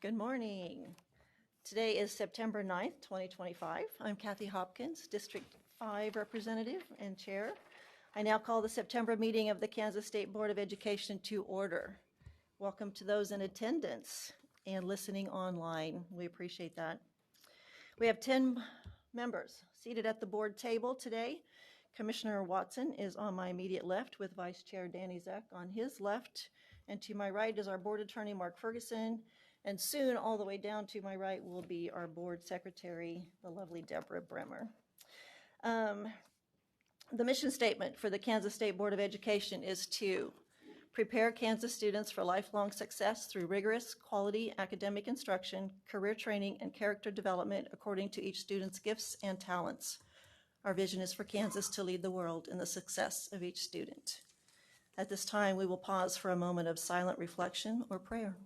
Good morning. Today is September 9th, 2025. I'm Kathy Hopkins, District 5 Representative and Chair. I now call the September meeting of the Kansas State Board of Education to order. Welcome to those in attendance and listening online. We appreciate that. We have 10 members seated at the board table today. Commissioner Watson is on my immediate left with Vice Chair Danny Zeck on his left. And to my right is our board attorney, Mark Ferguson. And soon, all the way down to my right, will be our board secretary, the lovely Deborah Bremer. The mission statement for the Kansas State Board of Education is to prepare Kansas students for lifelong success through rigorous, quality academic instruction, career training, and character development according to each student's gifts and talents. Our vision is for Kansas to lead the world in the success of each student. At this time, we will pause for a moment of silent reflection or prayer.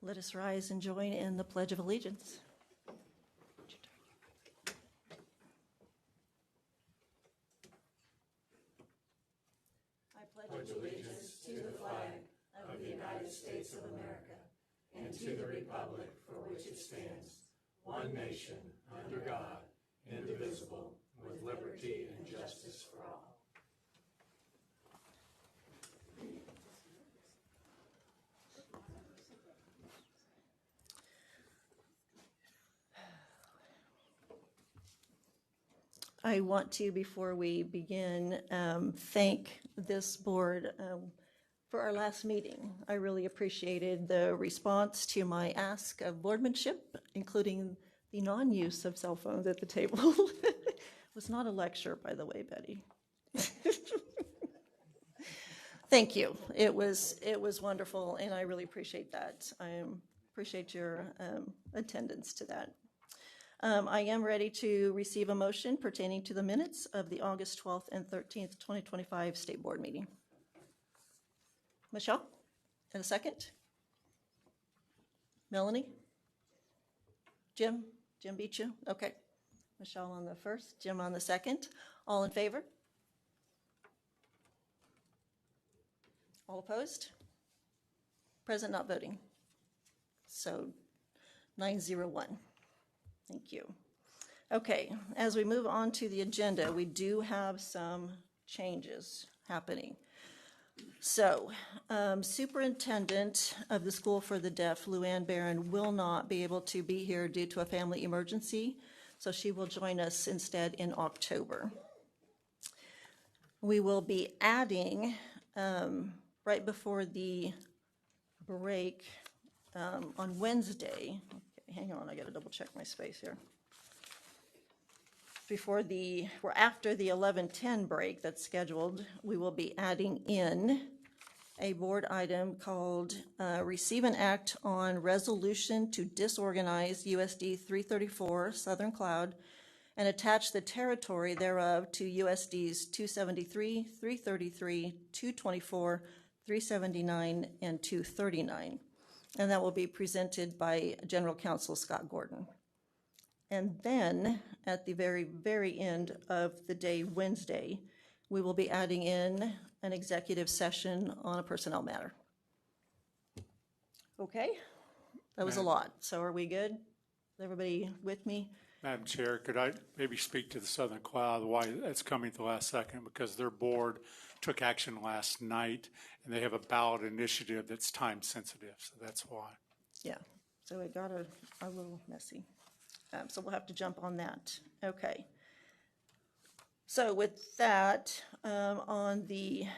Let us rise and join in the Pledge of Allegiance. I pledge allegiance to the flag of the United States of America and to the republic for which it stands, one nation, under God, indivisible, with liberty and justice for all. I want to, before we begin, thank this board for our last meeting. I really appreciated the response to my ask of boardmanship, including the non-use of cell phones at the table. It was not a lecture, by the way, Betty. Thank you. It was wonderful, and I really appreciate that. I appreciate your attendance to that. I am ready to receive a motion pertaining to the minutes of the August 12th and 13th, 2025 State Board meeting. Michelle, in a second. Melanie? Jim? Jim beat you? Okay. Michelle on the first, Jim on the second. All in favor? All opposed? Present not voting. So 901. Thank you. Okay, as we move on to the agenda, we do have some changes happening. So, Superintendent of the School for the Deaf, Luann Barron, will not be able to be here due to a family emergency, so she will join us instead in October. We will be adding, right before the break on Wednesday. Hang on, I got to double check my space here. We're after the 11:10 break that's scheduled, we will be adding in a board item called Receive an Act on Resolution to Disorganize USD 334 Southern Cloud and attach the territory thereof to USDs 273, 333, 224, 379, and 239. And that will be presented by General Counsel Scott Gordon. And then at the very, very end of the day, Wednesday, we will be adding in an executive session on a personnel matter. Okay, that was a lot. So are we good? Is everybody with me? Madam Chair, could I maybe speak to the Southern Cloud, why it's coming at the last second? Because their board took action last night, and they have a ballot initiative that's time sensitive, so that's why. Yeah, so it got a little messy. So we'll have to jump on that. Okay. So with that, on the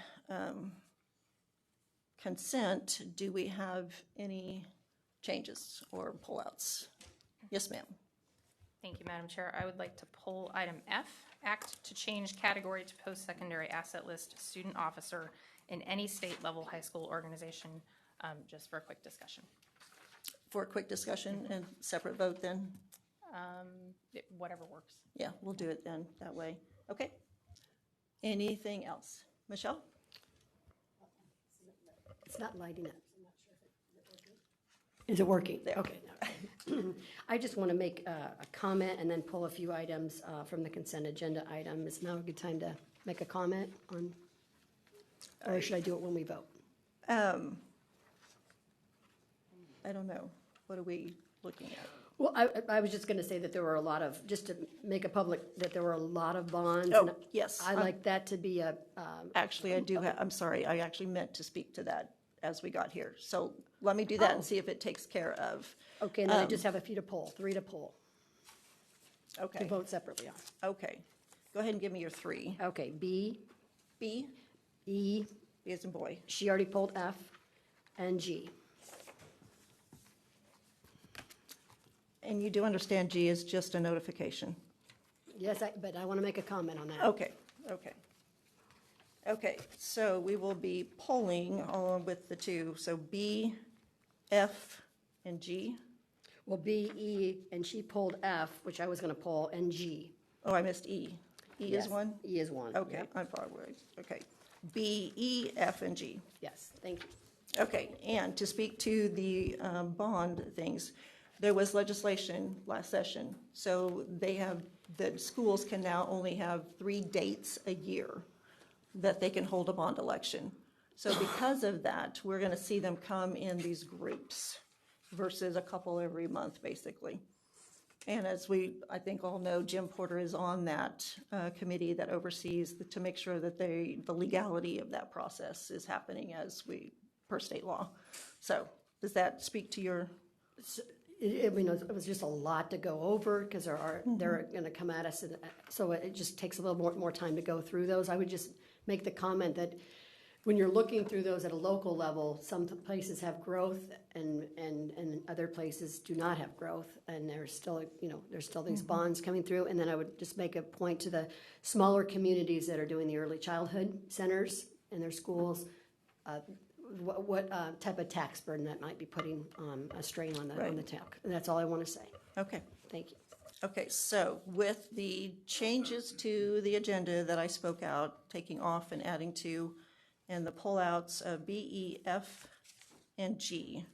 consent, do we have any changes or pullouts? Yes, ma'am. Thank you, Madam Chair. I would like to pull item F, act to change category to post-secondary asset list student officer in any state level high school organization, just for a quick discussion. for a quick discussion and separate vote then? Whatever works. Yeah, we'll do it then, that way. Okay. Anything else? Michelle? It's not lighting up. Is it working? There. Okay. I just want to make a comment and then pull a few items from the consent agenda item. Is now a good time to make a comment on, or should I do it when we vote? I don't know. What are we looking at? Well, I was just going to say that there were a lot of, just to make a public, that there were a lot of bonds. Oh, and yes. I like that to be a, Actually, I do have, I'm sorry, I actually meant to speak to that as we got here. So let me do that and see if it takes care of. okay, and then I just have a few to pull, 3 to pull, to Okay, vote separately on. okay. Go ahead and give me your 3. Okay, B, B, E, B as in boy. she already pulled F, and G. And you do understand G is just a notification? Yes, but I want to make a comment on that. Okay, okay. Okay, so we will be polling along with the 2. So B, F, and G. Well, B, E, and she pulled F, which I was going to pull, and G. Oh, I missed E. E is Yes, 1? E is 1. Okay, Yep. I'm far away. Okay. B, E, F, and G. Yes, thank you. Okay, and to speak to the bond things, there was legislation last session. So they have, the schools can now only have 3 dates a year that they can hold a bond election. So because of that, we're going to see them come in these groups versus a couple every month, basically. And as we, I think all know, Jim Porter is on that committee that oversees to make sure that the legality of that process is happening per state law. So does that speak to your? I mean, it was just a lot to go over because they're going to come at us, and so it just takes a little more time to go through those. I would just make the comment that when you're looking through those at a local level, some places have growth and other places do not have growth, and there's still these bonds coming through. And then I would just make a point to the smaller communities that are doing the early childhood centers in their schools. What type of tax burden that might be putting a strain on the town. And that's all I want to say. Okay. Thank you. Okay, so with the changes to the agenda that I spoke out, taking off and adding to, and the pullouts of B, E, F, and G.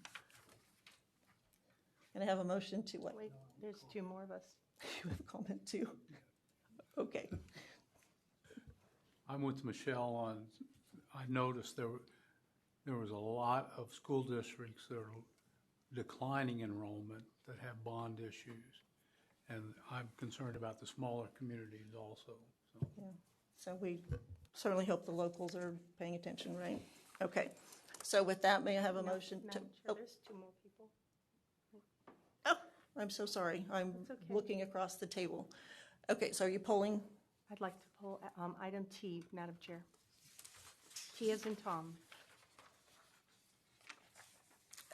Can I have a motion to what? Wait, there's 2 more of us. You have a comment too? Okay. I'm with Michelle on, I noticed there was a lot of school districts that are declining enrollment that have bond issues. And I'm concerned about the smaller communities also. So. Yeah. So we certainly hope the locals are paying attention, right? Okay. So with that, may I have a motion to? Madam Chair, there's 2 more people. Oh, I'm so sorry. I'm It's okay. looking across the table. Okay, so are you polling? I'd like to pull item T, Madam Chair. T as in Tom.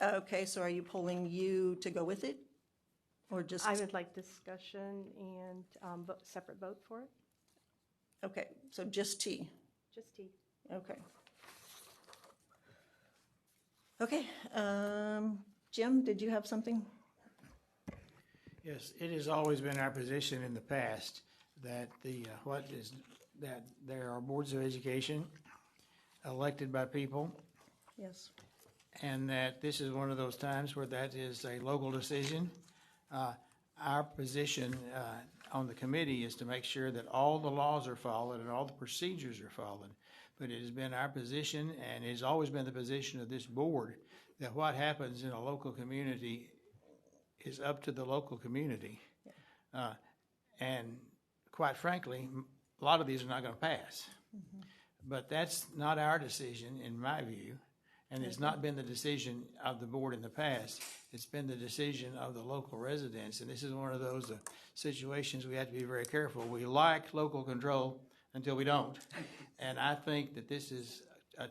Okay, so are you polling you to go with it? Or just? I would like discussion and separate vote for it. Okay, so just T. Just T. Okay. Okay, Jim, did you have something? Yes, it has always been our position in the past that that there are boards of education elected by people, Yes. and that this is one of those times where that is a local decision. Our position on the committee is to make sure that all the laws are followed and all the procedures are followed. But it has been our position, and it has always been the position of this board, that what happens in a local community is up to the local community. And quite frankly, a lot of these are not going to pass. Mm-hmm. But that's not our decision, in my view, and it's not been the decision of the board in the past. It's been the decision of the local residents, and this is one of those situations we have to be very careful. We like local control until we don't, and I think that this is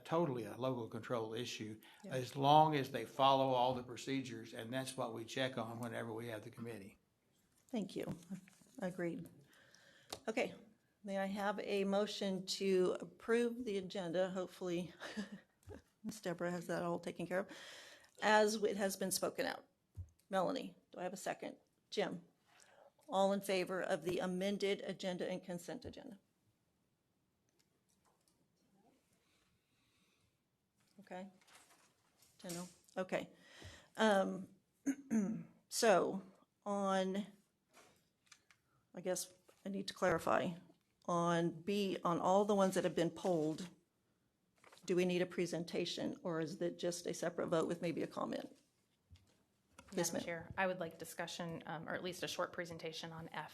totally a local control issue, as long as they follow all the procedures, and that's what we check on whenever we have the committee. Thank you. Agreed. Okay, may I have a motion to approve the agenda, hopefully Ms. Deborah has that all taken care of, as it has been spoken out. Melanie, do I have a second? Jim? All in favor of the amended agenda and consent agenda? Okay. 10-0. Okay. So on, I guess I need to clarify, on B, on all the ones that have been polled, do we need a presentation, or is it just a separate vote with maybe a comment? Yes, Madam ma'am. Chair, I would like discussion, or at least a short presentation on F.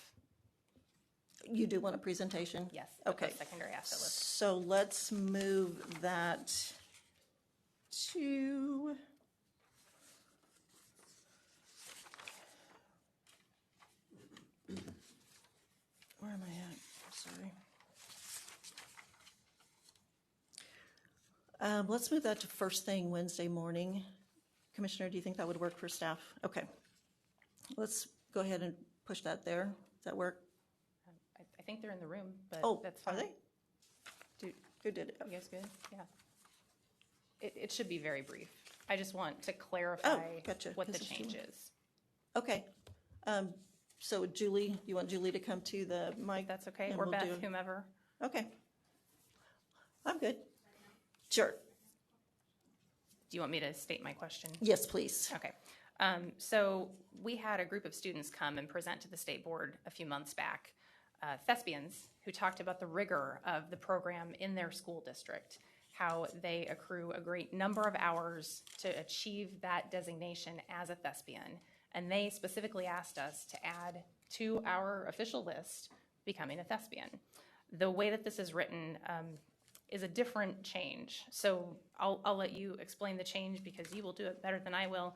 You do want a presentation? Yes. the Okay. Post-secondary asset list. So let's move that to, where am I at? Sorry. Let's move that to first thing Wednesday morning. Commissioner, do you think that would work for staff? Okay. Let's go ahead and push that there. Does that work? I think they're in the room, but Oh, that's are fine. they? Who did it? You guys good? Yeah. It should be very brief. I just want to clarify gotcha. what the This is change Julie. is. Okay. So Julie, you want Julie to come to the mic? If that's okay, and or we'll Beth, do- whomever. Okay. I'm good. Sure. Do you want me to state my question? Yes, please. Okay. So we had a group of students come and present to the state board a few months back, thespians, who talked about the rigor of the program in their school district, how they accrue a great number of hours to achieve that designation as a thespian. And they specifically asked us to add to our official list becoming a thespian. The way that this is written is a different change. So I'll let you explain the change because you will do it better than I will.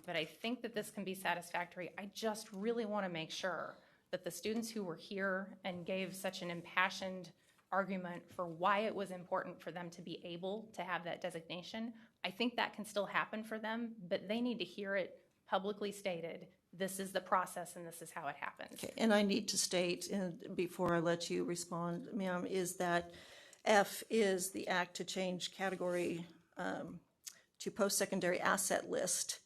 But I think that this can be satisfactory. I just really want to make sure that the students who were here and gave such an impassioned argument for why it was important for them to be able to have that designation, I think that can still happen for them, but they need to hear it publicly stated. This is the process and this is how it happens. Okay, and I need to state, and before I let you respond, ma'am, is that F is the act to change category to post-secondary asset list,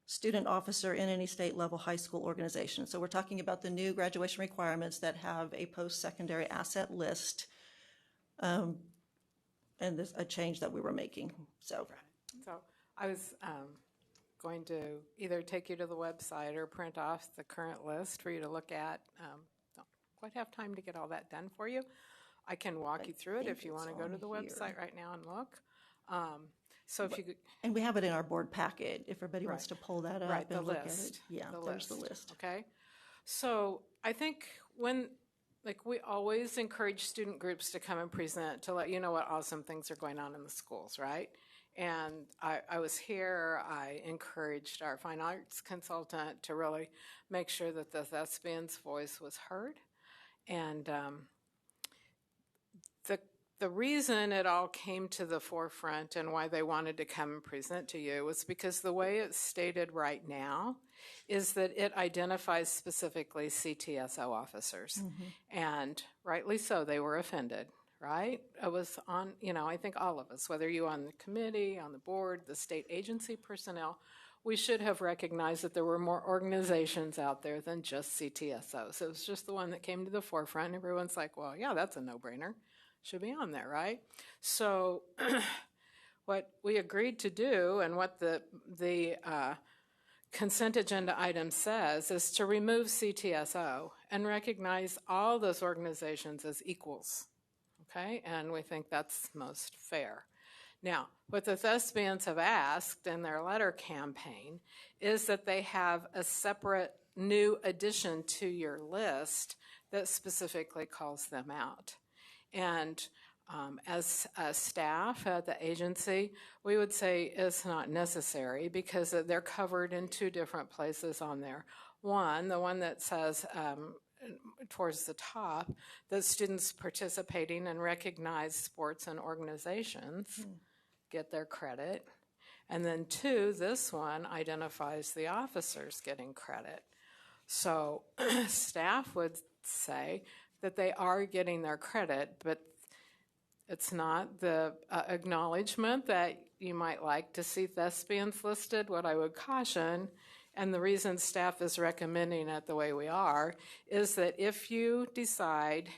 student officer in any state level high school organization. So we're talking about the new graduation requirements that have a post-secondary asset list, and this a change that we were making. So So I was going to either take you to the website or print off the current list for you to look at. Don't quite have time to get all that done for you. I can walk you through it if you want to go to the website right now and look. So if you could, and we have it in our board packet if everybody wants to pull that up right, the and look at it. list. Yeah, there's the list. Okay. So I think we always encourage student groups to come and present to let you know what awesome things are going on in the schools, right? And I was here, I encouraged our fine arts consultant to really make sure that the thespian's voice was heard. And the reason it all came to the forefront and why they wanted to come and present to you was because the way it's stated right now is that it identifies specifically CTSO officers. And rightly so, they were offended, right? It was on, I think all of us, whether you on the committee, on the board, the state agency personnel, we should have recognized that there were more organizations out there than just CTSO. So it was just the one that came to the forefront. Everyone's like, well, yeah, that's a no-brainer. Should be on there, right? So what we agreed to do and what the consent agenda item says is to remove CTSO and recognize all those organizations as equals, okay? And we think that's most fair. Now, what the thespians have asked in their letter campaign is that they have a separate new addition to your list that specifically calls them out. And as a staff at the agency, we would say it's not necessary because they're covered in two different places on there. One, the one that says towards the top, that students participating in recognized sports and organizations get their credit. And then two, this one identifies the officers getting credit. So staff would say that they are getting their credit, but it's not the acknowledgement that you might like to see thespians listed. What I would caution, And the reason staff is recommending it the way we are is that if you decide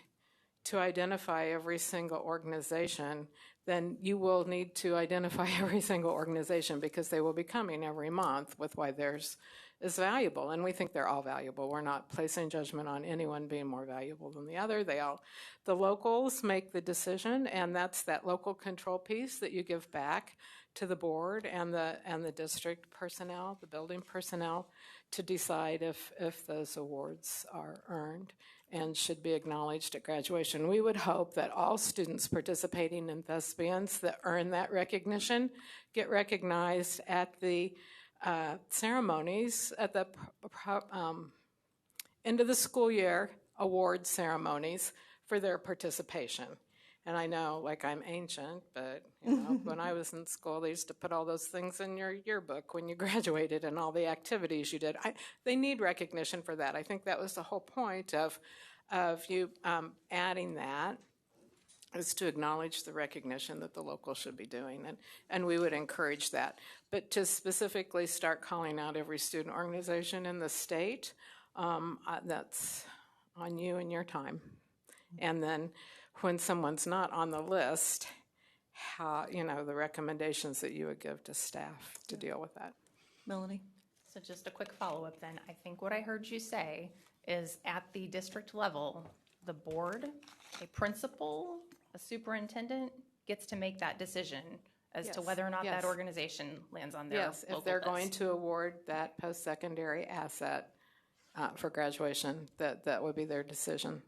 to identify every single organization, then you will need to identify every single organization because they will be coming every month with why theirs is valuable. And we think they're all valuable. We're not placing judgment on anyone being more valuable than the other. The locals make the decision, and that's that local control piece that you give back to the board and the district personnel, the building personnel, to decide if those awards are earned and should be acknowledged at graduation. We would hope that all students participating in thespians that earn that recognition get recognized at the ceremonies, at the end of the school year award ceremonies for their participation. And I know, like, I'm ancient, but when I was in school, they used to put all those things in your yearbook when you graduated and all the activities you did. They need recognition for that. I think that was the whole point of you adding that, is to acknowledge the recognition that the local should be doing, and we would encourage that. But to specifically start calling out every student organization in the state, that's on you and your time. And then when someone's not on the list, how, the recommendations that you would give to staff to deal with that. Melanie? So just a quick follow-up then. I think what I heard you say is at the district level, the board, a principal, a superintendent gets to make that decision as to Yes. whether or not Yes. that organization lands on their Yes, if local they're list. going to award that post-secondary asset for graduation, that would be their decision.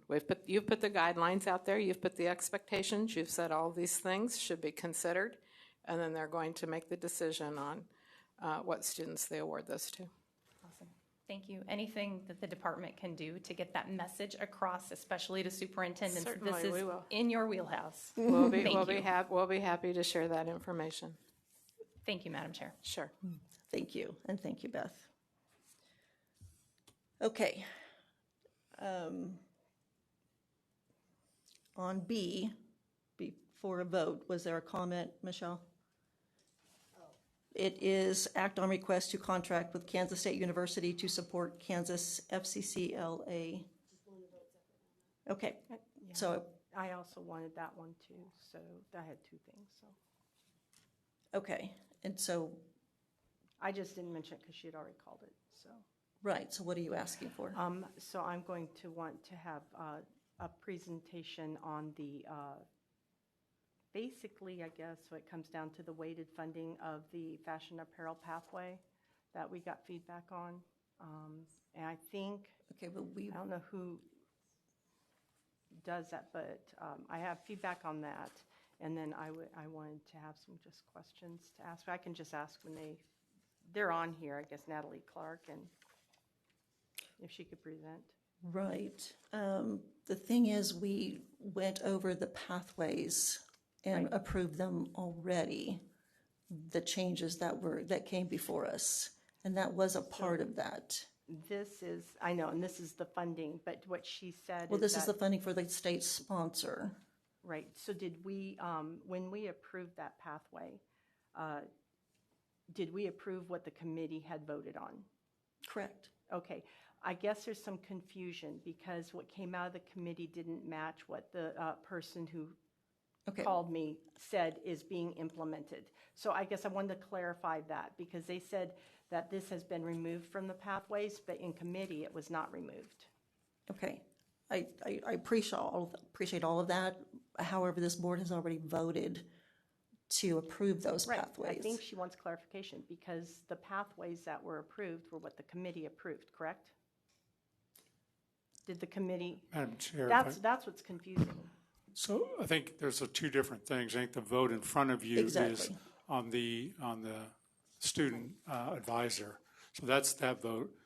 You've put the guidelines out there, you've put the expectations, you've said all these things should be considered, and then they're going to make the decision on what students they award those to. Awesome. Thank you. Anything that the department can do to get that message across, especially to superintendents, that Certainly, this we is will. in your wheelhouse. We'll be Thank you. happy to share that information. Thank you, Madam Chair. Sure. Thank you, and thank you, Beth. Okay. On B, before a vote, was there a comment, Michelle? It is act on request to contract with Kansas State University to support Kansas FCCLA. Okay, so, I also wanted that one too, so I had two things, so. okay, and so, I just didn't mention it because she had already called it, so. right, so what are you asking for? So I'm going to want to have a presentation on the, basically, I guess, what it comes down to the weighted funding of the fashion apparel pathway that we got feedback on. And I think, Okay, but I don't know who does that, but I have feedback on that. And then I wanted to have some just questions to ask. I can just ask when they're on here, I guess Natalie Clark, and if she could present. Right. The thing is, we went over the pathways and Right. approved them already, the changes that came before us, and that was a part of that. This is, I know, and this is the funding, but what she said Well, this is the that, funding for the state sponsor. right, so did we, when we approved that pathway, did we approve what the committee had voted on? Correct. Okay, I guess there's some confusion because what came out of the committee didn't match what the person who Okay. called me said is being implemented. So I guess I wanted to clarify that because they said that this has been removed from the pathways, but in committee it was not removed. Okay. I appreciate all of that. However, this board has already voted to approve those Right, pathways. I think she wants clarification because the pathways that were approved were what the committee approved, correct? Did the committee, Madam Chair, if I- that's what's confusing. so I think there's two different things. I think the vote in front of you is Exactly. on the student advisor. So that's that vote.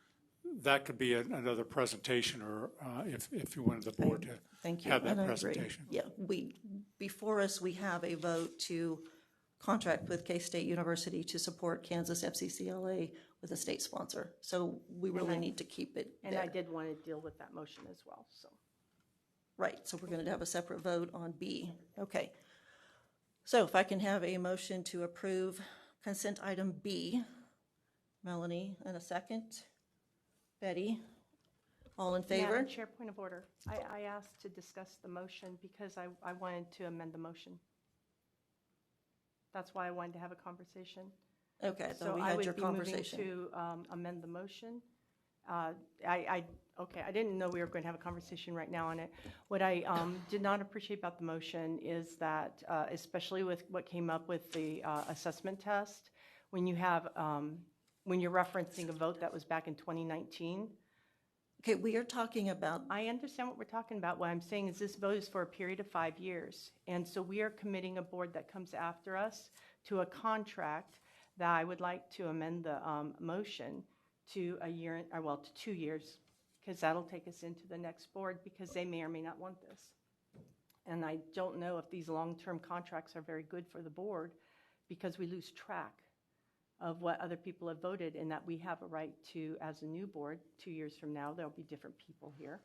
That could be another presentation, or if you wanted the board to Thank you. have that And I agree. presentation. Yeah, before us, we have a vote to contract with K-State University to support Kansas FCCLA with a state sponsor. So we really need to keep it And I there. did want to deal with that motion as well, so. Right, so we're going to have a separate vote on B. Okay. So if I can have a motion to approve consent item B, Melanie, and a second. Betty, all in favor? Madam Chair, point of order. I asked to discuss the motion because I wanted to amend the motion. That's why I wanted to have a conversation. Okay, I thought So we I had your would be moving conversation. to amend the motion. Okay, I didn't know we were going to have a conversation right now on it. What I did not appreciate about the motion is that, especially with what came up with the assessment test, when you have, when you're referencing a vote that was back in 2019, Okay, we are talking about, I understand what we're talking about. What I'm saying is this vote is for a period of 5 years. And so we are committing a board that comes after us to a contract that I would like to amend the motion to a year, or well, to 2 years, because that'll take us into the next board, because they may or may not want this. And I don't know if these long-term contracts are very good for the board, because we lose track of what other people have voted, and that we have a right to, as a new board, 2 years from now, there'll be different people here,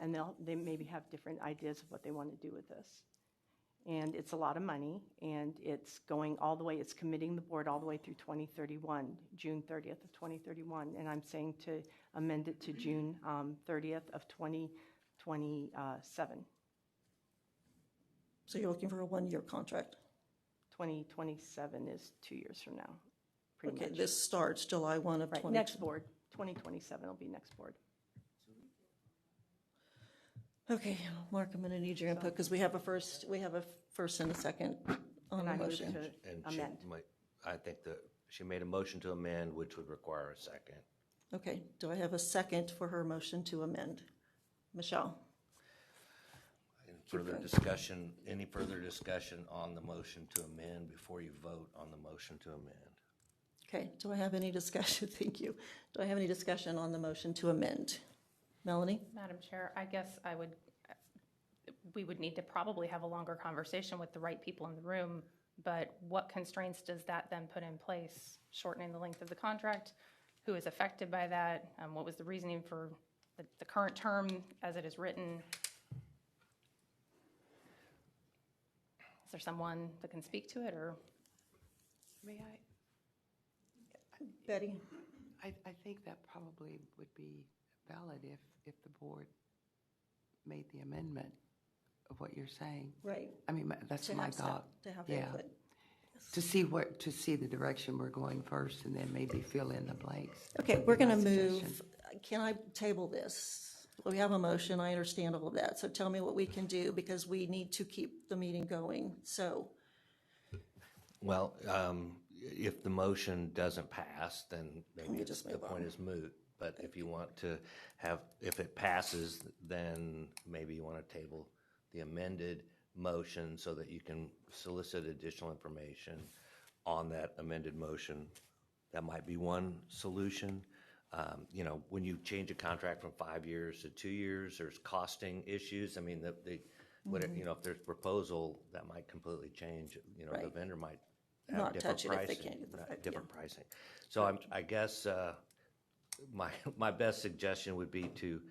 and they maybe have different ideas of what they want to do with this. And it's a lot of money, and it's going all the way, it's committing the board all the way through 2031, June 30th of 2031, and I'm saying to amend it to June 30th of 2027. so you're looking for a one-year contract. 2027 is 2 years from now, pretty Okay, much. this starts July 1 of Right, 20. next board, 2027 will be next board. Okay, Mark, I'm gonna need your input, because we have a first and a second on And the I move motion. to And she amend. might, I think that she made a motion to amend, which would require a second. Okay, do I have a second for her motion to amend? Michelle? Any further discussion on the motion to amend before you vote on the motion to amend? Okay, do I have any discussion? Thank you. Do I have any discussion on the motion to amend? Melanie? Madam Chair, I guess we would need to probably have a longer conversation with the right people in the room, but what constraints does that then put in place? Shortening the length of the contract? Who is affected by that? What was the reasoning for the current term as it is written? Is there someone that can speak to it, or? May I? Betty? I think that probably would be valid if the board made the amendment of what you're saying. Right. I mean, that's my thought. To have Yeah. input. To see the direction we're going first, and then maybe fill in the blanks. Okay, would we're be my gonna move, suggestion. can I table this? We have a motion, I understand all of that, so tell me what we can do, because we need to keep the meeting going, so. Well, if the motion doesn't pass, then maybe we just the move point on? is moot. But if you want to have, if it passes, then maybe you want to table the amended motion so that you can solicit additional information on that amended motion. That might be one solution. When you change a contract from 5 years to 2 years, there's costing issues. I mean, if there's proposal, that might completely change. The Right. vendor might have Not different touch it if they pricing. can't get the not- right- different pricing. So I guess my best suggestion would be to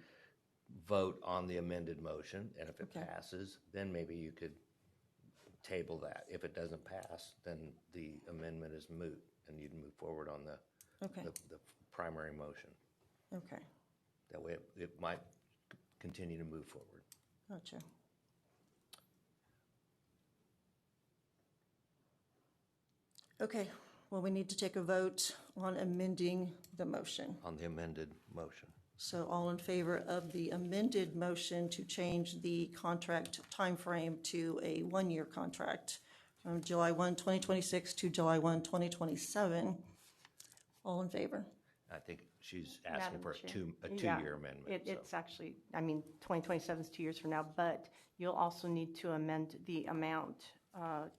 vote on the amended motion, and if it Okay. passes, then maybe you could table that. If it doesn't pass, then the amendment is moot, and you'd move forward on the Okay, primary motion. okay, That way it might continue to move forward. gotcha. Okay, well, we need to take a vote on amending the motion. On the amended motion. So all in favor of the amended motion to change the contract timeframe to a one-year contract from July 1, 2026 to July 1, 2027? All in favor? I think she's asking Madam for Chair. a Yeah, two-year amendment. It's actually, 2027 is 2 years from now, but you'll also need to amend the amount,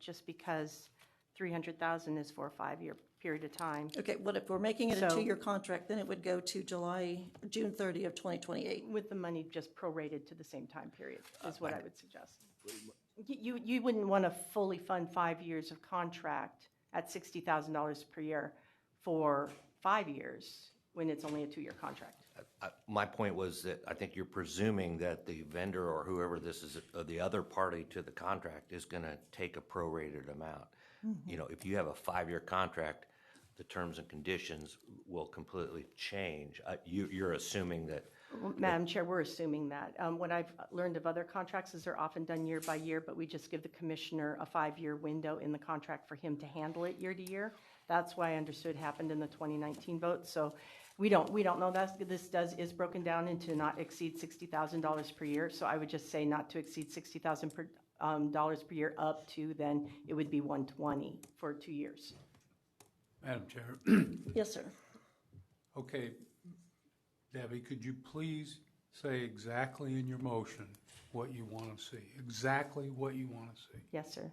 just because 300,000 is for a 5-year period of time. Okay, what if we're making it a So- two-year contract, then it would go to June 30 of 2028. With the money just prorated to the same time period, is what I would suggest. You wouldn't want to fully fund 5 years of contract at $60,000 per year for 5 years when it's only a 2-year contract. My point was that I think you're presuming that the vendor or whoever this is, or the other party to the contract, is going to take a prorated amount. If you have a 5-year contract, the terms and conditions will completely change. You're assuming that. Well, Madam Chair, we're assuming that. What I've learned of other contracts is they're often done year by year, but we just give the commissioner a 5-year window in the contract for him to handle it year to year. That's why I understood happened in the 2019 vote. So we don't know that. This is broken down into not exceed $60,000 per year. So I would just say not to exceed $60,000 per year up to, then it would be 120 for 2 years. Madam Chair. Yes, sir. Okay, Debbie, could you please say exactly in your motion what you want to see? Exactly what you want to see. Yes, sir.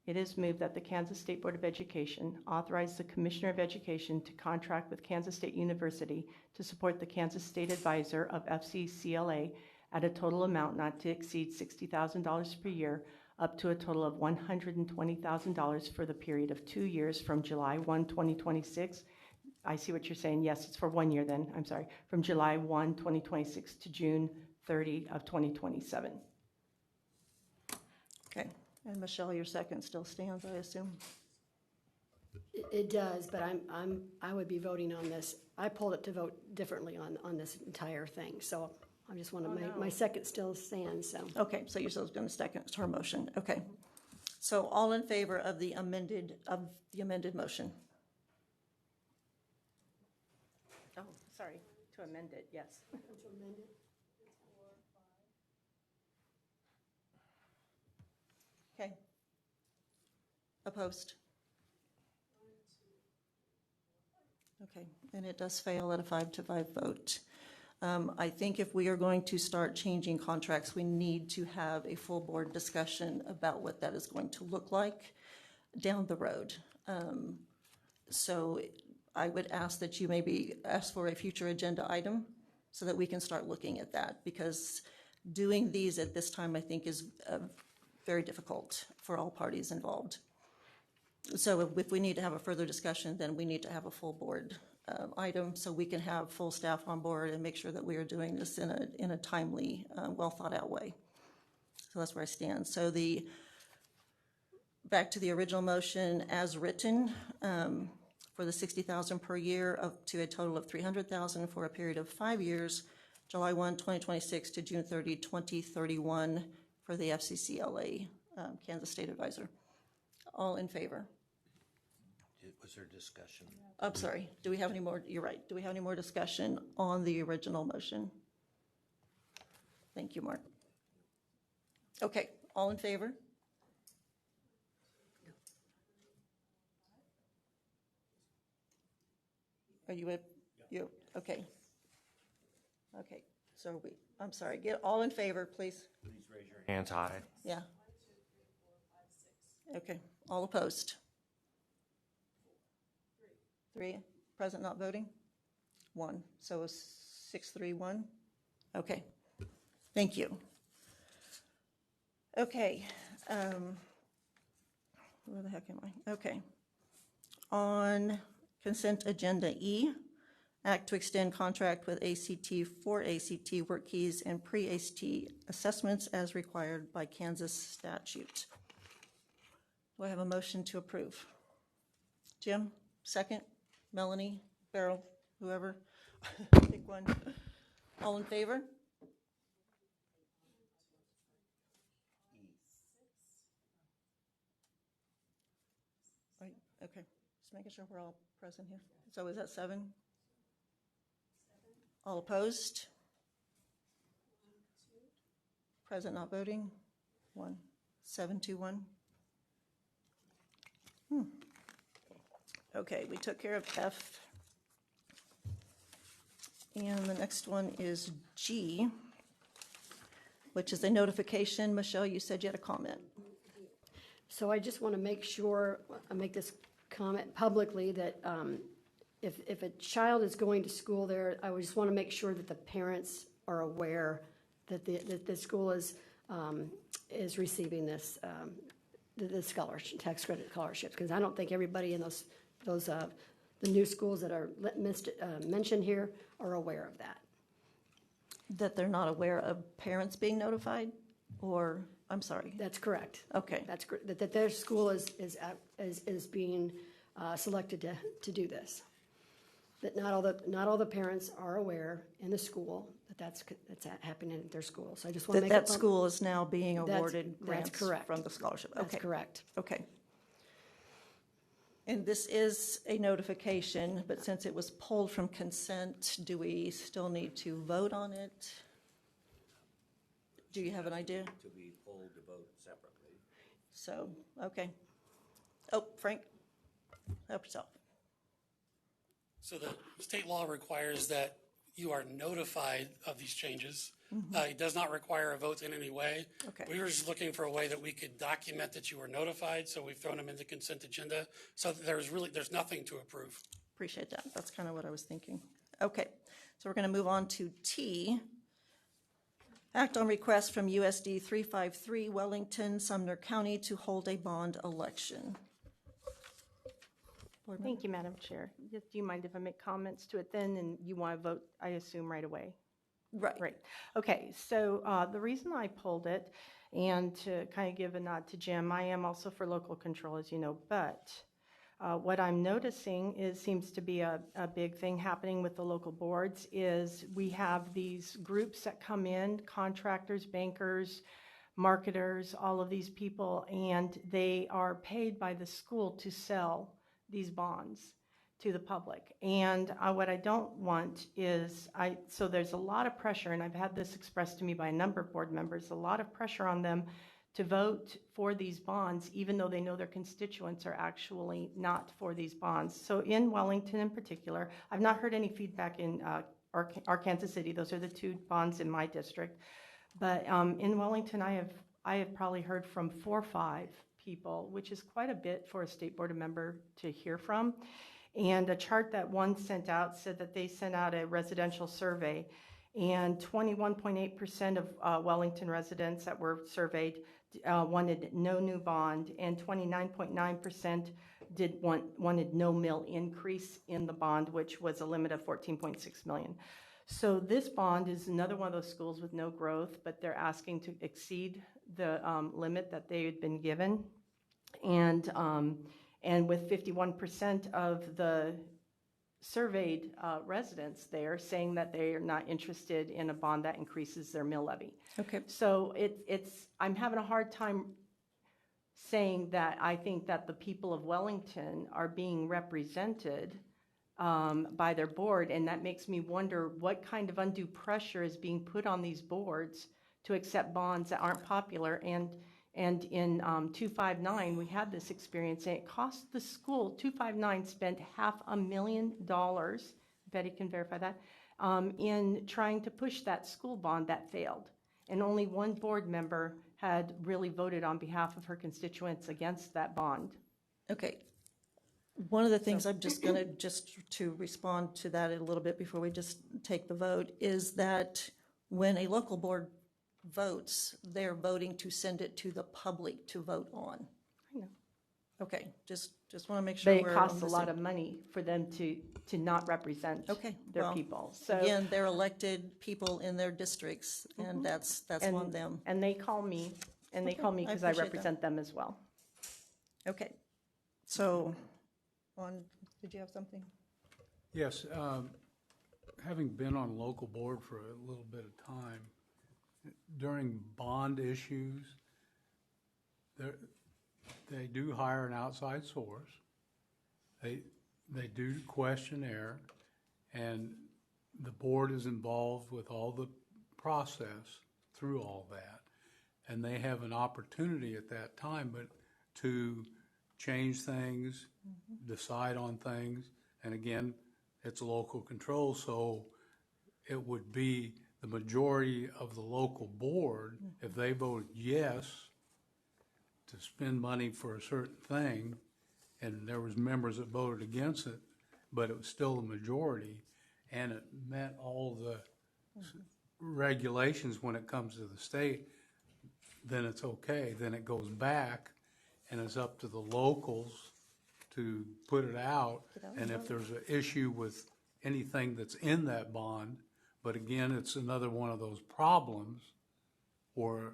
It is moved that the Kansas State Board of Education authorize the Commissioner of Education to contract with Kansas State University to support the Kansas State Advisor of FCCLA at a total amount not to exceed $60,000 per year, up to a total of $120,000 for the period of 2 years from July 1, 2026. I see what you're saying. Yes, it's for 1 year then. I'm sorry. From July 1, 2026 to June 30 of 2027. Okay. And Michelle, your second still stands, I assume? It does, but I would be voting on this. I pulled it to vote differently on this entire thing, so I just want to make, my second still stands, so. Okay, so you're still going to second her motion. Okay. So all in favor of the amended motion? Oh, sorry. To amend it, yes. Okay. Opposed? Okay, and it does fail at a 5-5 vote. I think if we are going to start changing contracts, we need to have a full board discussion about what that is going to look like down the road. So I would ask that you maybe ask for a future agenda item so that we can start looking at that, because doing these at this time, I think, is very difficult for all parties involved. So if we need to have a further discussion, then we need to have a full board item so we can have full staff on board and make sure that we are doing this in a timely, well thought out way. So that's where I stand. So back to the original motion as written, for the $60,000 per year up to a total of $300,000 for a period of 5 years, July 1, 2026 to June 30, 2031 for the FCCLA Kansas State Advisor. All in favor? Was there discussion? I'm sorry. Do we have any more? You're right. Do we have any more discussion on the original motion? Thank you, Mark. Okay. All in favor? Are you you? Okay. Okay. So I'm sorry. Get all in favor, please. Please raise your hands high. Yeah. Okay. All opposed? 3. Present not voting? 1. So 6-3-1? Okay. Thank you. Okay. Where the heck am I? Okay. On consent agenda E, act to extend contract with ACT for ACT work keys and pre-ACT assessments as required by Kansas statute. Do I have a motion to approve? Jim, second? Melanie, Beryl, whoever? Pick one. All in favor? Okay, just making sure we're all present here. So is that 7? All opposed? Present not voting? 1. 7-1. Okay, we took care of F. And the next one is G, which is a notification. Michelle, you said you had a comment. So I just want to make sure, I make this comment publicly, that if a child is going to school there, I would just want to make sure that the parents are aware that the school is receiving this the scholarship, tax credit scholarships, because I don't think everybody in those the new schools that are mentioned here are aware of that. That they're not aware of parents being notified? Or, I'm sorry. That's correct. Okay. That's that their school is being selected to do this. That not all the parents are aware in the school that that's happening at their school. So I just want to That make that school is now being awarded that's grants correct. from the scholarship. That's Okay. correct. Okay. And this is a notification, but since it was pulled from consent, do we still need to vote on it? Do you have an idea? To be pulled to vote separately. So, okay. Oh, Frank, help yourself. So the state law requires that you are notified of these changes. It does not require a vote in any way. Okay. We were just looking for a way that we could document that you were notified, so we've thrown them in the consent agenda. So there's nothing to approve. Appreciate that. That's kind of what I was thinking. Okay, so we're going to move on to T. Act on request from USD 353 Wellington, Sumner County to hold a bond election. Board member? Thank you, Madam Chair. Do you mind if I make comments to it then, and you want to vote, I assume, right away? Right. Right. Okay, so the reason I pulled it, and to kind of give a nod to Jim, I am also for local control, as you know, but what I'm noticing seems to be a big thing happening with the local boards is we have these groups that come in, contractors, bankers, marketers, all of these people, and they are paid by the school to sell these bonds to the public. And what I don't want is, so there's a lot of pressure, and I've had this expressed to me by a number of board members, a lot of pressure on them to vote for these bonds, even though they know their constituents are actually not for these bonds. So in Wellington in particular, I've not heard any feedback in Arkansas City. Those are the two bonds in my district. But in Wellington, I have probably heard from 4 or 5 people, which is quite a bit for a state board member to hear from. And a chart that one sent out said that they sent out a residential survey, and 21.8% of Wellington residents that were surveyed wanted no new bond, and 29.9% wanted no mill increase in the bond, which was a limit of 14.6 million. So this bond is another one of those schools with no growth, but they're asking to exceed the limit that they had been given. And with 51% of the surveyed residents there saying that they are not interested in a bond that increases their mill levy. Okay. So I'm having a hard time saying that I think that the people of Wellington are being represented by their board, and that makes me wonder what kind of undue pressure is being put on these boards to accept bonds that aren't popular. And in 259, we had this experience, and it cost the school, 259 spent $500,000, Betty can verify that, in trying to push that school bond that failed. And only one board member had really voted on behalf of her constituents against that bond. Okay. One of the things I'm just going to, just to respond to that a little bit before we just take the vote, is that when a local board votes, they're voting to send it to the public to vote on. I know. Okay, just want to make sure But we're it costs on a the lot same- of money for them to not represent Okay, their well, people. So Again, they're elected people in their districts, and that's on them. And they call me, and they Okay, call me I because I appreciate that. represent them as well. Okay, so, did you have something? Yes, having been on local board for a little bit of time, during bond issues, they do hire an outside source. They do questionnaire, and the board is involved with all the process through all that. And they have an opportunity at that time, but to change things, decide on things, and again, it's local control, so it would be the majority of the local board, if they voted yes to spend money for a certain thing, and there was members that voted against it, but it was still a majority, and it met all the regulations when it comes to the state, then it's okay. Then it goes back, and it's up to the locals to put it out, and if there's an issue with anything that's in that bond, but again, it's another one of those problems where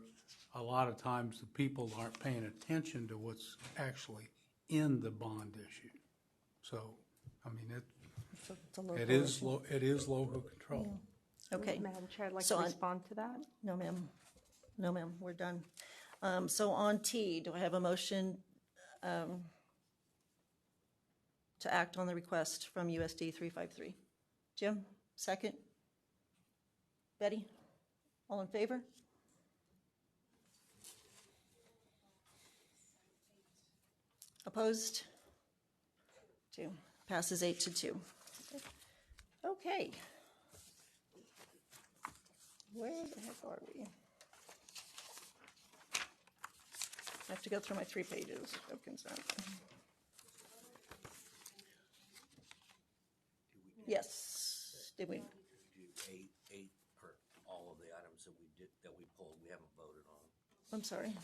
a lot of times the people aren't paying attention to what's actually in the bond issue. So, I mean, So it's a local it is, issue. it is local control. Okay. Madam Chair, I'd like So to on- respond to that. No, ma'am. No, ma'am, we're done. So on T, do I have a motion to act on the request from USD 353? Jim, second? Betty? All in favor? Opposed? 2. Passes 8-2. Okay. Where the heck are we? I have to go through my 3 pages of consent. Yes, did we? Do eight, or all of the items that we pulled, we haven't voted on. I'm sorry.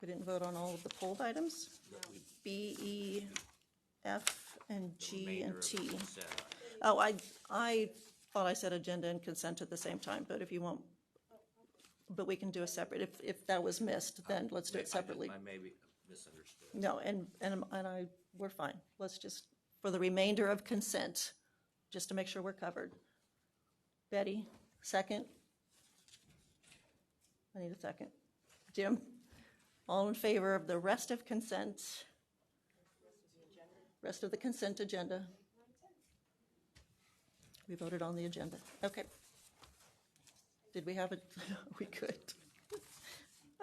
We didn't vote on all of the pulled items? B, E, F, and G, and T. Oh, I thought I said agenda and consent at the same time, but if you want, but we can do a separate, if that was missed, then let's do it separately. I maybe misunderstood. No, we're fine. Let's just, for the remainder of consent, just to make sure we're covered. Betty, second? I need a second. Jim? All in favor of the rest of consent? Rest of the consent agenda? We voted on the agenda. Okay. Did we have it? We could.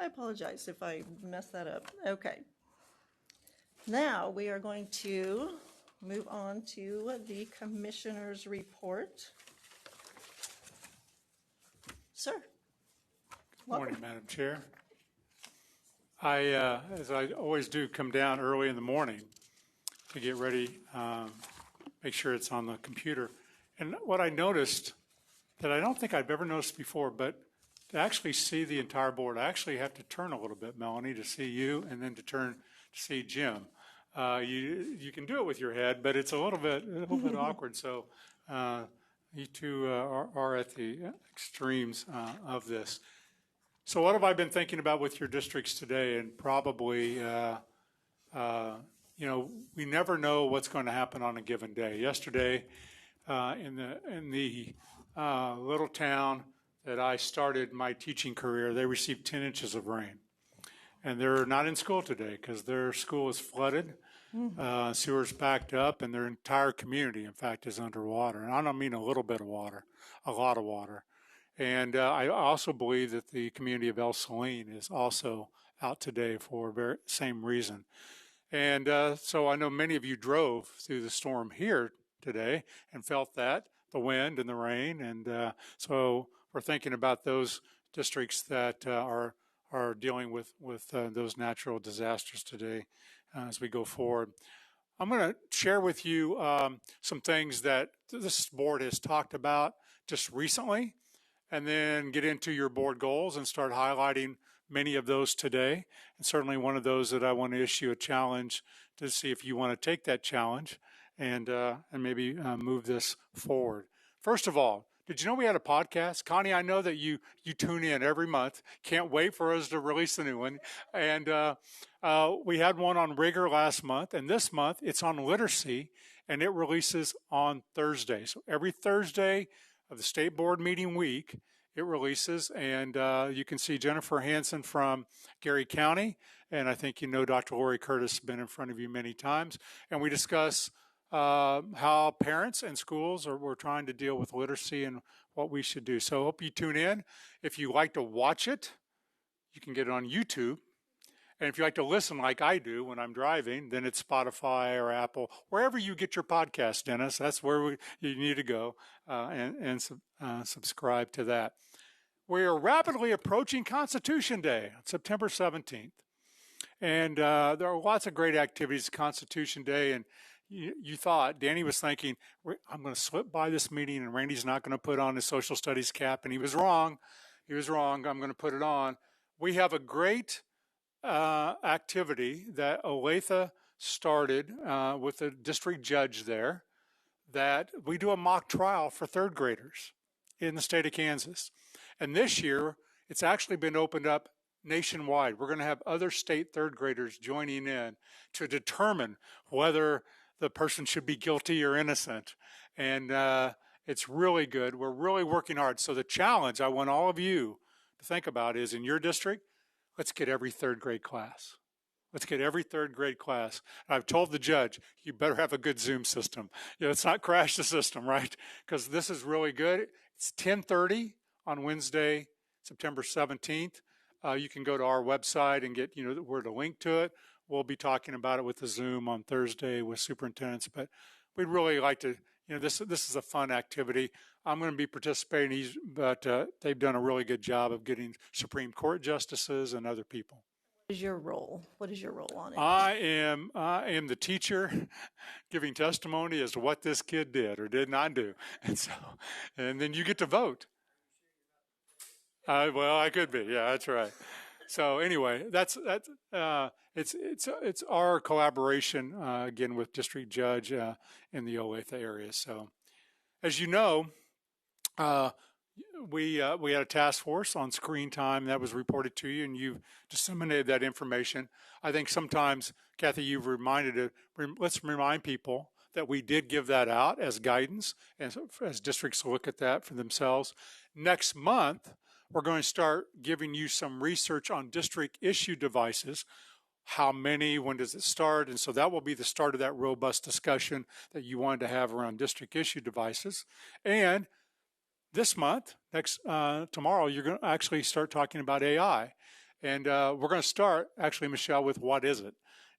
I apologize if I messed that up. Okay. Now we are going to move on to the commissioner's report. Sir. Morning, Madam Chair. I, as I always do, come down early in the morning to get ready, make sure it's on the computer. And what I noticed that I don't think I've ever noticed before, but to actually see the entire board, I actually have to turn a little bit, Melanie, to see you, and then to turn to see Jim. You can do it with your head, but it's a little bit awkward. So you two are at the extremes of this. So what have I been thinking about with your districts today? And probably, we never know what's going to happen on a given day. Yesterday, in the little town that I started my teaching career, they received 10 inches of rain. And they're not in school today because their school is flooded, sewers backed up, and their entire community, in fact, is underwater. And I don't mean a little bit of water, a lot of water. And I also believe that the community of El Saline is also out today for the same reason. And so I know many of you drove through the storm here today and felt that, the wind and the rain. And so we're thinking about those districts that are dealing with those natural disasters today as we go forward. I'm going to share with you some things that this board has talked about just recently, and then get into your board goals and start highlighting many of those today. And certainly one of those that I want to issue a challenge to see if you want to take that challenge and maybe move this forward. First of all, did you know we had a podcast? Connie, I know that you tune in every month. Can't wait for us to release the new one. And we had one on rigor last month, and this month it's on literacy, and it releases on Thursday. So every Thursday of the state board meeting week, it releases, and you can see Jennifer Hansen from Gary County, and I think you know Dr. Lori Curtis has been in front of you many times, and we discuss how parents and schools we're trying to deal with literacy and what we should do. So I hope you tune in. If you like to watch it, you can get it on YouTube. And if you like to listen like I do when I'm driving, then it's Spotify or Apple, wherever you get your podcast, Dennis. That's where you need to go and subscribe to that. We are rapidly approaching Constitution Day, September 17th. And there are lots of great activities Constitution Day. And you thought, Danny was thinking, I'm going to slip by this meeting and Randy's not going to put on his social studies cap. And he was wrong. He was wrong. I'm going to put it on. We have a great activity that Olathe started with the district judge there, that we do a mock trial for third graders in the state of Kansas. And this year, it's actually been opened up nationwide. We're going to have other state third graders joining in to determine whether the person should be guilty or innocent. And it's really good. We're really working hard. So the challenge I want all of you to think about is, in your district, let's get every third grade class. Let's get every third grade class. I've told the judge, you better have a good Zoom system. Let's not crash the system, right? Because this is really good. It's 10:30 on Wednesday, September 17th. You can go to our website and get, where to link to it. We'll be talking about it with the Zoom on Thursday with superintendents, but we'd really like to, this is a fun activity. I'm going to be participating, but they've done a really good job of getting Supreme Court justices and other people. What is your role? What is your role on it? I am the teacher giving testimony as to what this kid did or did not do. And then you get to vote. Well, I could be. Yeah, that's right. So anyway, it's our collaboration again with District Judge in the Olathe area. So, as you know, we had a task force on screen time that was reported to you, and you've disseminated that information. I think sometimes, Kathy, you've let's remind people that we did give that out as guidance, and as districts look at that for themselves. Next month, we're going to start giving you some research on district issue devices. How many, when does it start? And so that will be the start of that robust discussion that you wanted to have around district issue devices. And this month, tomorrow, you're going to actually start talking about AI. And we're going to start, actually, Michelle, with what is it,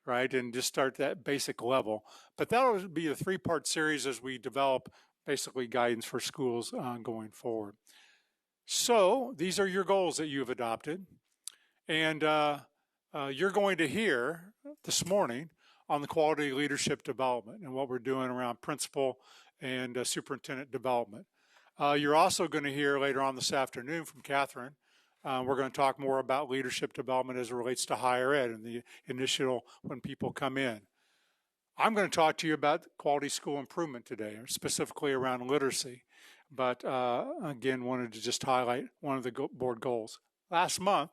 right? And just start that basic level. But that will be a 3-part series as we develop basically guidance for schools going forward. So these are your goals that you've adopted. And you're going to hear this morning on the quality leadership development and what we're doing around principal and superintendent development. You're also going to hear later on this afternoon from Catherine. We're going to talk more about leadership development as it relates to higher ed and the initial when people come in. I'm going to talk to you about quality school improvement today, specifically around literacy. But again, wanted to just highlight one of the board goals. Last month,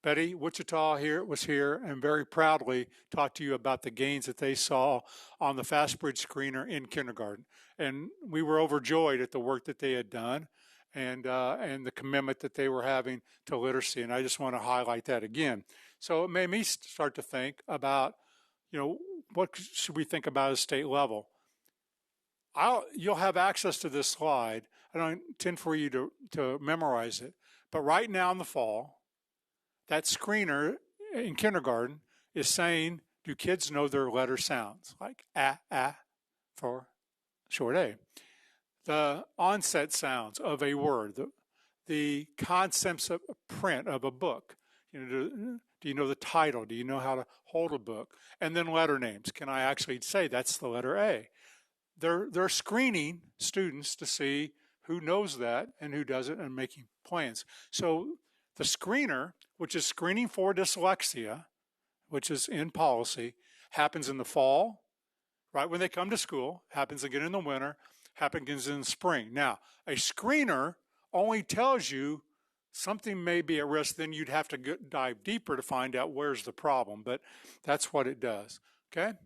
Betty Wichita was here and very proudly talked to you about the gains that they saw on the FastBridge screener in kindergarten. And we were overjoyed at the work that they had done and the commitment that they were having to literacy. And I just want to highlight that again. So it made me start to think about, what should we think about at a state level? You'll have access to this slide. I don't intend for you to memorize it. But right now in the fall, that screener in kindergarten is saying, do kids know their letter sounds? Like for short A. The onset sounds of a word, the concepts of print of a book. Do you know the title? Do you know how to hold a book? And then letter names. Can I actually say that's the letter A? They're screening students to see who knows that and who doesn't and making plans. So the screener, which is screening for dyslexia, which is in policy, happens in the fall, right when they come to school, happens again in the winter, happens in the spring. Now, a screener only tells you something may be at risk, then you'd have to dive deeper to find out where's the problem, but that's what it does, okay?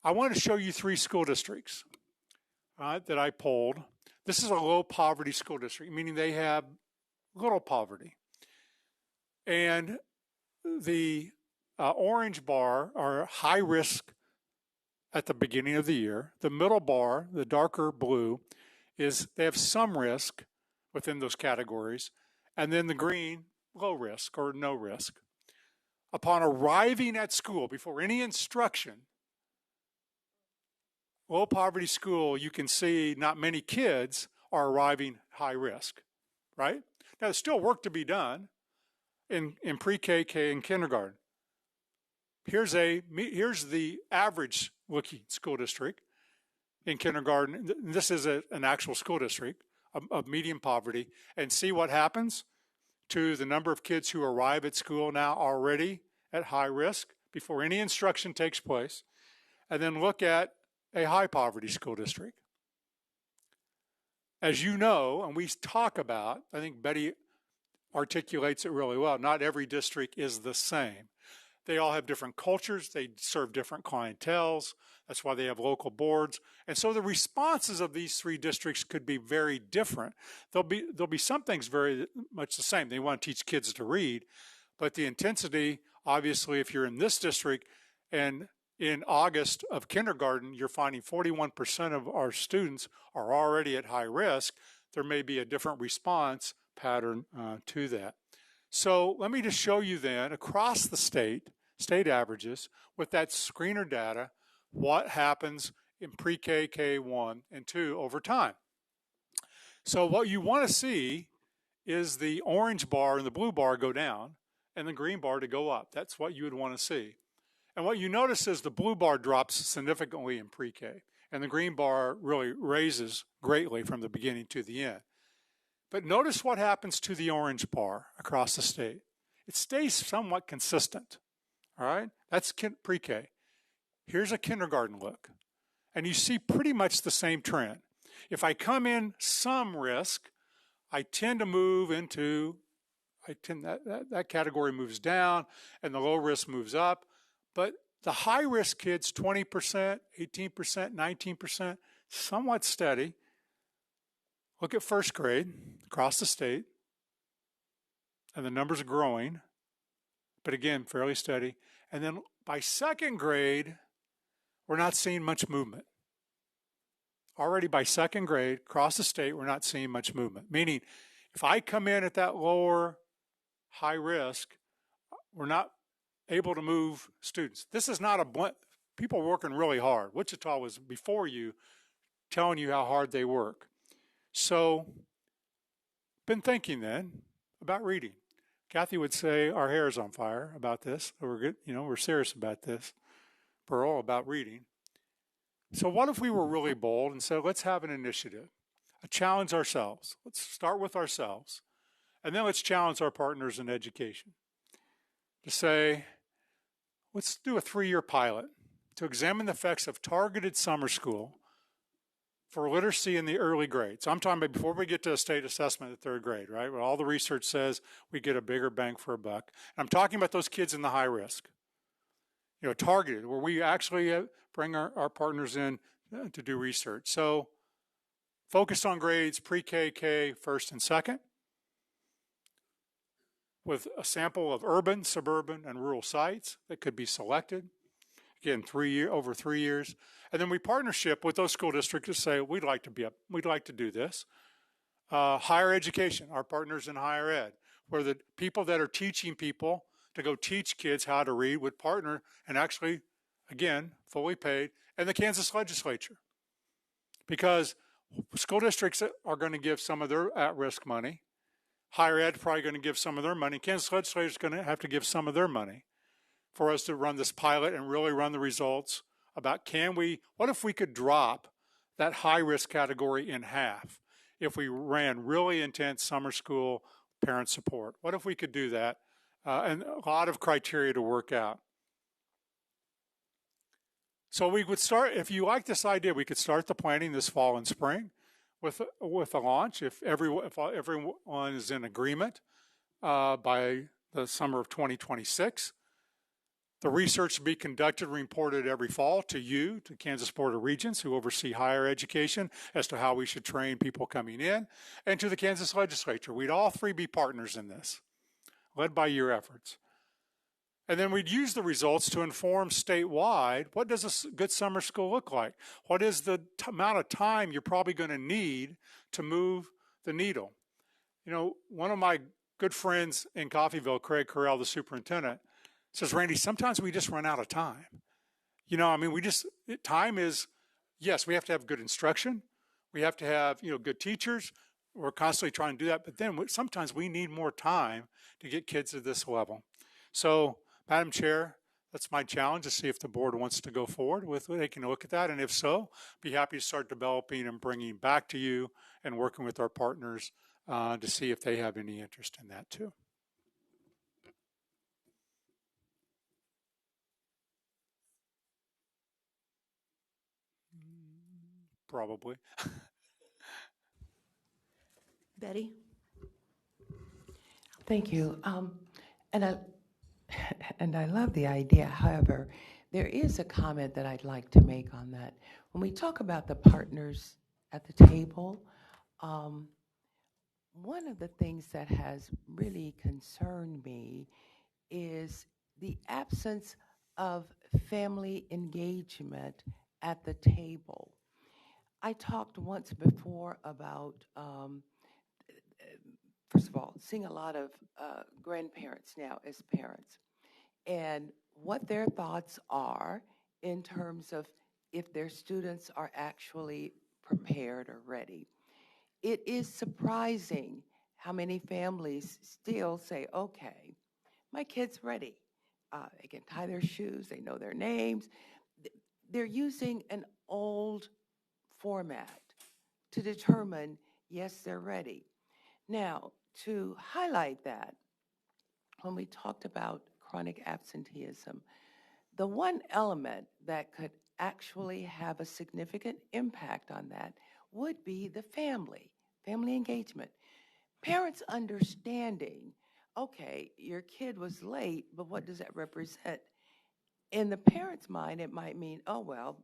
I want to show you 3 school districts that I polled. This is a low poverty school district, meaning they have little poverty. And the orange bar are high risk at the beginning of the year. The middle bar, the darker blue, is they have some risk within those categories. And then the green, low risk or no risk. Upon arriving at school, before any instruction, low poverty school, you can see not many kids are arriving high risk, right? Now, there's still work to be done in pre-K, K, and kindergarten. Here's the average looking school district in kindergarten. This is an actual school district of medium poverty, and see what happens to the number of kids who arrive at school now already at high risk before any instruction takes place, and then look at a high poverty school district. As you know, and we talk about, I think Betty articulates it really well. Not every district is the same. They all have different cultures. They serve different clienteles. That's why they have local boards. And so the responses of these three districts could be very different. There'll be some things very much the same. They want to teach kids to read, but the intensity, obviously, if you're in this district and in August of kindergarten, you're finding 41% of our students are already at high risk, there may be a different response pattern to that. So let me just show you then across the state averages with that screener data, what happens in pre-K, K1, and 2 over time. So what you want to see is the orange bar and the blue bar go down and the green bar to go up. That's what you would want to see. And what you notice is the blue bar drops significantly in pre-K, and the green bar really raises greatly from the beginning to the end. But notice what happens to the orange bar across the state. It stays somewhat consistent, all right? That's pre-K. Here's a kindergarten look, and you see pretty much the same trend. If I come in some risk, I tend to move into, that category moves down, and the low risk moves up. But the high risk kids, 20%, 18%, 19%, somewhat steady. Look at first grade across the state, and the numbers are growing, but again, fairly steady. And then by second grade, we're not seeing much movement. Already by second grade, across the state, we're not seeing much movement. Meaning, if I come in at that lower high risk, we're not able to move students. This is not people are working really hard. Wichita was before you telling you how hard they work. So, been thinking then about reading. Kathy would say our hair is on fire about this. We're good, we're serious about this. Pearl, about reading. So what if we were really bold and said, let's have an initiative, challenge ourselves. Let's start with ourselves. And then let's challenge our partners in education to say, let's do a 3-year pilot to examine the effects of targeted summer school for literacy in the early grades. I'm talking about before we get to a state assessment at 3rd grade, right? Where all the research says we get a bigger bang for a buck. I'm talking about those kids in the high risk, targeted, where we actually bring our partners in to do research. So focused on grades pre-K, K, 1st and 2nd, with a sample of urban, suburban, and rural sites that could be selected. Again, over 3 years. And then we partnership with those school districts to say, we'd like to do this. Higher education, our partners in higher ed, where the people that are teaching people to go teach kids how to read would partner and actually, again, fully paid, and the Kansas legislature. Because school districts are going to give some of their at-risk money. Higher ed probably going to give some of their money. Kansas legislature is going to have to give some of their money for us to run this pilot and really run the results about what if we could drop that high-risk category in half if we ran really intense summer school parent support? What if we could do that? And a lot of criteria to work out. So we would start, if you like this idea, we could start the planning this fall and spring with a launch if everyone is in agreement by the summer of 2026. The research to be conducted and reported every fall to you, to Kansas Board of Regents, who oversee higher education, as to how we should train people coming in, and to the Kansas legislature. We'd all three be partners in this, led by your efforts. And then we'd use the results to inform statewide, what does a good summer school look like? What is the amount of time you're probably going to need to move the needle? One of my good friends in Coffeyville, Craig Carell, the superintendent, says, Randy, sometimes we just run out of time. Time is, yes, we have to have good instruction. We have to have, good teachers. We're constantly trying to do that. But then sometimes we need more time to get kids to this level. So, Madam Chair, that's my challenge, to see if the board wants to go forward with it. They can look at that. And if so, be happy to start developing and bringing back to you and working with our partners to see if they have any interest in that too. Probably. Betty? Thank you. And I and I love the idea. However, there is a comment that I'd like to make on that. When we talk about the partners at the table, um, one of the things that has really concerned me is the absence of family engagement at the table. I talked once before about, first of all, seeing a lot of grandparents now as parents and what their thoughts are in terms of if their students are actually prepared or ready. It is surprising how many families still say, okay, my kid's ready. They can tie their shoes, they know their names. They're using an old format to determine, yes, they're ready. Now, to highlight that, when we talked about chronic absenteeism, the one element that could actually have a significant impact on that would be the family engagement. Parents understanding, okay, your kid was late, but what does that represent? In the parent's mind, it might mean, oh, well,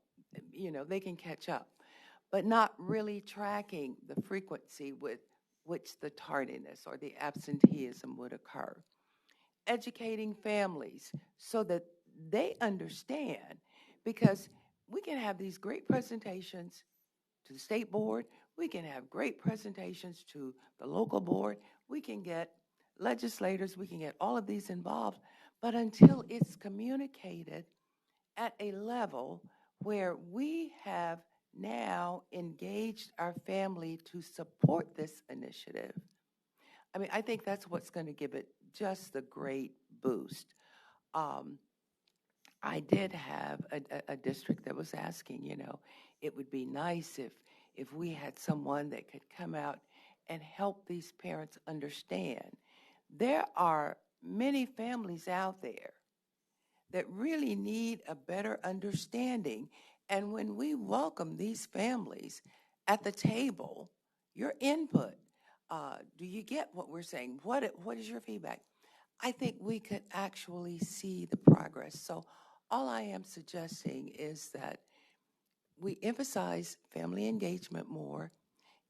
they can catch up, but not really tracking the frequency with which the tardiness or the absenteeism would occur. Educating families so that they understand, because we can have these great presentations to the state board, we can have great presentations to the local board, we can get legislators, we can get all of these involved, but until it's communicated at a level where we have now engaged our family to support this initiative, I mean, I think that's what's going to give it just the great boost. I did have a district that was asking, it would be nice if we had someone that could come out and help these parents understand. There are many families out there that really need a better understanding. And when we welcome these families at the table, your input, do you get what we're saying? What is your feedback? I think we could actually see the progress. So all I am suggesting is that we emphasize family engagement more,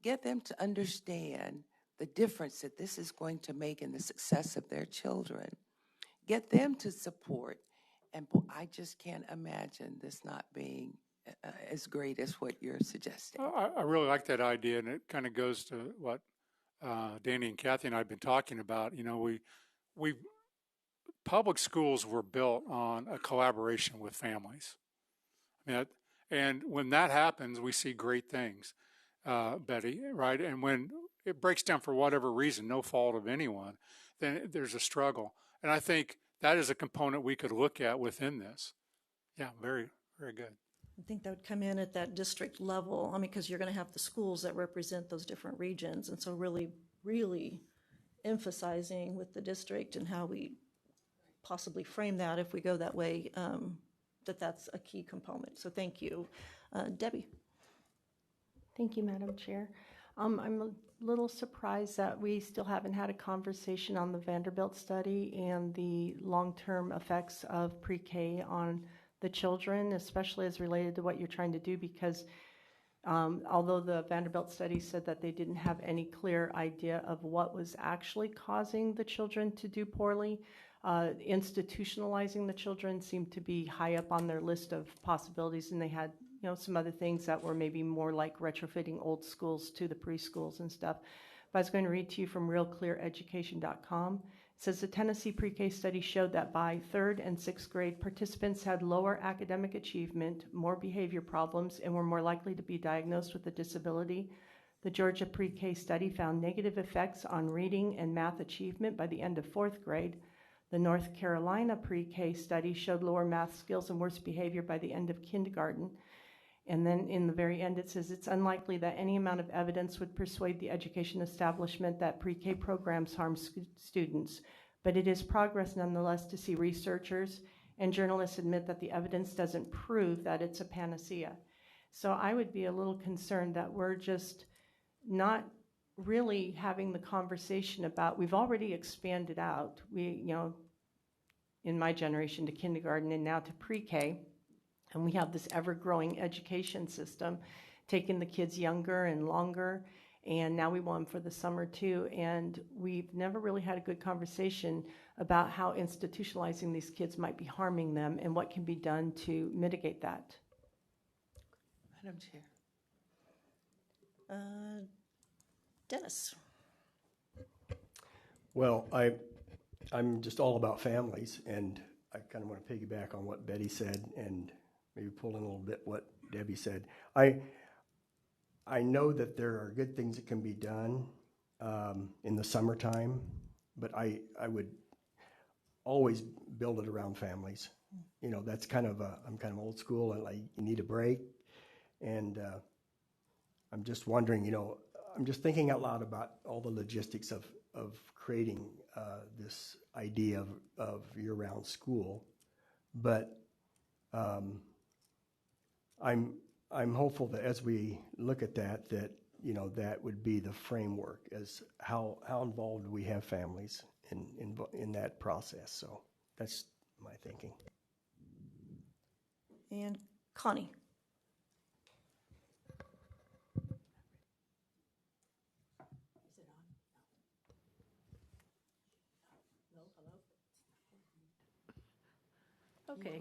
get them to understand the difference that this is going to make in the success of their children, get them to support, and I just can't imagine this not being as great as what you're suggesting. I really like that idea, and it kind of goes to what Danny and Kathy and I have been talking about. We public schools were built on a collaboration with families. And when that happens, we see great things, Betty, right? And when it breaks down for whatever reason, no fault of anyone, then there's a struggle. And I think that is a component we could look at within this. Yeah, very, very good. I think that would come in at that district level. Because you're going to have the schools that represent those different regions. And so really, really emphasizing with the district and how we possibly frame that if we go that way, that's a key component. So thank you. Debbie. Thank you, Madam Chair. I'm a little surprised that we still haven't had a conversation on the Vanderbilt study and the long-term effects of pre-K on the children, especially as related to what you're trying to do, because although the Vanderbilt study said that they didn't have any clear idea of what was actually causing the children to do poorly, institutionalizing the children seemed to be high up on their list of possibilities, and they had some other things that were maybe more like retrofitting old schools to the preschools and stuff. But I was going to read to you from realcleareducation.com. It says the Tennessee pre-K study showed that by 3rd and 6th grade, participants had lower academic achievement, more behavior problems, and were more likely to be diagnosed with a disability. The Georgia pre-K study found negative effects on reading and math achievement by the end of 4th grade. The North Carolina pre-K study showed lower math skills and worse behavior by the end of kindergarten. And then in the very end, it says it's unlikely that any amount of evidence would persuade the education establishment that pre-K programs harm students. But it is progress nonetheless to see researchers and journalists admit that the evidence doesn't prove that it's a panacea. So I would be a little concerned that we're just not really having the conversation about, we've already expanded out. We, in my generation to kindergarten and now to pre-K, and we have this ever-growing education system, taking the kids younger and longer, and now we want them for the summer too. And we've never really had a good conversation about how institutionalizing these kids might be harming them and what can be done to mitigate that. Madam Chair. Dennis? Well, I'm just all about families, and I kind of want to piggyback on what Betty said and maybe pull in a little bit what Debbie said. I know that there are good things that can be done in the summertime, but I would always build it around families. You know, that's kind of I'm kind of old school, and you need a break, and I'm just wondering, I'm just thinking out loud about all the logistics of creating this idea of year-round school, but I'm hopeful that as we look at that that would be the framework as how involved we have families in that process. So that's my thinking. And Connie? Okay.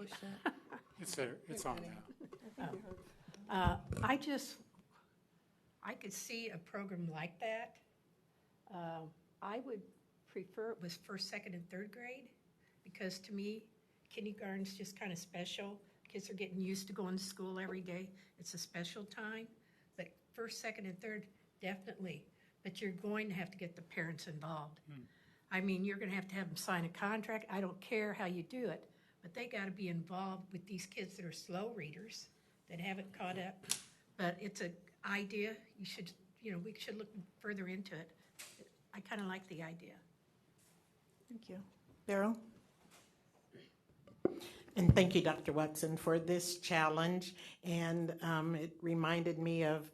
It's there. It's on now. I could see a program like that. I would prefer it was first, second, and third grade, because to me, kindergarten's just kind of special. Kids are getting used to going to school every day. It's a special time. But first, second, and third, definitely. But you're going to have to get the parents involved. I mean, you're going to have them sign a contract. I don't care how you do it, but they got to be involved with these kids that are slow readers, that haven't caught up. But it's an idea. We should look further into it. I kind of like the idea. Thank you. Beryl? And thank you, Dr. Watson, for this challenge. And it reminded me of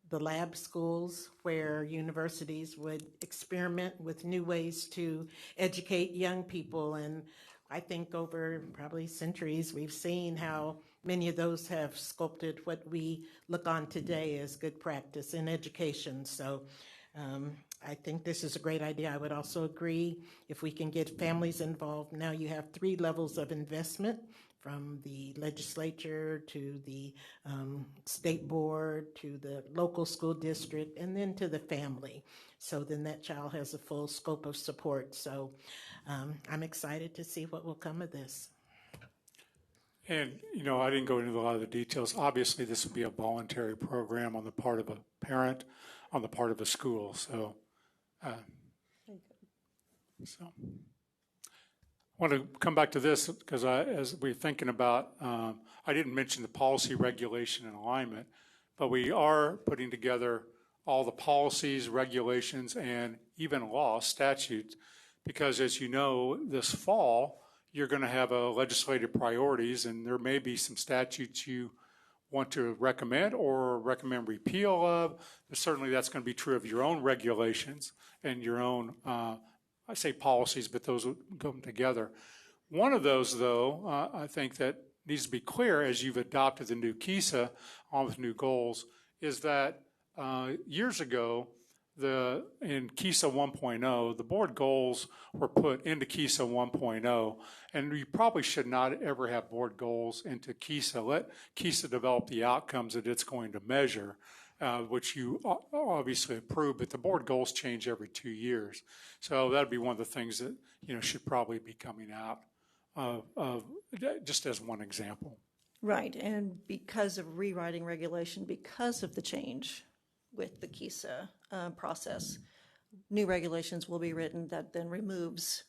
the lab schools where universities would experiment with new ways to educate young people. And I think over probably centuries, we've seen how many of those have sculpted what we look on today as good practice in education. So I think this is a great idea. I would also agree if we can get families involved. Now you have 3 levels of investment, from the legislature to the state board to the local school district and then to the family. So then that child has a full scope of support. So I'm excited to see what will come of this. And, I didn't go into a lot of the details. Obviously, this would be a voluntary program on the part of a parent, on the part of a school. So, I want to come back to this because as we're thinking about, I didn't mention the policy, regulation, and alignment, but we are putting together all the policies, regulations, and even law, statutes, because as you know, this fall, you're going to have legislative priorities, and there may be some statutes you want to recommend or recommend repeal of. Certainly that's going to be true of your own regulations and your own, I say policies, but those will come together. One of those, though, I think that needs to be clear as you've adopted the new KSDE on with new goals, is that years ago, in KSDE 1.0, the board goals were put into KSDE 1.0, and you probably should not ever have board goals into KSDE. Let KSDE develop the outcomes that it's going to measure, which you obviously approve, but the board goals change every 2 years. So that'd be one of the things that should probably be coming out of just as one example. Right, and because of rewriting regulation, because of the change with the KSDE process, new regulations will be written that then removes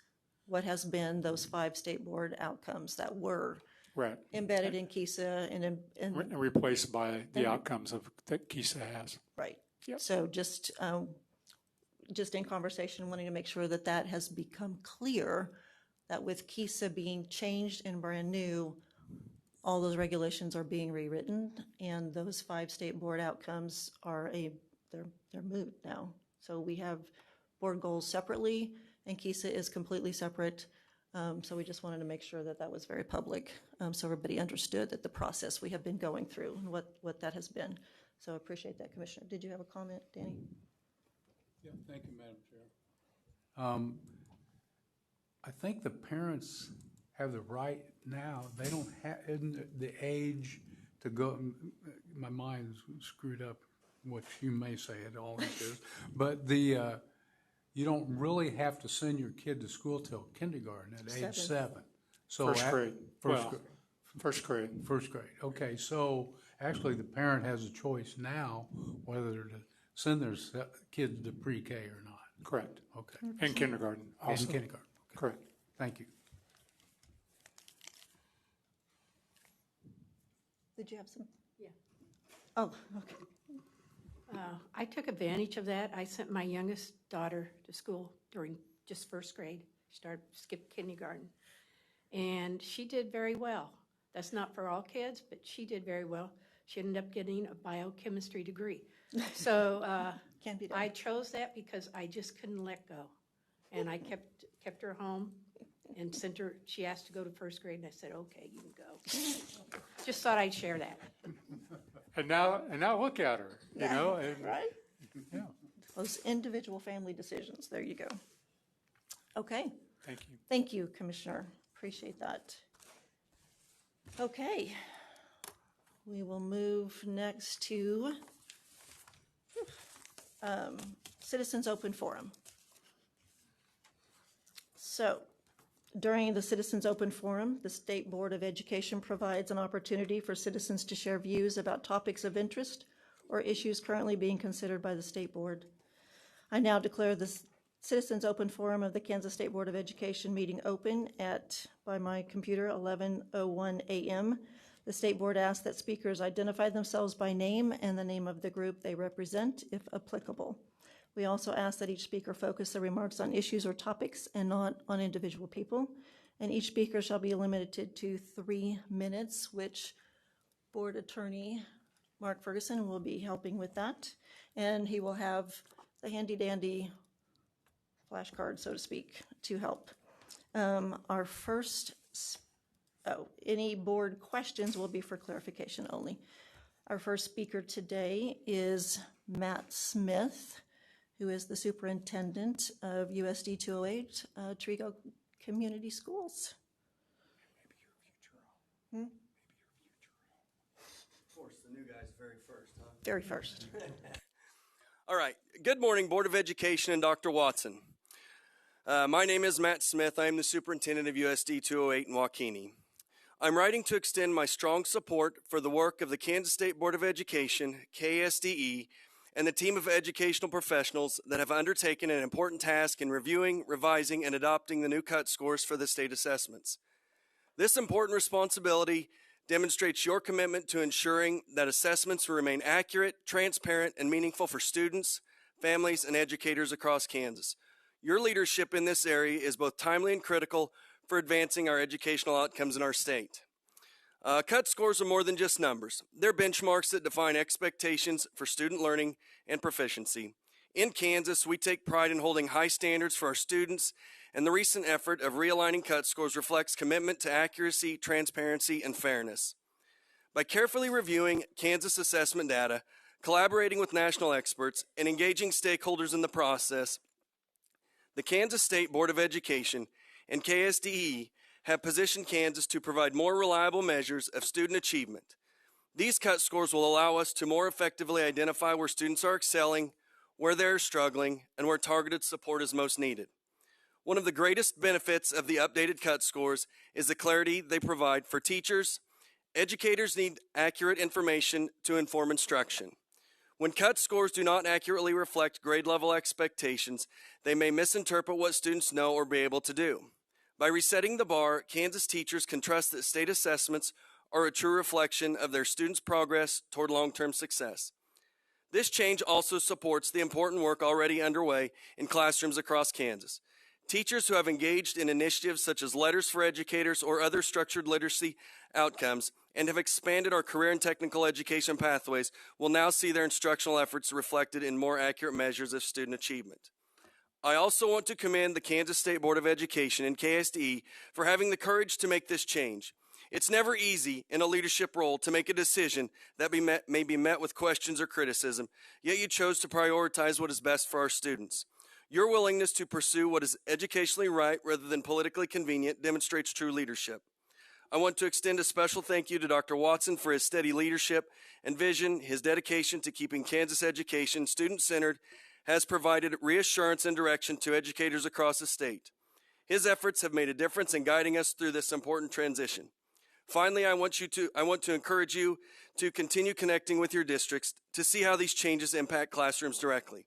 what has been those 5 state board outcomes that were embedded in KSDE and replaced by the outcomes that KSDE has. Right. Yep. So just in conversation, wanting to make sure that has become clear, that with KSDE being changed and brand new, all those regulations are being rewritten, and those 5 state board outcomes are they're moot now. So we have board goals separately, and KISA is completely separate. So we just wanted to make sure that that was very public, so everybody understood that the process we have been going through and what that has been. So I appreciate that, Commissioner. Did you have a comment, Danny? Yeah, thank you, Madam Chair. I think the parents have the right now, they don't have, in the age to go, my mind's screwed up, which you may say it always is, but you don't really have to send your kid to school till kindergarten at age 7. So First grade. First grade. First grade. Okay, so actually the parent has a choice now whether to send their kids to pre-K or not. Correct. Okay. And kindergarten also. And kindergarten. Okay. Correct. Thank you. Did you have some? Yeah. Oh, okay. I took advantage of that. I sent my youngest daughter to school during just first grade. She skipped kindergarten. And she did very well. That's not for all kids, but she did very well. She ended up getting a biochemistry degree. So Can't be done. I chose that because I just couldn't let go. And I kept her home and sent her, she asked to go to first grade, and I said, okay, you can go. Just thought I'd share that. And now look at her, you know? And, Right? yeah. Those individual family decisions. There you go. Okay. Thank you. Thank you, Commissioner. Appreciate that. Okay. We will move next to Citizens Open Forum. So, during the Citizens Open Forum, the State Board of Education provides an opportunity for citizens to share views about topics of interest or issues currently being considered by the State Board. I now declare the Citizens Open Forum of the Kansas State Board of Education meeting open at, by my computer, 11:01 a.m. The State Board asks that speakers identify themselves by name and the name of the group they represent, if applicable. We also ask that each speaker focus their remarks on issues or topics and not on individual people. And each speaker shall be limited to 3 minutes, which Board Attorney Mark Ferguson will be helping with that. And he will have the handy-dandy flashcard, so to speak, to help. Our first, any board questions will be for clarification only. Our first speaker today is Matt Smith, who is the superintendent of USD 208 Trigo Community Schools. Maybe your future. Of course, the new guy's very first, huh? Very first. All right. Good morning, Board of Education and Dr. Watson. My name is Matt Smith. I am the superintendent of USD 208 in Waukene. I'm writing to extend my strong support for the work of the Kansas State Board of Education, KSDE, and the team of educational professionals that have undertaken an important task in reviewing, revising, and adopting the new cut scores for the state assessments. This important responsibility demonstrates your commitment to ensuring that assessments remain accurate, transparent, and meaningful for students, families, and educators across Kansas. Your leadership in this area is both timely and critical for advancing our educational outcomes in our state. Cut scores are more than just numbers. They're benchmarks that define expectations for student learning and proficiency. In Kansas, we take pride in holding high standards for our students, and the recent effort of realigning cut scores reflects commitment to accuracy, transparency, and fairness. By carefully reviewing Kansas assessment data, collaborating with national experts, and engaging stakeholders in the process, the Kansas State Board of Education and KSDE have positioned Kansas to provide more reliable measures of student achievement. These cut scores will allow us to more effectively identify where students are excelling, where they're struggling, and where targeted support is most needed. One of the greatest benefits of the updated cut scores is the clarity they provide for teachers. Educators need accurate information to inform instruction. When cut scores do not accurately reflect grade level expectations, they may misinterpret what students know or be able to do. By resetting the bar, Kansas teachers can trust that state assessments are a true reflection of their students' progress toward long-term success. This change also supports the important work already underway in classrooms across Kansas. Teachers who have engaged in initiatives such as Letters for Educators or other structured literacy outcomes and have expanded our career and technical education pathways will now see their instructional efforts reflected in more accurate measures of student achievement. I also want to commend the Kansas State Board of Education and KSDE for having the courage to make this change. It's never easy in a leadership role to make a decision that may be met with questions or criticism, yet you chose to prioritize what is best for our students. Your willingness to pursue what is educationally right rather than politically convenient demonstrates true leadership. I want to extend a special thank you to Dr. Watson for his steady leadership and vision. His dedication to keeping Kansas education student-centered has provided reassurance and direction to educators across the state. His efforts have made a difference in guiding us through this important transition. Finally, I want to encourage you to continue connecting with your districts to see how these changes impact classrooms directly.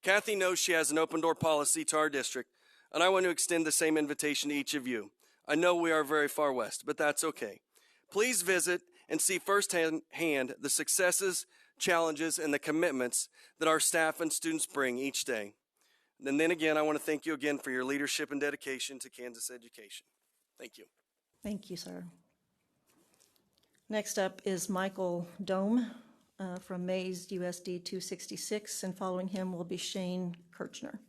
Kathy knows she has an open door policy to our district, and I want to extend the same invitation to each of you. I know we are very far west, but that's okay. Please visit and see firsthand the successes, challenges, and the commitments that our staff and students bring each day. And then again, I want to thank you again for your leadership and dedication to Kansas education. Thank you. Thank you, sir. Next up is Michael Dome from Mays USD 266, and following him will be Shane Kirchner.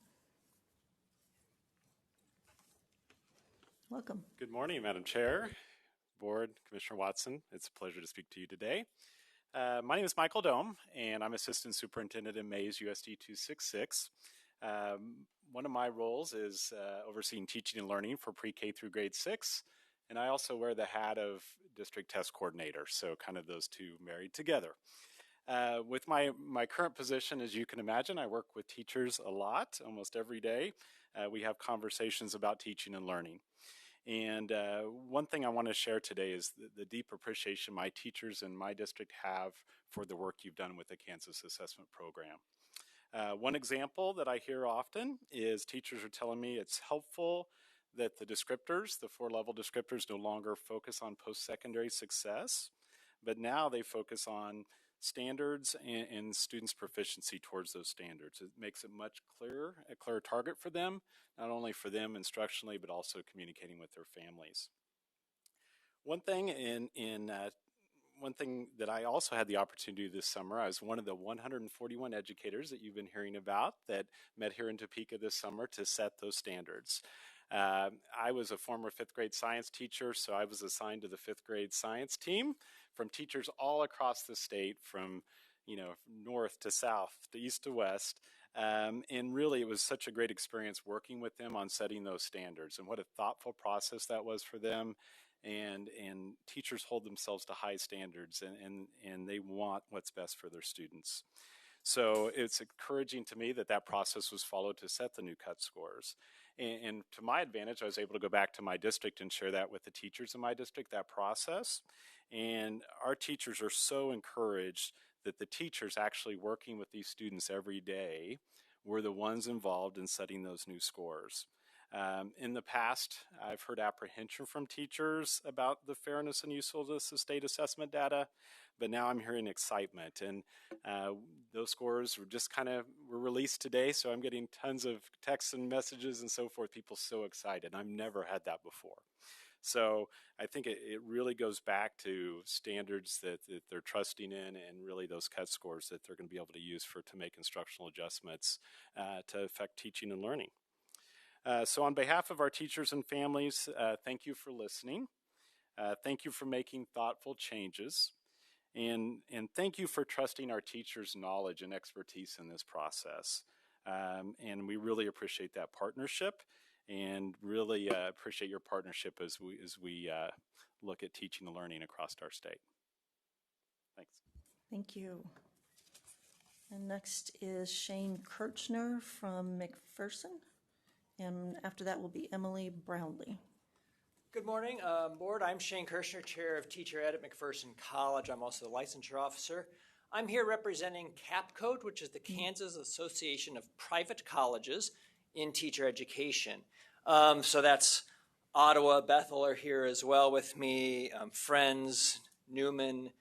Welcome. Good morning, Madam Chair, Board, Commissioner Watson. It's a pleasure to speak to you today. My name is Michael Dome, and I'm Assistant Superintendent in Mays USD 266. One of my roles is overseeing teaching and learning for pre-K through grade 6, and I also wear the hat of District Test Coordinator, so kind of those two married together. With my current position, as you can imagine, I work with teachers a lot, almost every day. We have conversations about teaching and learning. And one thing I want to share today is the deep appreciation my teachers in my district have for the work you've done with the Kansas Assessment Program. One example that I hear often is teachers are telling me it's helpful that the descriptors, the 4-level descriptors, no longer focus on post-secondary success, but now they focus on standards and students' proficiency towards those standards. It makes it much clearer, a clearer target for them, not only for them instructionally, but also communicating with their families. One thing that I also had the opportunity this summer, I was one of the 141 educators that you've been hearing about that met here in Topeka this summer to set those standards. I was a former 5th grade science teacher, so I was assigned to the 5th grade science team from teachers all across the state, from north to south, to east to west. And really, it was such a great experience working with them on setting those standards, and what a thoughtful process that was for them. And teachers hold themselves to high standards, and they want what's best for their students. So it's encouraging to me that process was followed to set the new cut scores. And to my advantage, I was able to go back to my district and share that with the teachers in my district, that process. And our teachers are so encouraged that the teachers actually working with these students every day were the ones involved in setting those new scores. In the past, I've heard apprehension from teachers about the fairness and usefulness of state assessment data, but now I'm hearing excitement. And those scores were released today, so I'm getting tons of texts and messages and so forth, people so excited. I've never had that before. So I think it really goes back to standards that they're trusting in, and really those cut scores that they're going to be able to use to make instructional adjustments to affect teaching and learning. So on behalf of our teachers and families, thank you for listening. Thank you for making thoughtful changes. And thank you for trusting our teachers' knowledge and expertise in this process. And we really appreciate that partnership, and really appreciate your partnership as we look at teaching and learning across our state. Thanks. Thank you. And next is Shane Kirchner from McPherson. And after that will be Emily Brownlee. Good morning, Board. I'm Shane Kirchner, Chair of Teacher Ed at McPherson College. I'm also the licensure officer. I'm here representing CAPCODE, which is the Kansas Association of Private Colleges in Teacher Education. So that's Ottawa, Bethel are here as well with me, Friends, Newman,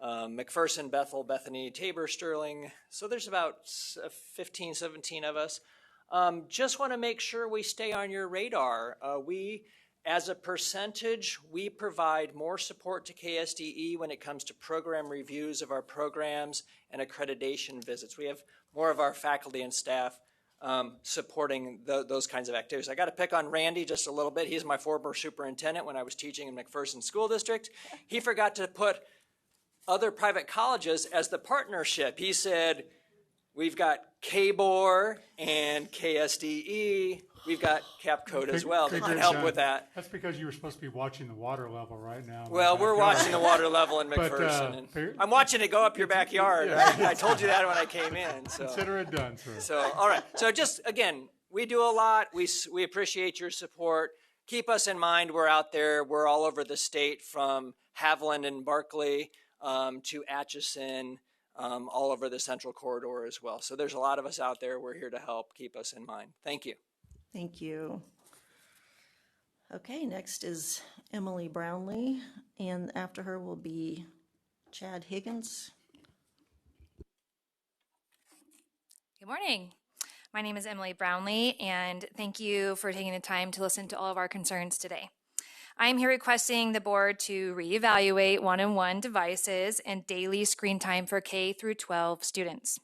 McPherson, Bethel, Bethany, Tabor, Sterling. So there's about 15, 17 of us. Just want to make sure we stay on your radar. As a percentage, we provide more support to KSDE when it comes to program reviews of our programs and accreditation visits. We have more of our faculty and staff supporting those kinds of activities. I got to pick on Randy just a little bit. He's my former superintendent when I was teaching in McPherson School District. He forgot to put other private colleges as the partnership. He said, we've got KBOR and KSDE. We've got CapCode as well that can help with that. That's because you were supposed to be watching the water level right now. Well, we're watching the water level in McPherson. And I'm watching it go up your backyard. I told you that when I came in. So. Consider it done, sir. So, all right. So just, again, we do a lot. We appreciate your support. Keep us in mind. We're out there. We're all over the state from Haviland and Berkeley to Atchison, all over the central corridor as well. So there's a lot of us out there. We're here to help. Keep us in mind. Thank you. Thank you. Okay, next is Emily Brownlee, and after her will be Chad Higgins. Good morning. My name is Emily Brownlee, and thank you for taking the time to listen to all of our concerns today. I am here requesting the board to reevaluate one-on-one devices and daily screen time for K through 12 students.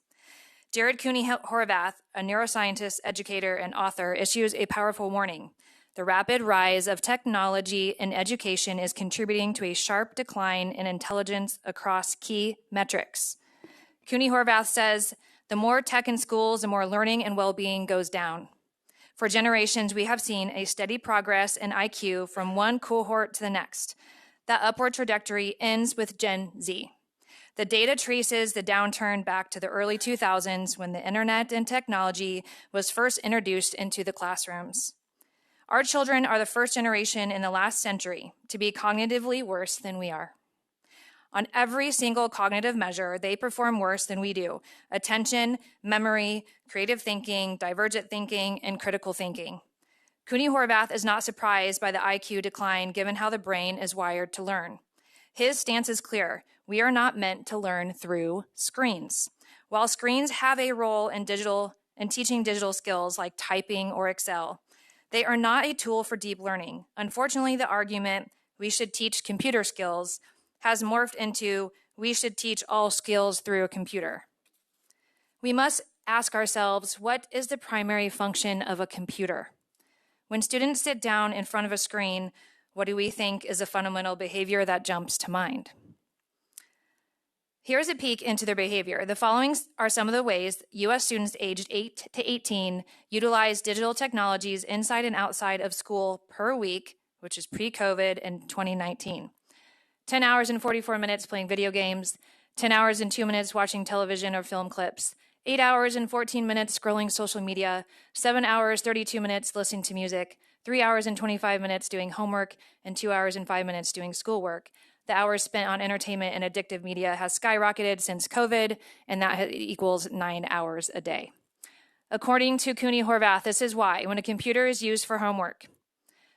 Jared Cooney Horvath, a neuroscientist, educator, and author, issues a powerful warning. The rapid rise of technology in education is contributing to a sharp decline in intelligence across key metrics. Cooney Horvath says, the more tech in schools, the more learning and well-being goes down. For generations, we have seen a steady progress in IQ from one cohort to the next. That upward trajectory ends with Gen Z. The data traces the downturn back to the early 2000s when the internet and technology was first introduced into the classrooms. Our children are the first generation in the last century to be cognitively worse than we are. On every single cognitive measure, they perform worse than we do: attention, memory, creative thinking, divergent thinking, and critical thinking. Cooney Horvath is not surprised by the IQ decline given how the brain is wired to learn. His stance is clear. We are not meant to learn through screens. While screens have a role in teaching digital skills like typing or Excel, they are not a tool for deep learning. Unfortunately, the argument, we should teach computer skills, has morphed into, we should teach all skills through a computer. We must ask ourselves, what is the primary function of a computer? When students sit down in front of a screen, what do we think is a fundamental behavior that jumps to mind? Here's a peek into their behavior. The following are some of the ways U.S. students aged 8 to 18 utilize digital technologies inside and outside of school per week, which is pre-COVID in 2019. 10 hours and 44 minutes playing video games, 10 hours and 2 minutes watching television or film clips, 8 hours and 14 minutes scrolling social media, 7 hours, 32 minutes listening to music, 3 hours and 25 minutes doing homework, and 2 hours and 5 minutes doing schoolwork. The hours spent on entertainment and addictive media has skyrocketed since COVID, and that equals 9 hours a day. According to Cooney Horvath, this is why, when a computer is used for homework,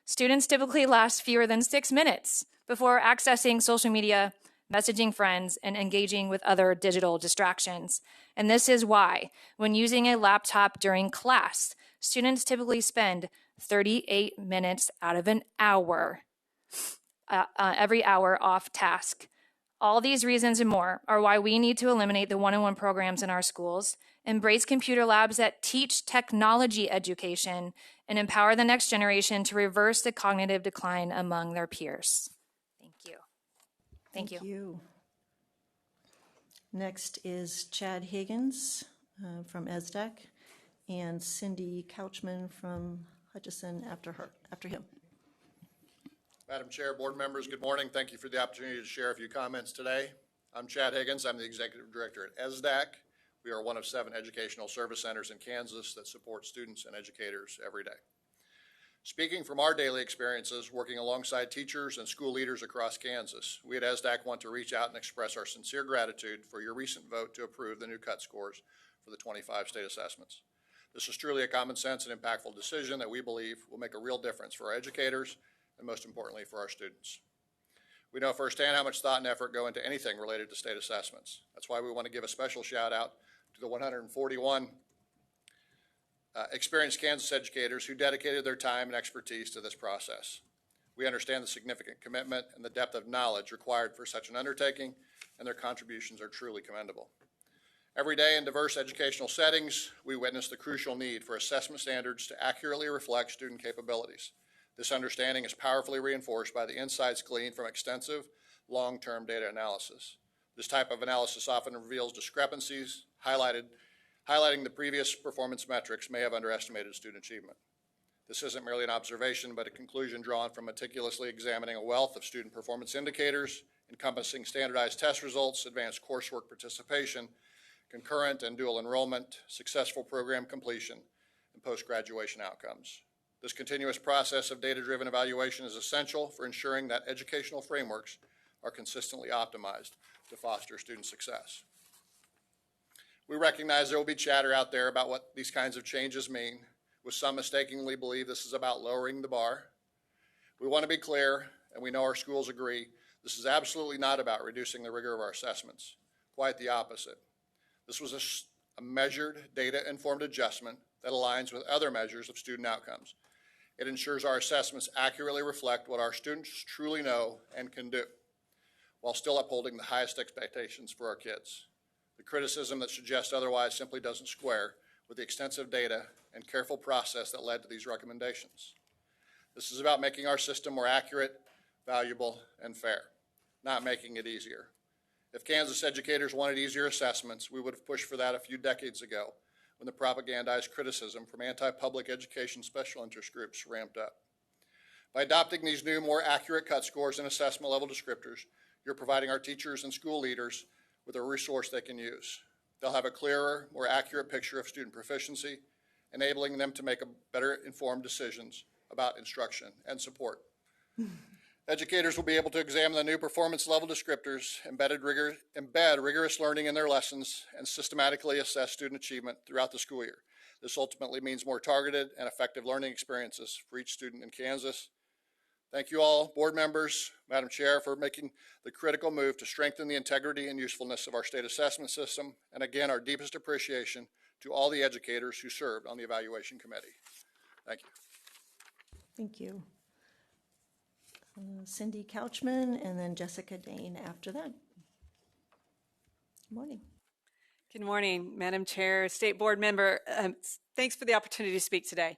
students typically last fewer than 6 minutes before accessing social media, messaging friends, and engaging with other digital distractions. And this is why, when using a laptop during class, students typically spend 38 minutes out of an hour every hour off task. All these reasons and more are why we need to eliminate the one-on-one programs in our schools, embrace computer labs that teach technology education, and empower the next generation to reverse the cognitive decline among their peers. Thank you. Thank you. Next is Chad Higgins from ESDAC and Cindy Couchman from Hutchison after him. Madam Chair, board members, good morning. Thank you for the opportunity to share a few comments today. I'm Chad Higgins. I'm the Executive Director at ESDAC. We are one of 7 educational service centers in Kansas that support students and educators every day. Speaking from our daily experiences working alongside teachers and school leaders across Kansas, we at ESDAC want to reach out and express our sincere gratitude for your recent vote to approve the new cut scores for the 25 state assessments. This is truly a common sense and impactful decision that we believe will make a real difference for our educators and most importantly for our students. We know firsthand how much thought and effort go into anything related to state assessments. That's why we want to give a special shout out to the 141 experienced Kansas educators who dedicated their time and expertise to this process. We understand the significant commitment and the depth of knowledge required for such an undertaking, and their contributions are truly commendable. Every day in diverse educational settings, we witness the crucial need for assessment standards to accurately reflect student capabilities. This understanding is powerfully reinforced by the insights gleaned from extensive, long-term data analysis. This type of analysis often reveals discrepancies, highlighting the previous performance metrics may have underestimated student achievement. This isn't merely an observation, but a conclusion drawn from meticulously examining a wealth of student performance indicators encompassing standardized test results, advanced coursework participation, concurrent and dual enrollment, successful program completion, and post-graduation outcomes. This continuous process of data-driven evaluation is essential for ensuring that educational frameworks are consistently optimized to foster student success. We recognize there will be chatter out there about what these kinds of changes mean, with some mistakenly believe this is about lowering the bar. We want to be clear, and we know our schools agree, this is absolutely not about reducing the rigor of our assessments. Quite the opposite. This was a measured, data-informed adjustment that aligns with other measures of student outcomes. It ensures our assessments accurately reflect what our students truly know and can do, while still upholding the highest expectations for our kids. The criticism that suggests otherwise simply doesn't square with the extensive data and careful process that led to these recommendations. This is about making our system more accurate, valuable, and fair, not making it easier. If Kansas educators wanted easier assessments, we would have pushed for that a few decades ago when the propagandized criticism from anti-public education special interest groups ramped up. By adopting these new, more accurate cut scores and assessment level descriptors, you're providing our teachers and school leaders with a resource they can use. They'll have a clearer, more accurate picture of student proficiency, enabling them to make better informed decisions about instruction and support. Educators will be able to examine the new performance level descriptors, embed rigorous learning in their lessons, and systematically assess student achievement throughout the school year. This ultimately means more targeted and effective learning experiences for each student in Kansas. Thank you all, board members, Madam Chair, for making the critical move to strengthen the integrity and usefulness of our state assessment system, and again, our deepest appreciation to all the educators who served on the evaluation committee. Thank you. Thank you. Cindy Couchman and then Jessica Dane after that. Good morning. Good morning, Madam Chair, State Board Member. Thanks for the opportunity to speak today.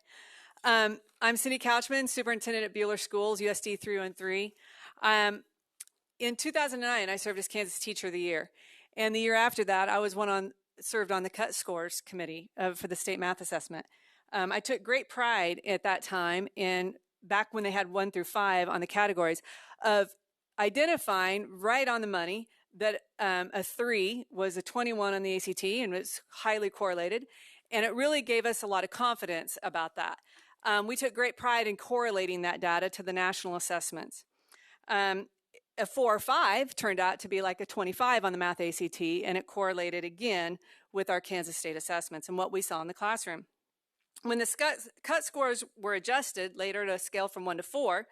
I'm Cindy Couchman, Superintendent at Buehler Schools, USD 313. In 2009, I served as Kansas Teacher of the Year. And the year after that, I was served on the Cut Scores Committee for the State Math Assessment. I took great pride at that time in back when they had 1 through 5 on the categories of identifying right on the money that a 3 was a 21 on the ACT and was highly correlated. And it really gave us a lot of confidence about that. We took great pride in correlating that data to the national assessments. A 4 or 5 turned out to be like a 25 on the Math ACT, and it correlated again with our Kansas State assessments and what we saw in the classroom. When the cut scores were adjusted later to a scale from 1 to 4,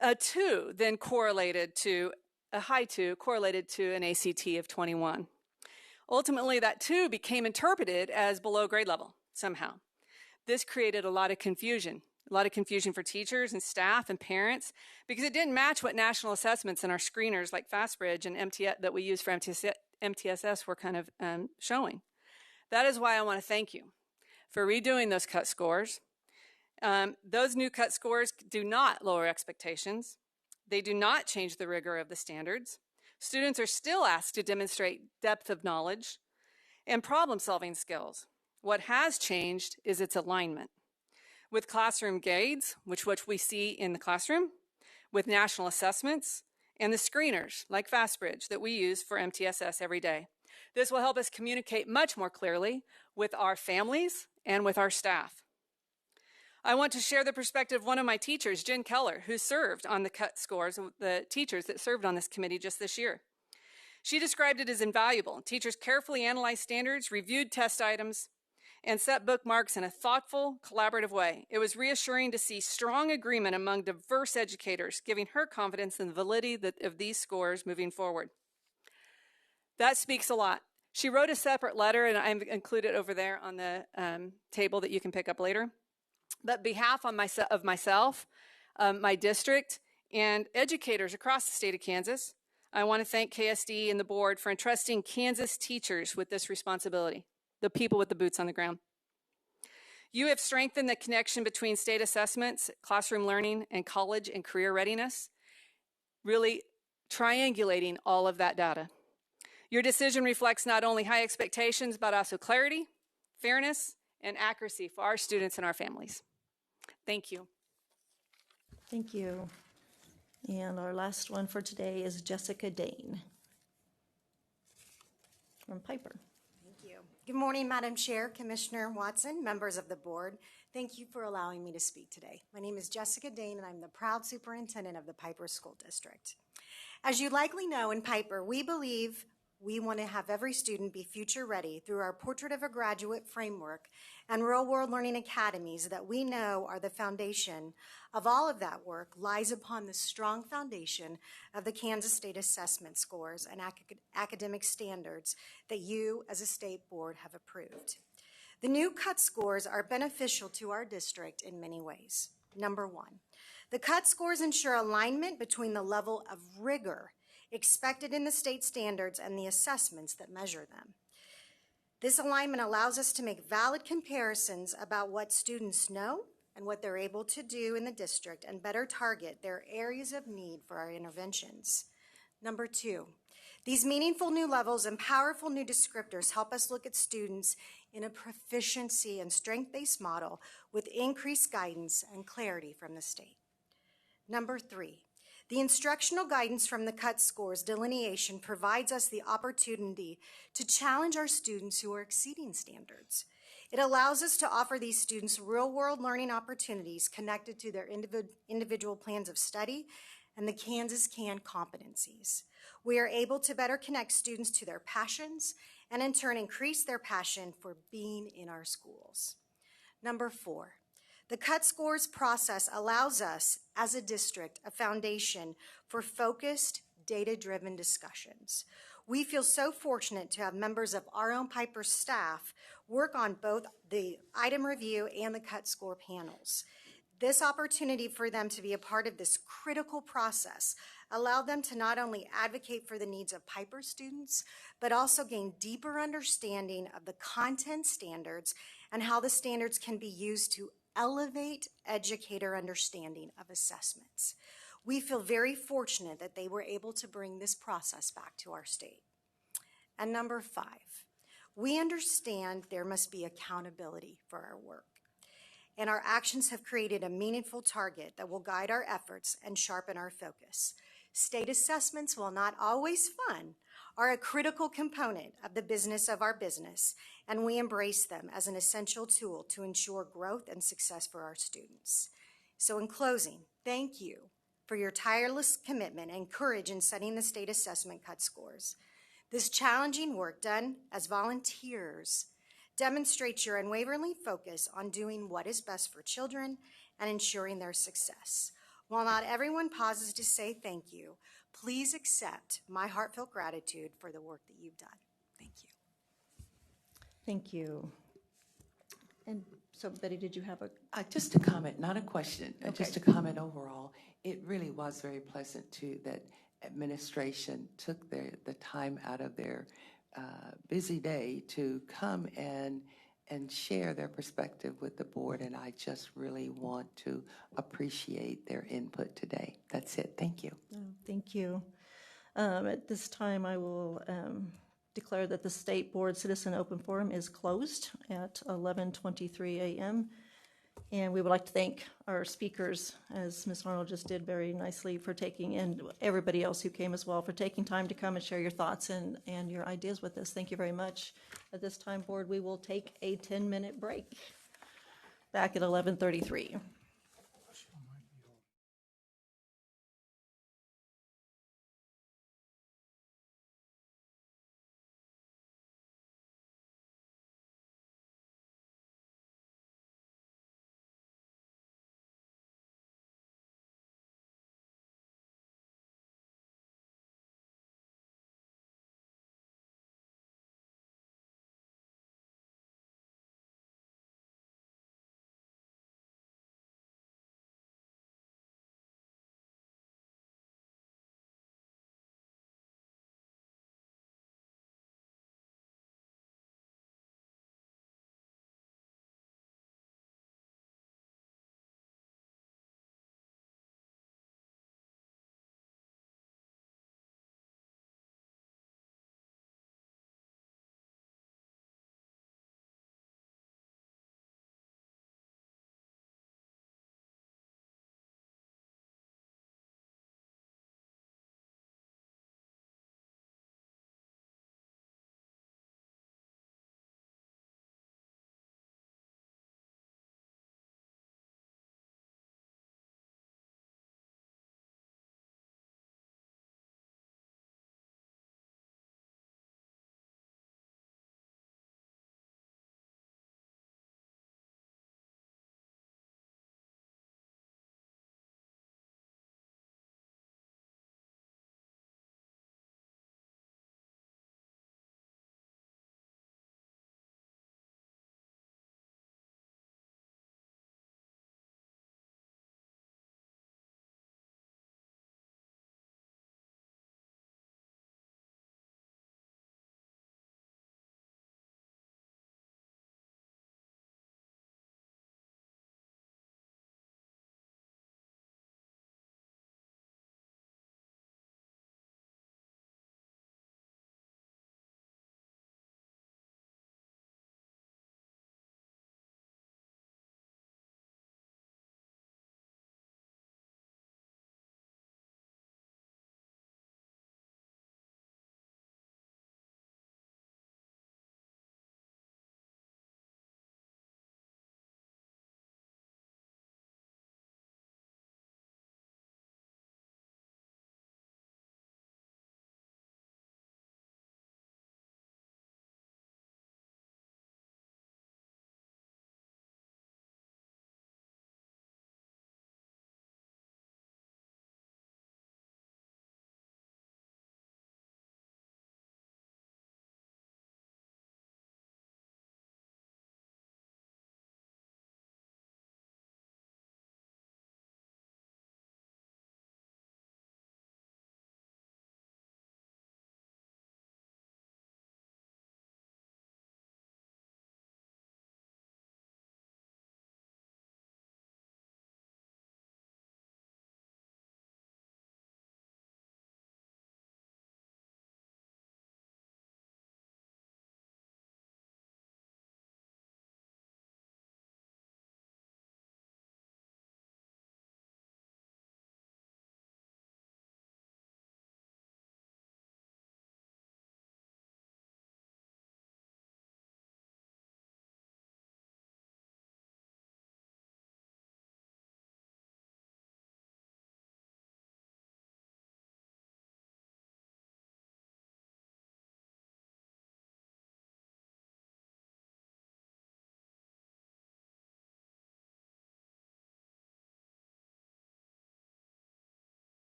a 2 then correlated to, a high 2 correlated to an ACT of 21. Ultimately, that 2 became interpreted as below grade level somehow. This created a lot of confusion for teachers and staff and parents, because it didn't match what national assessments and our screeners like FastBridge and that we use for MTSS were kind of showing. That is why I want to thank you for redoing those cut scores. Those new cut scores do not lower expectations. They do not change the rigor of the standards. Students are still asked to demonstrate depth of knowledge and problem-solving skills. What has changed is its alignment with classroom grades, which we see in the classroom, with national assessments, and the screeners like FastBridge that we use for MTSS every day. This will help us communicate much more clearly with our families and with our staff. I want to share the perspective of one of my teachers, Jen Keller, who served on the cut scores, the teachers that served on this committee just this year. She described it as invaluable. Teachers carefully analyzed standards, reviewed test items, and set bookmarks in a thoughtful, collaborative way. It was reassuring to see strong agreement among diverse educators, giving her confidence in the validity of these scores moving forward. That speaks a lot. She wrote a separate letter, and I'm included over there on the table that you can pick up later. But behalf of myself, my district, and educators across the state of Kansas, I want to thank KSDE and the board for entrusting Kansas teachers with this responsibility, the people with the boots on the ground. You have strengthened the connection between state assessments, classroom learning, and college and career readiness, really triangulating all of that data. Your decision reflects not only high expectations, but also clarity, fairness, and accuracy for our students and our families. Thank you. Thank you. And our last one for today is Jessica Dane from Piper. Thank you. Good morning, Madam Chair, Commissioner Watson, members of the board. Thank you for allowing me to speak today. My name is Jessica Dane, and I'm the proud superintendent of the Piper School District. As you likely know, in Piper, we believe we want to have every student be future ready through our Portrait of a Graduate framework and real-world learning academies that we know are the foundation of all of that work lies upon the strong foundation of the Kansas State Assessment scores and academic standards that you as a state board have approved. The new CUT scores are beneficial to our district in many ways. Number one, the CUT scores ensure alignment between the level of rigor expected in the state standards and the assessments that measure them. This alignment allows us to make valid comparisons about what students know and what they're able to do in the district and better target their areas of need for our interventions. Number two, these meaningful new levels and powerful new descriptors help us look at students in a proficiency and strength-based model with increased guidance and clarity from the state. Number three, the instructional guidance from the CUT scores delineation provides us the opportunity to challenge our students who are exceeding standards. It allows us to offer these students real-world learning opportunities connected to their individual plans of study and the Kansas CAN competencies. We are able to better connect students to their passions and in turn increase their passion for being in our schools. Number four, the CUT scores process allows us, as a district, a foundation for focused, data-driven discussions. We feel so fortunate to have members of our own Piper staff work on both the item review and the CUT score panels. This opportunity for them to be a part of this critical process allowed them to not only advocate for the needs of Piper students, but also gain deeper understanding of the content standards and how the standards can be used to elevate educator understanding of assessments. We feel very fortunate that they were able to bring this process back to our state. And number five, we understand there must be accountability for our work, and our actions have created a meaningful target that will guide our efforts and sharpen our focus. State assessments, while not always fun, are a critical component of the business of our business, and we embrace them as an essential tool to ensure growth and success for our students. So in closing, thank you for your tireless commitment and courage in setting the state assessment CUT scores. This challenging work done as volunteers demonstrates your unwavering focus on doing what is best for children and ensuring their success. While not everyone pauses to say thank you, please accept my heartfelt gratitude for the work that you've done. Thank you. Thank you. And so, Betty, did you have a... Just a comment, not a question, Okay. just a comment overall. It really was very pleasant, too, that administration took the time out of their busy day to come and share their perspective with the board, and I just really want to appreciate their input today. That's it. Thank you. Oh, thank you. At this time, I will declare that the State Board Citizen Open Forum is closed at 11:23 a.m. And we would like to thank our speakers, as Ms. Arnold just did very nicely, for taking, and everybody else who came as well, for taking time to come and share your thoughts and your ideas with us. Thank you very much. At this time, Board, we will take a 10-minute break. Back at 11:33.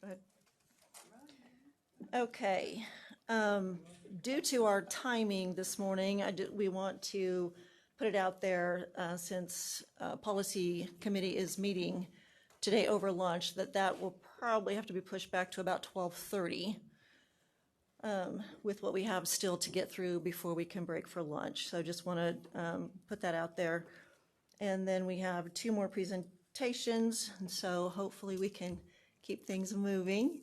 Go ahead. Okay. Due to our timing this morning, we want to put it out there since Policy Committee is meeting today over lunch, that will probably have to be pushed back to about 12:30 with what we have still to get through before we can break for lunch. So just want to put that out there. And then we have 2 more presentations, and so hopefully we can keep things moving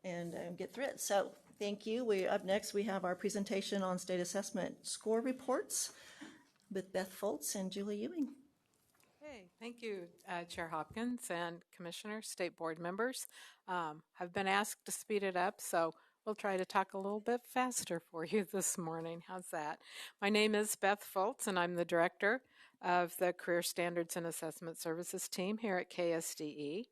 and get through it. So thank you. Up next, we have our presentation on state assessment score reports with Beth Foltz and Julie Ewing. Hey, thank you, Chair Hopkins and Commissioner, State Board members. I've been asked to speed it up, so we'll try to talk a little bit faster for you this morning. How's that? My name is Beth Foltz, and I'm the Director of the Career Standards and Assessment Services team here at KSDE.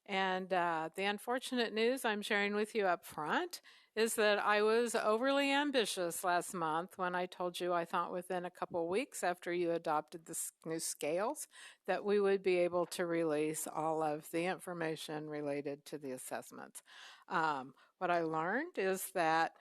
And the unfortunate news I'm sharing with you up front is that I was overly ambitious last month when I told you I thought within a couple weeks after you adopted the new scales that we would be able to release all of the information related to the assessments. What I learned is that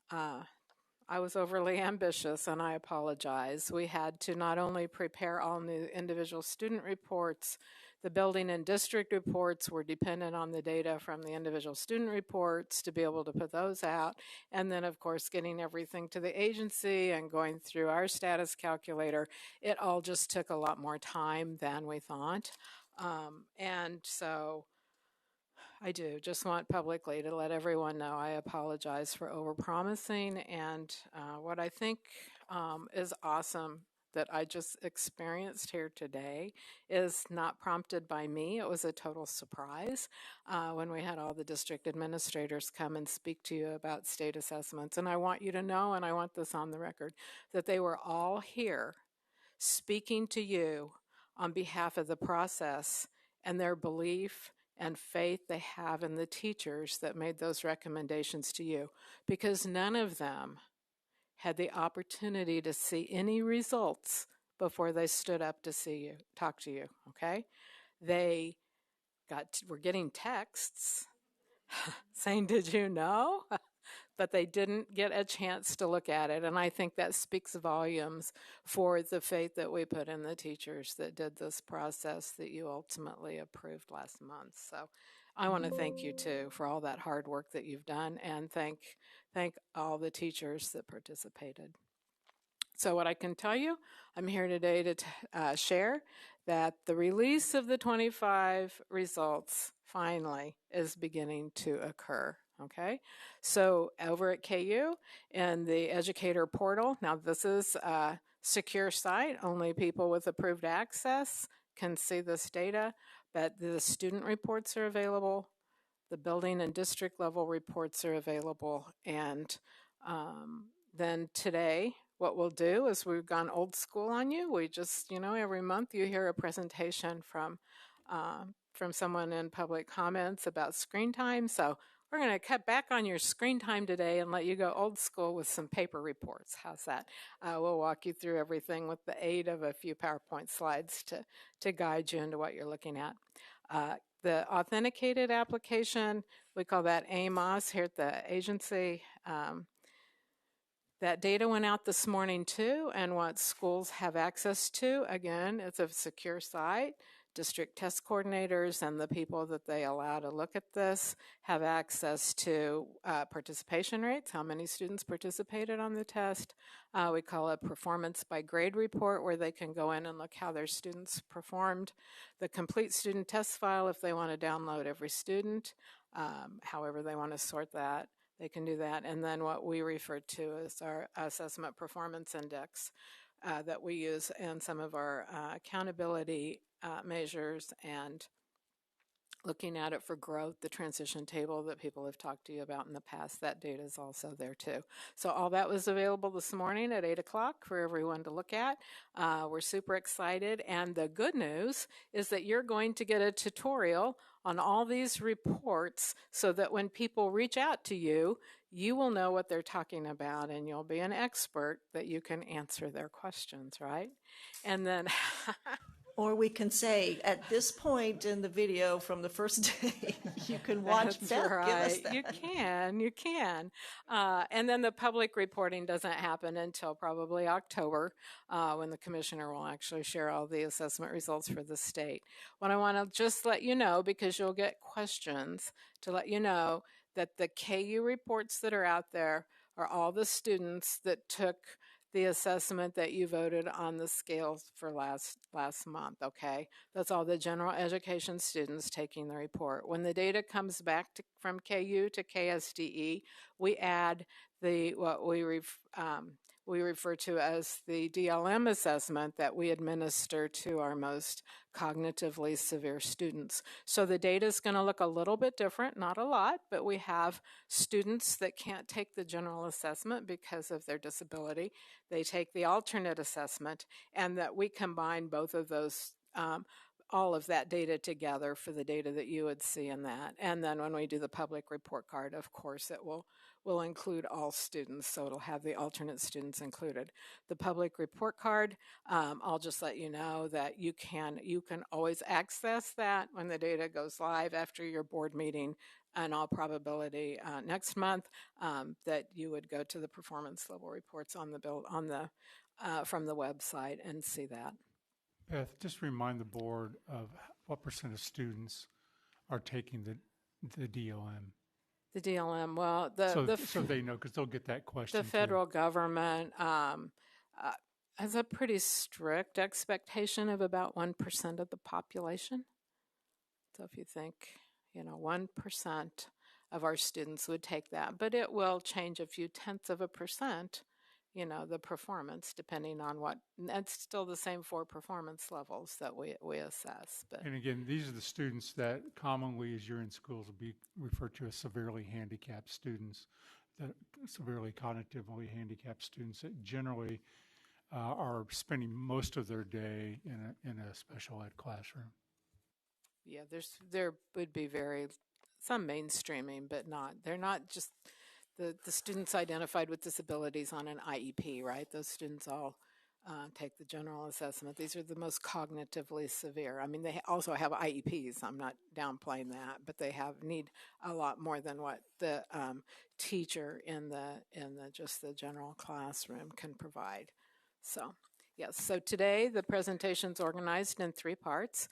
I was overly ambitious, and I apologize. We had to not only prepare all new individual student reports, the building and district reports were dependent on the data from the individual student reports to be able to put those out. And then, of course, getting everything to the agency and going through our status calculator. It all just took a lot more time than we thought. And so I do just want publicly to let everyone know I apologize for overpromising. And what I think is awesome that I just experienced here today is not prompted by me. It was a total surprise when we had all the district administrators come and speak to you about state assessments. And I want you to know, and I want this on the record, that they were all here speaking to you on behalf of the process and their belief and faith they have in the teachers that made those recommendations to you, because none of them had the opportunity to see any results before they stood up to see you, talk to you, okay? They were getting texts saying, "Did you know?" But they didn't get a chance to look at it. And I think that speaks volumes for the faith that we put in the teachers that did this process that you ultimately approved last month. So I want to thank you too for all that hard work that you've done, and thank all the teachers that participated. So what I can tell you, I'm here today to share that the release of the 25 results finally is beginning to occur. Okay, so over at KU in the educator portal, now this is a secure site, only people with approved access can see this data, but the student reports are available, the building and district level reports are available, and then today, what we'll do is we've gone old school on you. We just, every month you hear a presentation from someone in public comments about screen time. So we're going to cut back on your screen time today and let you go old school with some paper reports. How's that? We'll walk you through everything with the aid of a few PowerPoint slides to guide you into what you're looking at. The authenticated application, we call that AMOS here at the agency. That data went out this morning too, and what schools have access to, again, it's a secure site. District test coordinators and the people that they allow to look at this have access to participation rates, how many students participated on the test. We call it performance by grade report, where they can go in and look how their students performed. The complete student test file, if they want to download every student, however they want to sort that, they can do that. And then what we refer to as our assessment performance index that we use in some of our accountability measures and looking at it for growth, the transition table that people have talked to you about in the past, that data is also there too. So all that was available this morning at 8 o'clock for everyone to look at. We're super excited, and the good news is that you're going to get a tutorial on all these reports so that when people reach out to you, you will know what they're talking about and you'll be an expert that you can answer their questions, right? And then Or we can say, at this point in the video from the first day, you can watch That's Beth give us right. that. You can. And then the public reporting doesn't happen until probably October, when the commissioner will actually share all the assessment results for the state. What I want to just let you know, because you'll get questions, to let you know that the KU reports that are out there are all the students that took the assessment that you voted on the scales for last month, okay? That's all the general education students taking the report. When the data comes back from KU to KSDE, we add what we refer to as the DLM assessment that we administer to our most cognitively severe students. So the data is going to look a little bit different, not a lot, but we have students that can't take the general assessment because of their disability. They take the alternate assessment, and that we combine both of those, all of that data together for the data that you would see in that. And then when we do the public report card, of course, it will include all students, so it'll have the alternate students included. The public report card, I'll just let you know that you can always access that when the data goes live after your board meeting, in all probability next month, that you would go to the performance level reports on from the website and see that. Beth, just remind the board of what percent of students are taking the DLM. The DLM, well, so they know, because they'll get that question. The federal government has a pretty strict expectation of about 1% of the population. So if you think, 1% of our students would take that, but it will change a few tenths of a percent, the performance, depending on what, it's still the same 4 performance levels that we assess. But. And again, these are the students that commonly, as you're in schools, will be referred to as severely handicapped students, that severely cognitively handicapped students that generally are spending most of their day in a special ed classroom. Yeah, there would be some mainstreaming, but they're not just the students identified with disabilities on an IEP, right? Those students all take the general assessment. These are the most cognitively severe. I mean, they also have IEPs. I'm not downplaying that, but they need a lot more than what the teacher in just the general classroom can provide. So. Yes, so today the presentation's organized in 3 parts.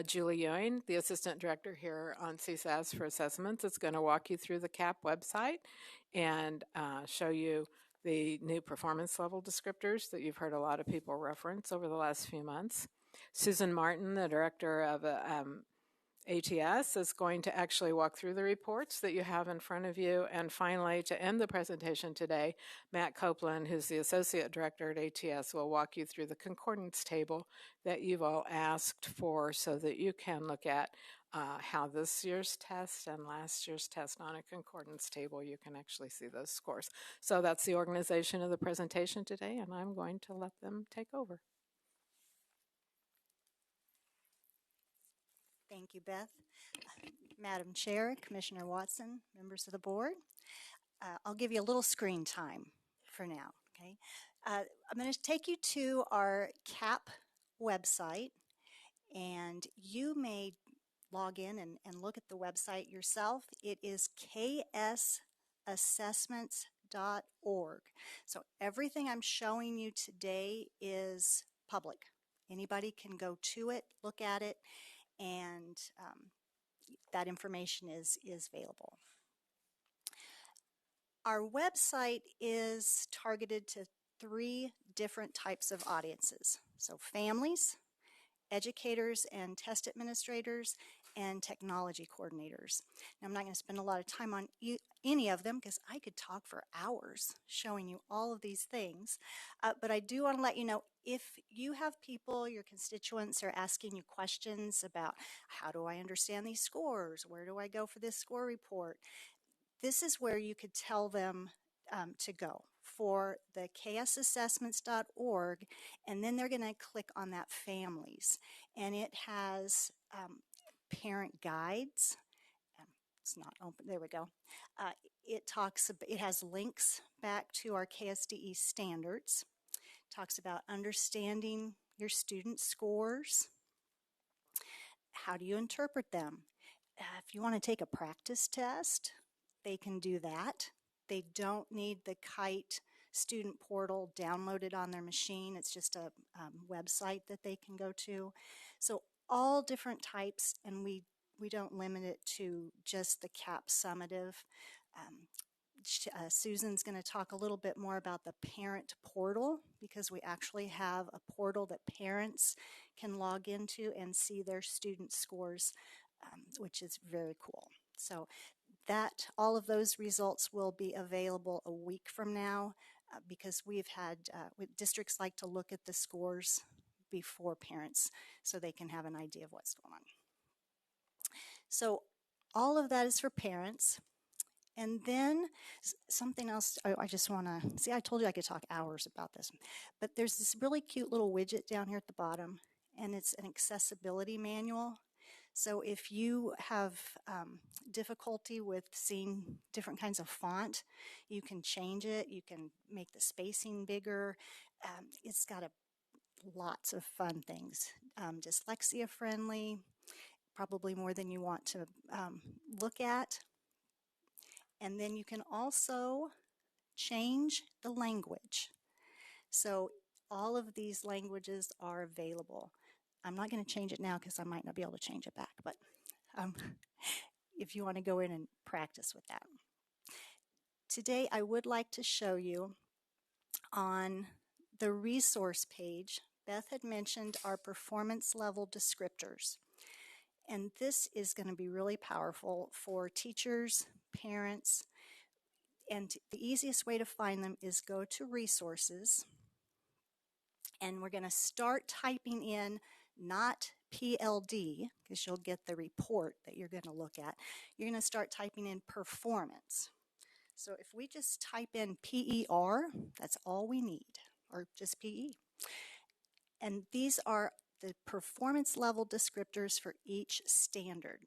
Julie Ewing, the Assistant Director here on CSAS for Assessments, is going to walk you through the CAP website and show you the new performance level descriptors that you've heard a lot of people reference over the last few months. Susan Martin, the Director of ATS, is going to actually walk through the reports that you have in front of you. And finally, to end the presentation today, Matt Copeland, who's the Associate Director at ATS, will walk you through the concordance table that you've all asked for so that you can look at how this year's test and last year's test on a concordance table, you can actually see those scores. So that's the organization of the presentation today, and I'm going to let them take over. Thank you, Beth. Madam Chair, Commissioner Watson, members of the board, I'll give you a little screen time for now, okay? I'm going to take you to our CAP website, and you may log in and look at the website yourself. It is ksassessments.org. So everything I'm showing you today is public. Anybody can go to it, look at it, and that information is available. Our website is targeted to 3 different types of audiences. So families, educators and test administrators, and technology coordinators. Now, I'm not going to spend a lot of time on any of them because I could talk for hours showing you all of these things. But I do want to let you know, if you have people, your constituents are asking you questions about how do I understand these scores? Where do I go for this score report? This is where you could tell them to go for the ksassessments.org, and then they're going to click on that families, and it has parent guides. It's not open. There we go. It has links back to our KSDE standards. It talks about understanding your student scores. How do you interpret them? If you want to take a practice test, they can do that. They don't need the KITE student portal downloaded on their machine. It's just a website that they can go to. So all different types, and we don't limit it to just the CAP summative. Susan's going to talk a little bit more about the parent portal, because we actually have a portal that parents can log into and see their student scores, which is very cool. So that all of those results will be available a week from now, because we've had districts like to look at the scores before parents so they can have an idea of what's going on. So all of that is for parents. And then something else I just want to see. I told you I could talk hours about this, but there's this really cute little widget down here at the bottom, and it's an accessibility manual. So if you have difficulty with seeing different kinds of font, you can change it. You can make the spacing bigger. It's got lots of fun things. Dyslexia friendly, probably more than you want to look at. And then you can also change the language. So all of these languages are available. I'm not going to change it now because I might not be able to change it back, but if you want to go in and practice with that. Today I would like to show you on the resource page, Beth had mentioned our performance level descriptors. And this is going to be really powerful for teachers, parents, and the easiest way to find them is go to resources, and we're going to start typing in not PLD, because you'll get the report that you're going to look at. You're going to start typing in performance. So if we just type in PER, that's all we need, or just PE. And these are the performance level descriptors for each standard.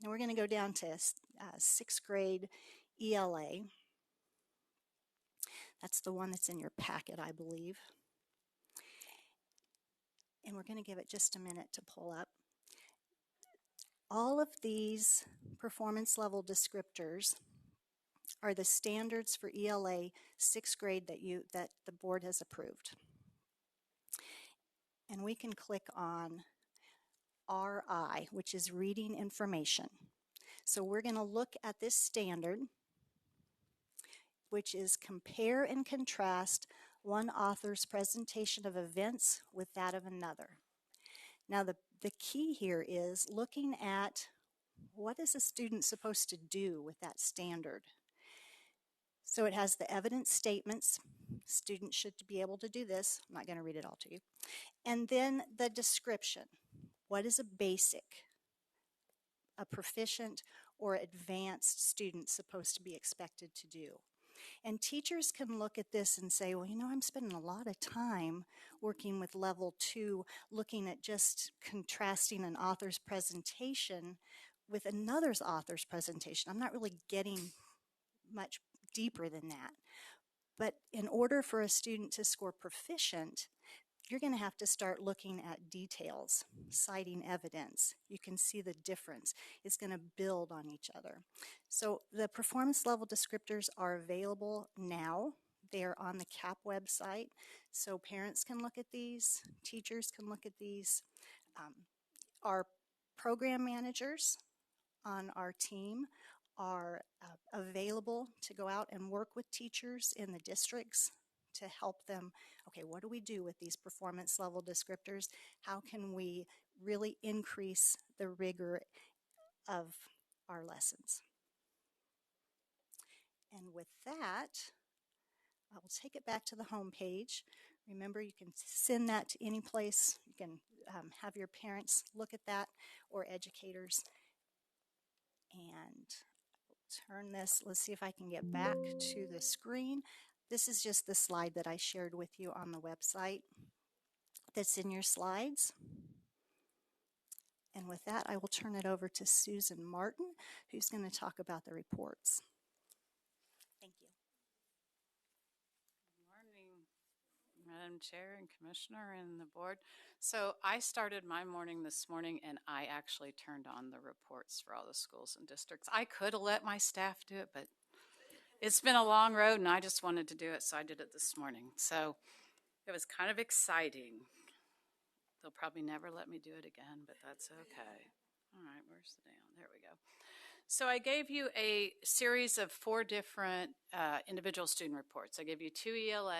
Now we're going to go down to 6th grade ELA. That's the one that's in your packet, I believe. And we're going to give it just a minute to pull up. All of these performance level descriptors are the standards for ELA 6th grade that the board has approved. And we can click on RI, which is reading information. So we're going to look at this standard, which is compare and contrast one author's presentation of events with that of another. Now the key here is looking at what is a student supposed to do with that standard. So it has the evidence statements. Students should be able to do this. I'm not going to read it all to you. And then the description. What is a basic, a proficient, or advanced student supposed to be expected to do? And teachers can look at this and say, well, you know, I'm spending a lot of time working with level 2, looking at just contrasting an author's presentation with another's author's presentation. I'm not really getting much deeper than that. But in order for a student to score proficient, you're going to have to start looking at details, citing evidence. You can see the difference. It's going to build on each other. So the performance level descriptors are available now. They're on the CAP website. So parents can look at these, teachers can look at these. Our program managers on our team are available to go out and work with teachers in the districts to help them, okay, what do we do with these performance level descriptors? How can we really increase the rigor of our lessons? And with that, I will take it back to the home page. Remember, you can send that to any place. You can have your parents look at that or educators. And turn this, let's see if I can get back to the screen. This is just the slide that I shared with you on the website that's in your slides. And with that, I will turn it over to Susan Martin, who's going to talk about the reports. Thank you. Good morning, Madam Chair and Commissioner and the board. So I started my morning this morning and I actually turned on the reports for all the schools and districts. I could have let my staff do it, but it's been a long road and I just wanted to do it, so I did it this morning. So it was kind of exciting. They'll probably never let me do it again, but that's okay. All right, where's the down? There we go. So I gave you a series of 4 different individual student reports. I gave you 2 ELA,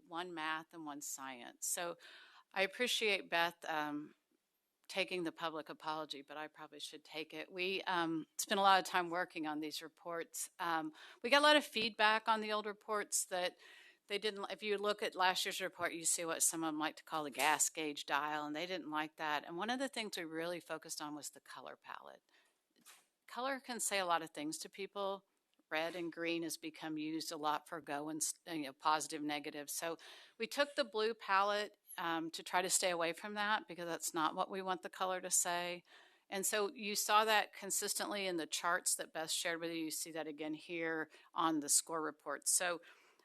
1 math, and 1 science. So I appreciate Beth taking the public apology, but I probably should take it. We spent a lot of time working on these reports. We got a lot of feedback on the old reports that they didn't. If you look at last year's report, you see what some of them like to call the gas gauge dial, and they didn't like that. And one of the things we really focused on was the color palette. Color can say a lot of things to people. Red and green has become used a lot for go and positive, negative. So we took the blue palette to try to stay away from that because that's not what we want the color to say. And so you saw that consistently in the charts that Beth shared with you. You see that again here on the score reports. So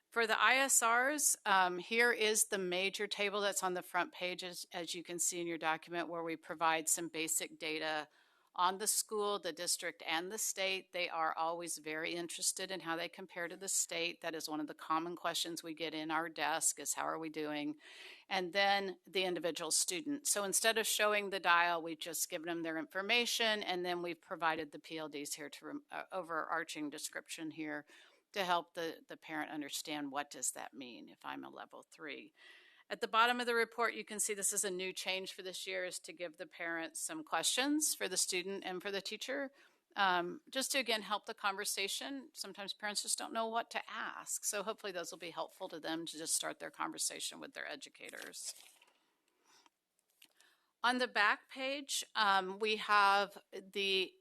for the ISRs, here is the major table that's on the front page, as you can see in your document, where we provide some basic data on the school, the district, and the state. They are always very interested in how they compare to the state. That is one of the common questions we get in our desk is how are we doing? And then the individual student. So instead of showing the dial, we've just given them their information, and then we've provided the PLDs here to overarching description here to help the parent understand what does that mean if I'm a level 3. At the bottom of the report, you can see this is a new change for this year, is to give the parents some questions for the student and for the teacher, just to, again, help the conversation. Sometimes parents just don't know what to ask. So hopefully those will be helpful to them to just start their conversation with their educators. On the back page, we have the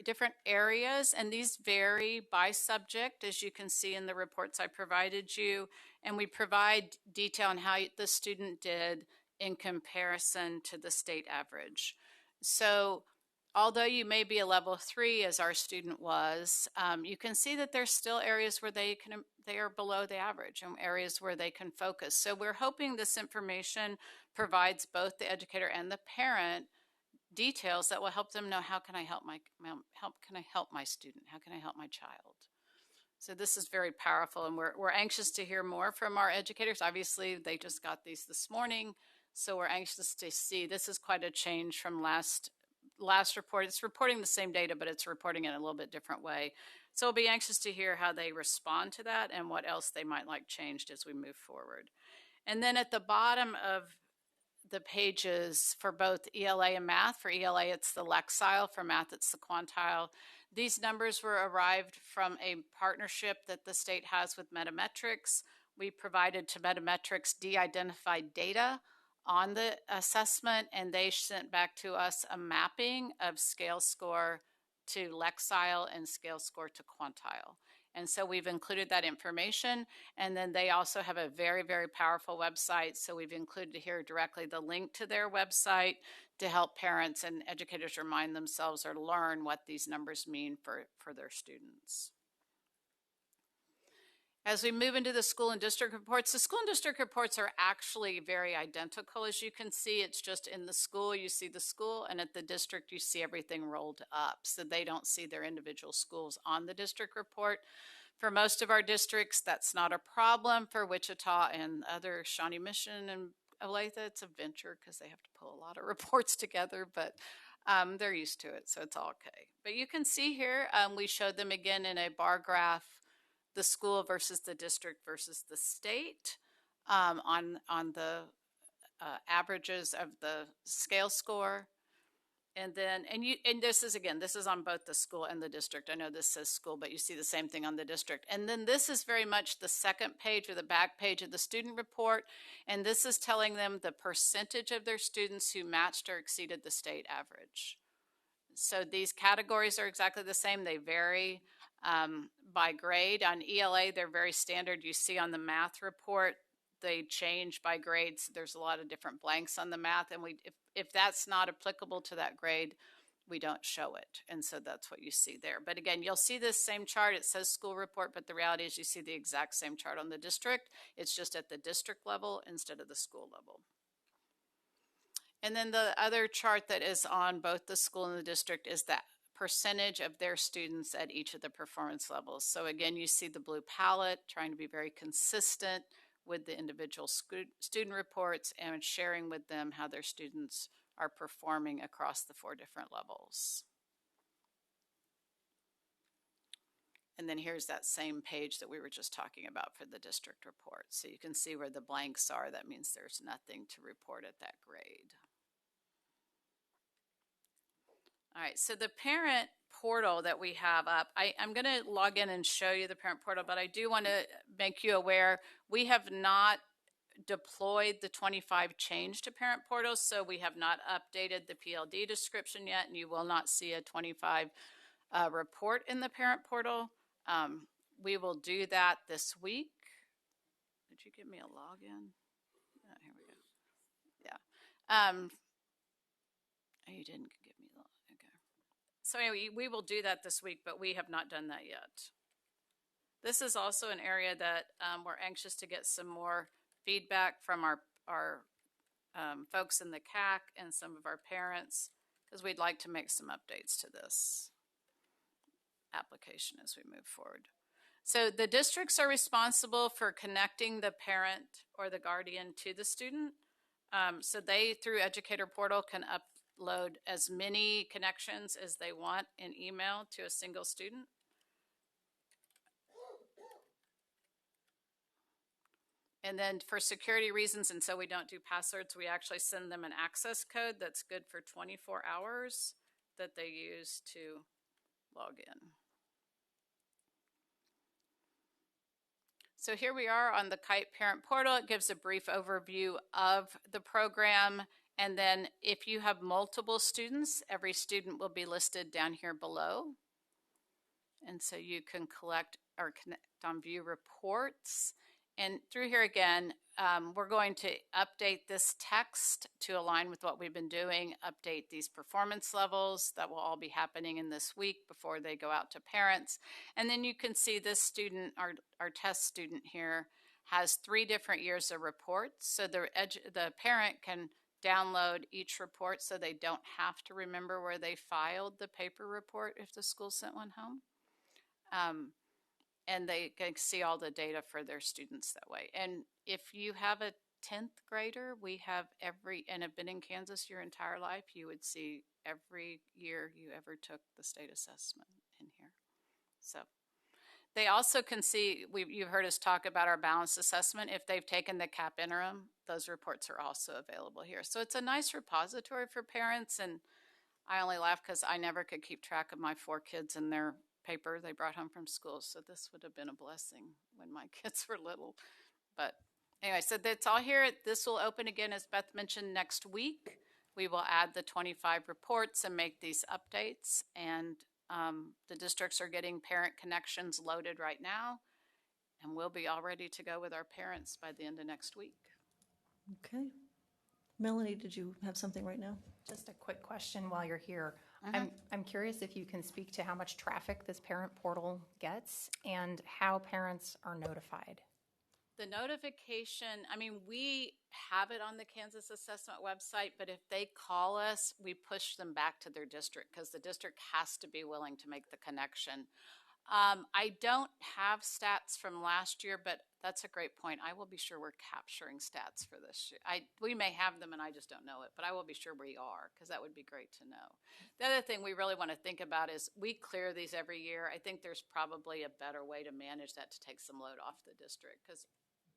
different areas, and these vary by subject, as you can see in the reports I provided you. And we provide detail on how the student did in comparison to the state average. So although you may be a level 3, as our student was, you can see that there's still areas where they are below the average and areas where they can focus. So we're hoping this information provides both the educator and the parent details that will help them know how can I help my student? How can I help my child? So this is very powerful, and we're anxious to hear more from our educators. Obviously, they just got these this morning, so we're anxious to see. This is quite a change from last report. It's reporting the same data, but it's reporting it in a little bit different way. So we'll be anxious to hear how they respond to that and what else they might like changed as we move forward. And then at the bottom of the pages for both ELA and math, for ELA it's the Lexile, for math it's the quantile. These numbers were arrived from a partnership that the state has with Metametrics. We provided to Metametrics de-identified data on the assessment, and they sent back to us a mapping of scale score to Lexile and scale score to quantile. And so we've included that information, and then they also have a very, very powerful website. So we've included here directly the link to their website to help parents and educators remind themselves or learn what these numbers mean for their students. As we move into the school and district reports, the school and district reports are actually very identical. As you can see, it's just in the school, you see the school, and at the district, you see everything rolled up. So they don't see their individual schools on the district report. For most of our districts, that's not a problem. For Wichita and other Shawnee Mission and Olathe, it's a venture because they have to pull a lot of reports together, but they're used to it, so it's all okay. But you can see here, we showed them again in a bar graph, the school versus the district versus the state on the averages of the scale score. And then, and this is on both the school and the district. I know this says school, but you see the same thing on the district. And then this is very much the second page or the back page of the student report. And this is telling them the percentage of their students who matched or exceeded the state average. So these categories are exactly the same. They vary by grade. On ELA, they're very standard. You see on the math report, they change by grades. There's a lot of different blanks on the math, and if that's not applicable to that grade, we don't show it. And so that's what you see there. But again, you'll see this same chart. It says school report, but the reality is you see the exact same chart on the district. It's just at the district level instead of the school level. And then the other chart that is on both the school and the district is that percentage of their students at each of the performance levels. So again, you see the blue palette, trying to be very consistent with the individual student reports and sharing with them how their students are performing across the 4 different levels. And then here's that same page that we were just talking about for the district report. So you can see where the blanks are. That means there's nothing to report at that grade. All right, so the parent portal that we have up, I'm going to log in and show you the parent portal, but I do want to make you aware we have not deployed the 25 change to parent portal, so we have not updated the PLD description yet, and you will not see a 25 report in the parent portal. We will do that this week. Did you give me a login? Oh, here we go. Yeah. Oh, you didn't give me the login. Okay. So anyway, we will do that this week, but we have not done that yet. This is also an area that we're anxious to get some more feedback from our folks in the CAC and some of our parents, because we'd like to make some updates to this application as we move forward. So the districts are responsible for connecting the parent or the guardian to the student. So they, through Educator Portal, can upload as many connections as they want in email to a single student. And then for security reasons, and so we don't do passwords, we actually send them an access code that's good for 24 hours that they use to log in. So here we are on the Kite Parent Portal. It gives a brief overview of the program. And then if you have multiple students, every student will be listed down here below. And so you can collect or connect on view reports. And through here again, we're going to update this text to align with what we've been doing, update these performance levels. That will all be happening in this week before they go out to parents. And then you can see this student, our test student here, has 3 different years of reports. So the parent can download each report so they don't have to remember where they filed the paper report if the school sent one home. And they can see all the data for their students that way. And if you have a 10th grader, we have and have been in Kansas your entire life, you would see every year you ever took the state assessment in here. So they also can see, you've heard us talk about our balanced assessment. If they've taken the CAP interim, those reports are also available here. So it's a nice repository for parents. And I only laugh because I never could keep track of my 4 kids and their paper they brought home from school. So this would have been a blessing when my kids were little. But anyway, so that's all here. This will open again, as Beth mentioned, next week. We will add the 25 reports and make these updates. And the districts are getting parent connections loaded right now. And we'll be all ready to go with our parents by the end of next week. Okay. Melanie, did you have something right now? Just a quick question while you're here. I'm curious if you can speak to how much traffic this parent portal gets and how parents are notified. The notification, I mean, we have it on the Kansas Assessment website, but if they call us, we push them back to their district because the district has to be willing to make the connection. I don't have stats from last year, but that's a great point. I will be sure we're capturing stats for this year. We may have them and I just don't know it, but I will be sure we are, because that would be great to know. The other thing we really want to think about is we clear these every year. I think there's probably a better way to manage that to take some load off the district, because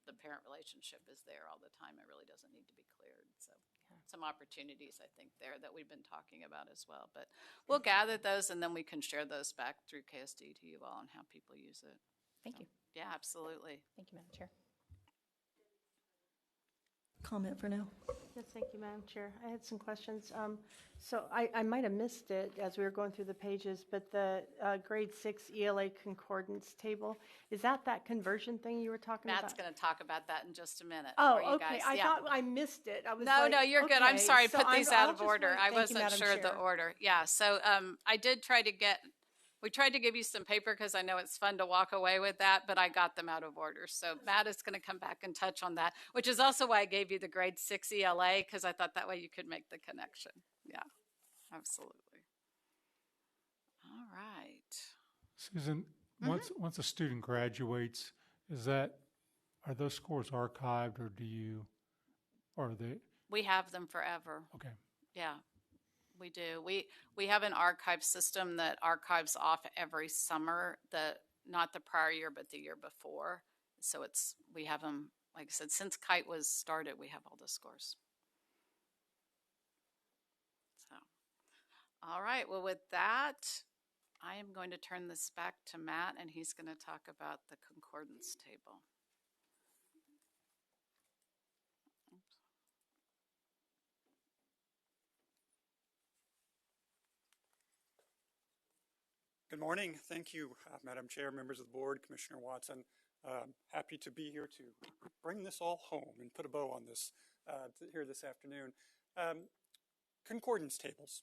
the parent relationship is there all the time. It really doesn't need to be cleared. So some opportunities, I think, there that we've been talking about as well. But we'll gather those and then we can share those back through KSDE to you all and how people use it. Thank you. Yeah, absolutely. Thank you, Madam Chair. comment for now. Yes, thank you, Madam Chair. I had some questions. So I might have missed it as we were going through the pages, but the grade 6 ELA concordance table, is that conversion thing you were talking Matt's about? going to talk about that in just a minute. Oh, for you okay. guys. I Yeah. thought I missed it. I was No, like, no, you're good. I'm okay, sorry. I so put these out I'll of just order. wait. I Thank you, wasn't Madam sure Chair. the order. Yeah, so I did try to we tried to give you some paper because I know it's fun to walk away with that, but I got them out of order. So Matt is going to come back and touch on that, which is also why I gave you the grade 6 ELA, because I thought that way you could make the connection. Yeah, absolutely. All right. Susan, once a student graduates, are those scores archived, or are they? We have them forever. Okay. Yeah, we do. We have an archive system that archives off every summer, not the prior year, but the year before. So we have them, like I said, since KITE was started, we have all the scores. So, all right. Well, with that, I am going to turn this back to Matt, and he's going to talk about the concordance table. Good morning. Thank you, Madam Chair, members of the board, Commissioner Watson. Happy to be here to bring this all home and put a bow on this here this afternoon. Concordance tables.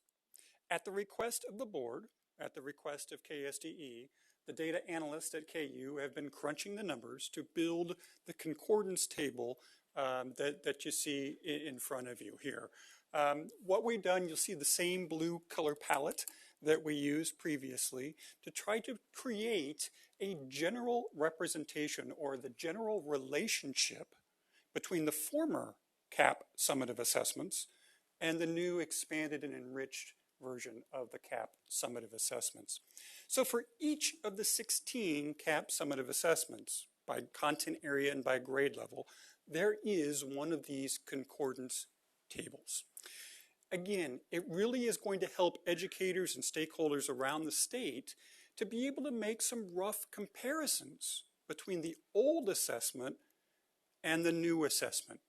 At the request of the board, at the request of KSDE, the data analysts at KU have been crunching the numbers to build the concordance table that you see in front of you here. What we've done, you'll see the same blue color palette that we used previously to try to create a general representation or the general relationship between the former CAP summative assessments and the new expanded and enriched version of the CAP summative assessments. So for each of the 16 CAP summative assessments by content area and by grade level, there is one of these concordance tables. Again, it really is going to help educators and stakeholders around the state to be able to make some rough comparisons between the old assessment and the new assessment.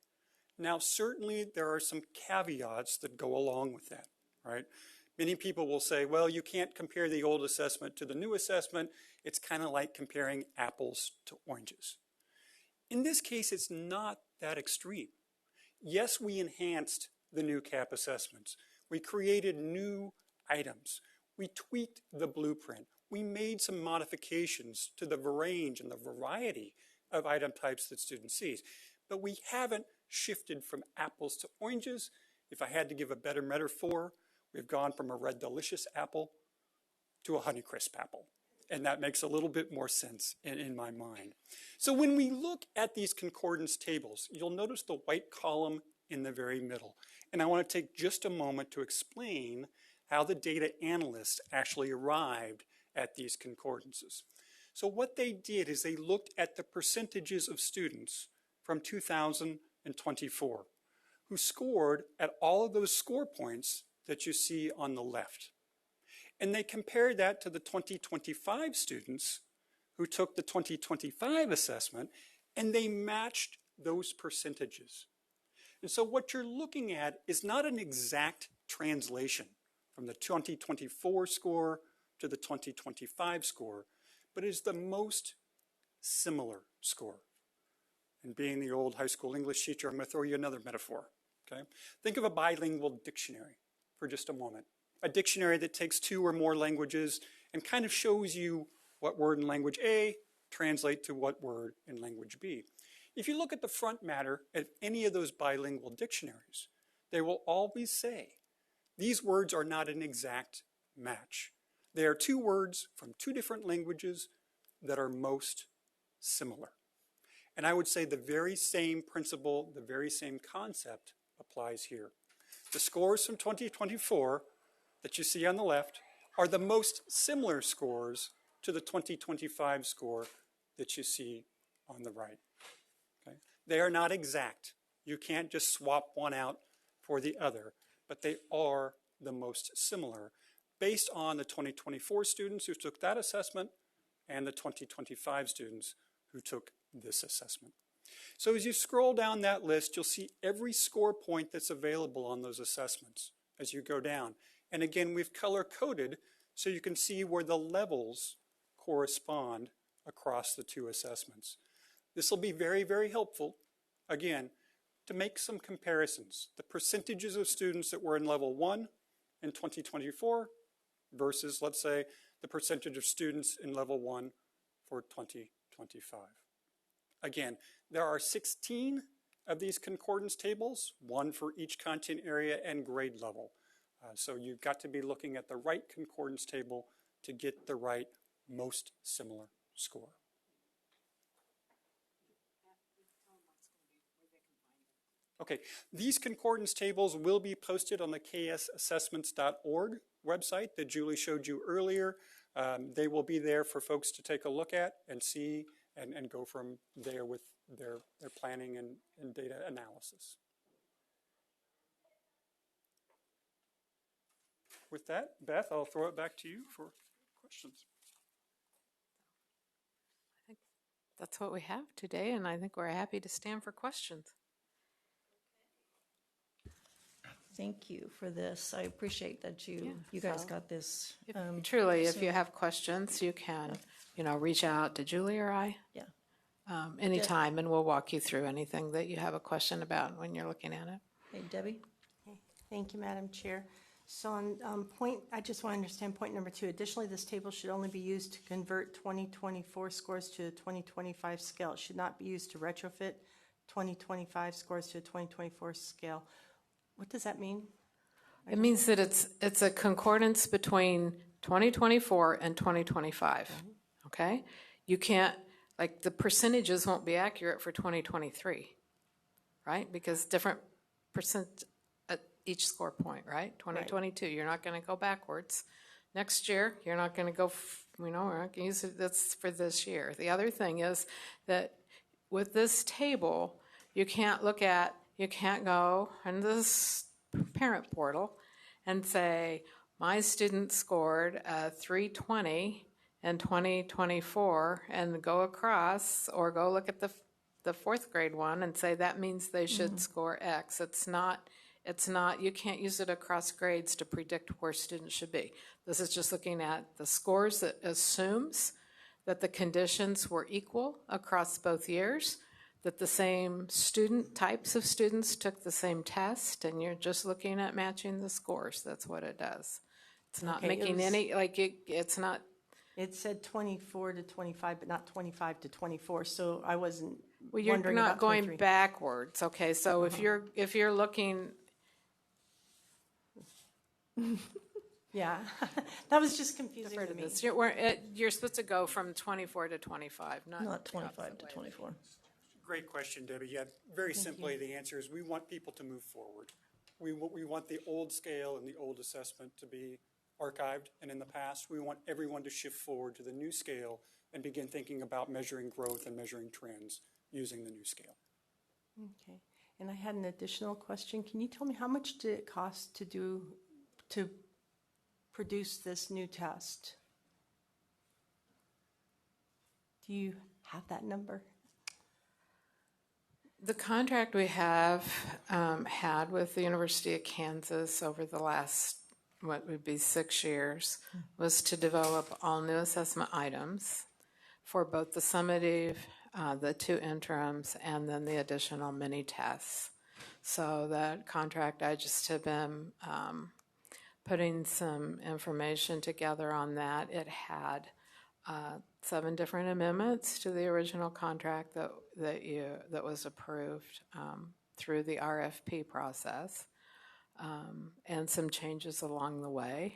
Now, certainly there are some caveats that go along with that, right? Many people will say, well, you can't compare the old assessment to the new assessment. It's kind of like comparing apples to oranges. In this case, it's not that extreme. Yes, we enhanced the new CAP assessments. We created new items. We tweaked the blueprint. We made some modifications to the range and the variety of item types that students see. But we haven't shifted from apples to oranges. If I had to give a better metaphor, we've gone from a Red Delicious apple to a Honeycrisp apple. And that makes a little bit more sense in my mind. So when we look at these concordance tables, you'll notice the white column in the very middle. And I want to take just a moment to explain how the data analysts actually arrived at these concordances. So what they did is they looked at the percentages of students from 2024 who scored at all of those score points that you see on the left. And they compared that to the 2025 students who took the 2025 assessment, and they matched those percentages. And so what you're looking at is not an exact translation from the 2024 score to the 2025 score, but is the most similar score. And being the old high school English teacher, I'm going to throw you another metaphor. Okay? Think of a bilingual dictionary for just a moment. A dictionary that takes 2 or more languages and kind of shows you what word in language A translate to what word in language B. If you look at the front matter of any of those bilingual dictionaries, they will always say, these words are not an exact match. They are 2 words from 2 different languages that are most similar. And I would say the very same principle, the very same concept applies here. The scores from 2024 that you see on the left are the most similar scores to the 2025 score that you see on the right. Okay? They are not exact. You can't just swap one out for the other, but they are the most similar based on the 2024 students who took that assessment and the 2025 students who took this assessment. So as you scroll down that list, you'll see every score point that's available on those assessments as you go down. And again, we've color-coded so you can see where the levels correspond across the two assessments. This will be very, very helpful, again, to make some comparisons. The percentages of students that were in level 1 in 2024 versus, let's say, the percentage of students in level 1 for 2025. Again, there are 16 of these concordance tables, one for each content area and grade level. So you've got to be looking at the right concordance table to get the right most similar score. Okay, these concordance tables will be posted on the ksassessments.org website that Julie showed you earlier. They will be there for folks to take a look at and see and go from there with their planning and data analysis. With that, Beth, I'll throw it back to you for questions. I think that's what we have today, and I think we're happy to stand for questions. Thank you for this. I appreciate that you guys got this. Truly, if you have questions, you can, reach out to Julie or I. Yeah. Anytime, and we'll walk you through anything that you have a question about when you're looking at it. Hey, Debbie? Okay. Thank you, Madam Chair. So on I just want to understand point number 2. Additionally, this table should only be used to convert 2024 scores to a 2025 scale. It should not be used to retrofit 2025 scores to a 2024 scale. What does that mean? It means that it's a concordance between 2024 and 2025, okay? You can't, the percentages won't be accurate for 2023, right? Because different percent at each score point, right? 2022, you're not going to go backwards. Next year, you're not going to go, we're not going to use it, that's for this year. The other thing is that with this table, you can't go in this parent portal and say, my student scored 320 in 2024 and go across or go look at the fourth grade one and say that means they should score X. It's not, you can't use it across grades to predict where students should be. This is just looking at the scores that assumes that the conditions were equal across both years, that the same types of students took the same test, and you're just looking at matching the scores. That's what it does. It's not making it's not. It said 24 to 25, but not 25 to 24, so I wasn't Well, you're wondering not about going 23. backwards, okay? So if you're looking. Yeah, that was just confusing to me. You're supposed to go from 24 to 25, Not 25 to 24. Great question, Debbie. Yeah, very simply, the answer is we want people to move forward. We want the old scale and the old assessment to be archived and in the past. We want everyone to shift forward to the new scale and begin thinking about measuring growth and measuring trends using the new scale. Okay, and I had an additional question. Can you tell me how much did it cost to produce this new test? Do you have that number? The contract we have had with the University of Kansas over the last, what would be 6 years, was to develop all new assessment items for both the summative, the 2 interims, and then the additional mini tests. So that contract, I just have been putting some information together on that. It had 7 different amendments to the original contract that was approved through the RFP process, and some changes along the way.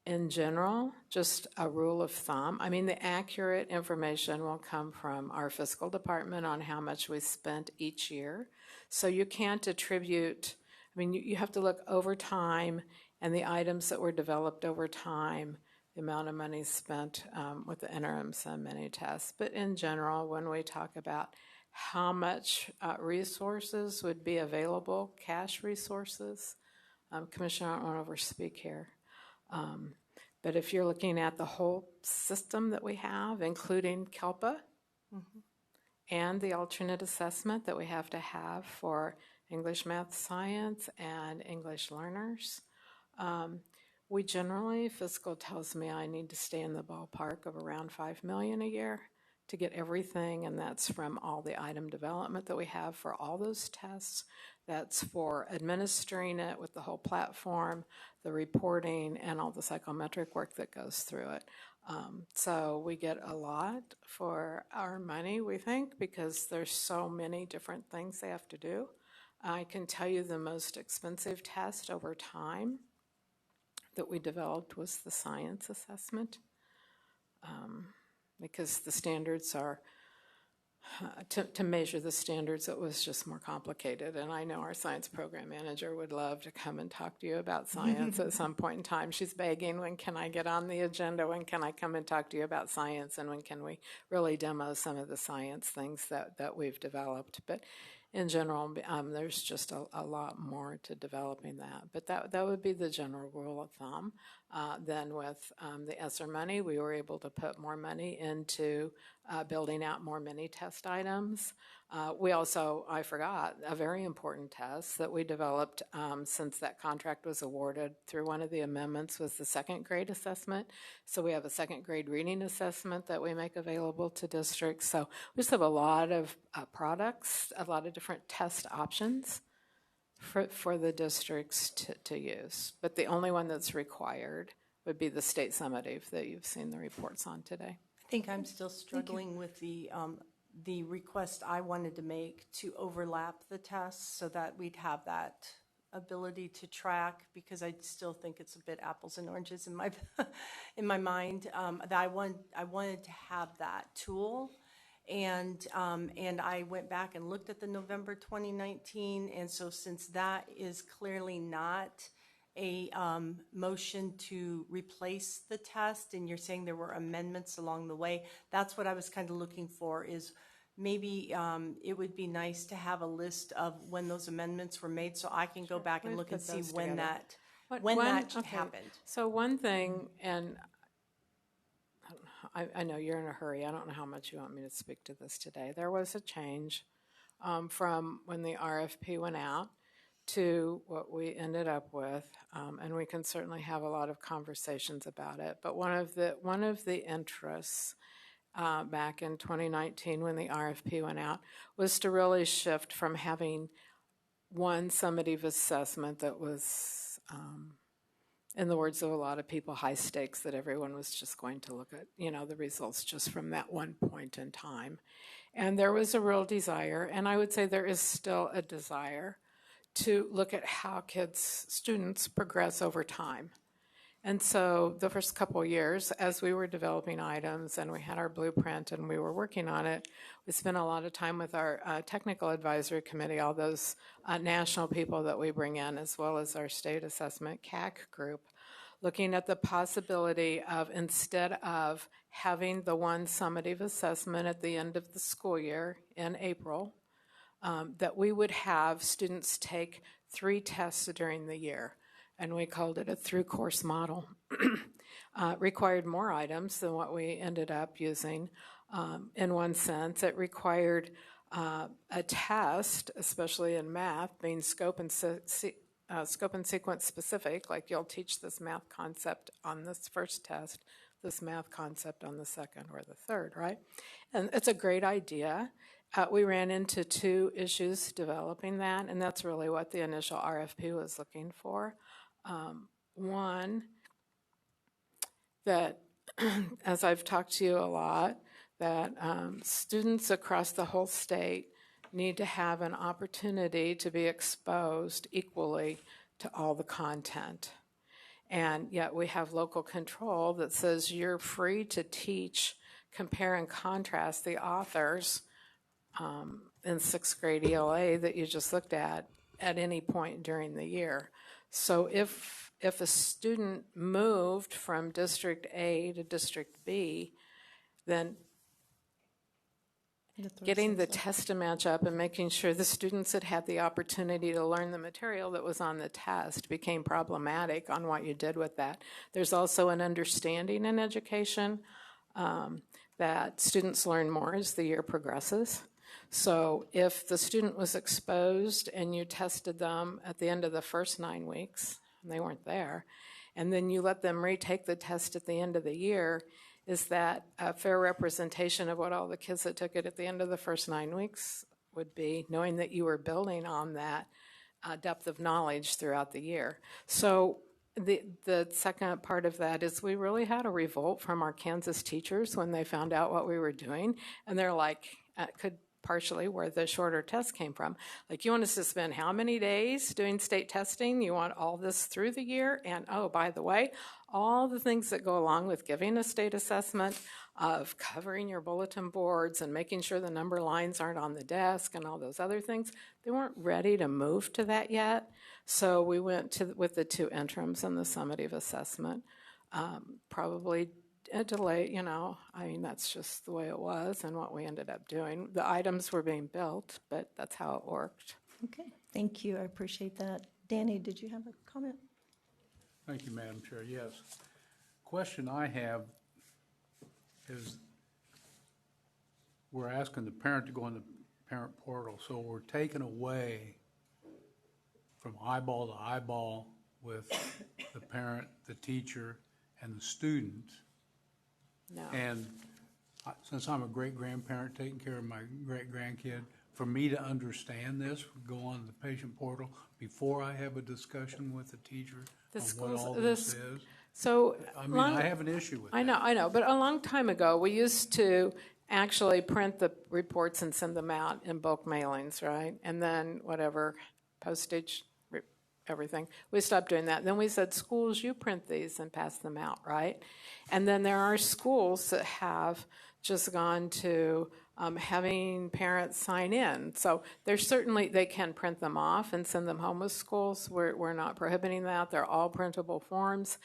In general, just a rule of thumb, the accurate information will come from our fiscal department on how much we spent each year. So you can't attribute, you have to look over time and the items that were developed over time, the amount of money spent with the interims and mini tests. But in general, when we talk about how much resources would be available, cash resources, Commissioner, I don't want to overspeak here. But if you're looking at the whole system that we have, including KELPA and the alternate assessment that we have to have for English, math, science, and English learners. We generally, fiscal tells me I need to stay in the ballpark of around $5 million a year to get everything, and that's from all the item development that we have for all those tests. That's for administering it with the whole platform, the reporting, and all the psychometric work that goes through it. So we get a lot for our money, we think, because there's so many different things they have to do. I can tell you the most expensive test over time that we developed was the science assessment, because the standards are, to measure the standards, it was just more complicated. And I know our science program manager would love to come and talk to you about science at some point in time. She's begging, when can I get on the agenda? When can I come and talk to you about science? And when can we really demo some of the science things that we've developed? But in general, there's just a lot more to developing that. But that would be the general rule of thumb. Then with the ESSER money, we were able to put more money into building out more mini test items. We also, I forgot, a very important test that we developed since that contract was awarded through one of the amendments was the second grade assessment. So we have a second grade reading assessment that we make available to districts. So we just have a lot of products, a lot of different test options for the districts to use. But the only one that's required would be the state summative that you've seen the reports on today. I think I'm still struggling with the request I wanted to make to overlap the tests so that we'd have that ability to track, because I still think it's a bit apples and oranges in my in my mind. That I wanted to have that tool. And I went back and looked at the November 2019, and so since that is clearly not a motion to replace the test, and you're saying there were amendments along the way, that's what I was kind of looking for, is maybe it would be nice to have a list of when those amendments were made so I can go back and look and see when that happened. So one thing, and I know you're in a hurry. I don't know how much you want me to speak to this today. There was a change from when the RFP went out to what we ended up with, and we can certainly have a lot of conversations about it. But one of the interests back in 2019 when the RFP went out was to really shift from having one summative assessment that was, in the words of a lot of people, high stakes, that everyone was just going to look at, the results just from that one point in time. And there was a real desire, and I would say there is still a desire, to look at how students progress over time. And so the first couple of years, as we were developing items and we had our blueprint and we were working on it, we spent a lot of time with our technical advisory committee, all those national people that we bring in, as well as our state assessment CAC group, looking at the possibility of, instead of having the one summative assessment at the end of the school year in April, that we would have students take 3 tests during the year. And we called it a through-course model. Required more items than what we ended up using. In one sense, it required a test, especially in math, being scope and sequence specific, like you'll teach this math concept on this first test, this math concept on the second or the third, right? And it's a great idea. We ran into 2 issues developing that, and that's really what the initial RFP was looking for. One, that as I've talked to you a lot, that students across the whole state need to have an opportunity to be exposed equally to all the content. And yet we have local control that says you're free to teach, compare and contrast the authors in 6th grade ELA that you just looked at any point during the year. So if a student moved from District A to District B, then getting the test to match up and making sure the students had had the opportunity to learn the material that was on the test became problematic on what you did with that. There's also an understanding in education that students learn more as the year progresses. So if the student was exposed and you tested them at the end of the first 9 weeks, and they weren't there, and then you let them retake the test at the end of the year, is that a fair representation of what all the kids that took it at the end of the first 9 weeks would be, knowing that you were building on that depth of knowledge throughout the year? So the second part of that is we really had a revolt from our Kansas teachers when they found out what we were doing, and they're like, could partially where the shorter test came from. Like, you want us to spend how many days doing state testing? You want all this through the year? And oh, by the way, all the things that go along with giving a state assessment, of covering your bulletin boards and making sure the number lines aren't on the desk and all those other things, they weren't ready to move to that yet. So we went with the 2 interims and the summative assessment. Probably a delay, that's just the way it was and what we ended up doing. The items were being built, but that's how it worked. Okay, thank you. I appreciate that. Danny, did you have a comment? Thank you, Madam Chair. Yes. Question I have is, we're asking the parent to go in the parent portal, so we're taking away from eyeball to eyeball with the parent, the teacher, and the student. No. And since I'm a great-grandparent taking care of my great-grandkid, for me to understand this, go on the patient portal before I have a discussion with the teacher on what all this is. So I have an issue with that. I know, but a long time ago, we used to actually print the reports and send them out in bulk mailings, right? And then whatever, postage, everything. We stopped doing that. Then we said, schools, you print these and pass them out, right? And then there are schools that have just gone to having parents sign in. So there's certainly, they can print them off and send them home with schools. We're not prohibiting that. They're all printable forms.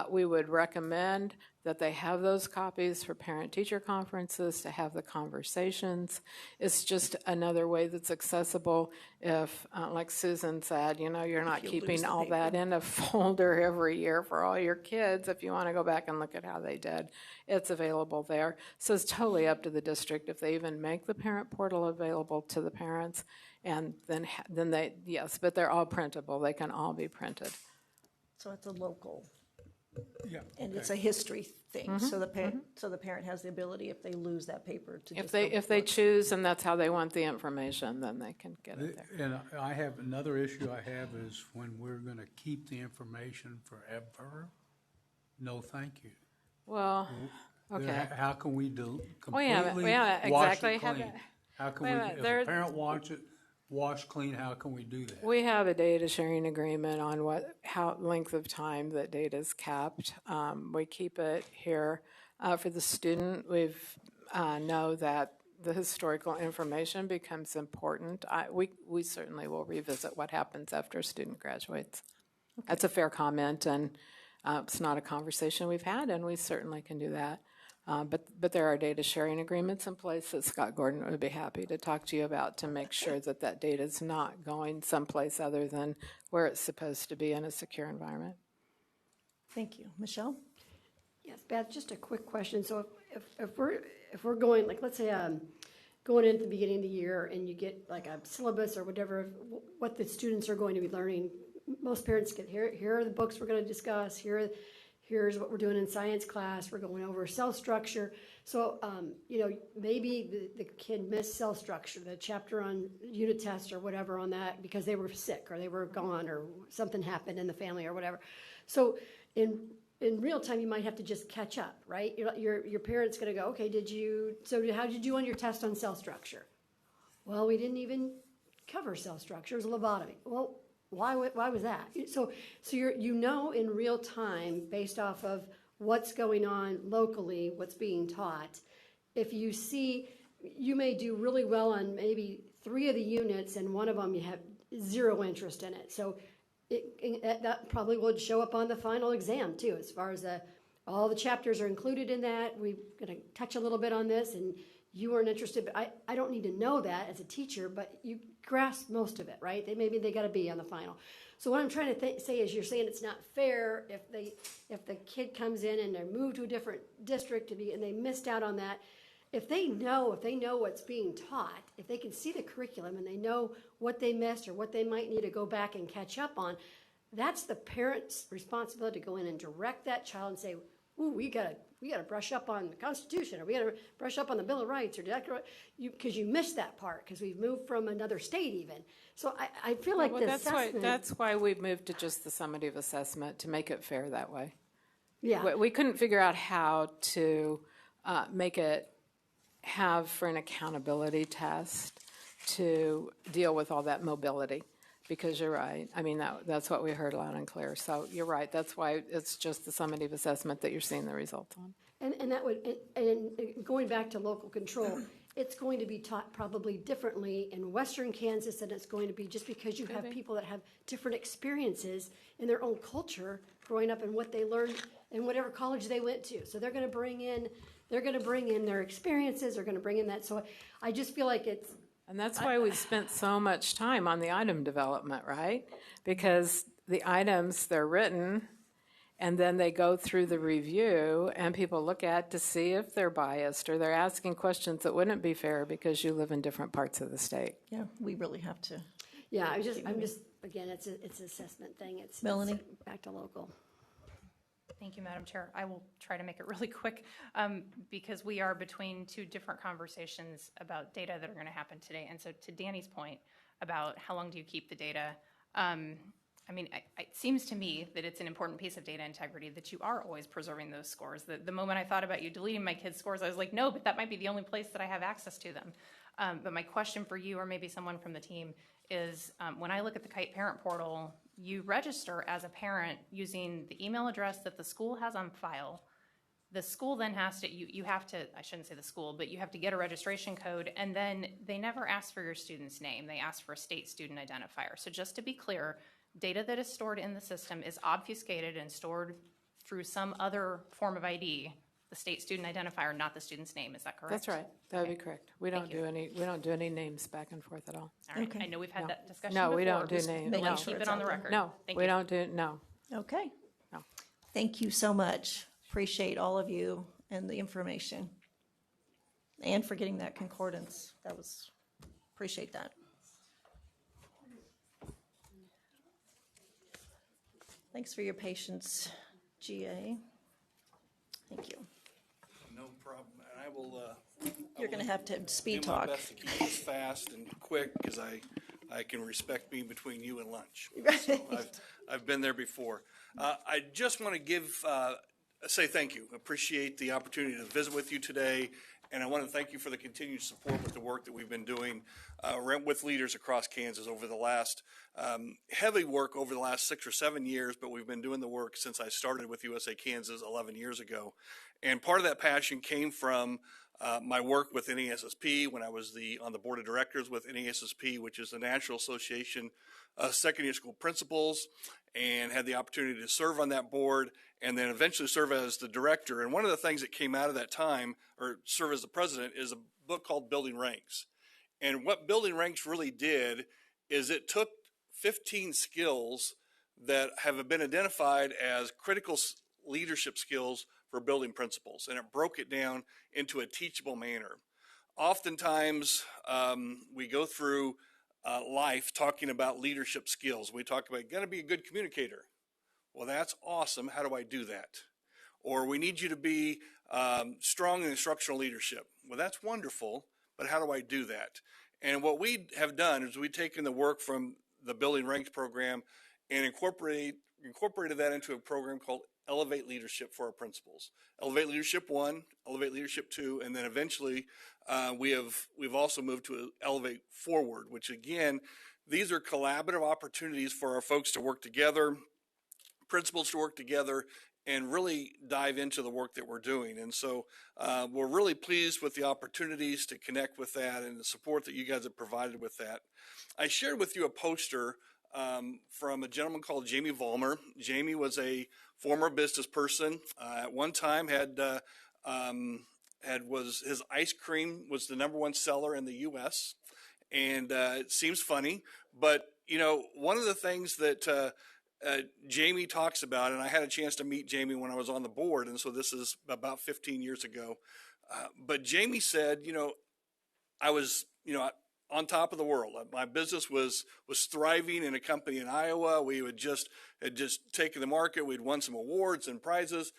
We would recommend that they have those copies for parent-teacher conferences, to have the conversations. It's just another way that's accessible if, like Susan said, you're not keeping all that in a folder every year for all your kids. If you want to go back and look at how they did, it's available there. So it's totally up to the district if they even make the parent portal available to the parents. And then they, yes, but they're all printable. They can all be printed. So it's a local. Yeah, and okay. it's a history thing. Mm-hmm. So the parent has the ability, if they lose that paper, to if they choose and that's how they want the information, then they can get it there. And I have another issue I have is when we're going to keep the information forever. No, thank you. Well, okay. How can we completely exactly. wash it clean? How can we, if a parent wants it wash clean, how can we do that? We have a data sharing agreement on how length of time that data is kept. We keep it here for the student. We know that the historical information becomes important. We certainly will revisit what happens after a student graduates. Okay. That's a fair comment, and it's not a conversation we've had, and we certainly can do that. But there are data sharing agreements in place that Scott Gordon would be happy to talk to you about to make sure that that data is not going someplace other than where it's supposed to be in a secure environment. Thank you. Michelle? Yes, Beth, just a quick question. So if we're going, like, let's say going into the beginning of the year and you get like a syllabus or whatever, what the students are going to be learning, most parents get, here are the books we're going to discuss, here's what we're doing in science class. We're going over cell structure. So, maybe the kid missed cell structure, the chapter on unit tests or whatever on that because they were sick or they were gone or something happened in the family or whatever. So in real time, you might have to just catch up, right? Your parent's going to go, okay, how did you do on your test on cell structure? Well, we didn't even cover cell structure. It was a lobotomy. Well, why was that? So you're in real time based off of what's going on locally, what's being taught. If you see, you may do really well on maybe 3 of the units and one of them you have zero interest in it. So that probably would show up on the final exam too, as far as all the chapters are included in that. We're going to touch a little bit on this and you weren't interested, but I don't need to know that as a teacher, but you grasp most of it, right? Maybe they got to be on the final. So what I'm trying to say is you're saying it's not fair if the kid comes in and they're moved to a different district and they missed out on that, if they know what's being taught, if they can see the curriculum and they know what they missed or what they might need to go back and catch up on, that's the parent's responsibility to go in and direct that child and say, ooh, we gotta brush up on the Constitution, or we gotta brush up on the Bill of Rights, or because you missed that part, because we've moved from another state even. So I feel like the assessment. That's why we've moved to just the summative assessment, to make it fair that way. Yeah. We couldn't figure out how to make it have for an accountability test to deal with all that mobility, because you're right. I mean, that's what we heard loud and clear. So you're right. That's why it's just the summative assessment that you're seeing the results on. And that would, and going back to local control, it's going to be taught probably differently in Western Kansas than it's going to be, just because you have people that have different experiences in their own culture growing up and what they learned in whatever college they went to. So they're going to bring in their experiences, they're going to bring in that. So I just feel like it's. And that's why we've spent so much time on the item development, right? Because the items, they're written, and then they go through the review, and people look at to see if they're biased, or they're asking questions that wouldn't be fair because you live in different parts of the state. Yeah, we really have to. Yeah, I'm just again, it's an assessment thing. It's Melanie? It's back to local. Thank you, Madam Chair. I will try to make it really quick because we are between two different conversations about data that are going to happen today. And so to Danny's point about how long do you keep the data, I mean, it seems to me that it's an important piece of data integrity that you are always preserving those scores. The moment I thought about you deleting my kids' scores, I was like, no, but that might be the only place that I have access to them. But my question for you, or maybe someone from the team, is when I look at the KITE parent portal, you register as a parent using the email address that the school has on file. The school then has to, you have to, I shouldn't say the school, but you have to get a registration code, and then they never ask for your student's name. They ask for a state student identifier. So just to be clear, data that is stored in the system is obfuscated and stored through some other form of ID, the state student identifier, not the student's name. Is that correct? That's right. That would be correct. We don't do any names back and forth at all. All right. Okay. I know we've had that discussion No, before. we don't do names. But let's keep it on the record. No, Thank we you. don't do, no. Okay. No. Thank you so much. Appreciate all of you and the information. And for getting that concordance. Appreciate that. Thanks for your patience, GA. Thank you. No problem. And I will. You're going to have to speed do talk. my best to keep this fast and quick, because I can respect being between you and lunch. So I've been there before. I just want to say thank you. Appreciate the opportunity to visit with you today, and I want to thank you for the continued support with the work that we've been doing with leaders across Kansas over the last heavy work over the last 6 or 7 years, but we've been doing the work since I started with USA Kansas 11 years ago. And part of that passion came from my work with NASSP when I was on the board of directors with NASSP, which is the National Association of Secondary School Principals, and had the opportunity to serve on that board and then eventually serve as the director. And one of the things that came out of that time, or serve as the president, is a book called Building Ranks. And what Building Ranks really did is it took 15 skills that have been identified as critical leadership skills for building principals, and it broke it down into a teachable manner. Oftentimes, we go through life talking about leadership skills. We talk about, got to be a good communicator. Well, that's awesome. How do I do that? Or we need you to be strong in instructional leadership. Well, that's wonderful, but how do I do that? And what we have done is we've taken the work from the Building Ranks program and incorporated that into a program called Elevate Leadership for our principals. Elevate Leadership 1, Elevate Leadership 2, and then eventually we've also moved to Elevate Forward, which again, these are collaborative opportunities for our folks to work together, principals to work together, and really dive into the work that we're doing. And so we're really pleased with the opportunities to connect with that and the support that you guys have provided with that. I shared with you a poster from a gentleman called Jamie Vollmer. Jamie was a former business person. At one time his ice cream was the #1 seller in the U.S. And it seems funny, but you know, one of the things that Jamie talks about, and I had a chance to meet Jamie when I was on the board, and so this is about 15 years ago. But Jamie said, I was, on top of the world. My business was thriving in a company in Iowa. We had just taken the market. We'd won some awards and prizes,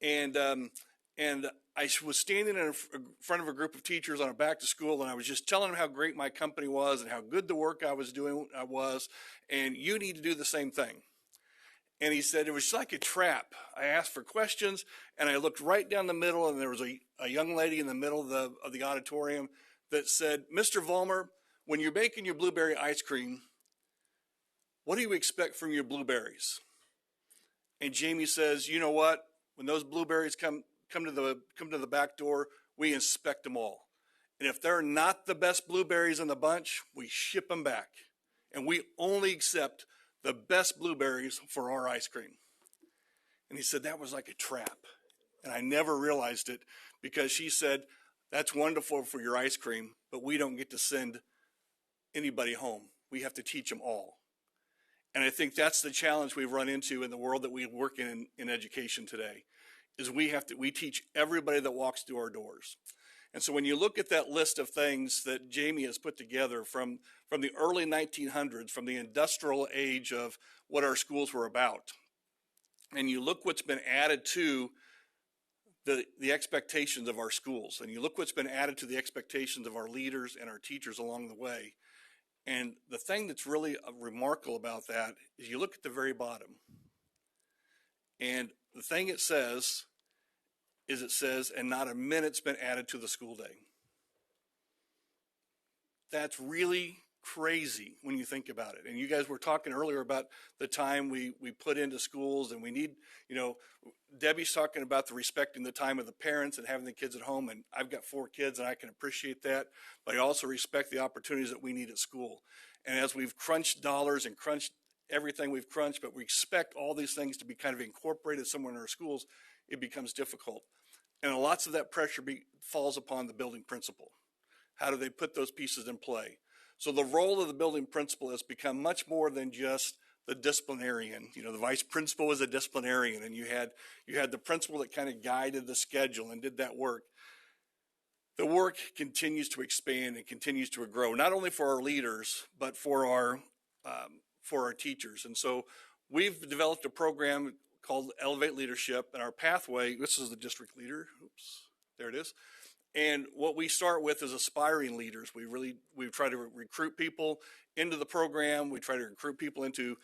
and I was standing in front of a group of teachers on a back to school, and I was just telling them how great my company was and how good the work I was doing was, and you need to do the same thing. And he said, it was like a trap. I asked for questions, and I looked right down the middle, and there was a young lady in the middle of the auditorium that said, Mr. Vollmer, when you're making your blueberry ice cream, what do you expect from your blueberries? And Jamie says, you know what? When those blueberries come to the back door, we inspect them all. And if they're not the best blueberries in the bunch, we ship them back. And we only accept the best blueberries for our ice cream. And he said that was like a trap. And I never realized it, because she said, that's wonderful for your ice cream, but we don't get to send anybody home. We have to teach them all. And I think that's the challenge we've run into in the world that we work in education today, is we teach everybody that walks through our doors. And so when you look at that list of things that Jamie has put together from the early 1900s, from the industrial age of what our schools were about, and you look what's been added to the expectations of our schools, and you look what's been added to the expectations of our leaders and our teachers along the way. And the thing that's really remarkable about that is you look at the very bottom, and the thing it says, and not a minute's been added to the school day. That's really crazy when you think about it. And you guys were talking earlier about the time we put into schools, and we need, Debbie's talking about the respecting the time of the parents and having the kids at home. And I've got 4 kids, and I can appreciate that, but I also respect the opportunities that we need at school. And as we've crunched dollars and crunched everything we've crunched, but we expect all these things to be kind of incorporated somewhere in our schools, it becomes difficult. And lots of that pressure falls upon the building principal. How do they put those pieces in play? So the role of the building principal has become much more than just the disciplinarian. The vice principal was a disciplinarian, and you had the principal that kind of guided the schedule and did that work. The work continues to expand and continues to grow, not only for our leaders, but for our teachers. And so we've developed a program called Elevate Leadership, and our pathway, this is the district leader, oops, there it is. And what we start with is aspiring leaders. We try to recruit people into the program. We try to recruit people into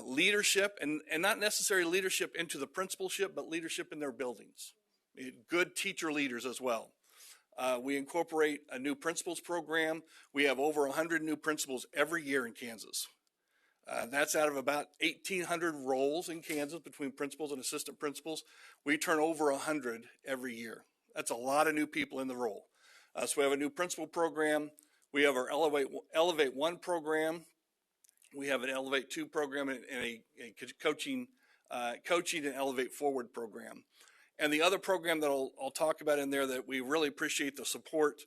leadership, and not necessarily leadership into the principalship, but leadership in their buildings. Good teacher leaders as well. We incorporate a new principals program. We have over 100 new principals every year in Kansas. That's out of about 1,800 roles in Kansas between principals and assistant principals. We turn over 100 every year. That's a lot of new people in the role. So we have a new principal program. We have our Elevate 1 program. We have an Elevate 2 program and a coaching and Elevate Forward program. And the other program that I'll talk about in there that we really appreciate the support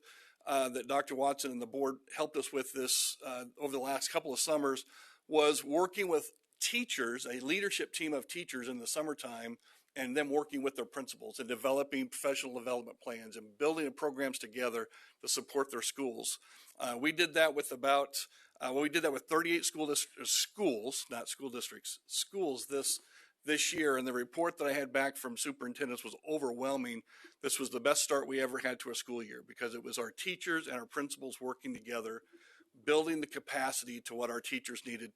that Dr. Watson and the board helped us with this over the last couple of summers was working with teachers, a leadership team of teachers in the summertime, and them working with their principals and developing professional development plans and building programs together to support their schools. We did that with 38 schools, not school districts, schools this year. And the report that I had back from superintendents was overwhelming. This was the best start we ever had to a school year, because it was our teachers and our principals working together, building the capacity to what our teachers needed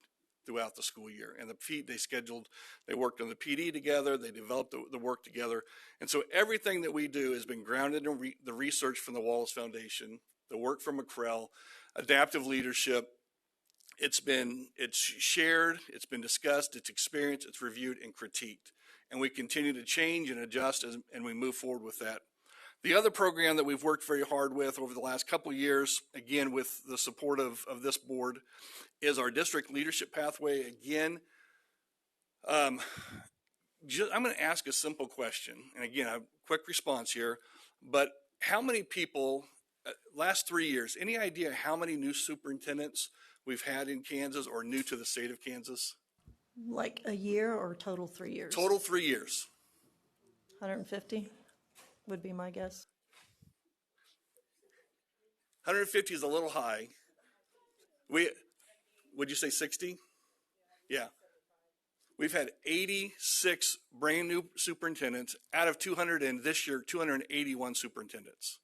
throughout the school year. And they worked on the PD together, they developed the work together. And so everything that we do has been grounded in the research from the Wallace Foundation, the work from McCrell, adaptive leadership. It's shared, it's been discussed, it's experienced, it's reviewed and critiqued. And we continue to change and adjust and we move forward with that. The other program that we've worked very hard with over the last couple of years, again with the support of this board, is our district leadership pathway. Again, I'm going to ask a simple question, and again, a quick response here, but how many people, last 3 years, any idea how many new superintendents we've had in Kansas or new to the state of Kansas? Like a year or total 3 years? Total 3 years. 150 would be my guess. 150 is a little high. Would you say 60? Yeah. We've had 86 brand new superintendents out of 200, and this year 281 superintendents.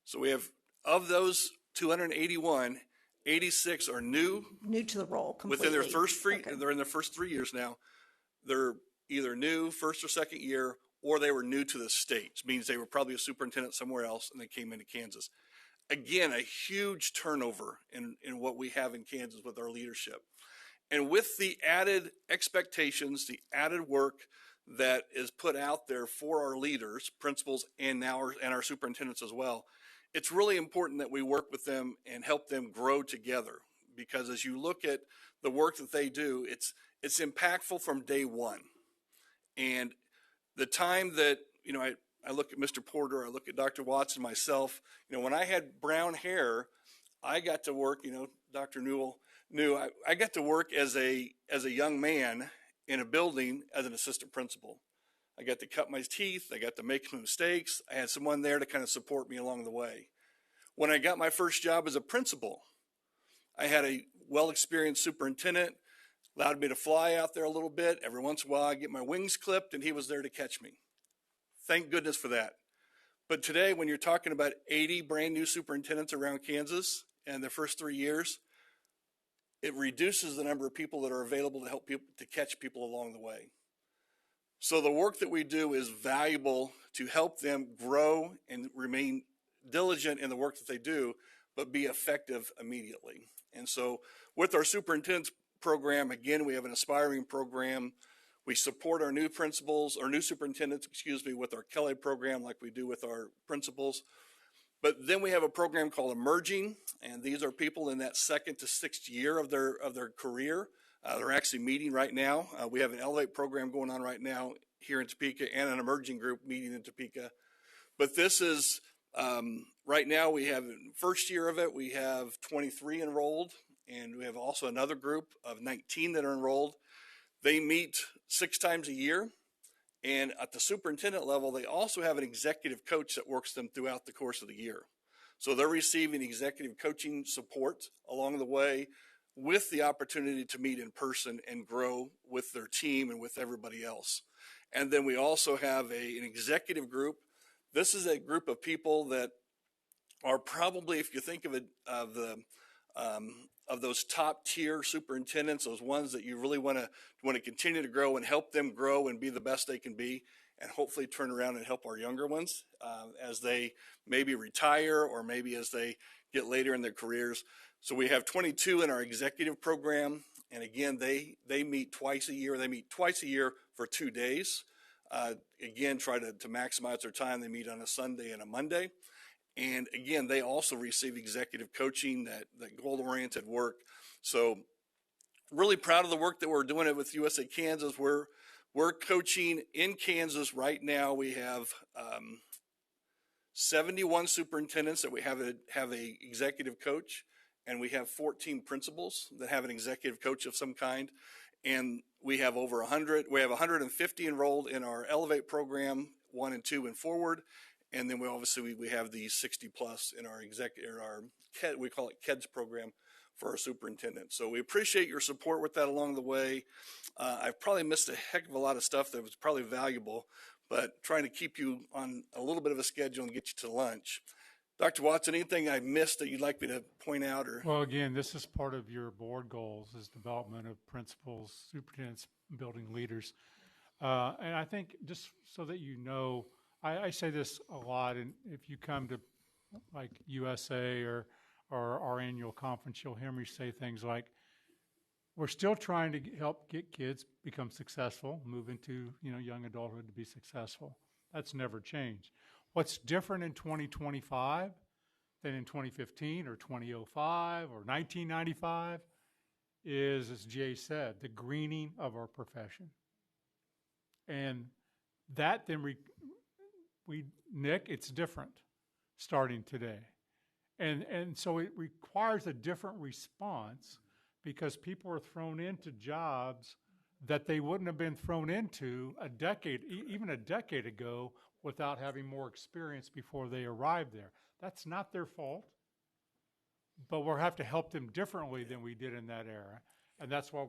So we have, of those 281, 86 are new to the role completely. within their they're in their first 3 years now. They're either new first or second year, or they were new to the state, which means they were probably a superintendent somewhere else and they came into Kansas. Again, a huge turnover in what we have in Kansas with our leadership. And with the added expectations, the added work that is put out there for our leaders, principals, and now our superintendents as well, it's really important that we work with them and help them grow together. Because as you look at the work that they do, it's impactful from day one. And the time that, I look at Mr. Porter, I look at Dr. Watson, myself, when I had brown hair, I got to work, Dr. Newell knew, I got to work as a young man in a building as an assistant principal. I got to cut my teeth. I got to make some mistakes. I had someone there to kind of support me along the way. When I got my first job as a principal, I had a well-experienced superintendent, allowed me to fly out there a little bit. Every once in a while, I get my wings clipped, and he was there to catch me. Thank goodness for that. But today, when you're talking about 80 brand new superintendents around Kansas and their first 3 years, it reduces the number of people that are available to help people, to catch people along the way. So the work that we do is valuable to help them grow and remain diligent in the work that they do, but be effective immediately. And so with our superintendent's program, again, we have an aspiring program. We support our new principals, or new superintendents, with our Kelly program like we do with our principals. But then we have a program called Emerging, and these are people in that second to sixth year of their career. They're actually meeting right now. We have an Elevate program going on right now here in Topeka, and an Emerging group meeting in Topeka. But this is, right now we have, first year of it, we have 23 enrolled, and we have also another group of 19 that are enrolled. They meet 6 times a year. And at the superintendent level, they also have an executive coach that works them throughout the course of the year. So they're receiving executive coaching support along the way, with the opportunity to meet in person and grow with their team and with everybody else. And then we also have an executive group. This is a group of people that are probably, if you think of it, of those top tier superintendents, those ones that you really want to continue to grow and help them grow and be the best they can be, and hopefully turn around and help our younger ones as they maybe retire, or maybe as they get later in their careers. So we have 22 in our executive program, and again, they meet twice a year. They meet twice a year for 2 days. Again, try to maximize their time. They meet on a Sunday and a Monday. And again, they also receive executive coaching, that goal-oriented work. So really proud of the work that we're doing it with USA Kansas. We're coaching in Kansas right now. We have 71 superintendents that we have a executive coach, and we have 14 principals that have an executive coach of some kind. And we have over 100. We have 150 enrolled in our Elevate program, 1 and 2 and forward. And then we have the 60 plus in our we call it KEDS program for our superintendent. So we appreciate your support with that along the way. I've probably missed a heck of a lot of stuff that was probably valuable, but trying to keep you on a little bit of a schedule and get you to lunch. Dr. Watson, anything I missed that you'd like me to point out? Well, again, this is part of your board goals, is development of principals, superintendents, building leaders. And I think, just so that you know, I say this a lot, and if you come to like USA or our annual conference, you'll hear me say things like, we're still trying to help get kids become successful, move into young adulthood to be successful. That's never changed. What's different in 2025 than in 2015 or 2005 or 1995 is, as Jay said, the greening of our profession. And that then Nick, it's different starting today. And so it requires a different response, because people are thrown into jobs that they wouldn't have been thrown into even a decade ago, without having more experience before they arrived there. That's not their fault. but we'll have to help them differently than we did in that era. And that's why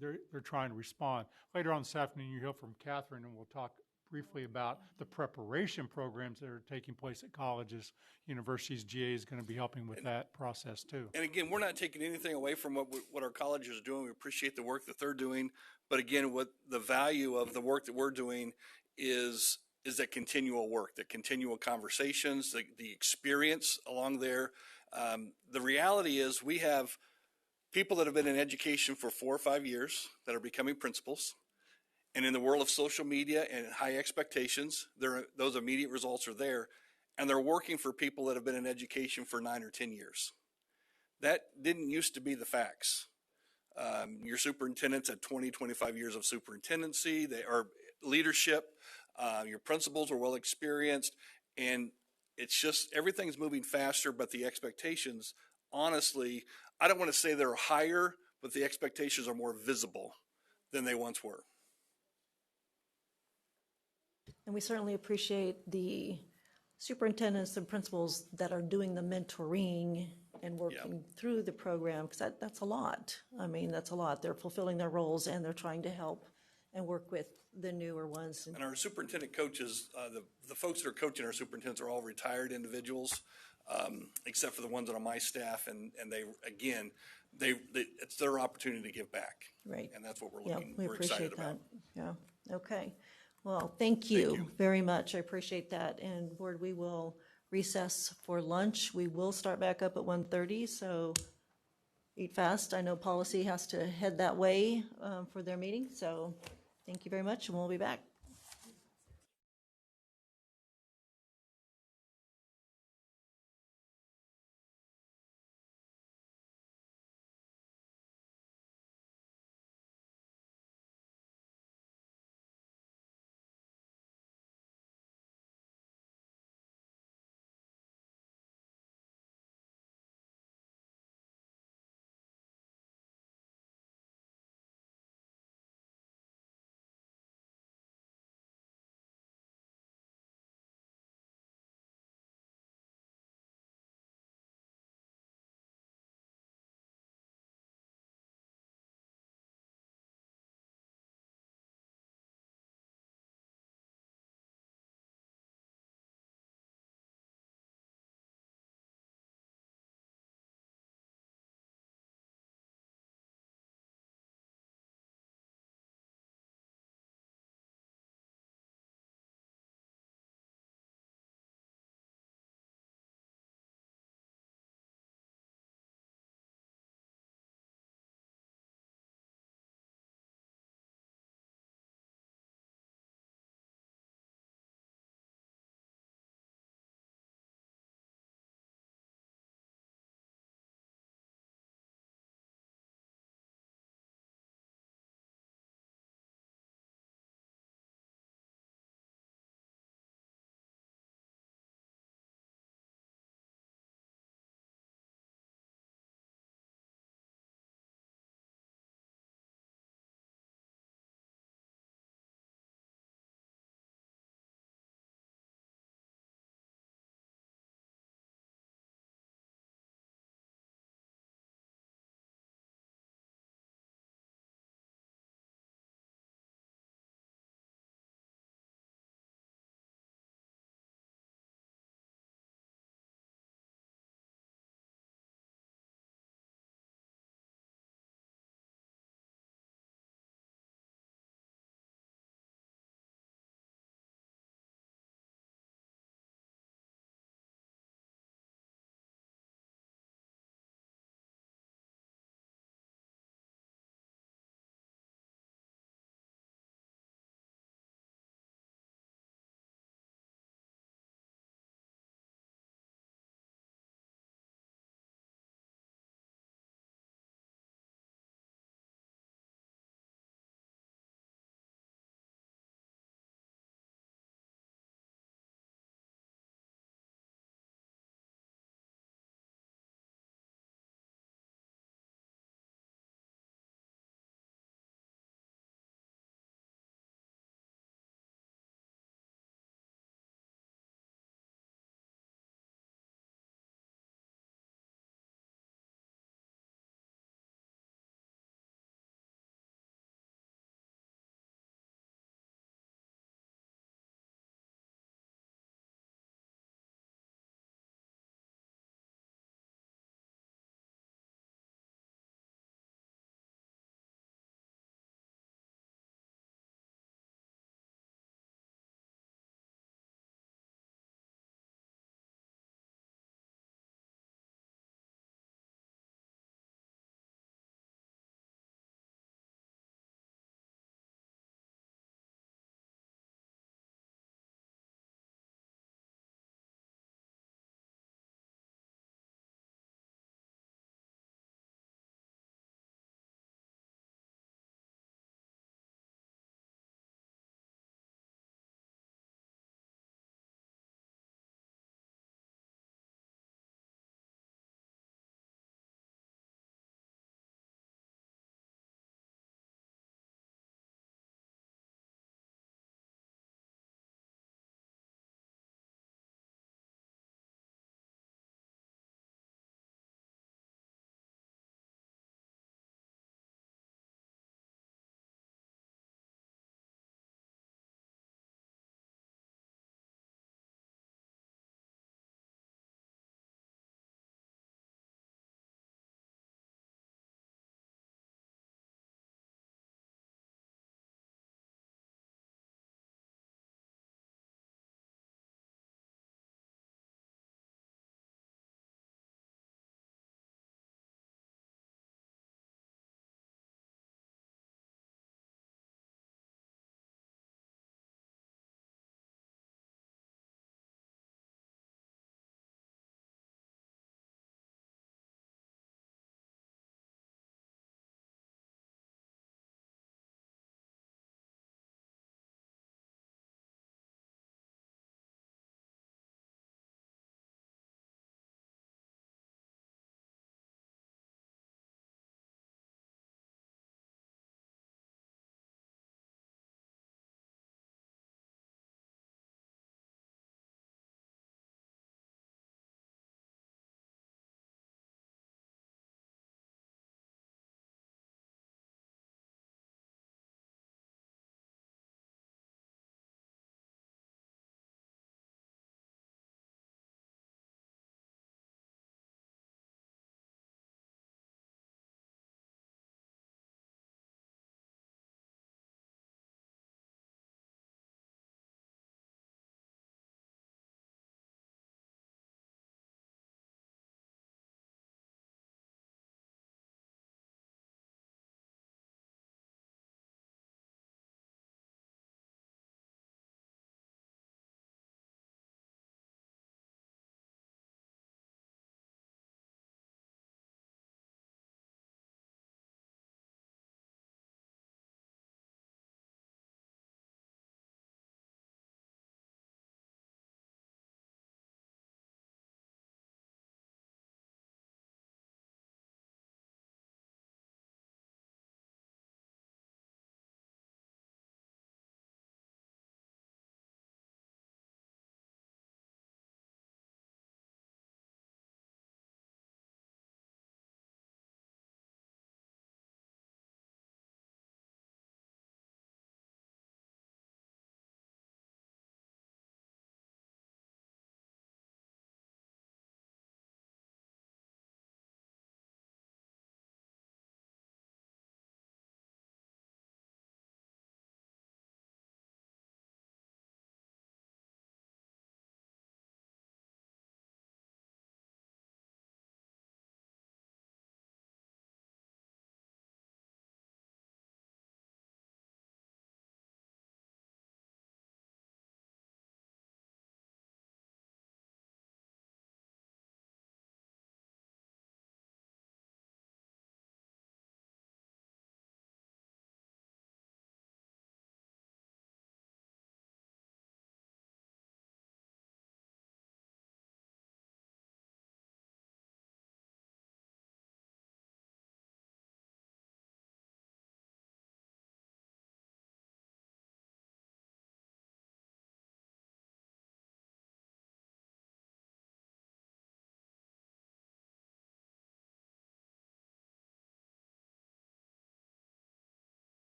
they're trying to respond. Later on this afternoon, you hear from Catherine, and we'll talk briefly about the preparation programs that are taking place at colleges, universities. GA is going to be helping with that process too. And again, we're not taking anything away from what our colleges are doing. We appreciate the work that they're doing. But again, what the value of the work that we're doing is that continual work, the continual conversations, the experience along there. The reality is we have people that have been in education for 4 or 5 years that are becoming principals. And in the world of social media and high expectations, those immediate results are there. And they're working for people that have been in education for 9 or 10 years. That didn't used to be the facts. Your superintendents had 20, 25 years of superintendency, they are leadership. Your principals are well experienced. And it's just everything's moving faster, but the expectations, honestly, I don't want to say they're higher, but the expectations are more visible than they once were. And we certainly appreciate the superintendents and principals that are doing the mentoring and working through the program, because that's a lot. I mean, that's a lot. They're fulfilling their roles and they're trying to help and work with the newer ones. And our superintendent coaches, the folks that are coaching our superintendents are all retired individuals, except for the ones that are on my staff. And they, again, it's their opportunity to give back. Right. And that's what we're Yeah, looking, we we're appreciate excited that. about. Yeah, okay. Well, thank you very much. I appreciate that. And Board, we will recess for lunch. We will start back up at 1:30, so eat fast. I know policy has to head that way for their meeting, so thank you very much, and we'll be back.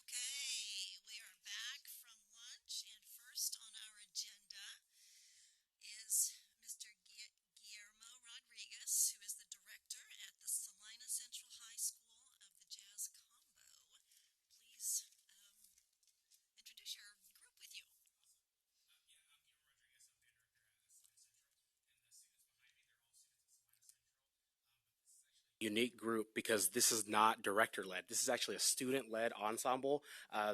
Okay, we are back from lunch, and first on our agenda is Mr. Guillermo Rodriguez, who is the director at the Salina Central High School of the Jazz Combo. Please introduce your group with you. Unique group because this is not director led. This is actually a student led ensemble.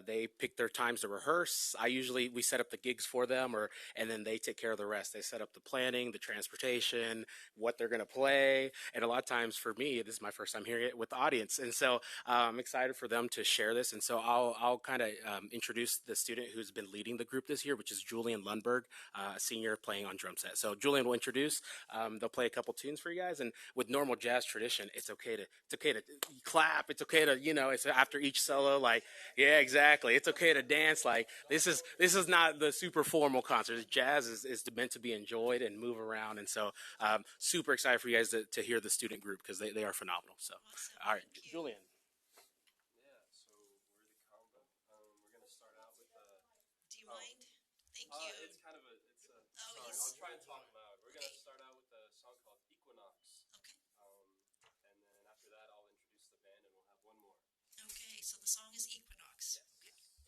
They pick their times to rehearse. We set up the gigs for them, and then they take care of the rest. They set up the planning, the transportation, what they're going to play. And a lot of times for me, this is my first time hearing it with the audience. And so I'm excited for them to share this. And so I'll kind of introduce the student who's been leading the group this year, which is Julian Lundberg, a senior playing on drum set. So Julian will introduce. They'll play a couple tunes for you guys. And with normal jazz tradition, it's okay to clap. It's okay to, it's after each solo, like, yeah, exactly. It's okay to dance. Like this is not the super formal concert. Jazz is meant to be enjoyed and move around. And so super excited for you guys to hear the student group because they are phenomenal. So, awesome. All right, Julian. Yeah, so we're the combo. We're going to start out with Do you mind? Thank you. It's kind of sorry, he's- I'll try and talk loud. We're going to start out with a song called Equinox. Okay. And then after that, I'll introduce the band and we'll have one more. Okay, so the song is Equinox. Yes. Okay.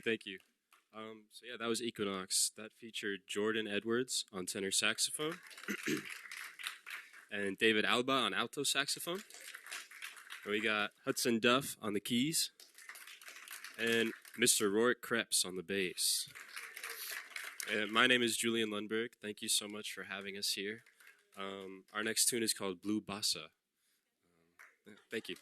Thank you. So yeah, that was Equinox. That featured Jordan Edwards on tenor saxophone and David Alba on alto saxophone. And we got Hudson Duff on the keys and Mr. Rorik Krebs on the bass. And my name is Julian Lundberg. Thank you so much for having us here. Our next tune is called Blue Bossa. Thank you.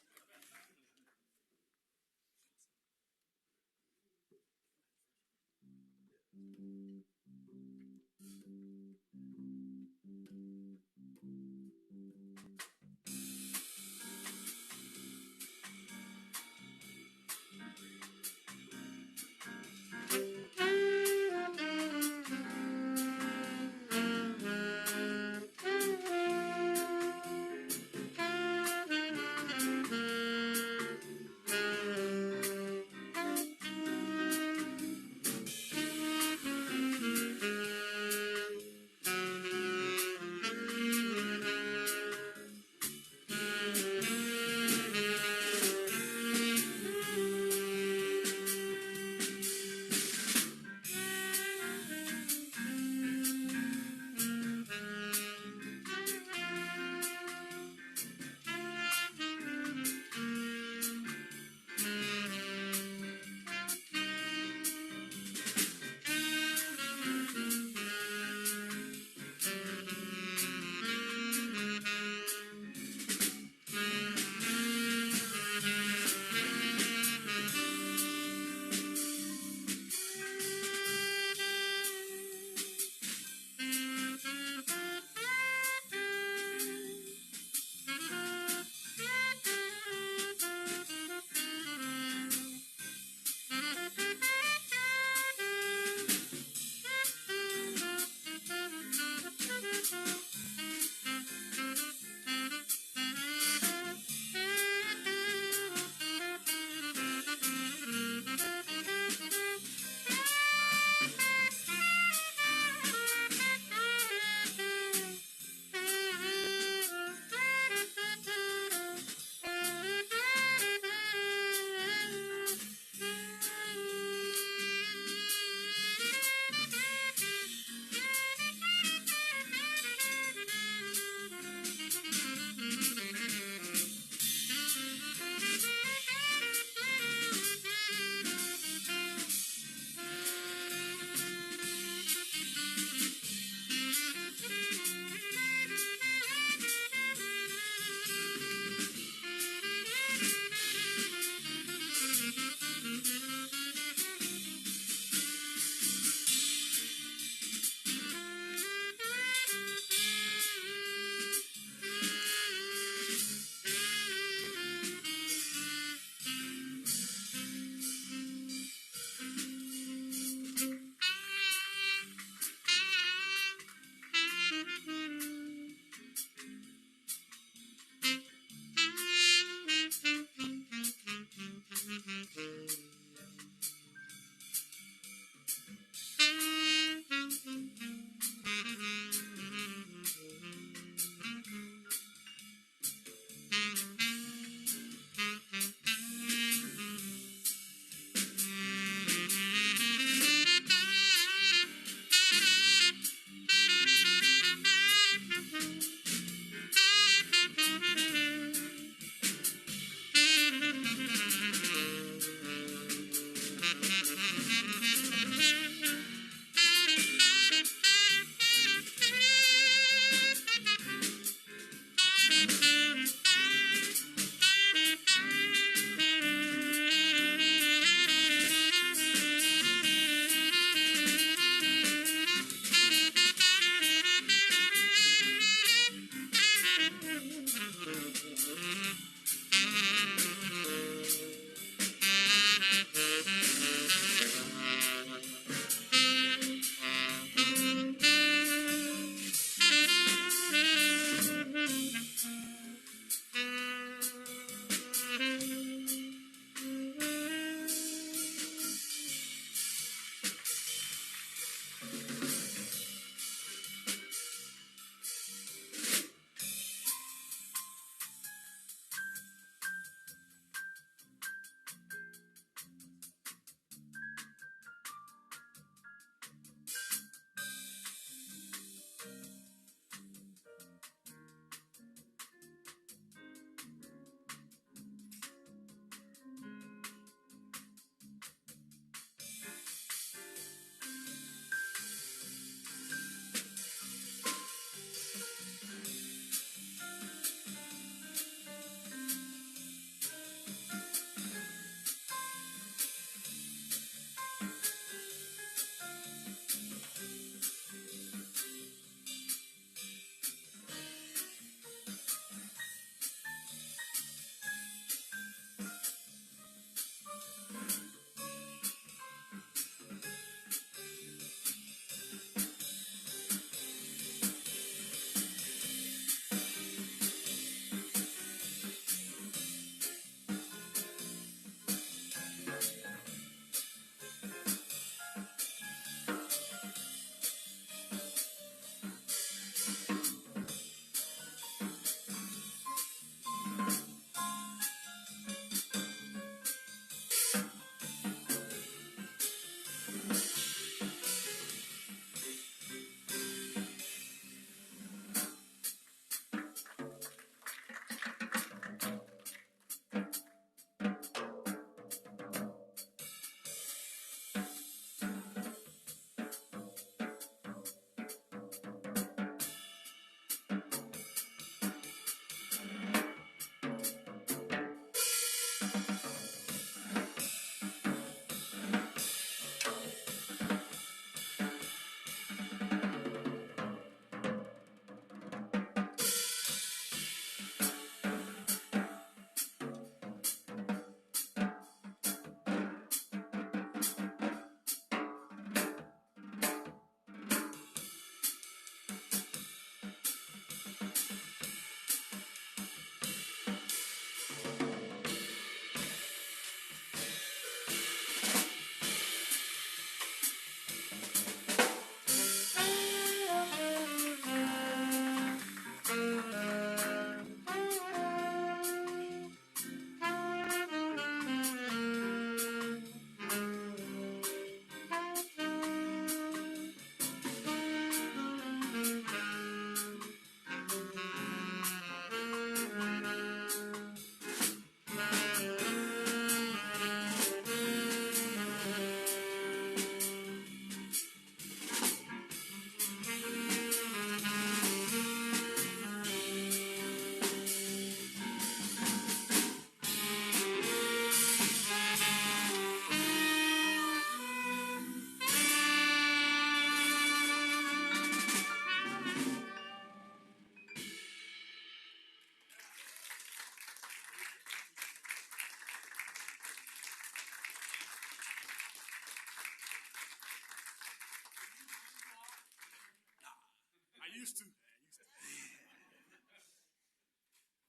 used to. Thank you so much.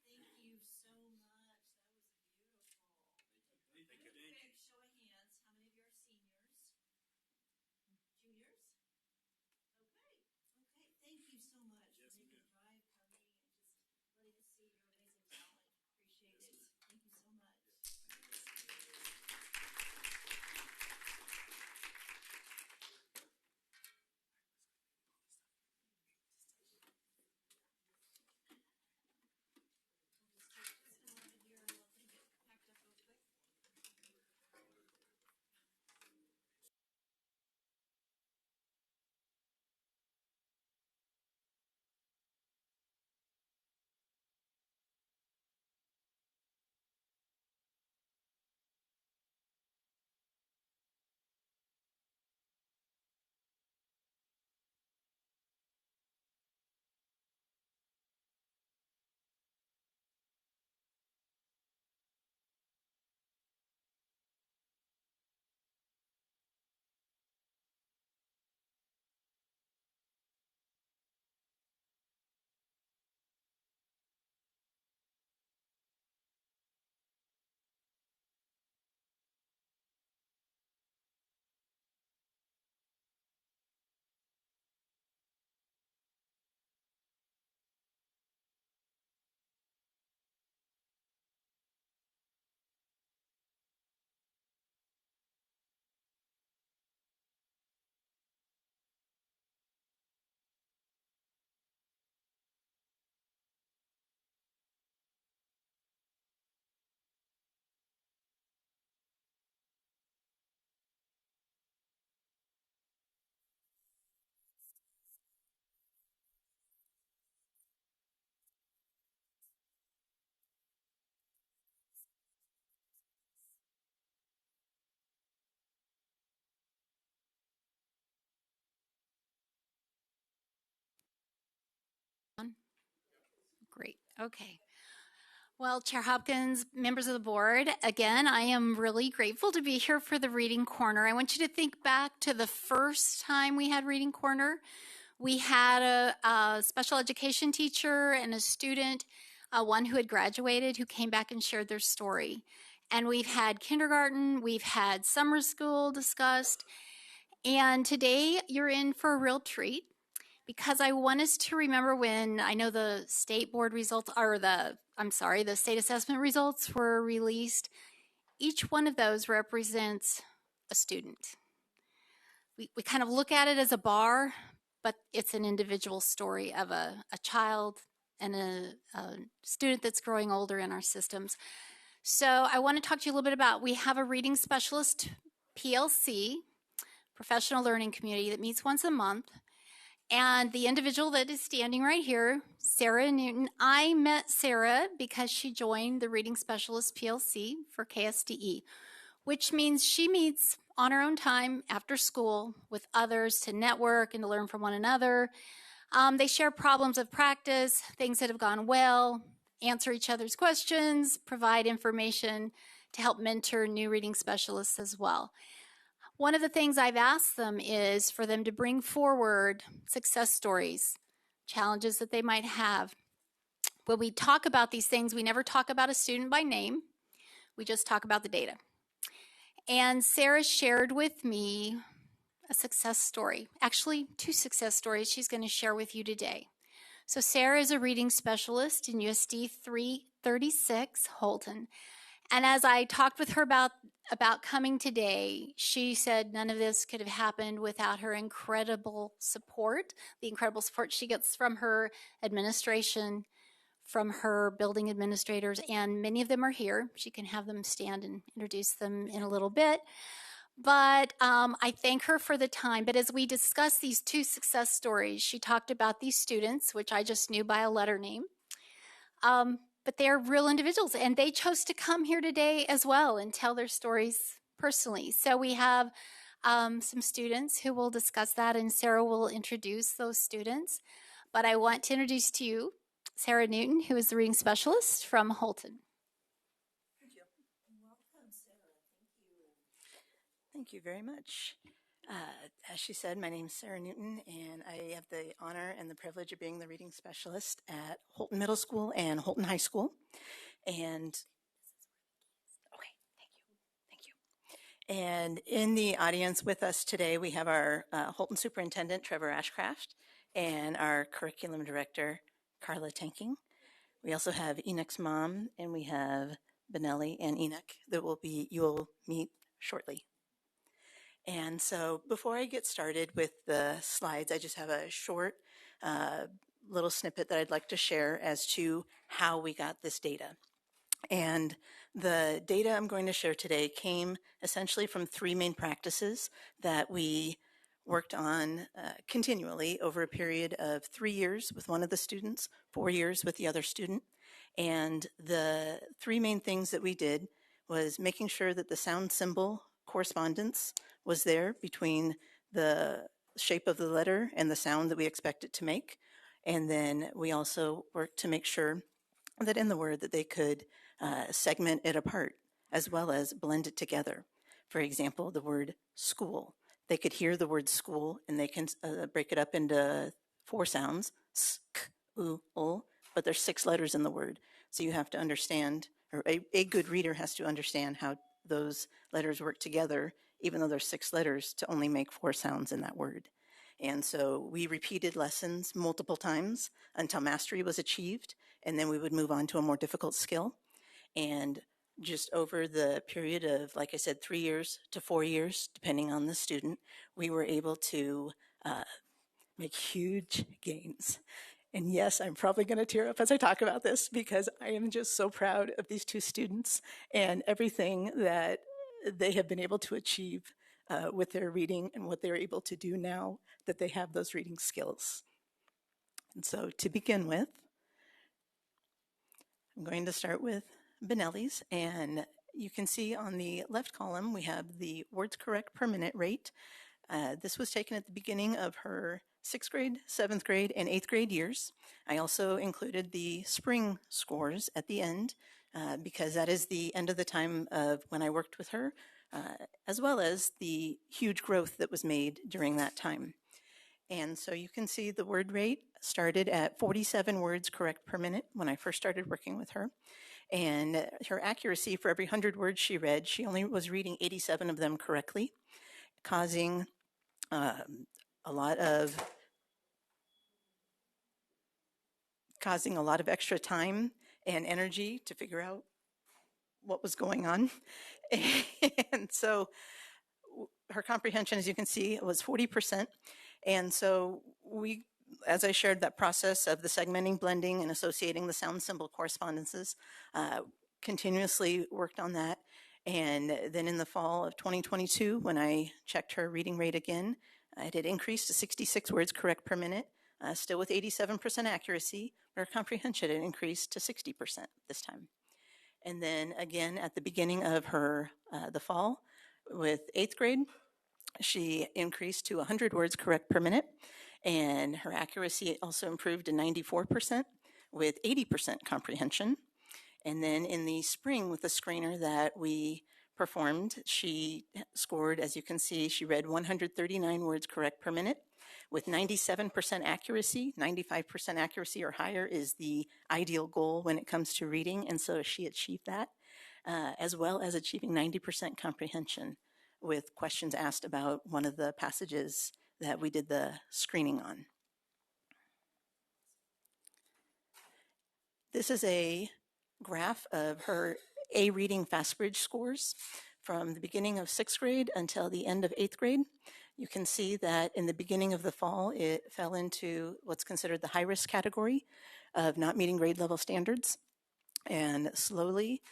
That was beautiful. Thank you. Okay, show of hands. How many of you are seniors? Juniors? Okay. Okay. Thank you so much for making the drive, coming, and just letting us see your amazing talent. Appreciate it. Thank you so much. Great. Okay. Well, Chair Hopkins, members of the board, again, I am really grateful to be here for the Reading Corner. I want you to think back to the first time we had Reading Corner. We had a special education teacher and a student, one who had graduated, who came back and shared their story. And we've had kindergarten, we've had summer school discussed, and today you're in for a real treat, because I want us to remember when I know the state board results, or the state assessment results were released. Each one of those represents a student. We kind of look at it as a bar, but it's an individual story of a child and a student that's growing older in our systems. So I want to talk to you a little bit about, we have a reading specialist PLC, professional learning community, that meets once a month. And the individual that is standing right here, Sarah Newton, I met Sarah because she joined the Reading Specialist PLC for KSDE, which means she meets on her own time after school with others to network and to learn from one another. They share problems of practice, things that have gone well, answer each other's questions, provide information to help mentor new reading specialists as well. One of the things I've asked them is for them to bring forward success stories, challenges that they might have. When we talk about these things, we never talk about a student by name. We just talk about the data. And Sarah shared with me a success story, actually 2 success stories she's going to share with you today. So Sarah is a reading specialist in USD 336 Holton. And as I talked with her about coming today, she said none of this could have happened without her incredible support, the incredible support she gets from her administration, from her building administrators, and many of them are here. She can have them stand and introduce them in a little bit. But I thank her for the time. But as we discussed these 2 success stories, she talked about these students, which I just knew by a letter name. But they're real individuals, and they chose to come here today as well and tell their stories personally. So we have some students who will discuss that, and Sarah will introduce those students. But I want to introduce to you Sarah Newton, who is the reading specialist from Holton. Thank you. Welcome, Sarah. Thank you. Thank you very much. As she said, my name is Sarah Newton, and I have the honor and the privilege of being the reading specialist at Holton Middle School and Holton High School. And okay, thank you. And in the audience with us today, we have our Holton Superintendent, Trevor Ashcraft, and our Curriculum Director, Carla Tanking. We also have Enoch's mom, and we have Benelli and Enoch that you'll meet shortly. And so before I get started with the slides, I just have a short little snippet that I'd like to share as to how we got this data. And the data I'm going to share today came essentially from three main practices that we worked on continually over a period of 3 years with one of the students, 4 years with the other student. And the three main things that we did was making sure that the sound symbol correspondence was there between the shape of the letter and the sound that we expect it to make. And then we also worked to make sure that in the word that they could segment it apart as well as blend it together. For example, the word school. They could hear the word school and they can break it up into 4 sounds, s, k, u, ul, but there's 6 letters in the word. So you have to understand, or a good reader has to understand how those letters work together, even though there's 6 letters, to only make 4 sounds in that word. And so we repeated lessons multiple times until mastery was achieved, and then we would move on to a more difficult skill. And just over the period of, like I said, 3 years to 4 years, depending on the student, we were able to make huge gains. And yes, I'm probably going to tear up as I talk about this because I am just so proud of these 2 students and everything that they have been able to achieve with their reading and what they're able to do now that they have those reading skills. And so to begin with, I'm going to start with Benelli's, and you can see on the left column we have the words correct per minute rate. This was taken at the beginning of her 6th grade, 7th grade, and 8th grade years. I also included the spring scores at the end because that is the end of the time of when I worked with her, as well as the huge growth that was made during that time. And so you can see the word rate started at 47 words correct per minute when I first started working with her. And her accuracy for every 100 words she read, she only was reading 87 of them correctly, causing a lot of extra time and energy to figure out what was going on. And so her comprehension, as you can see, was 40%. And so we, as I shared that process of the segmenting, blending, and associating the sound symbol correspondences, continuously worked on that. And then in the fall of 2022, when I checked her reading rate again, it had increased to 66 words correct per minute, still with 87% accuracy, but her comprehension had increased to 60% this time. And then again, at the beginning of her, the fall, with 8th grade, she increased to 100 words correct per minute, and her accuracy also improved to 94% with 80% comprehension. And then in the spring, with the screener that we performed, she scored, as you can see, she read 139 words correct per minute with 97% accuracy. 95% accuracy or higher is the ideal goal when it comes to reading, and so she achieved that, as well as achieving 90% comprehension with questions asked about one of the passages that we did the screening on. This is a graph of her A reading FastBridge scores from the beginning of 6th grade until the end of 8th grade. You can see that in the beginning of the fall, it fell into what's considered the high-risk category of not meeting grade level standards. And slowly,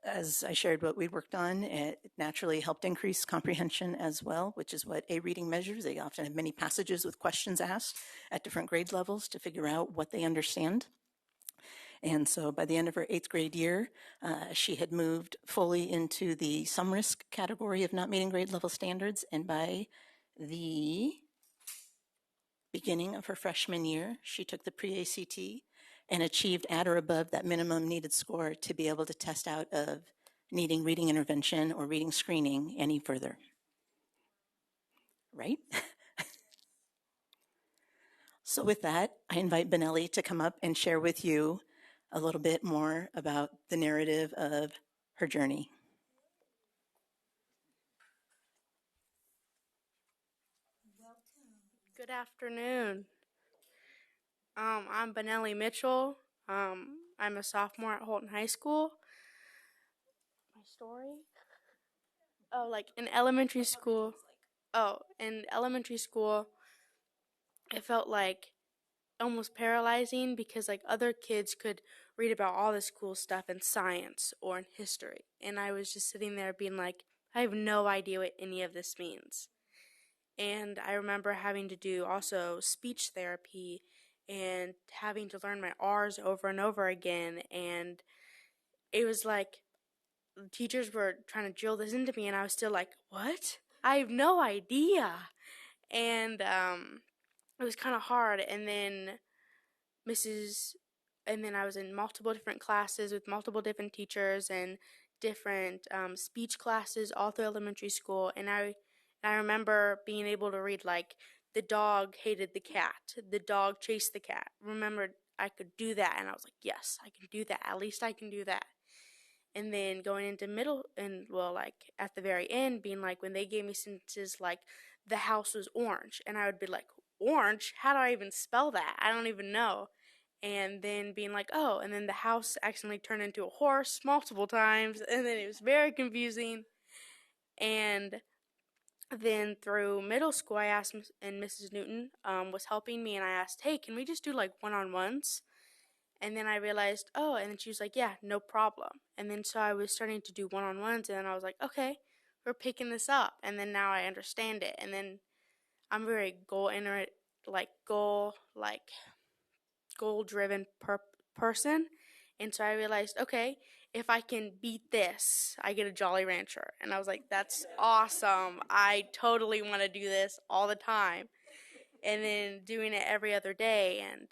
as I shared what we worked on, it naturally helped increase comprehension as well, which is what A reading measures. They often have many passages with questions asked at different grade levels to figure out what they understand. And so by the end of her 8th grade year, she had moved fully into the some risk category of not meeting grade level standards. And by the beginning of her freshman year, she took the pre-ACT and achieved at or above that minimum needed score to be able to test out of needing reading intervention or reading screening any further. right? So with that, I invite Benelli to come up and share with you a little bit more about the narrative of her journey. Good afternoon. I'm Benelli Mitchell. I'm a sophomore at Holton High School. My story? Oh, like in elementary school. Oh, in elementary school, it felt like almost paralyzing because like other kids could read about all this cool stuff in science or in history, and I was just sitting there being like, I have no idea what any of this means. And I remember having to do also speech therapy and having to learn my R's over and over again, and it was like the teachers were trying to drill this into me, and I was still like, what? I have no idea. And it was kind of hard. And then I was in multiple different classes with multiple different teachers and different speech classes all through elementary school. And I remember being able to read like, the dog hated the cat, the dog chased the cat. Remember, I could do that, and I was like, yes, I can do that. At least I can do that. And then going into middle, and well, like at the very end, being like, when they gave me sentences like, the house was orange, and I would be like, orange? How do I even spell that? I don't even know. And then being like, oh, and then the house accidentally turned into a horse multiple times, and then it was very confusing. And then through middle school, I asked, and Mrs. Newton was helping me, and I asked, hey, can we just do like one-on-ones? And then I realized, oh, and then she was like, yeah, no problem. And then so I was starting to do one-on-ones, and then I was like, okay, we're picking this up. And then now I understand it. And then I'm very goal-driven person. And so I realized, okay, if I can beat this, I get a Jolly Rancher. And I was like, that's awesome. I totally want to do this all the time. And then doing it every other day. And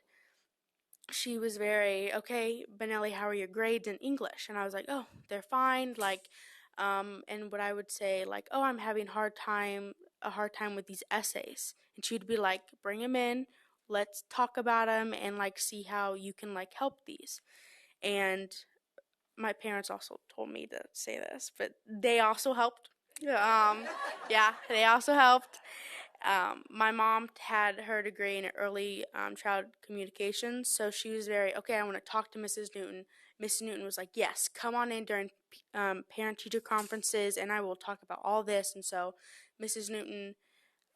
she was very, okay, Benelli, how are your grades in English? And I was like, oh, they're fine. Like, and what I would say, like, oh, I'm having a hard time with these essays. And she'd be like, bring them in, let's talk about them, and like see how you can like help these. And my parents also told me to say this, but they also helped. Yeah, they also helped. My mom had her degree in early child communications, so she was very, okay, I want to talk to Mrs. Newton. Mrs. Newton was like, yes, come on in during parent-teacher conferences, and I will talk about all this. And so Mrs. Newton,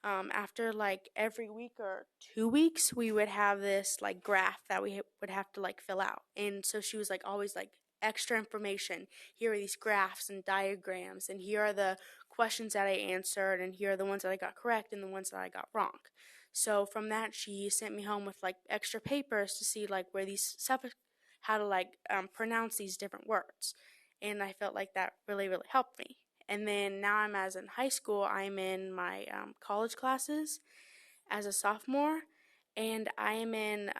after like every week or 2 weeks, we would have this like graph that we would have to like fill out. And so she was like always like, extra information. Here are these graphs and diagrams, and here are the questions that I answered, and here are the ones that I got correct and the ones that I got wrong. So from that, she sent me home with like extra papers to see like where these stuff, how to like pronounce these different words. And I felt like that really, really helped me. And then now I'm as in high school, I'm in my college classes as a sophomore, and I am in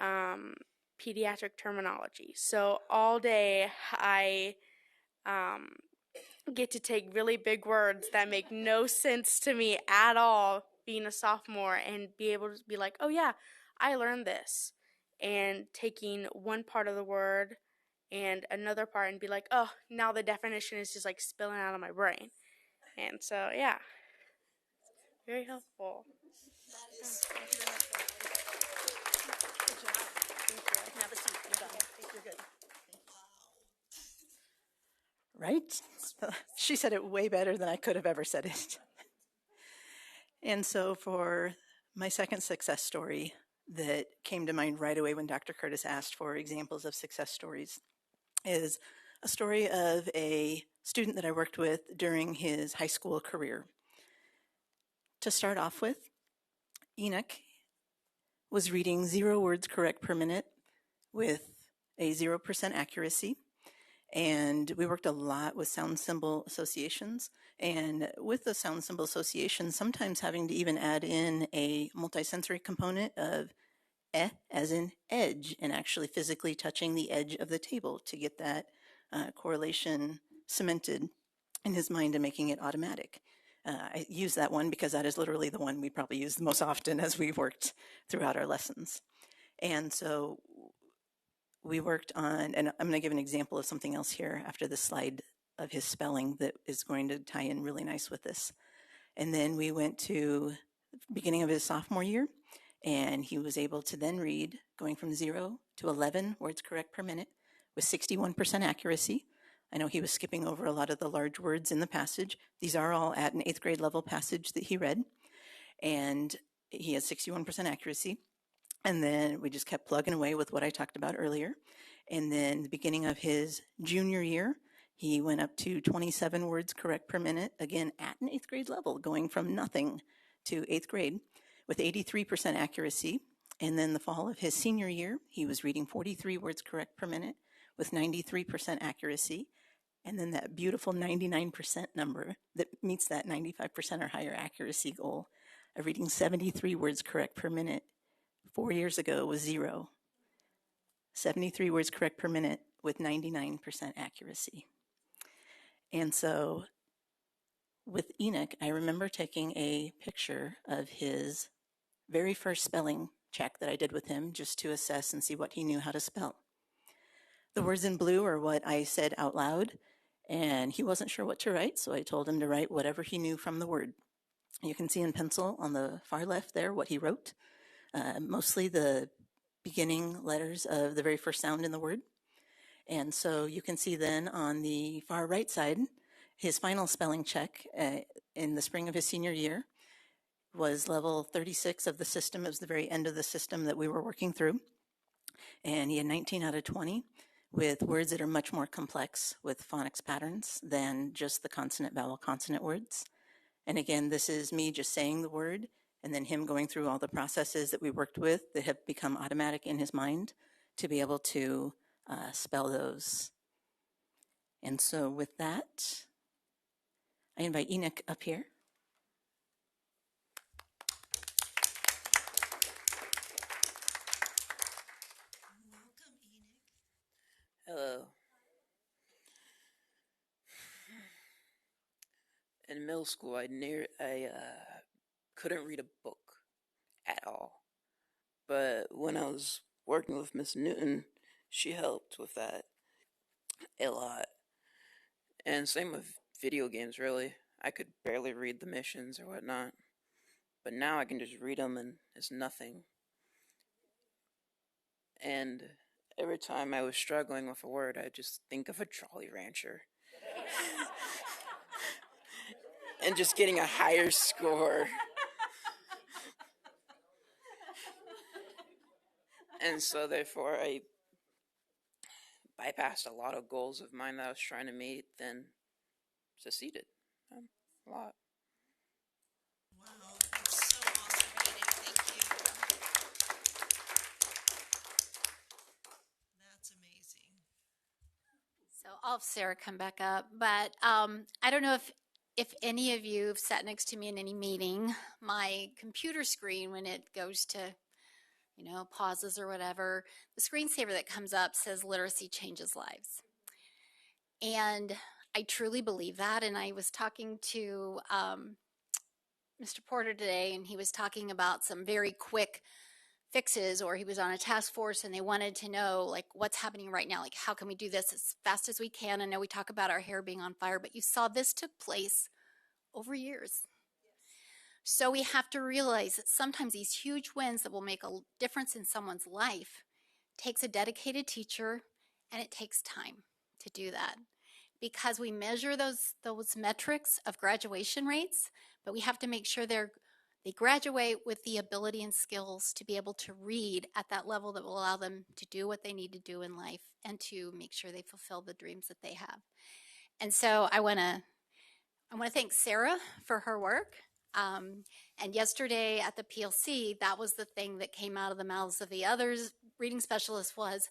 pediatric terminology. So all day I get to take really big words that make no sense to me at all being a sophomore and be able to be like, oh yeah, I learned this. And taking one part of the word and another part and be like, oh, now the definition is just like spilling out of my brain. And so, yeah, very helpful. Thank you very much. Good job. Thank you. Have a seat. You're done. You're good. Right? She said it way better than I could have ever said it. And so for my second success story that came to mind right away when Dr. Curtis asked for examples of success stories is a story of a student that I worked with during his high school career. To start off with, Enoch was reading 0 words correct per minute with a 0% accuracy. And we worked a lot with sound symbol associations. And with the sound symbol associations, sometimes having to even add in a multisensory component of as in edge, and actually physically touching the edge of the table to get that correlation cemented in his mind and making it automatic. I use that one because that is literally the one we probably use the most often as we worked throughout our lessons. And so we worked on, and I'm going to give an example of something else here after the slide of his spelling that is going to tie in really nice with this. And then we went to the beginning of his sophomore year, and he was able to then read going from 0 to 11 words correct per minute with 61% accuracy. I know he was skipping over a lot of the large words in the passage. These are all at an 8th grade level passage that he read, and he has 61% accuracy. And then we just kept plugging away with what I talked about earlier. And then the beginning of his junior year, he went up to 27 words correct per minute, again at an 8th grade level, going from nothing to 8th grade with 83% accuracy. And then the fall of his senior year, he was reading 43 words correct per minute with 93% accuracy. And then that beautiful 99% number that meets that 95% or higher accuracy goal of reading 73 words correct per minute 4 years ago was 0. 73 words correct per minute with 99% accuracy. And so with Enoch, I remember taking a picture of his very first spelling check that I did with him just to assess and see what he knew how to spell. The words in blue are what I said out loud, and he wasn't sure what to write, so I told him to write whatever he knew from the word. You can see in pencil on the far left there what he wrote, mostly the beginning letters of the very first sound in the word. And so you can see then on the far right side, his final spelling check in the spring of his senior year was level 36 of the system. It was the very end of the system that we were working through. And he had 19 out of 20 with words that are much more complex with phonics patterns than just the consonant, vowel, consonant words. And again, this is me just saying the word and then him going through all the processes that we worked with that have become automatic in his mind to be able to spell those. And so with that, I invite Enoch up here. Hello. In middle school, I couldn't read a book at all. But when I was working with Miss Newton, she helped with that a lot. And same with video games, really. I could barely read the missions or whatnot. But now I can just read them and it's nothing. And every time I was struggling with a word, I just think of a Jolly Rancher. And just getting a higher score. And so therefore I bypassed a lot of goals of mine that I was trying to meet, then succeeded a lot. Wow, that's so awesome, Enoch. Thank you. That's amazing. So I'll have Sarah come back up, but I don't know if any of you have sat next to me in any meeting, my computer screen, when it goes to, pauses or whatever, the screensaver that comes up says literacy changes lives. And I truly believe that. And I was talking to Mr. Porter today, and he was talking about some very quick fixes, or he was on a task force and they wanted to know what's happening right now, how can we do this as fast as we can. I know we talk about our hair being on fire, but you saw this took place over years. So we have to realize that sometimes these huge wins that will make a difference in someone's life takes a dedicated teacher, and it takes time to do that, because we measure those metrics of graduation rates, but we have to make sure they graduate with the ability and skills to be able to read at that level that will allow them to do what they need to do in life and to make sure they fulfill the dreams that they have. And so I want to thank Sarah for her work. And yesterday at the PLC, that was the thing that came out of the mouths of the others reading specialists was,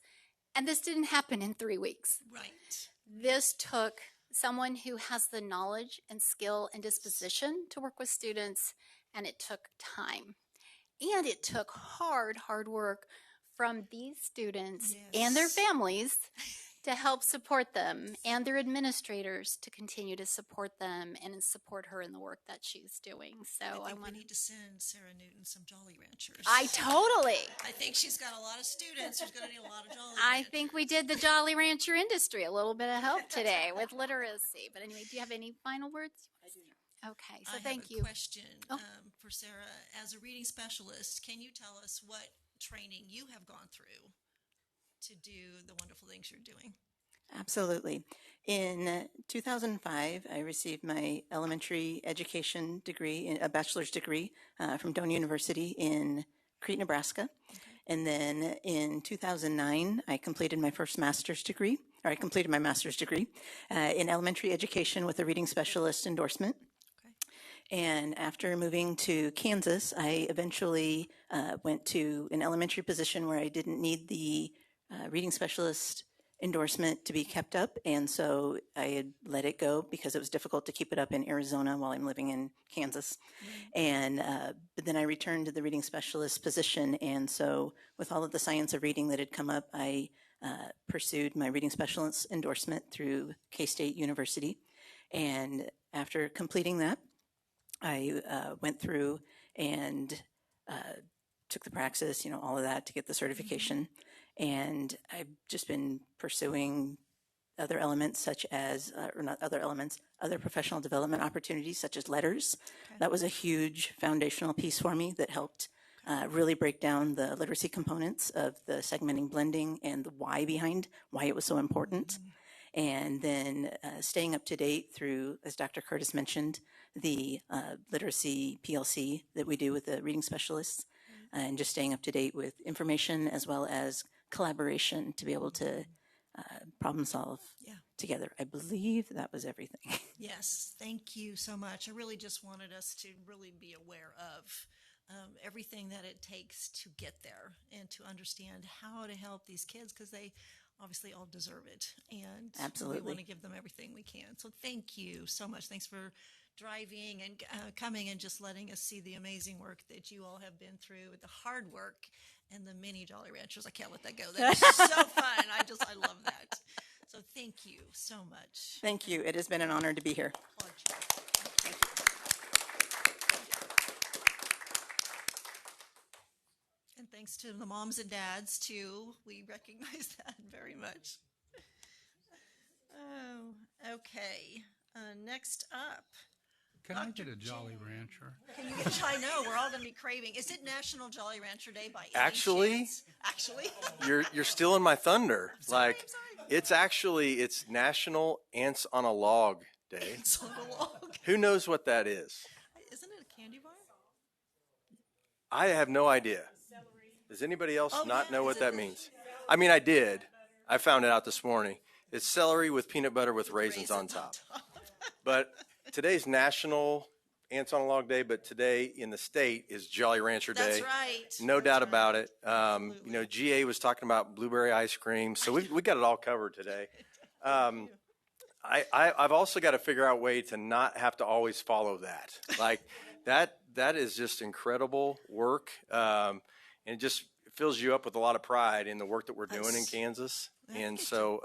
and this didn't happen in 3 weeks. Right. This took someone who has the knowledge and skill and disposition to work with students, and it took time. And it took hard work from these students and their families to help support them, and their administrators to continue to support them and support her in the work that she's doing. So I we want need to send Sarah Newton some Jolly Ranchers. I totally. I think she's got a lot of students. She's going to need a lot of Jolly I think we did the Jolly Rancher industry a little bit of help today with literacy. But anyway, do you have any final words? I do not. Okay, so thank you. I have a question for Sarah. As a reading specialist, can you tell us what training you have gone through to do the wonderful things you're doing? Absolutely. In 2005, I received my elementary education degree, a bachelor's degree from Doane University in Crete, Nebraska. And then in 2009, I completed my first master's degree, or I completed my master's degree in elementary education with a reading specialist endorsement. And after moving to Kansas, I eventually went to an elementary position where I didn't need the reading specialist endorsement to be kept up, and so I had let it go because it was difficult to keep it up in Arizona while I'm living in Kansas. And but then I returned to the reading specialist position, and so with all of the science of reading that had come up, I pursued my reading specialist endorsement through K-State University. And after completing that, I went through and took the praxis, all of that to get the certification. And I've just been pursuing other elements such as, or not other elements, other professional development opportunities such as letters. That was a huge foundational piece for me that helped really break down the literacy components of the segmenting blending and the why behind why it was so important. And then staying up to date through, as Dr. Curtis mentioned, the literacy PLC that we do with the reading specialists, and just staying up to date with information as well as collaboration to be able to problem solve together. I believe that was everything. Yes, thank you so much. I really just wanted us to really be aware of everything that it takes to get there and to understand how to help these kids, because they obviously all deserve it. And Absolutely. we want to give them everything we can. So thank you so much. Thanks for driving and coming and just letting us see the amazing work that you all have been through, the hard work and the mini Jolly Ranchers. I can't let that go. That's so fun. I love that. So thank you so much. Thank you. It has been an honor to be here. And thanks to the moms and dads too. We recognize that very much. Oh, okay. Next up. Can I get a Jolly Rancher? Can you get? I know we're all going to be craving. Is it National Jolly Rancher Day by any Actually, chance? Actually, you're still in my thunder. It's National Ants on a Log Day. Ants on a Log. Who knows what that is? Isn't it a candy bar? I have no idea. Does anybody else not know what that means? I mean, I did. I found it out this morning. It's celery with peanut butter with raisins on top. But today's National Ants on a Log Day, but today in the state is Jolly Rancher Day. That's right. No doubt about it. GA was talking about blueberry ice cream, so we got it all covered today. I've also got to figure out a way to not have to always follow that. Like that is just incredible work, and it just fills you up with a lot of pride in the work that we're doing in Kansas. And so,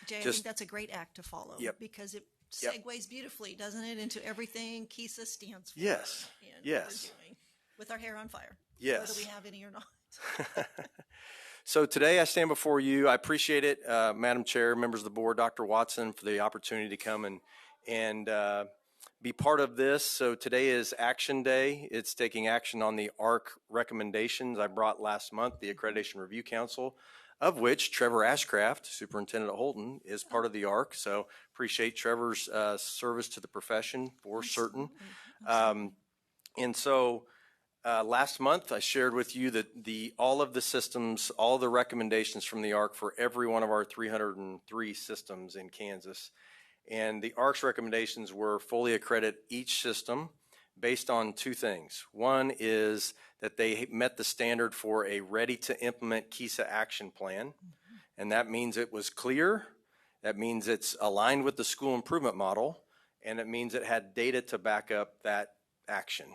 Jay, I think that's a great act to follow. Yep. Because it segues beautifully, doesn't it, into everything KISA stands for. Yes. And Yes. what we're doing with our hair on fire. Yes. Whether we have any or not. So today I stand before you. I appreciate it, Madam Chair, members of the board, Dr. Watson, for the opportunity to come and be part of this. So today is Action Day. It's taking action on the ARC recommendations I brought last month, the Accreditation Review Council, of which Trevor Ashcraft, Superintendent at Holton, is part of the ARC. So appreciate Trevor's service to the profession for certain. And so last month I shared with you that all of the systems, all the recommendations from the ARC for every one of our 303 systems in Kansas. And the ARC's recommendations were fully accredit each system based on two things. One is that they met the standard for a ready-to-implement KISA action plan, and that means it was clear, that means it's aligned with the school improvement model, and it means it had data to back up that action,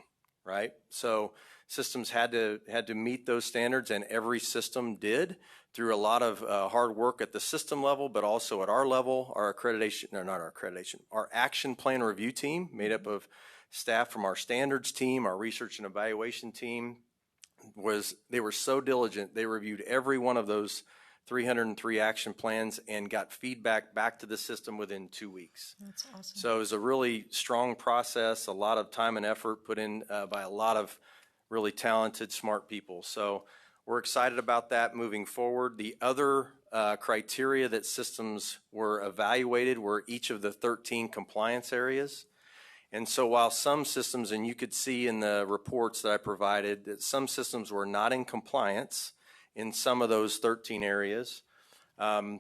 right? So systems had to meet those standards, and every system did through a lot of hard work at the system level, but also at our level. Our accreditation, or not our accreditation, our action plan review team, made up of staff from our standards team, our research and evaluation team, they were so diligent. They reviewed every one of those 303 action plans and got feedback back to the system within 2 weeks. That's awesome. So it was a really strong process, a lot of time and effort put in by a lot of really talented, smart people. So we're excited about that moving forward. The other criteria that systems were evaluated were each of the 13 compliance areas. And so while some systems, and you could see in the reports that I provided, that some systems were not in compliance in some of those 13 areas. And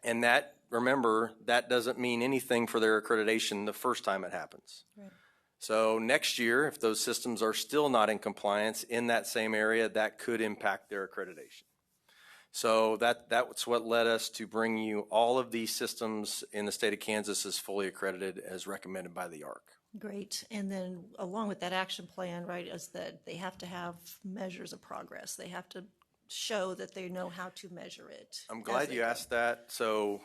that, remember, that doesn't mean anything for their accreditation the first time it happens. Right. So next year, if those systems are still not in compliance in that same area, that could impact their accreditation. So that's what led us to bring you all of these systems in the state of Kansas as fully accredited as recommended by the ARC. Great. And then along with that action plan, right, is that they have to have measures of progress. They have to show that they know how to measure it. I'm glad you asked that. So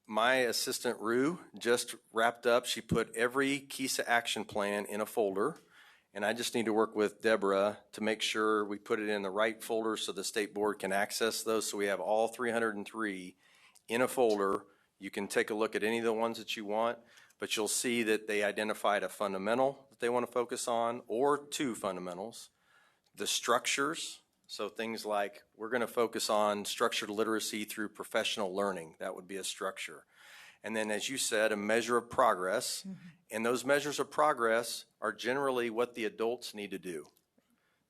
my assistant Rue just wrapped up. She put every KISA action plan in a folder, and I just need to work with Deborah to make sure we put it in the right folder so the state board can access those. So we have all 303 in a folder. You can take a look at any of the ones that you want, but you'll see that they identified a fundamental that they want to focus on, or two fundamentals. The structures, so things like we're going to focus on structured literacy through professional learning. That would be a structure. And then, as you said, a measure of progress. Mm-hmm. And those measures of progress are generally what the adults need to do.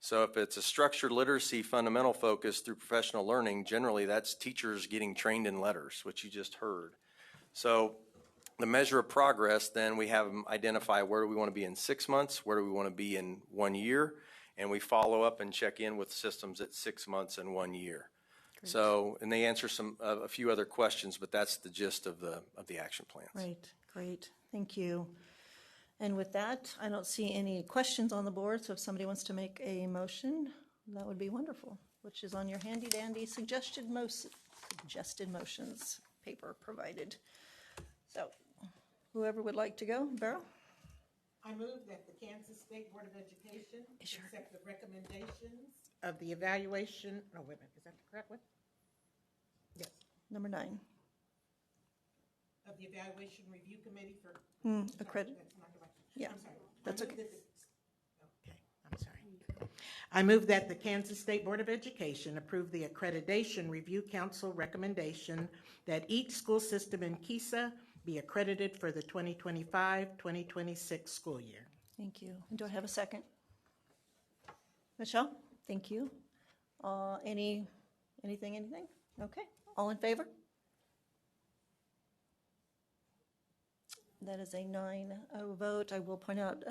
So if it's a structured literacy fundamental focus through professional learning, generally that's teachers getting trained in letters, which you just heard. So the measure of progress, then we have them identify where do we want to be in 6 months, where do we want to be in 1 year, and we follow up and check in with systems at 6 months and 1 year. Great. So, and they answer a few other questions, but that's the gist of the action plans. Right, great, thank you. And with that, I don't see any questions on the board, so if somebody wants to make a motion, that would be wonderful, which is on your handy dandy suggested motions paper provided. So, whoever would like to go, Beryl? I move that the Kansas State Board of Education accept the recommendations of the evaluation, no, wait a minute, is that the correct one? Yes. Number 9. Of the Evaluation Review Committee for... Accreditation. Yeah, I'm sorry. that's okay. Okay, I'm sorry. I move that the Kansas State Board of Education approve the Accreditation Review Council recommendation that each school system in KISA be accredited for the 2025-2026 school year. Thank you. And do I have a second? Michelle, thank you. Anything? Okay, all in favor? That is a 9-0 vote. I will point out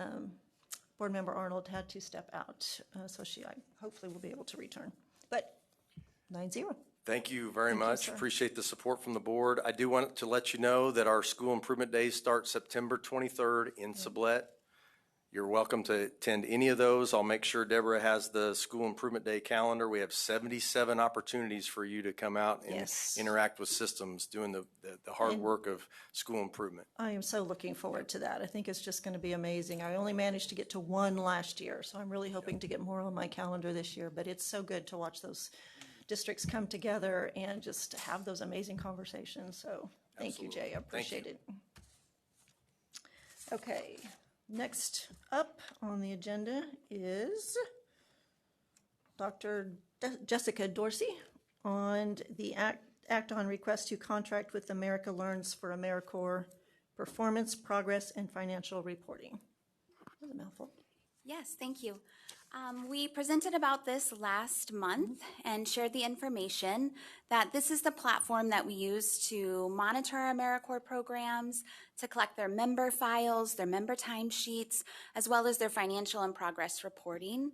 Board Member Arnold had to step out, so I hopefully will be able to return. But 9-0. Thank you very much. Appreciate the support from the board. I do want to let you know that our school improvement days start September 23rd in Sublette. You're welcome to attend any of those. I'll make sure Deborah has the school improvement day calendar. We have 77 opportunities for you to come out and interact with systems doing the hard work of school improvement. I am so looking forward to that. I think it's just going to be amazing. I only managed to get to one last year, so I'm really hoping to get more on my calendar this year. But it's so good to watch those districts come together and just have those amazing conversations. So thank you, Jay. I appreciate it. Okay. Next up on the agenda is Dr. Jessica Dorsey on the act on request to contract with America Learns for AmeriCorps performance, progress, and financial reporting. That was a mouthful. Yes, thank you. We presented about this last month and shared the information that this is the platform that we use to monitor our AmeriCorps programs, to collect their member files, their member timesheets, as well as their financial and progress reporting.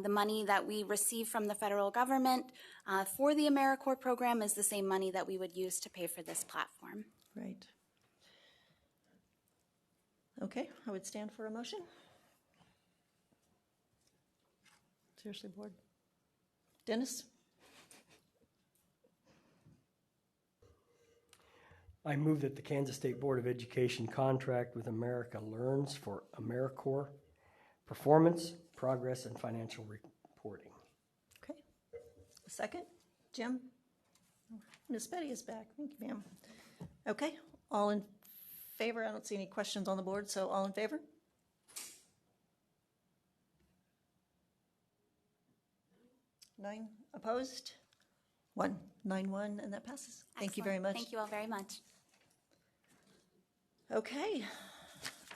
The money that we receive from the federal government for the AmeriCorps program is the same money that we would use to pay for this platform. Right. Okay, I would stand for a motion. Seriously, board. Dennis? I move that the Kansas State Board of Education contract with America Learns for AmeriCorps performance, progress, and financial reporting. Okay. A second? Jim? Ms. Betty is back. Thank you, ma'am. Okay. All in favor? I don't see any questions on the board, so all in favor? Nine opposed? 1. 9-1, and that passes. Thank you very much. Thank you all very much. Okay.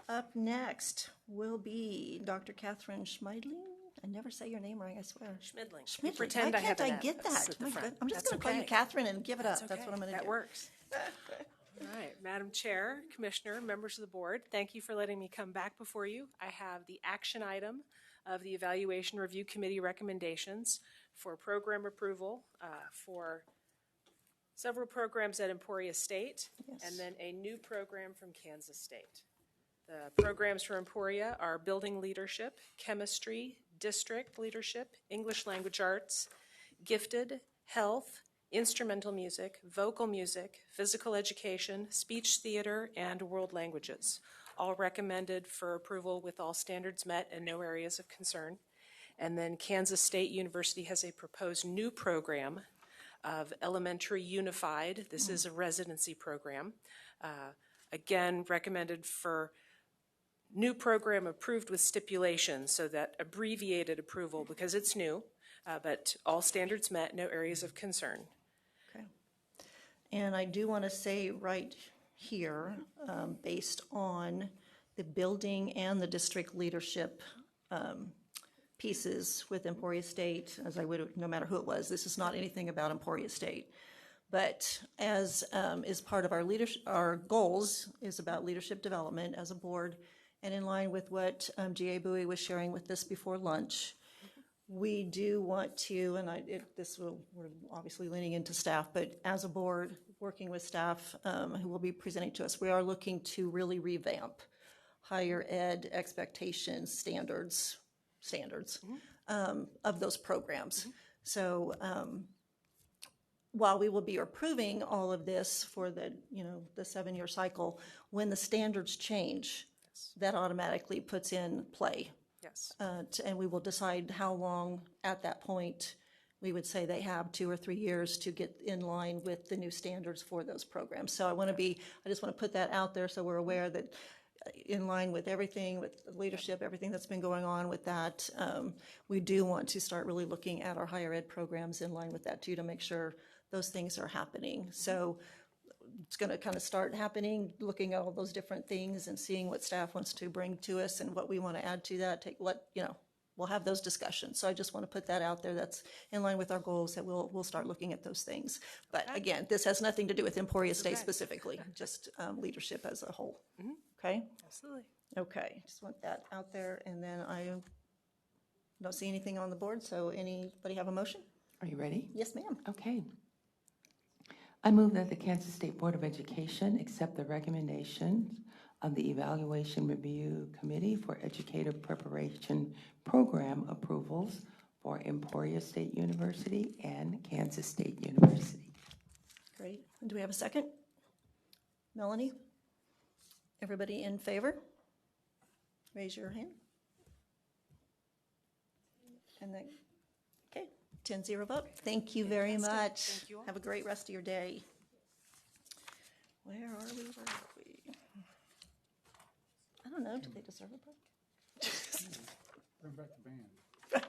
Up next will be Dr. Catherine Schmeidling. I never say your name right, I swear. Schmidling. Schmidling. Pretend Why I have can't an I F get that? at the My front. God. I'm just That's going to call you okay. Catherine and give it up. That's okay. what I'm going to do. That works. All right, Madam Chair, Commissioner, members of the board, thank you for letting me come back before you. I have the action item of the Evaluation Review Committee recommendations for program approval for several programs at Emporia State, and then a new program from Kansas State. The programs for Emporia are Building Leadership, Chemistry, District Leadership, English Language Arts, Gifted, Health, Instrumental Music, Vocal Music, Physical Education, Speech Theater, and World Languages, all recommended for approval with all standards met and no areas of concern. And then Kansas State University has a proposed new program of Elementary Unified. This is a residency program. Again, recommended for new program approved with stipulations, so that abbreviated approval because it's new, but all standards met, no areas of concern. Okay. And I do want to say right here, based on the building and the district leadership pieces with Emporia State, as I would, no matter who it was, this is not anything about Emporia State. But as is part of our leadership, our goals is about leadership development as a board, and in line with what G.A. Bowie was sharing with us before lunch, we do want to, and we're obviously leaning into staff, but as a board, working with staff who will be presenting to us, we are looking to really revamp higher ed expectations, standards of those programs. So while we will be approving all of this for the 7-year cycle, when the standards change, that automatically puts in play. Yes. And we will decide how long at that point we would say they have 2 or 3 years to get in line with the new standards for those programs. So I just want to put that out there so we're aware that in line with everything, with leadership, everything that's been going on with that, we do want to start really looking at our higher ed programs in line with that too, to make sure those things are happening. So it's going to kind of start happening, looking at all those different things and seeing what staff wants to bring to us and what we want to add to that. We'll have those discussions. So I just want to put that out there. That's in line with our goals, that we'll start looking at those things. But again, this has nothing to do with Emporia State specifically, just leadership as a whole. Mm-hmm. Okay? Absolutely. Okay, just want that out there. And then I don't see anything on the board, so anybody have a motion? Are you ready? Yes, ma'am. Okay. I move that the Kansas State Board of Education accept the recommendations of the Evaluation Review Committee for Educative Preparation Program approvals for Emporia State University and Kansas State University. Great. And do we have a second? Melanie? Everybody in favor? Raise your hand. And then, okay, 10-0 vote. Thank you very much. Thank you all. Have a great rest of your day. Where are we? I don't know. Do they deserve a break? Bring back the band.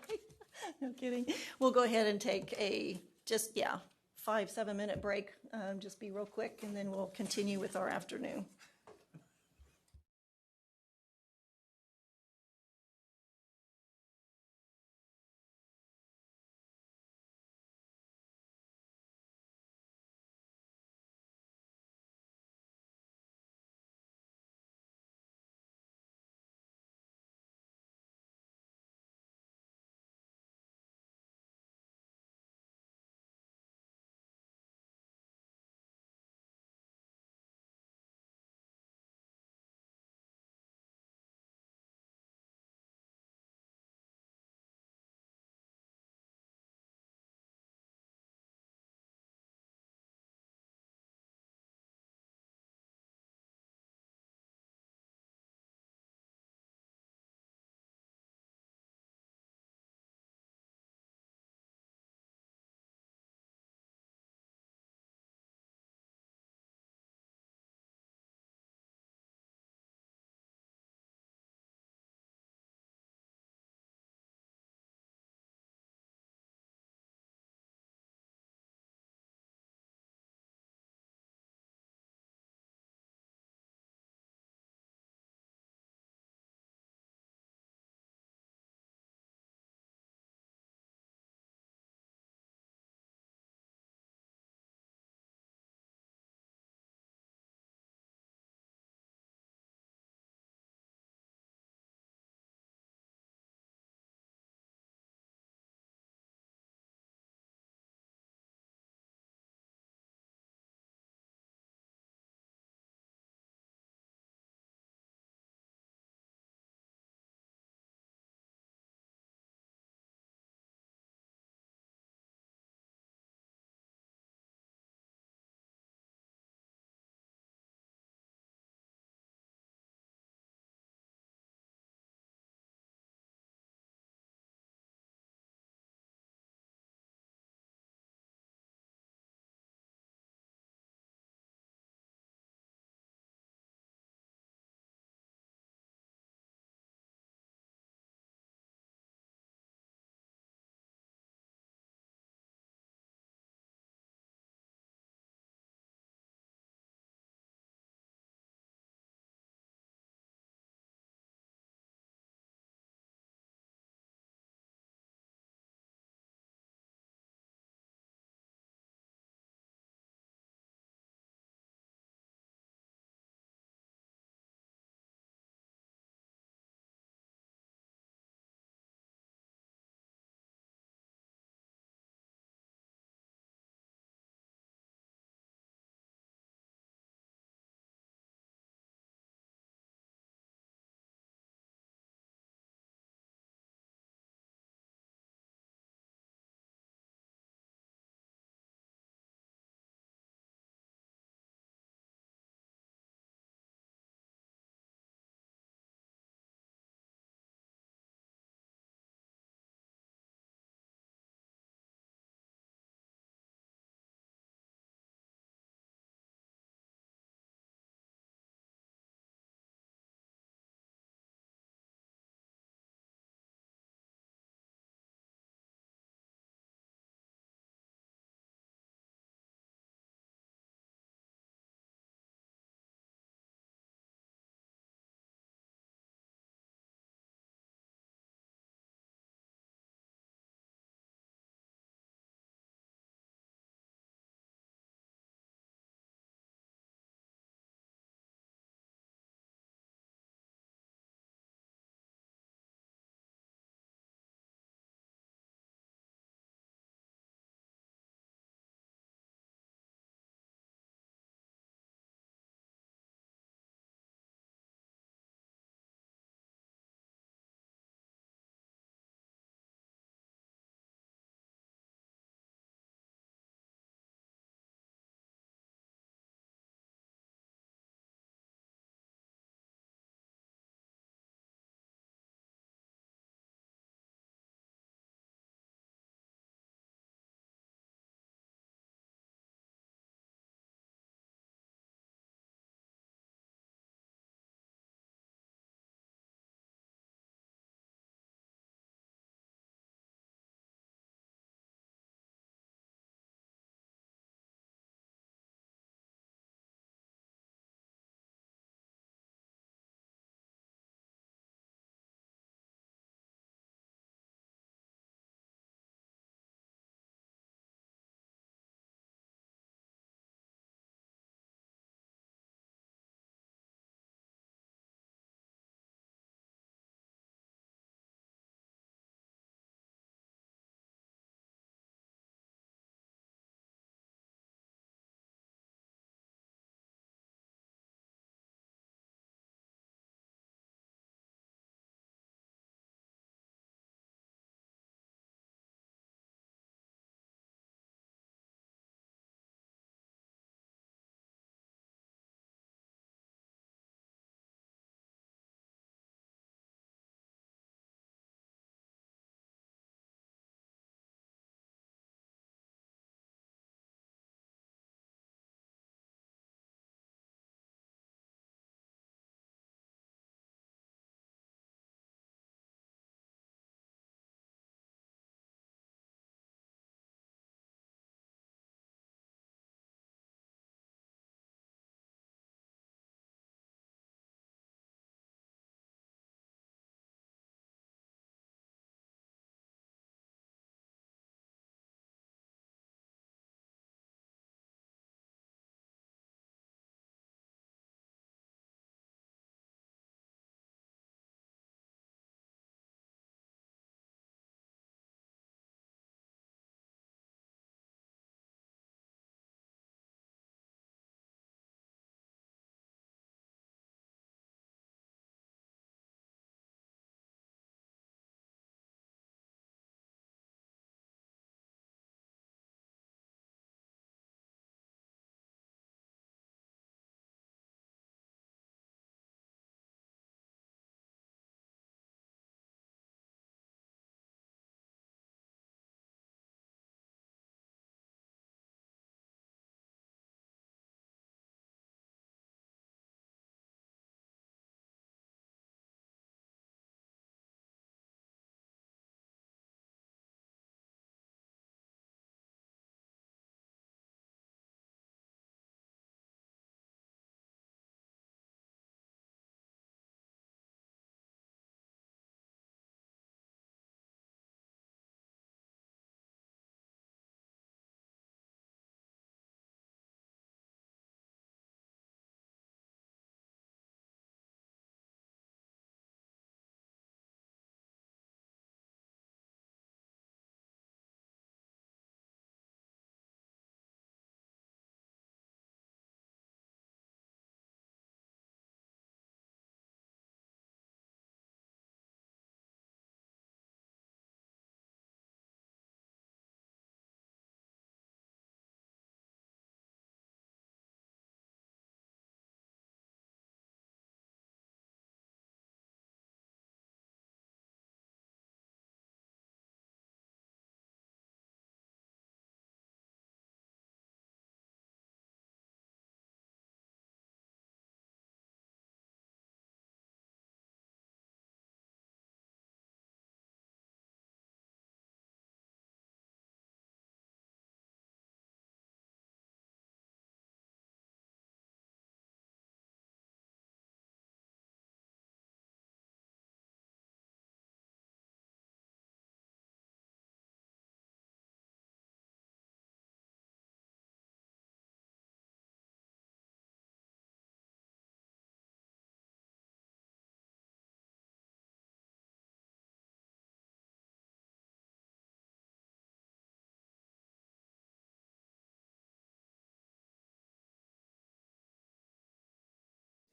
No kidding. We'll go ahead and take a 5-7 minute break. Just be real quick, and then we'll continue with our afternoon.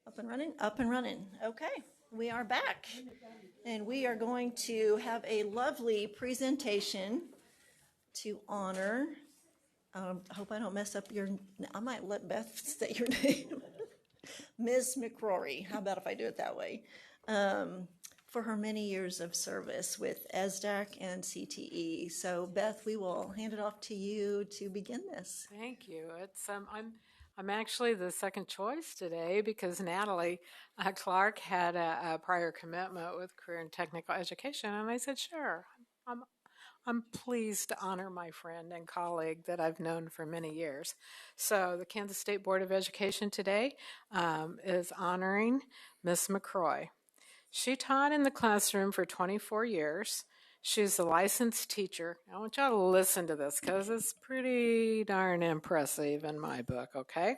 Up and running? Up and running. Okay, we are back. And we are going to have a lovely presentation to honor, I hope I don't mess up I might let Beth say your name. Ms. McCrory, how about if I do it that way? For her many years of service with ESDAC and CTE. So Beth, we will hand it off to you to begin this. Thank you. It's I'm actually the second choice today because Natalie Clark had a prior commitment with career and technical education, and I said, sure. I'm pleased to honor my friend and colleague that I've known for many years. So the Kansas State Board of Education today is honoring Miss McCroy. She taught in the classroom for 24 years. She's a licensed teacher. I want y'all to listen to this because it's pretty darn impressive in my book, okay?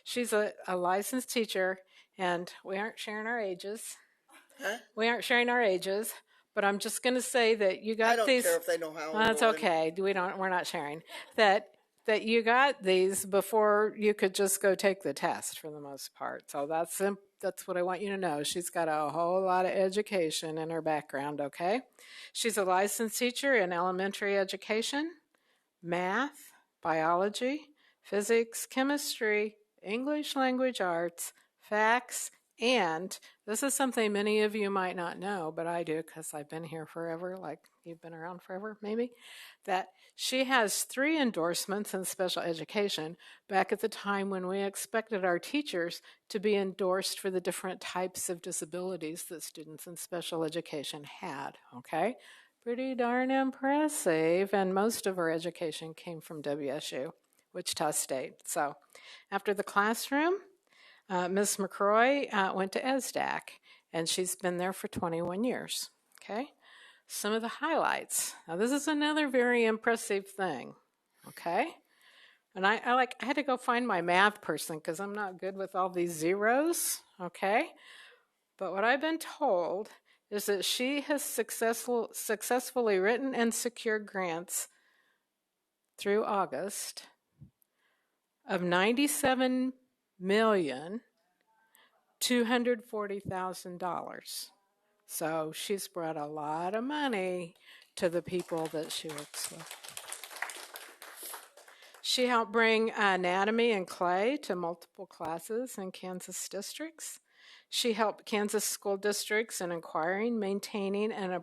She's a licensed teacher, and we aren't sharing our ages. Huh? We aren't sharing our ages, but I'm just going to say that you got I don't these. care if they know how old That's I am. okay. We're not sharing. That you got these before you could just go take the test for the most part. So that's what I want you to know. She's got a whole lot of education in her background, okay? She's a licensed teacher in elementary education, math, biology, physics, chemistry, English language arts, facts, and this is something many of you might not know, but I do because I've been here forever, like you've been around forever, maybe, that she has 3 endorsements in special education back at the time when we expected our teachers to be endorsed for the different types of disabilities that students in special education had, okay? Pretty darn impressive, and most of her education came from WSU, Wichita State. So after the classroom, Ms. McCroy went to ESDAC, and she's been there for 21 years, okay? Some of the highlights. Now, this is another very impressive thing, okay? And I had to go find my math person because I'm not good with all these zeros, okay? But what I've been told is that she has successfully written and secured grants through August of $97,240,000. So she's brought a lot of money to the people that she works with. She helped bring anatomy and clay to multiple classes in Kansas districts. She helped Kansas school districts in acquiring, maintaining, and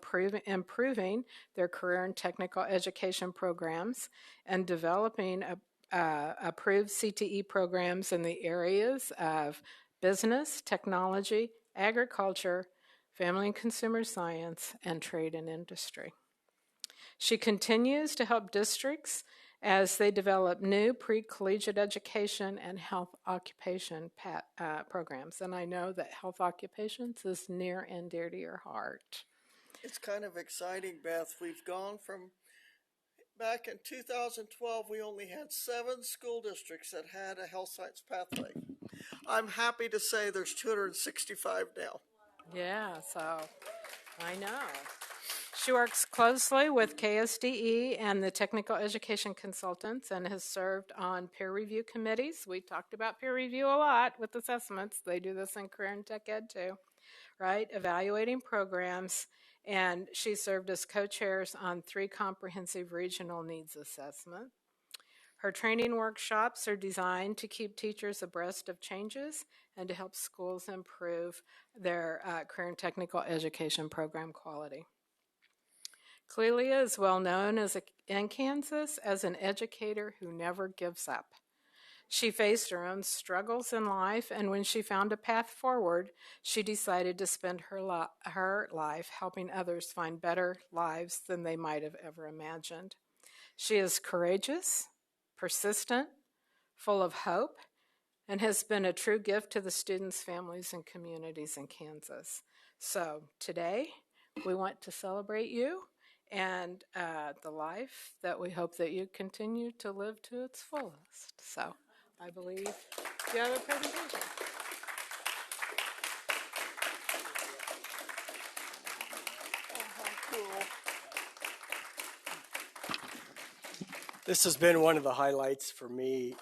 improving their career and technical education programs and developing approved CTE programs in the areas of business, technology, agriculture, family and consumer science, and trade and industry. She continues to help districts as they develop new pre-collegiate education and health occupation programs. And I know that health occupations is near and dear to your heart. It's kind of exciting, Beth. We've gone from, back in 2012, we only had 7 school districts that had a health science pathway. I'm happy to say there's 265 now. Yeah, so I know. She works closely with KSDE and the technical education consultants and has served on peer review committees. We talked about peer review a lot with assessments. They do this in career and tech ed too, right? Evaluating programs. And she served as co-chairs on 3 comprehensive regional needs assessments. Her training workshops are designed to keep teachers abreast of changes and to help schools improve their career and technical education program quality. Clelia is well known in Kansas as an educator who never gives up. She faced her own struggles in life, and when she found a path forward, she decided to spend her life helping others find better lives than they might have ever imagined. She is courageous, persistent, full of hope, and has been a true gift to the students, families, and communities in Kansas. So today, we want to celebrate you and the life that we hope that you continue to live to its fullest. So I believe you have a presentation. This has been one of the highlights for me.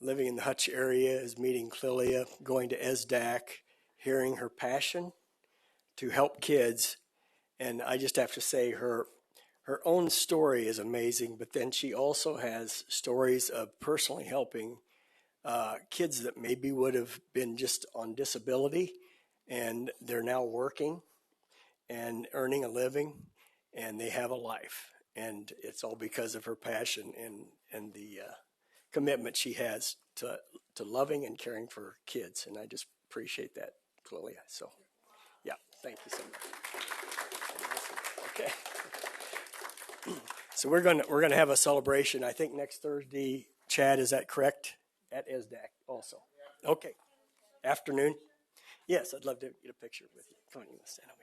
living in the Hutch area, is meeting Clelia, going to SDAC, hearing her passion to help kids. And I just have to say her own story is amazing, but then she also has stories of personally helping kids that maybe would have been just on disability, and they're now working and earning a living, and they have a life. And it's all because of her passion and the commitment she has to loving and caring for kids. And I just appreciate that, Clelia. So, yeah, thank you so much. Okay. So we're gonna have a celebration, I think next Thursday. Chad, is that correct? At SDAC also. Okay. Afternoon. Yes, I'd love to get a picture with you. Come on, you must stand over here.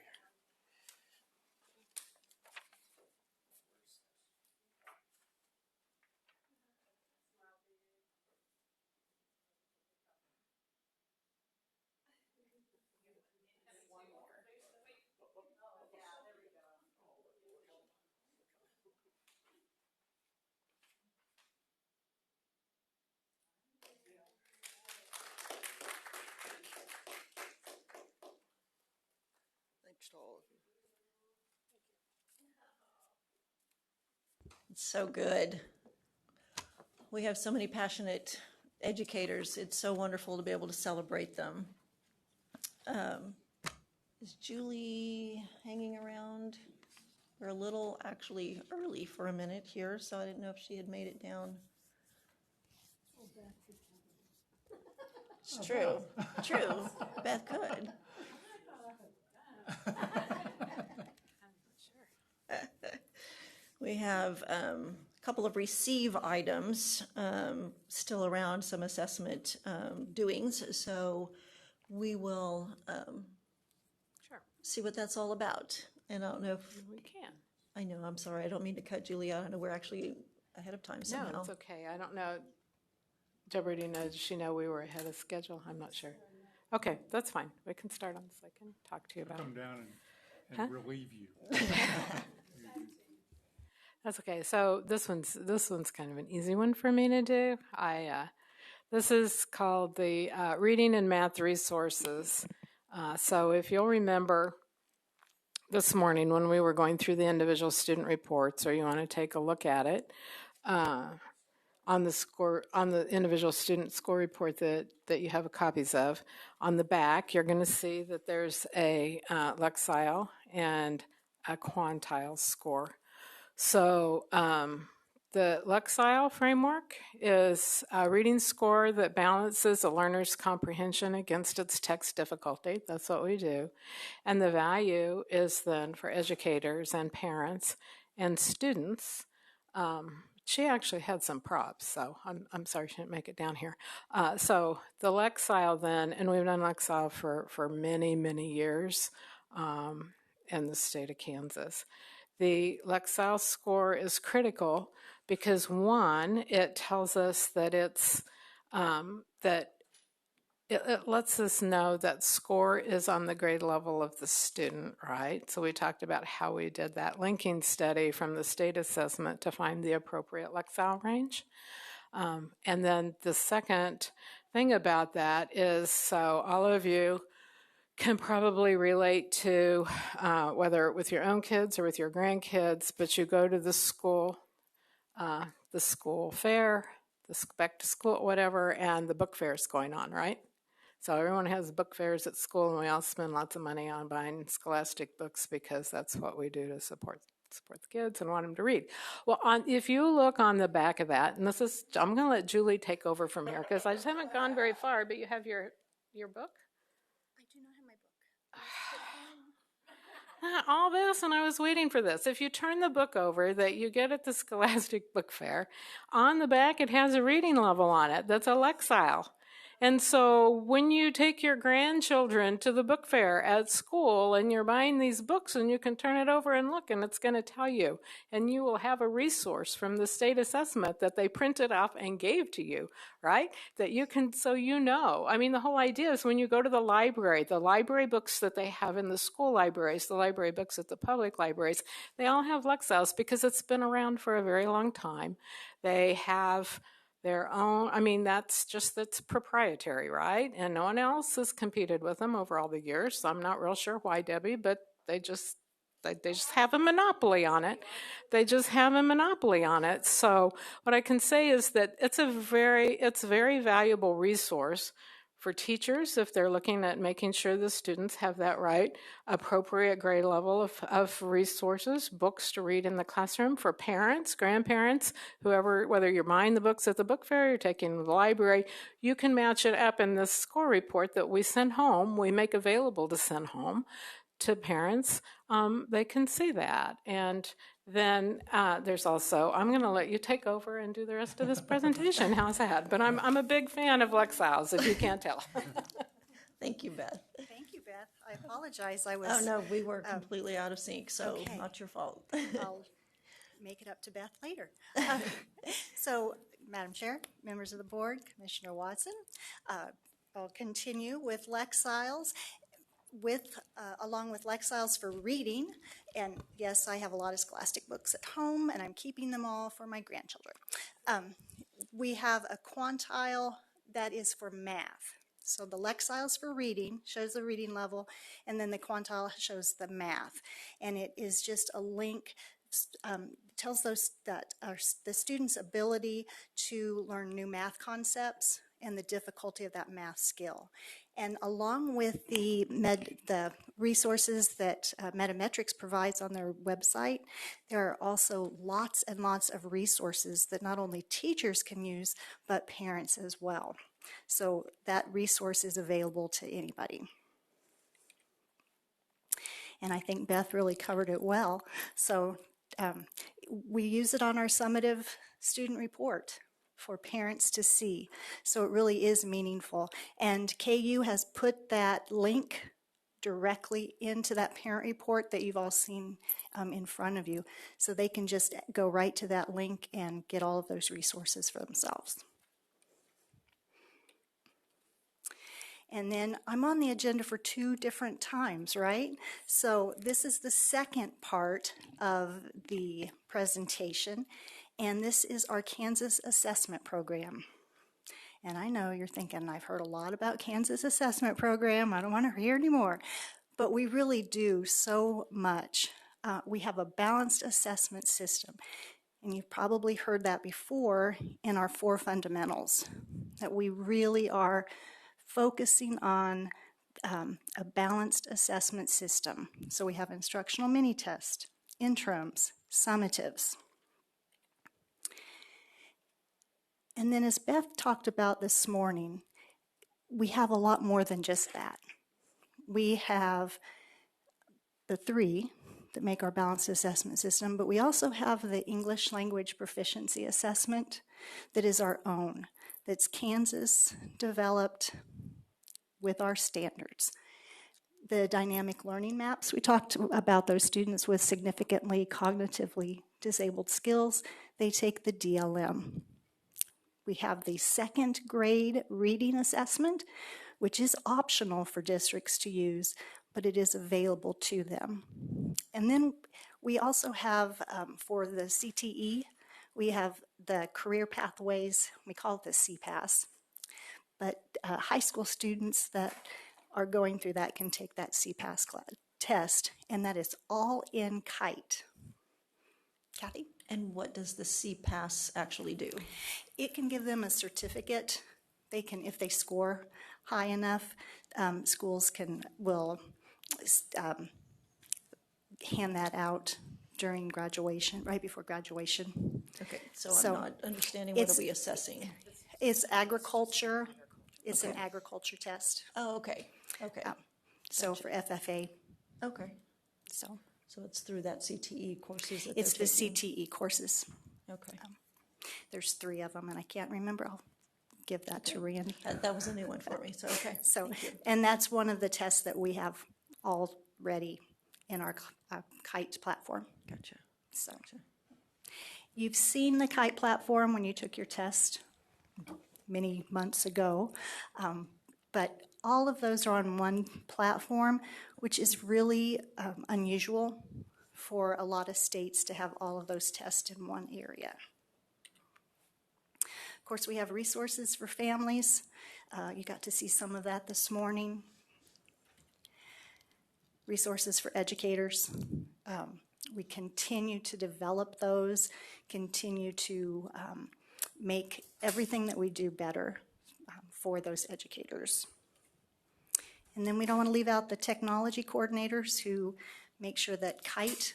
Thanks to all of you. It's so good. We have so many passionate educators. It's so wonderful to be able to celebrate them. Is Julie hanging around? We're a little actually early for a minute here, so I didn't know if she had made it down. It's true. True. Beth could. We have a couple of receive items still around, some assessment doings, so we will see what that's all about. And I don't know if We can. I know, I'm sorry, I don't mean to cut Julie out. I know we're actually ahead of time somehow. No, it's okay. I don't know. Deborah, does she know we were ahead of schedule? I'm not sure. Okay, that's fine. We can start on this. I can talk to you about it. Come down and relieve you. That's okay. So this one's kind of an easy one for me to do. This is called the Reading and Math Resources. So if you'll remember this morning when we were going through the individual student reports, or you want to take a look at it, on the individual student score report that you have copies of, on the back, you're going to see that there's a Lexile and a quantile score. So the Lexile framework is a reading score that balances a learner's comprehension against its text difficulty. That's what we do. And the value is then for educators and parents and students. She actually had some props, so I'm sorry she didn't make it down here. So the Lexile then, and we've done Lexile for many, many years in the state of Kansas. The Lexile score is critical because, one, it tells us that it lets us know that score is on the grade level of the student, right? So we talked about how we did that linking study from the state assessment to find the appropriate Lexile range. And then the second thing about that is, so all of you can probably relate to whether with your own kids or with your grandkids, but you go to the school fair, the back to school, whatever, and the book fair is going on, right? So everyone has book fairs at school, and we all spend lots of money on buying scholastic books because that's what we do to support the kids and want them to read. Well, if you look on the back of that, and I'm going to let Julie take over from here because I just haven't gone very far, but you have your book? All this, and I was waiting for this. If you turn the book over that you get at the Scholastic Book Fair, on the back it has a reading level on it that's a Lexile. And so when you take your grandchildren to the book fair at school and you're buying these books, and you can turn it over and look, and it's going to tell you, and you will have a resource from the state assessment that they printed off and gave to you, right? That you can, so you know. I mean, the whole idea is when you go to the library books that they have in the school libraries, the library books at the public libraries, they all have Lexiles because it's been around for a very long time. They have their own. I mean, that's proprietary, right? And no one else has competed with them over all the years. So I'm not real sure why, Debbie, but they just have a monopoly on it. They just have a monopoly on it. So what I can say is that it's a very valuable resource for teachers if they're looking at making sure the students have that right appropriate grade level of resources, books to read in the classroom. For parents, grandparents, whoever, whether you're buying the books at the book fair, you're taking them to the library, you can match it up in the score report that we send home, we make available to send home to parents. They can see that. And then there's also, I'm going to let you take over and do the rest of this presentation. How's that? But I'm a big fan of Lexiles, if you can't tell. Thank you, Beth. Thank you, Beth. I apologize. I was. Oh, no, we were completely out of sync, so okay. not your fault. I'll make it up to Beth later. So, Madam Chair, members of the board, Commissioner Watson, I'll continue with Lexiles. Along with Lexiles for reading, and yes, I have a lot of Scholastic books at home, and I'm keeping them all for my grandchildren. We have a quantile that is for math. So the Lexiles for reading shows the reading level, and then the quantile shows the math. And it is just a link, tells those that the student's ability to learn new math concepts and the difficulty of that math skill. And along with the resources that Metametrics provides on their website, there are also lots and lots of resources that not only teachers can use, but parents as well. So that resource is available to anybody. And I think Beth really covered it well. So we use it on our summative student report for parents to see. So it really is meaningful. And KU has put that link directly into that parent report that you've all seen in front of you. So they can just go right to that link and get all of those resources for themselves. And then I'm on the agenda for 2 different times, right? So this is the second part of the presentation. And this is our Kansas Assessment Program. And I know you're thinking, I've heard a lot about Kansas Assessment Program. I don't want to hear anymore. But we really do so much. We have a balanced assessment system. And you've probably heard that before in our 4 fundamentals, that we really are focusing on a balanced assessment system. So we have instructional mini-tests, interims, summatives. And then as Beth talked about this morning, we have a lot more than just that. We have the 3 that make our balanced assessment system, but we also have the English language proficiency assessment that is our own, that's Kansas developed with our standards. The dynamic learning maps, we talked about those students with significantly cognitively disabled skills. They take the DLM. We have the 2nd grade reading assessment, which is optional for districts to use, but it is available to them. And then we also have, for the CTE, we have the career pathways, we call it the CPAS, but high school students that are going through that can take that CPAS test, and that is all in KITE. Kathy? And what does the CPAS actually do? It can give them a certificate. They can, if they score high enough, schools will hand that out during graduation, right before graduation. Okay, so I'm not understanding what are we assessing? It's agriculture. It's an agriculture test. Oh, okay. Okay. So for FFA. Okay. So it's through that CTE courses that it's the they're taking? CTE courses. Okay. There's 3 of them, and I can't remember. I'll give that to Randy. That was a new one for me, so okay. So, and that's one of the tests that we have already in our KITE platform. Gotcha. So, you've seen the KITE platform when you took your test many months ago, but all of those are on one platform, which is really unusual for a lot of states to have all of those tests in one area. Of course, we have resources for families. You got to see some of that this morning. Resources for educators. We continue to develop those, continue to make everything that we do better for those educators. And then we don't want to leave out the technology coordinators who make sure that KITE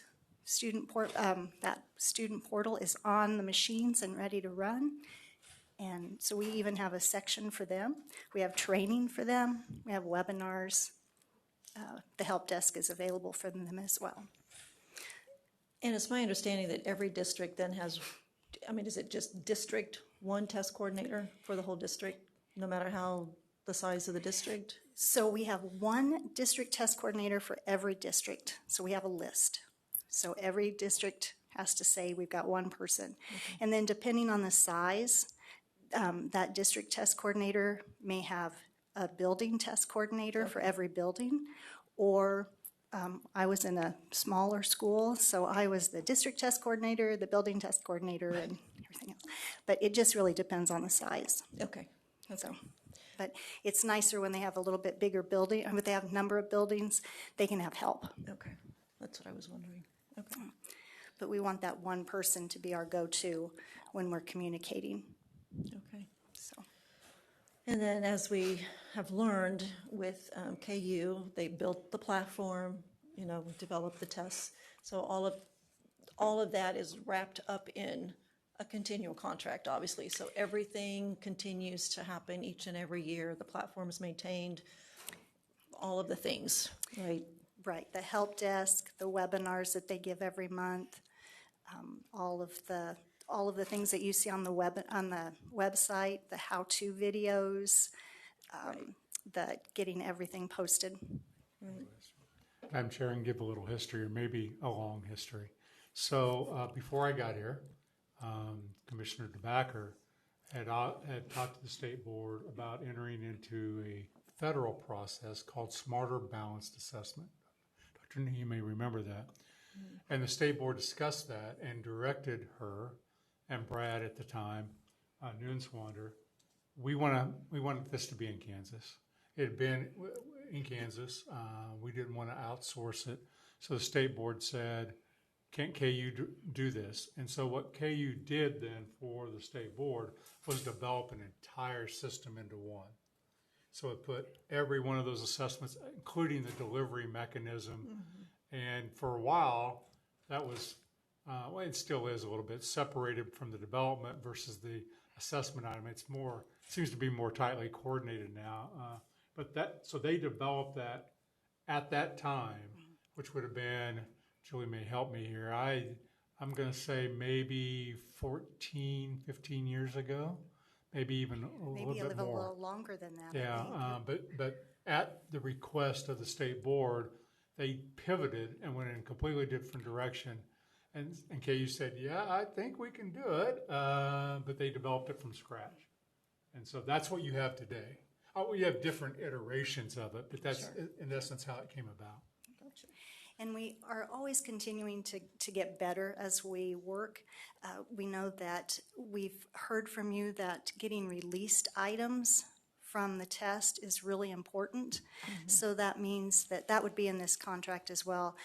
that student portal is on the machines and ready to run. And so we even have a section for them. We have training for them. We have webinars. The help desk is available for them as well. And it's my understanding that every district then has, I mean, is it just district one test coordinator for the whole district, no matter how the size of the district? So we have one district test coordinator for every district. So we have a list. So every district has to say we've got one person. Okay. And then depending on the size, that district test coordinator may have a building test coordinator for every building, or I was in a smaller school, so I was the district test coordinator, the building test coordinator, and everything else. But it just really depends on the size. Okay. So, but it's nicer when they have a little bit bigger building, or they have a number of buildings, they can have help. Okay, that's what I was wondering. Okay. But we want that one person to be our go-to when we're communicating. Okay. So. And then as we have learned with KU, they built the platform, you know, developed the tests. So all of that is wrapped up in a continual contract, obviously. So everything continues to happen each and every year. The platform is maintained, all of the things, right? Right, the help desk, the webinars that they give every month, all of the things that you see on the website, the how-to videos, the getting everything posted. Right. I'm sharing, give a little history, or maybe a long history. So before I got here, Commissioner DeBacker had talked to the state board about entering into a federal process called Smarter Balanced Assessment. Dr. Nee, you may remember that. Mm-hmm. And the state board discussed that and directed her and Brad at the time, Nuenswander, we wanted this to be in Kansas. It had been in Kansas. We didn't want to outsource it. So the state board said, can't KU do this? And so what KU did then for the state board was develop an entire system into one. So it put every one of those assessments, including the delivery mechanism. Mm-hmm. And for a while, that was, well, it still is a little bit separated from the development versus the assessment item. It's more, seems to be more tightly coordinated now. So they developed that at that time, which would have been, Julie may help me here, I'm going to say maybe 14, 15 years ago. Maybe even a little bit more. A little longer than that. Yeah, but at the request of the state board, they pivoted and went in a completely different direction. And KU said, yeah, I think we can do it, but they developed it from scratch. And so that's what you have today. We have different iterations of it, but that's in essence how it came about. Gotcha. And we are always continuing to get better as we work. We know that we've heard from you that getting released items from the test is really important. Mm-hmm. So that means that would be in this contract as well.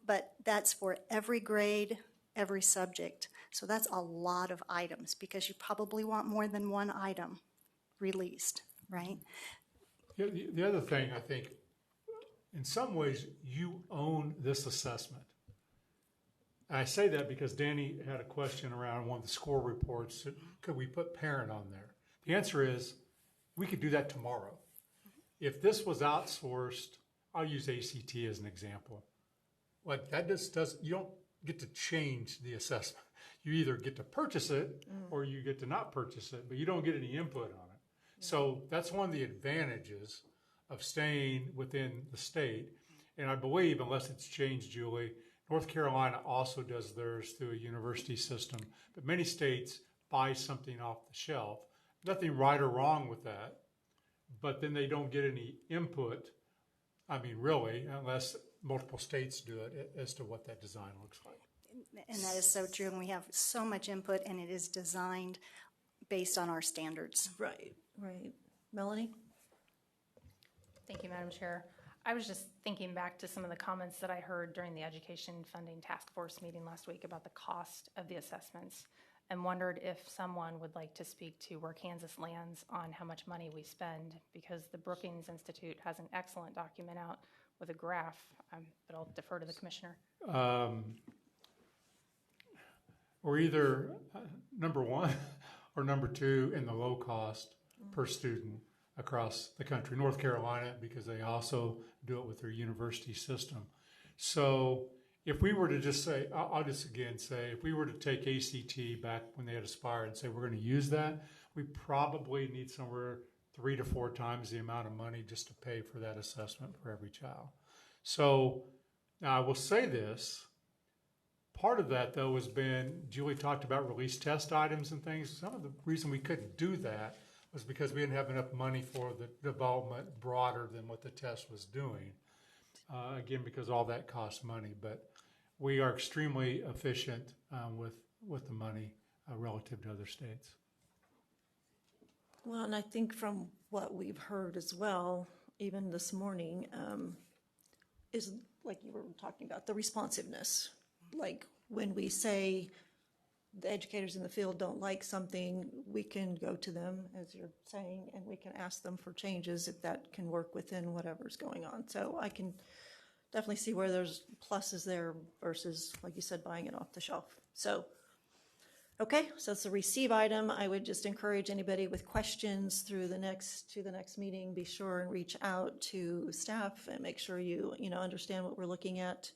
But that's for every grade, every subject. So that's a lot of items because you probably want more than one item released, right? Yeah, the other thing, I think, in some ways, you own this assessment. And I say that because Danny had a question around one of the score reports. Could we put parent on there? The answer is we could do that tomorrow. If this was outsourced, I'll use ACT as an example. What that just does, you don't get to change the assessment. You either get to purchase it or you get to not purchase it, but you don't get any input on it. Yeah. So that's one of the advantages of staying within the state. And I believe, unless it's changed, Julie, North Carolina also does theirs through a university system. But many states buy something off the shelf. Nothing right or wrong with that. But then they don't get any input, I mean, really, unless multiple states do it, as to what that design looks like. And that is so true. And we have so much input, and it is designed based on our standards. Right, right. Melanie? Thank you, Madam Chair. I was just thinking back to some of the comments that I heard during the Education Funding Task Force meeting last week about the cost of the assessments, and wondered if someone would like to speak to where Kansas lands on how much money we spend, because the Brookings Institute has an excellent document out with a graph, but I'll defer to the Commissioner. We're either number one or number two in the low cost per student across the country. North Carolina, because they also do it with their university system. So if we were to just say, I'll just again say, if we were to take ACT back when they had Aspire and say we're going to use that, we probably need somewhere 3 to 4 times the amount of money just to pay for that assessment for every child. So now I will say this, part of that though has been, Julie talked about release test items and things. Some of the reason we couldn't do that was because we didn't have enough money for the development broader than what the test was doing. Again, because all that costs money, but we are extremely efficient with the money relative to other states. Well, and I think from what we've heard as well, even this morning, is like you were talking about, the responsiveness. Like when we say the educators in the field don't like something, we can go to them, as you're saying, and we can ask them for changes if that can work within whatever's going on. So I can definitely see where there's pluses there versus, like you said, buying it off the shelf. So, okay, so it's a receive item. I would just encourage anybody with questions to the next meeting, be sure and reach out to staff and make sure you understand what we're looking at.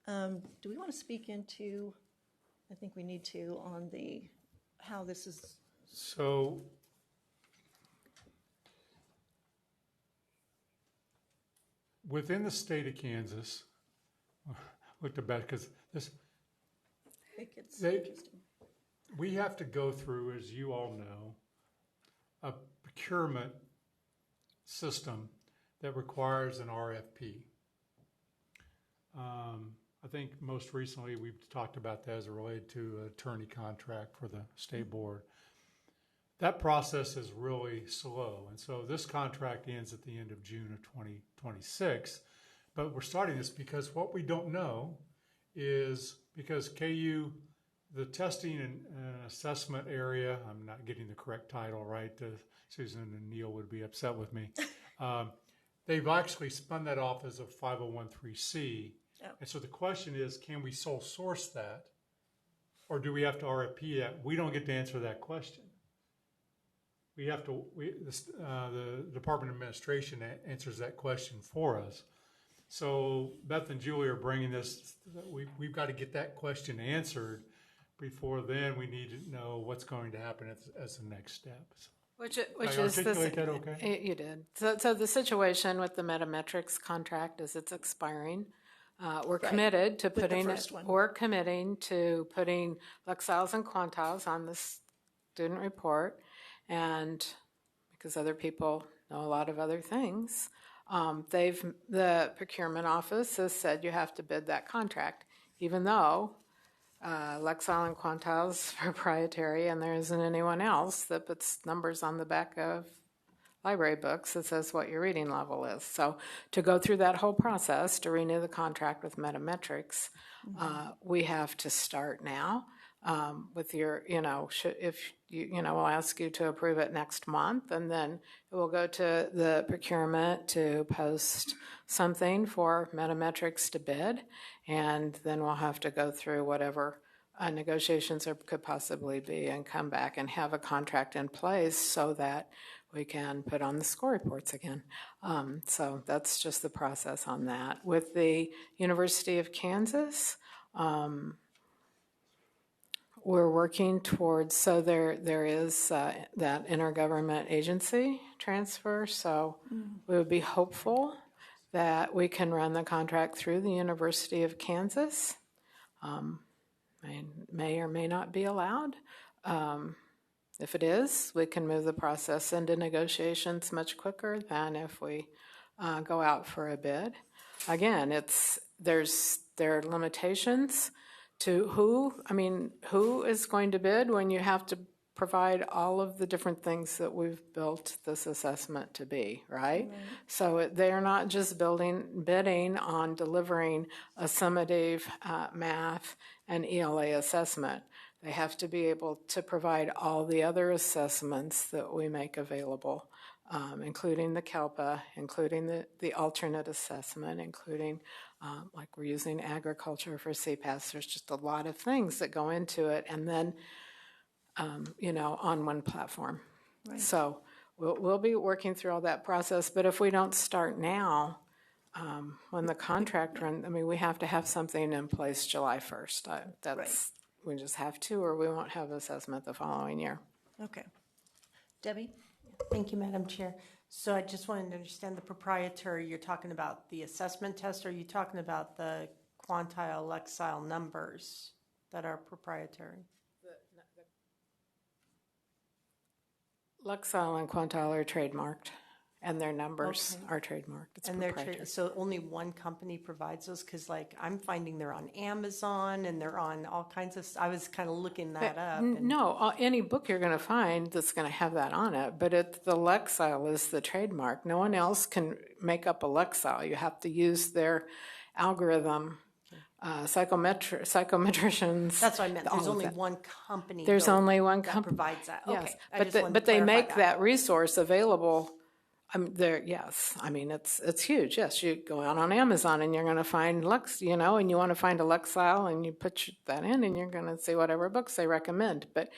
Do we want to speak into, I think we need to, on how this is. So within the state of Kansas, looked at that because this, I think it's interesting. We have to go through, as you all know, a procurement system that requires an RFP. I think most recently we've talked about that as it related to an attorney contract for the state board. That process is really slow, and so this contract ends at the end of June of 2026. But we're starting this because what we don't know is, because KU, the testing and assessment area, I'm not getting the correct title right, Susan and Neil would be upset with me. They've actually spun that off as a 501(c)(3). Oh. And so the question is, can we sole source that, or do we have to RFP that? We don't get to answer that question. We have to. The Department of Administration answers that question for us. So Beth and Julie are bringing this. We've got to get that question answered. Before then, we need to know what's going to happen as the next steps. Which is articulate that okay? You did. So the situation with the Metametrics contract is it's expiring. We're committed to committing to putting lexiles and quantiles on the student report, and because other people know a lot of other things, the procurement office has said you have to bid that contract, even though lexile and quantiles is proprietary and there isn't anyone else that puts numbers on the back of library books that says what your reading level is. So to go through that whole process to renew the contract with Metametrics, we have to start now with your, we'll ask you to approve it next month, and then it will go to the procurement to post something for Metametrics to bid, and then we'll have to go through whatever negotiations there could possibly be and come back and have a contract in place so that we can put on the score reports again. So that's just the process on that. With the University of Kansas, we're working towards, so there is that intergovernment agency transfer, so we would be hopeful that we can run the contract through the University of Kansas. May or may not be allowed. If it is, we can move the process into negotiations much quicker than if we go out for a bid. Again, there are limitations to who is going to bid when you have to provide all of the different things that we've built this assessment to be, right? So they're not just bidding on delivering a summative math and ELA assessment. They have to be able to provide all the other assessments that we make available, including the CALPA, including the alternate assessment, including like we're using agriculture for CPAS. There's just a lot of things that go into it, and then on one platform. Right. So we'll be working through all that process, but if we don't start now, when the contract runs, we have to have something in place July 1st. We just have to, or we won't have assessment the following year. Okay. Debbie? Thank you, Madam Chair. So I just wanted to understand the proprietary, you're talking about the assessment test, or are you talking about the quantile Lexile numbers that are proprietary? Lexile and quantile are trademarked, and their numbers are trademarked. It's And proprietary. so only one company provides those? Because I'm finding they're on Amazon and they're on all kinds of, I was kind of looking that up. No, any book you're going to find that's going to have that on it, but the Lexile is the trademark. No one else can make up a Lexile. You have to use their algorithm. Psychometricians. That's what I meant. There's only one company. There's only one that company provides that. Yes, Okay. but they make that resource available. Yes, it's huge. Yes, you go out on Amazon and you're going to find and you want to find a Lexile and you put that in and you're going to see whatever books they recommend. But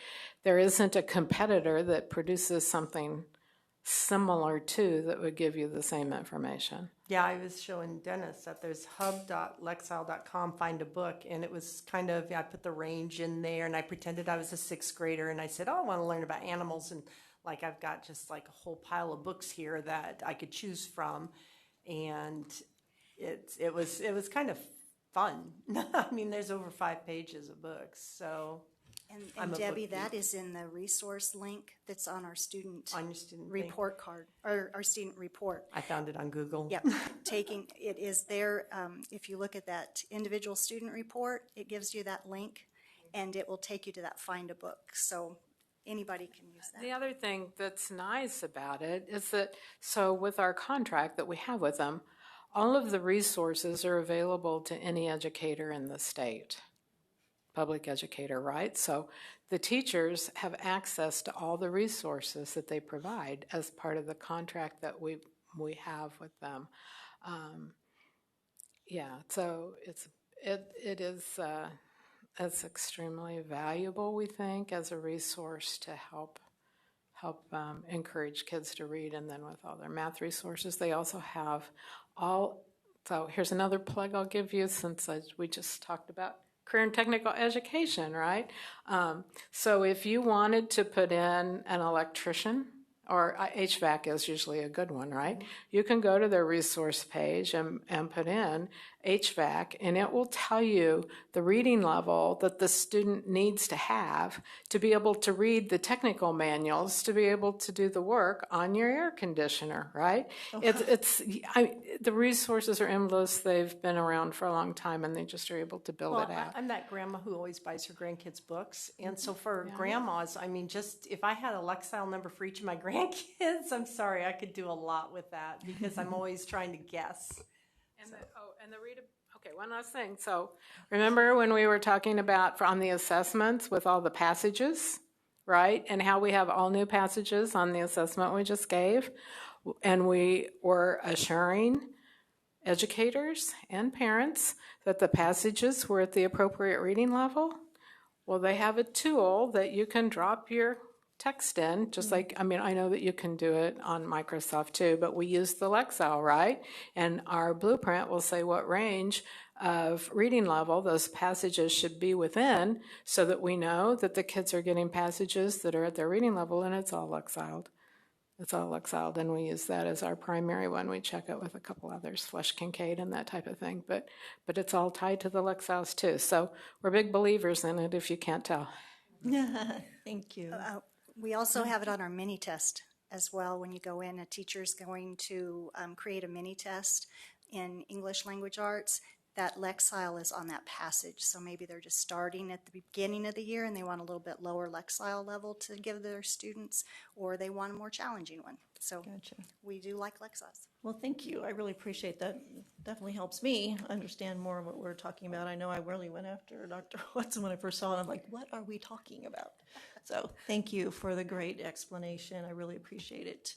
there isn't a competitor that produces something similar to that would give you the same information. Yeah, I was showing Dennis that there's hub.lexile.com, find a book, and it was kind of, I put the range in there and I pretended I was a sixth grader and I said, I want to learn about animals, and I've got just a whole pile of books here that I could choose from, and it was kind of fun. There's over 5 pages of books, so. And Debbie, that is in the resource link that's on our student report card, or our student report. I found it on Google. Yep, it is there. If you look at that individual student report, it gives you that link, and it will take you to that find a book. So anybody can use that. The other thing that's nice about it is that, so with our contract that we have with them, all of the resources are available to any educator in the state. Public educator, right? So the teachers have access to all the resources that they provide as part of the contract that we have with them. So it's extremely valuable, we think, as a resource to help encourage kids to read. And then with all their math resources, they also have so here's another plug I'll give you, since we just talked about career and technical education, right? So if you wanted to put in an electrician, or HVAC is usually a good one, right? You can go to their resource page and put in HVAC, and it will tell you the reading level that the student needs to have to be able to read the technical manuals, to be able to do the work on your air conditioner, right? The resources are endless. They've been around for a long time, and they just are able to build it out. I'm that grandma who always buys her grandkids books, and so for grandmas, just if I had a Lexile number for each of my grandkids, I'm sorry, I could do a lot with that, because I'm always trying to guess. One last thing. So remember when we were talking about on the assessments with all the passages, right? And how we have all new passages on the assessment we just gave. And we were assuring educators and parents that the passages were at the appropriate reading level. Well, they have a tool that you can drop your text in, just like, I know that you can do it on Microsoft too, but we use the Lexile, right? And our blueprint will say what range of reading level those passages should be within, so that we know that the kids are getting passages that are at their reading level, and it's all Lexiled. It's all Lexiled, and we use that as our primary one. We check it with a couple others, Flesch Kincaid and that type of thing, but it's all tied to the Lexiles too. So we're big believers in it, if you can't tell. Thank you. We also have it on our mini test as well. When you go in, a teacher's going to create a mini test in English language arts. that Lexile is on that passage. So maybe they're just starting at the beginning of the year and they want a little bit lower Lexile level to give their students, or they want a more challenging one. So Gotcha. we do like Lexiles. Well, thank you. I really appreciate that. Definitely helps me understand more of what we're talking about. I know I really went after Dr. Watson when I first saw it. I'm like, what are we talking about? So thank you for the great explanation. I really appreciate it.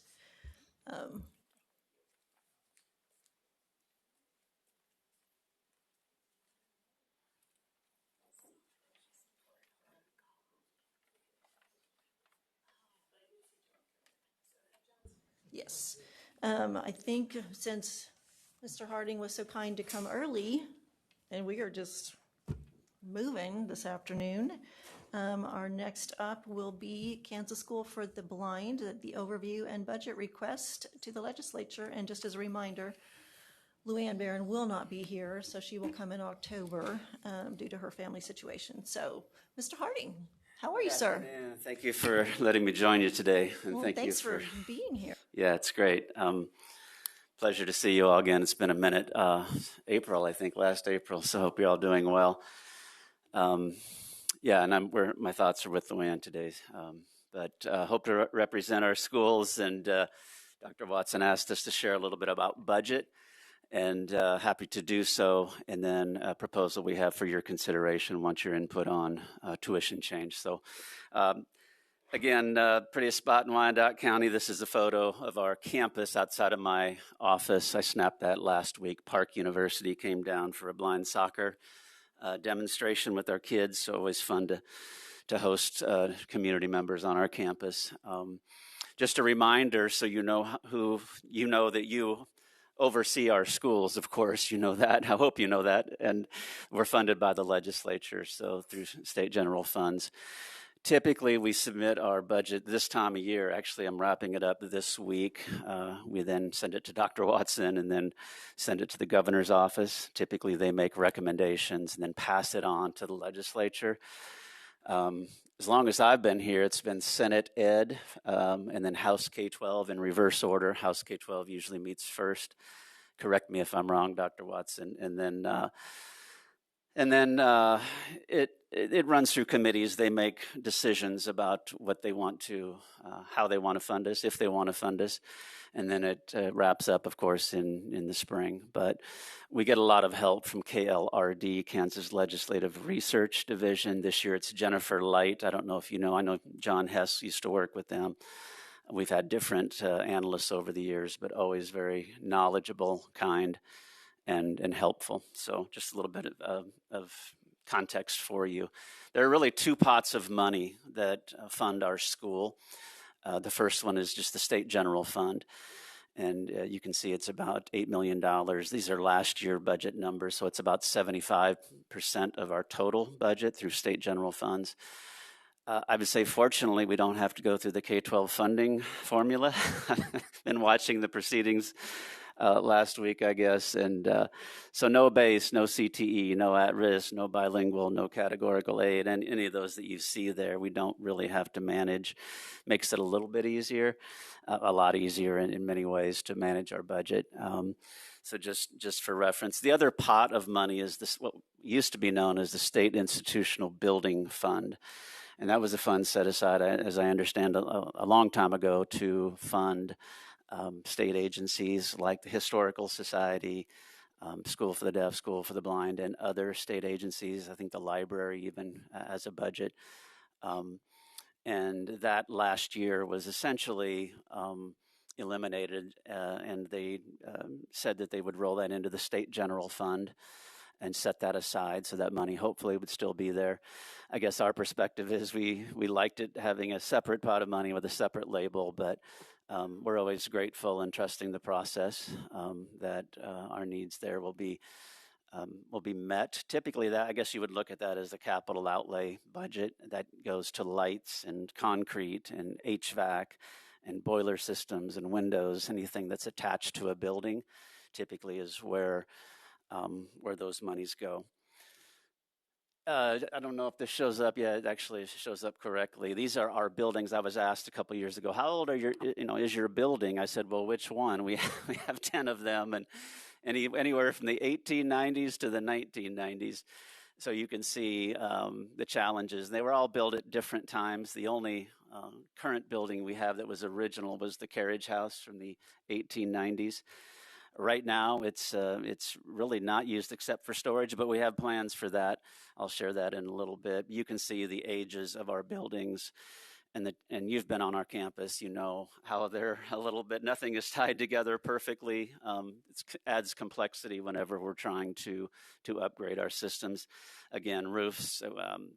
Yes. I think since Mr. Harding was so kind to come early, and we are just moving this afternoon, our next up will be Kansas School for the Blind, the overview and budget request to the legislature. And just as a reminder, Luann Barron will not be here, so she will come in October due to her family situation. So, Mr. Harding, how are you, sir? Yeah, thank you for letting me join you today, and Well, thank thanks you for being here. Yeah, it's great. Pleasure to see you all again. It's been a minute. April, I think, last April. So hope you're all doing well. Yeah, and my thoughts are with Luann today. But hope to represent our schools. And Dr. Watson asked us to share a little bit about budget, and happy to do so. And then a proposal we have for your consideration once your input on tuition change. So. Again, prettiest spot in Wyandotte County. This is a photo of our campus outside of my office. I snapped that last week. Park University came down for a blind soccer demonstration with our kids, so always fun to host community members on our campus. Just a reminder, so you know that you oversee our schools, of course, you know that. I hope you know that. And we're funded by the legislature, so through state general funds. Typically, we submit our budget this time of year. Actually, I'm wrapping it up this week. We then send it to Dr. Watson and then send it to the governor's office. Typically, they make recommendations and then pass it on to the legislature. As long as I've been here, it's been Senate Ed and then House K-12 in reverse order. House K-12 usually meets first. Correct me if I'm wrong, Dr. Watson. And then it runs through committees. They make decisions about what they want to, how they want to fund us, if they want to fund us. And then it wraps up, of course, in the spring. But we get a lot of help from KLRD, Kansas Legislative Research Division. This year it's Jennifer Light. I don't know if you know. I know John Hess used to work with them. We've had different analysts over the years, but always very knowledgeable, kind, and helpful. So just a little bit of context for you. There are really two pots of money that fund our school. The first one is just the state general fund. And you can see it's about $8 million. These are last year budget numbers, so it's about 75% of our total budget through state general funds. I would say, fortunately, we don't have to go through the K-12 funding formula. I've been watching the proceedings last week, I guess. And so no base, no CTE, no at-risk, no bilingual, no categorical aid, and any of those that you see there, we don't really have to manage. Makes it a little bit easier, a lot easier in many ways to manage our budget. So just for reference, the other pot of money is this, what used to be known as the State Institutional Building Fund. And that was a fund set aside, as I understand, a long time ago to fund state agencies like the Historical Society, School for the Deaf, School for the Blind, and other state agencies. I think the library even has a budget. And that last year was essentially eliminated, and they said that they would roll that into the state general fund and set that aside, so that money hopefully would still be there. I guess our perspective is we liked it having a separate pot of money with a separate label, but we're always grateful and trusting the process that our needs there will be met. Typically, that, I guess you would look at that as the capital outlay budget that goes to lights and concrete and HVAC and boiler systems and windows. Anything that's attached to a building typically is where those monies go. I don't know if this shows up. Yeah, it actually shows up correctly. These are our buildings. I was asked a couple years ago, how old are is your building? I said, well, which one? We have 10 of them, anywhere from the 1890s to the 1990s. So you can see the challenges. They were all built at different times. The only current building we have that was original was the carriage house from the 1890s. Right now, it's really not used except for storage, but we have plans for that. I'll share that in a little bit. You can see the ages of our buildings, and you've been on our campus. You know how they're a little bit. Nothing is tied together perfectly. It adds complexity whenever we're trying to upgrade our systems. Again, roofs,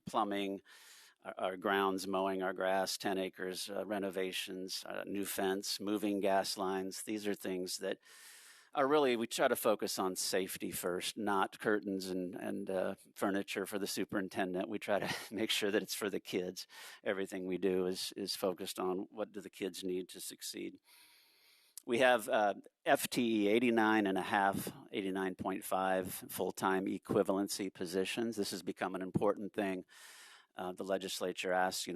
plumbing, our grounds, mowing our grass, 10 acres, renovations, new fence, moving gas lines. These are things that are really, we try to focus on safety first, not curtains and furniture for the superintendent. We try to make sure that it's for the kids. Everything we do is focused on what do the kids need to succeed. We have FTE 89.5 full-time equivalency positions. This has become an important thing. The legislature asks,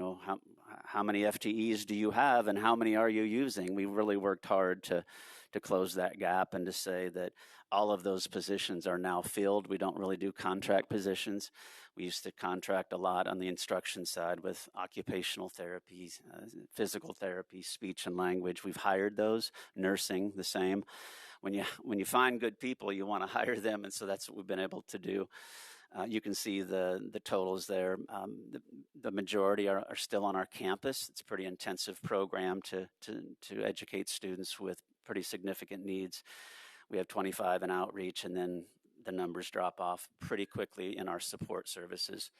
how many FTEs do you have and how many are you using? We really worked hard to close that gap and to say that all of those positions are now filled. We don't really do contract positions. We used to contract a lot on the instruction side with occupational therapy, physical therapy, speech and language. We've hired those. Nursing, the same. When you find good people, you want to hire them, and so that's what we've been able to do. You can see the totals there. The majority are still on our campus. It's a pretty intensive program to educate students with pretty significant needs. We have 25 in outreach, and then the numbers drop off pretty quickly in our support services.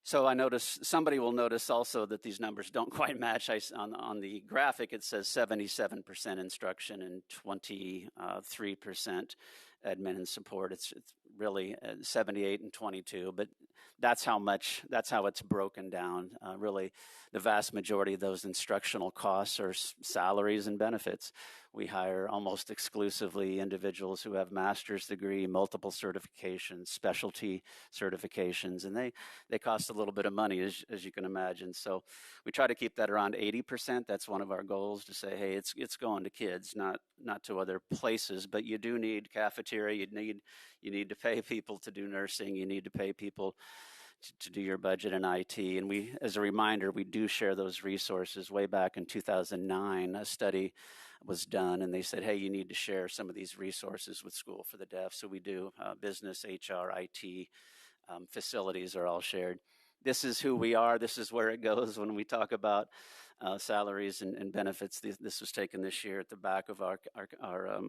So I notice, somebody will notice also that these numbers don't quite match. On the graphic, it says 77% instruction and 23% admin and support. It's really 78 and 22, but that's how it's broken down. Really, the vast majority of those instructional costs are salaries and benefits. We hire almost exclusively individuals who have master's degree, multiple certifications, specialty certifications, and they cost a little bit of money, as you can imagine. So we try to keep that around 80%. That's one of our goals, to say, hey, it's going to kids, not to other places. But you do need cafeteria. You need to pay people to do nursing. You need to pay people to do your budget and IT. And we, as a reminder, we do share those resources. Way back in 2009, a study was done, and they said, hey, you need to share some of these resources with School for the Deaf. So we do. Business, HR, IT, facilities are all shared. This is who we are. This is where it goes when we talk about salaries and benefits. This was taken this year at the back of our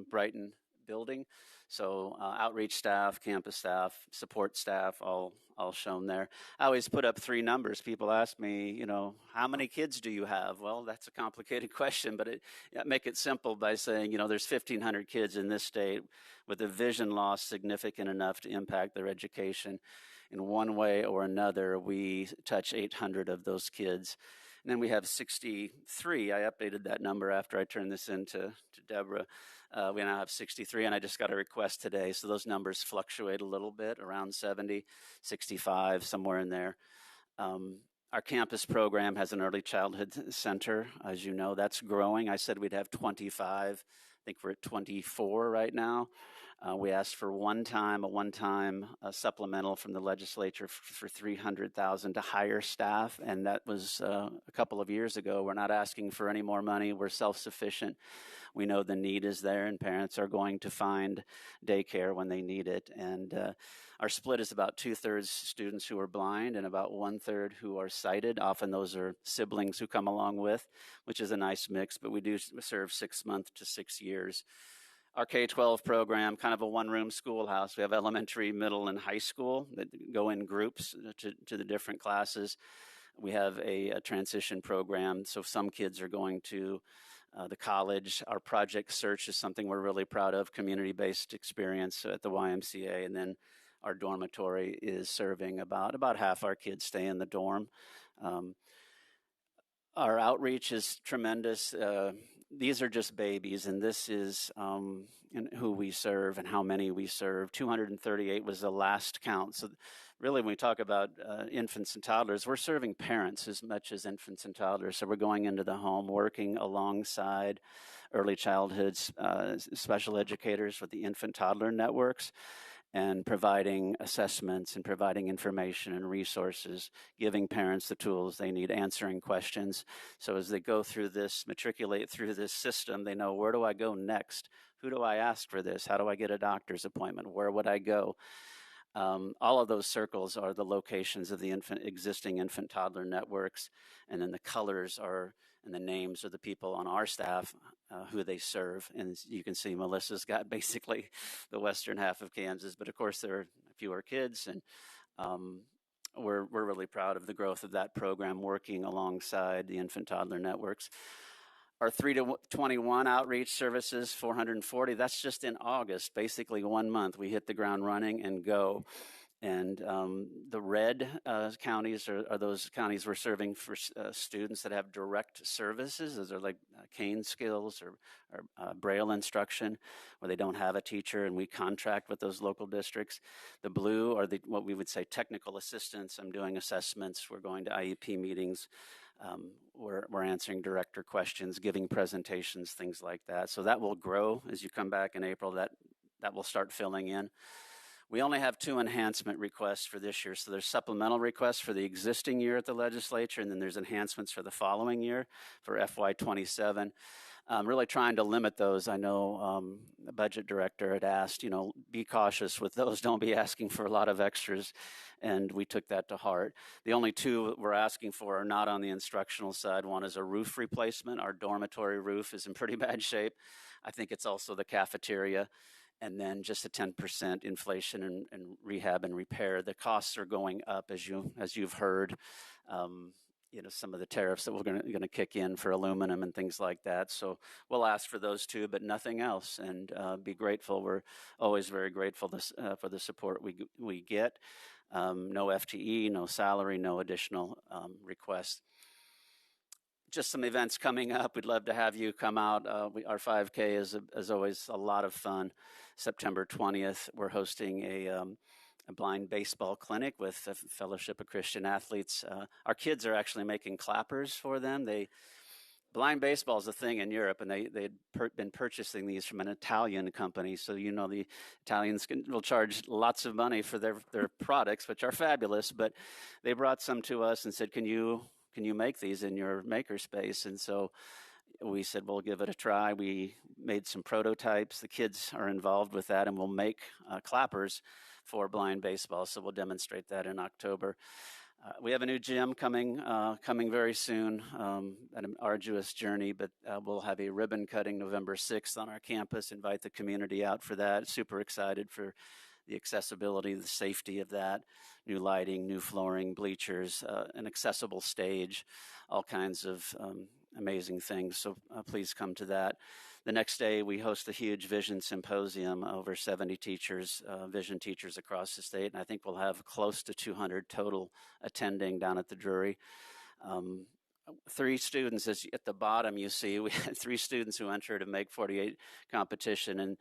Brighton building. So outreach staff, campus staff, support staff, all shown there. I always put up three numbers. People ask me, how many kids do you have? Well, that's a complicated question, but I make it simple by saying, there's 1,500 kids in this state with a vision loss significant enough to impact their education. In one way or another, we touch 800 of those kids. And then we have 63. I updated that number after I turned this in to Deborah. We now have 63, and I just got a request today. So those numbers fluctuate a little bit, around 70, 65, somewhere in there. Our campus program has an early childhood center. As you know, that's growing. I said we'd have 25. I think we're at 24 right now. We asked for a one-time supplemental from the legislature for $300,000 to hire staff, and that was a couple of years ago. We're not asking for any more money. We're self-sufficient. We know the need is there, and parents are going to find daycare when they need it. And our split is about 2/3 students who are blind and about 1/3 who are sighted. Often those are siblings who come along with, which is a nice mix, but we do serve 6 months to 6 years. Our K-12 program, kind of a one-room schoolhouse. We have elementary, middle, and high school that go in groups to the different classes. We have a transition program, so some kids are going to the college. Our project search is something we're really proud of, community-based experience at the YMCA, and then our dormitory is serving about half our kids stay in the dorm. Our outreach is tremendous. these are just babies, and this is who we serve and how many we serve. 238 was the last count. So really, when we talk about infants and toddlers, we're serving parents as much as infants and toddlers. So we're going into the home, working alongside early childhood special educators with the infant toddler networks, and providing assessments and providing information and resources, giving parents the tools they need, answering questions. So as they go through this, matriculate through this system, they know, where do I go next? Who do I ask for this? How do I get a doctor's appointment? Where would I go? All of those circles are the locations of the existing infant toddler networks, and then the colors are, and the names of the people on our staff who they serve. And you can see Melissa's got basically the western half of Kansas, but of course there are fewer kids, and we're really proud of the growth of that program, working alongside the infant toddler networks. Our 3 to 21 outreach services, 440, that's just in August, basically 1 month. We hit the ground running and go. And the red counties are those counties we're serving for students that have direct services. Those are like cane skills or Braille instruction, where they don't have a teacher, and we contract with those local districts. The blue are what we would say technical assistance. I'm doing assessments. We're going to IEP meetings. We're answering director questions, giving presentations, things like that. So that will grow as you come back in April. That will start filling in. We only have 2 enhancement requests for this year. So there's supplemental requests for the existing year at the legislature, and then there's enhancements for the following year for FY27. Really trying to limit those. I know the budget director had asked, be cautious with those. Don't be asking for a lot of extras. And we took that to heart. The only 2 we're asking for are not on the instructional side. One is a roof replacement. Our dormitory roof is in pretty bad shape. I think it's also the cafeteria. And then just a 10% inflation and rehab and repair. The costs are going up, as you've heard. Some of the tariffs that we're going to kick in for aluminum and things like that. So we'll ask for those 2, but nothing else. And be grateful. We're always very grateful for the support we get. No FTE, no salary, no additional requests. Just some events coming up. We'd love to have you come out. Our 5K is always a lot of fun. September 20th, we're hosting a blind baseball clinic with the Fellowship of Christian Athletes. Our kids are actually making clappers for them. Blind baseball is a thing in Europe, and they'd been purchasing these from an Italian company. So the Italians will charge lots of money for their products, which are fabulous. But they brought some to us and said, Can you make these in your makerspace? And so we said, we'll give it a try. We made some prototypes. The kids are involved with that, and we'll make clappers for blind baseball. So we'll demonstrate that in October. We have a new gym coming very soon, an arduous journey, but we'll have a ribbon cutting November 6th on our campus. Invite the community out for that. Super excited for the accessibility, the safety of that, new lighting, new flooring, bleachers, an accessible stage, all kinds of amazing things. So please come to that. The next day, we host a huge vision symposium, over 70 teachers, vision teachers across the state, and I think we'll have close to 200 total attending down at the Drury. 3 students, at the bottom you see, we had 3 students who entered a Make 48 competition, and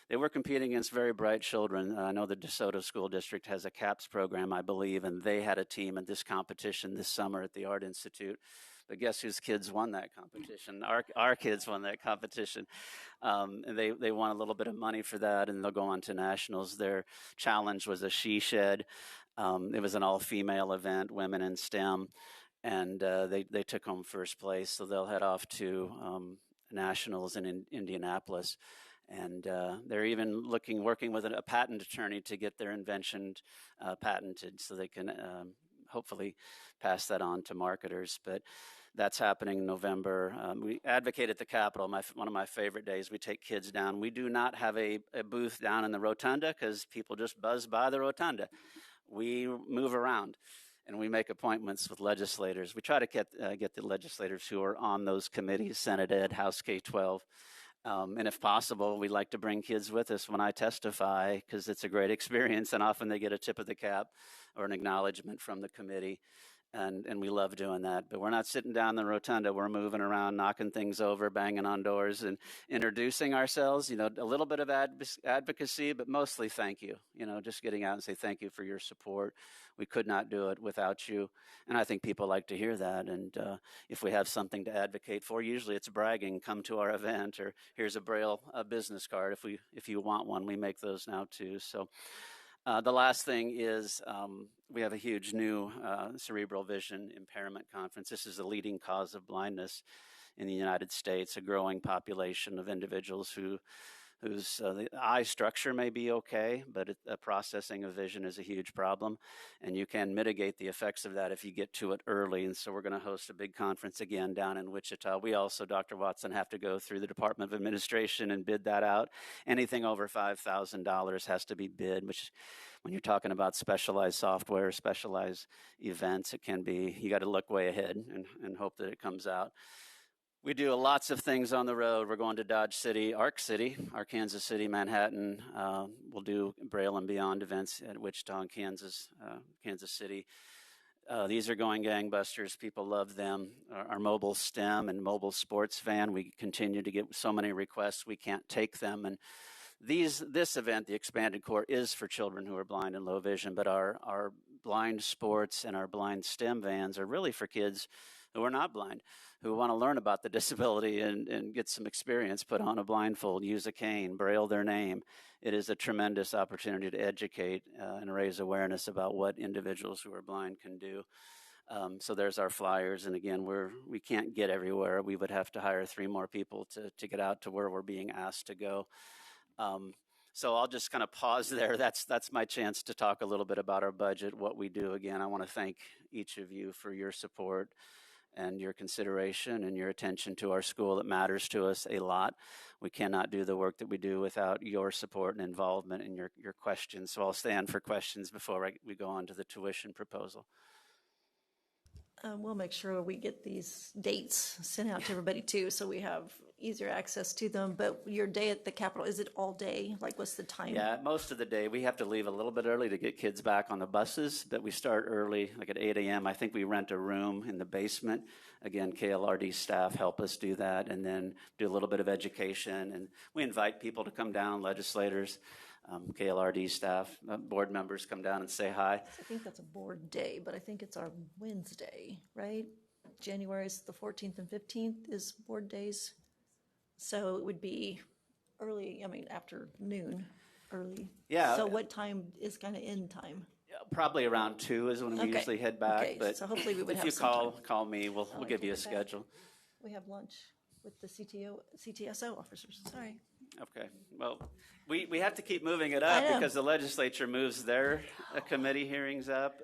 they were competing against very bright children. I know the DeSoto School District has a CAPS program, I believe, and they had a team at this competition this summer at the Art Institute. But guess whose kids won that competition? Our kids won that competition. And they won a little bit of money for that, and they'll go on to nationals. Their challenge was a she shed. It was an all-female event, women in STEM, and they took home first place. So they'll head off to nationals in Indianapolis. And they're even working with a patent attorney to get their invention patented, so they can hopefully pass that on to marketers. But that's happening in November. We advocate at the Capitol, one of my favorite days. We take kids down. We do not have a booth down in the rotunda because people just buzz by the rotunda. We move around, and we make appointments with legislators. We try to get the legislators who are on those committees, Senate Ed, House K-12. And if possible, we like to bring kids with us when I testify, because it's a great experience, and often they get a tip of the cap or an acknowledgement from the committee. And we love doing that. But we're not sitting down in the rotunda. We're moving around, knocking things over, banging on doors, and introducing ourselves. A little bit of advocacy, but mostly thank you. Just getting out and say thank you for your support. We could not do it without you. And I think people like to hear that. And if we have something to advocate for, usually it's bragging, come to our event, or here's a Braille business card. If you want one, we make those now too. So the last thing is we have a huge new cerebral vision impairment conference. This is the leading cause of blindness in the United States, a growing population of individuals whose the eye structure may be okay, but processing of vision is a huge problem, and you can mitigate the effects of that if you get to it early. And so we're going to host a big conference again down in Wichita. We also, Dr. Watson, have to go through the Department of Administration and bid that out. Anything over $5,000 has to be bid, which when you're talking about specialized software, specialized events, it can be, you got to look way ahead and hope that it comes out. We do lots of things on the road. We're going to Dodge City, Kansas City, Manhattan. We'll do Braille and Beyond events at Wichita and Kansas City. These are going gangbusters. People love them. Our mobile STEM and mobile sports van, we continue to get so many requests, we can't take them. And this event, the Expanded Core, is for children who are blind and low vision, but our blind sports and our blind STEM vans are really for kids who are not blind, who want to learn about the disability and get some experience, put on a blindfold, use a cane, Braille their name. It is a tremendous opportunity to educate and raise awareness about what individuals who are blind can do. So there's our flyers, and again, we can't get everywhere. We would have to hire 3 more people to get out to where we're being asked to go. So I'll just kind of pause there. That's my chance to talk a little bit about our budget, what we do. Again, I want to thank each of you for your support and your consideration and your attention to our school. It matters to us a lot. We cannot do the work that we do without your support and involvement and your questions. So I'll stand for questions before we go on to the tuition proposal. We'll make sure we get these dates sent out to everybody too, so we have easier access to them. But your day at the Capitol, is it all day? Like, what's the time? Yeah, most of the day. We have to leave a little bit early to get kids back on the buses, but we start early, like at 8 a.m. I think we rent a room in the basement. Again, KLRD staff help us do that, and then do a little bit of education. And we invite people to come down, legislators, KLRD staff, board members come down and say hi. I think that's a board day, but I think it's our Wednesday, right? January's the 14th and 15th is board days. So it would be early, afternoon, early. Yeah. So what time is kind of end time? Probably around 2 is when we usually head back. Okay, But so hopefully we would if have you some call me, we'll give you a schedule. We have lunch with the CTSO officers. Sorry. Okay. Well, we have to keep moving it up because the legislature moves their committee hearings up.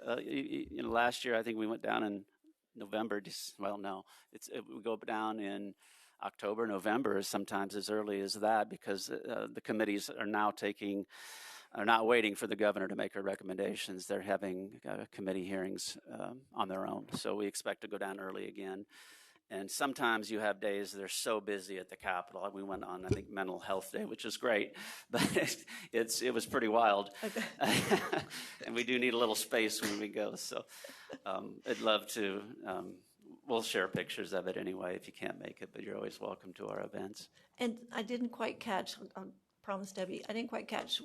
Last year I think we went down in November. We go down in October, November, sometimes as early as that, because the committees are not waiting for the governor to make her recommendations. They're having committee hearings on their own. So we expect to go down early again. And sometimes you have days that are so busy at the Capitol. We went on, I think, Mental Health Day, which is great, but it was pretty wild. Okay. And we do need a little space when we go. So I'd love to. We'll share pictures of it anyway if you can't make it, but you're always welcome to our events. And I didn't quite catch, I promise, Debbie, I didn't quite catch,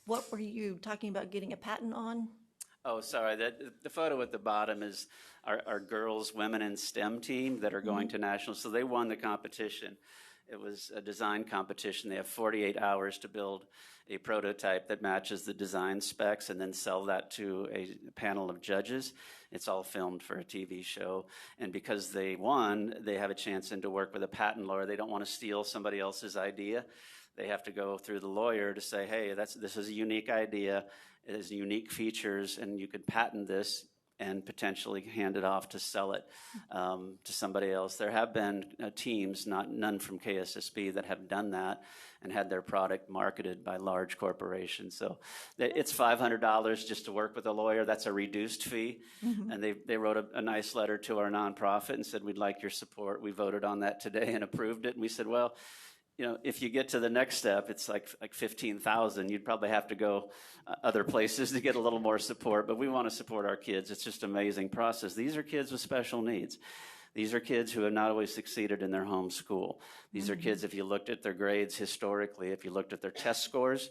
what were you talking about getting a patent on? Oh, sorry. The photo at the bottom is our girls, women in STEM team that are going to nationals. So they won the competition. It was a design competition. They have 48 hours to build a prototype that matches the design specs and then sell that to a panel of judges. It's all filmed for a TV show. And because they won, they have a chance to work with a patent lawyer. They don't want to steal somebody else's idea. They have to go through the lawyer to say, hey, this is a unique idea. It has unique features, and you could patent this and potentially hand it off to sell it to somebody else. There have been teams, none from KSSB, that have done that and had their product marketed by large corporations. So it's $500 just to work with a lawyer. That's a reduced fee. Mm-hmm. And they wrote a nice letter to our nonprofit and said, we'd like your support. We voted on that today and approved it. And we said, well, if you get to the next step, it's like 15,000. You'd probably have to go other places to get a little more support. But we want to support our kids. It's just an amazing process. These are kids with special needs. These are kids who have not always succeeded in their home school. These are kids, if you looked at their grades historically, if you looked at their test scores,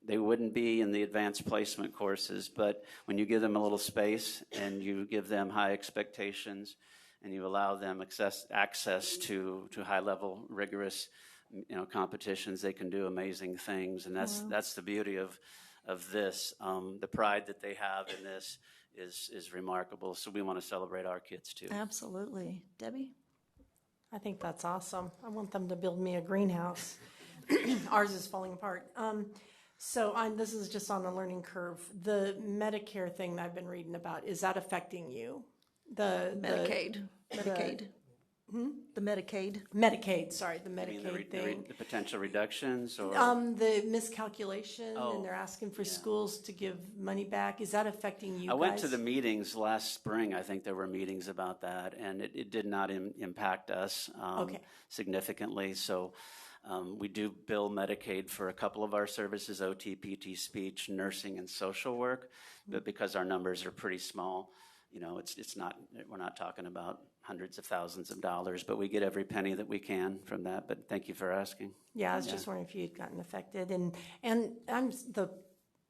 they wouldn't be in the advanced placement courses. But when you give them a little space and you give them high expectations and you allow them access to high-level, rigorous competitions, they can do amazing things. And that's the beauty of this. The pride that they have in this is remarkable. So we want to celebrate our kids too. Absolutely. Debbie? I think that's awesome. I want them to build me a greenhouse. Ours is falling apart. This is just on a learning curve. The Medicare thing that I've been reading about, is that affecting you? The Medicaid. The Medicaid, sorry, the Medicaid thing. The potential reductions or? The miscalculation, and they're asking for schools to give money back. Is that affecting you guys? I went to the meetings last spring. I think there were meetings about that, and it did not impact us significantly. So we do bill Medicaid for a couple of our services, OT, PT, speech, nursing, and social work. But because our numbers are pretty small, it's not, we're not talking about hundreds of thousands of dollars, but we get every penny that we can from that. But thank you for asking. Yeah, I was just wondering if you had gotten affected. And I'm the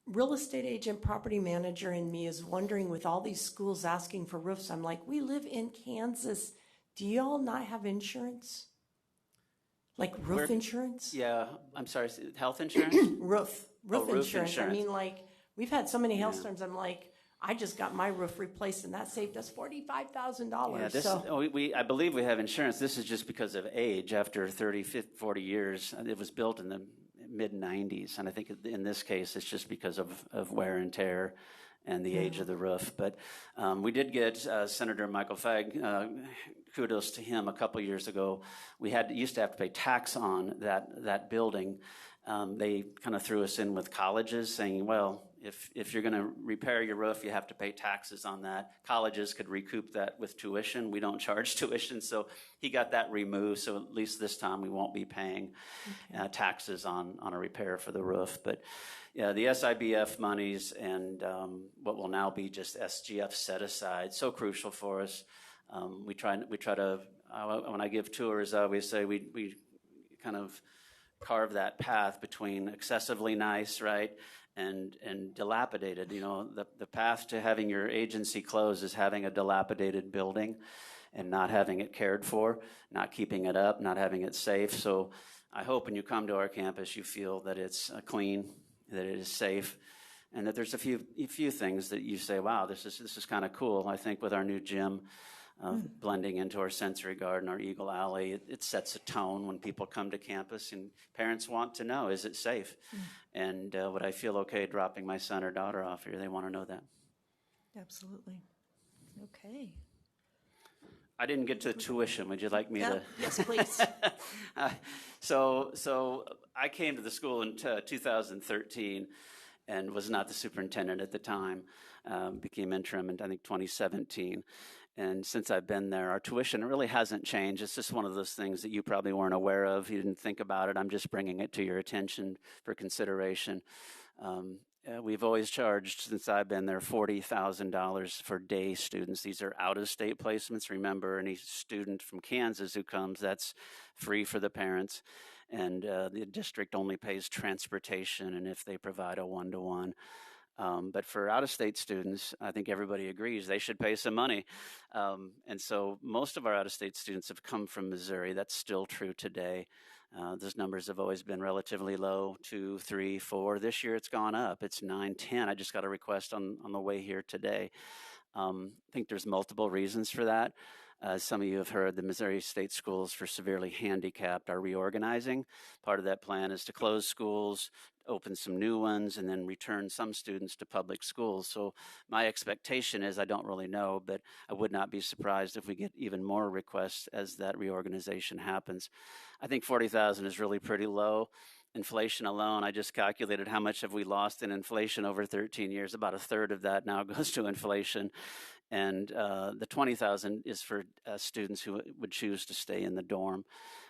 real estate agent, property manager in me is wondering, with all these schools asking for roofs, I'm like, we live in Kansas. Do y'all not have insurance? Like roof insurance? Yeah, I'm sorry, health insurance? Roof insurance. I mean, we've had so many hailstorms. I'm like, I just got my roof replaced, and that saved us $45,000. Yeah, I believe we have insurance. This is just because of age. After 30, 50, 40 years, it was built in the mid-90s, and I think in this case, it's just because of wear and tear and the age of the roof. But we did get Senator Michael Fagg, kudos to him, a couple years ago. We used to have to pay tax on that building. They kind of threw us in with colleges saying, well, if you're going to repair your roof, you have to pay taxes on that. Colleges could recoup that with tuition. We don't charge tuition, so he got that removed. So at least this time we won't be paying taxes on a repair for the roof. But yeah, the SIBF monies and what will now be just SGF set aside, so crucial for us. We try to when I give tours, I always say we kind of carve that path between excessively nice, right, and dilapidated. The path to having your agency closed is having a dilapidated building and not having it cared for, not keeping it up, not having it safe. So I hope when you come to our campus, you feel that it's clean, that it is safe, and that there's a few things that you say, wow, this is kind of cool. I think with our new gym, blending into our sensory garden, our Eagle Alley, it sets a tone when people come to campus, and parents want to know, is it safe? And would I feel okay dropping my son or daughter off here? They want to know that. Absolutely. Okay. I didn't get to tuition. Would you like me to? Yes, please. So I came to the school in 2013 and was not the superintendent at the time. Became interim in, I think, 2017. And since I've been there, our tuition really hasn't changed. It's just one of those things that you probably weren't aware of. You didn't think about it. I'm just bringing it to your attention for consideration. We've always charged, since I've been there, $40,000 for day students. These are out-of-state placements. Remember, any student from Kansas who comes, that's free for the parents. And the district only pays transportation and if they provide a one-to-one. But for out-of-state students, I think everybody agrees they should pay some money. And so most of our out-of-state students have come from Missouri. That's still true today. Those numbers have always been relatively low, 2, 3, 4. This year it's gone up. It's 9, 10. I just got a request on the way here today. I think there's multiple reasons for that. Some of you have heard the Missouri State Schools for Severely Handicapped are reorganizing. Part of that plan is to close schools, open some new ones, and then return some students to public schools. So my expectation is, I don't really know, but I would not be surprised if we get even more requests as that reorganization happens. I think 40,000 is really pretty low. Inflation alone, I just calculated how much have we lost in inflation over 13 years. About a third of that now goes to inflation. And the 20,000 is for students who would choose to stay in the dorm.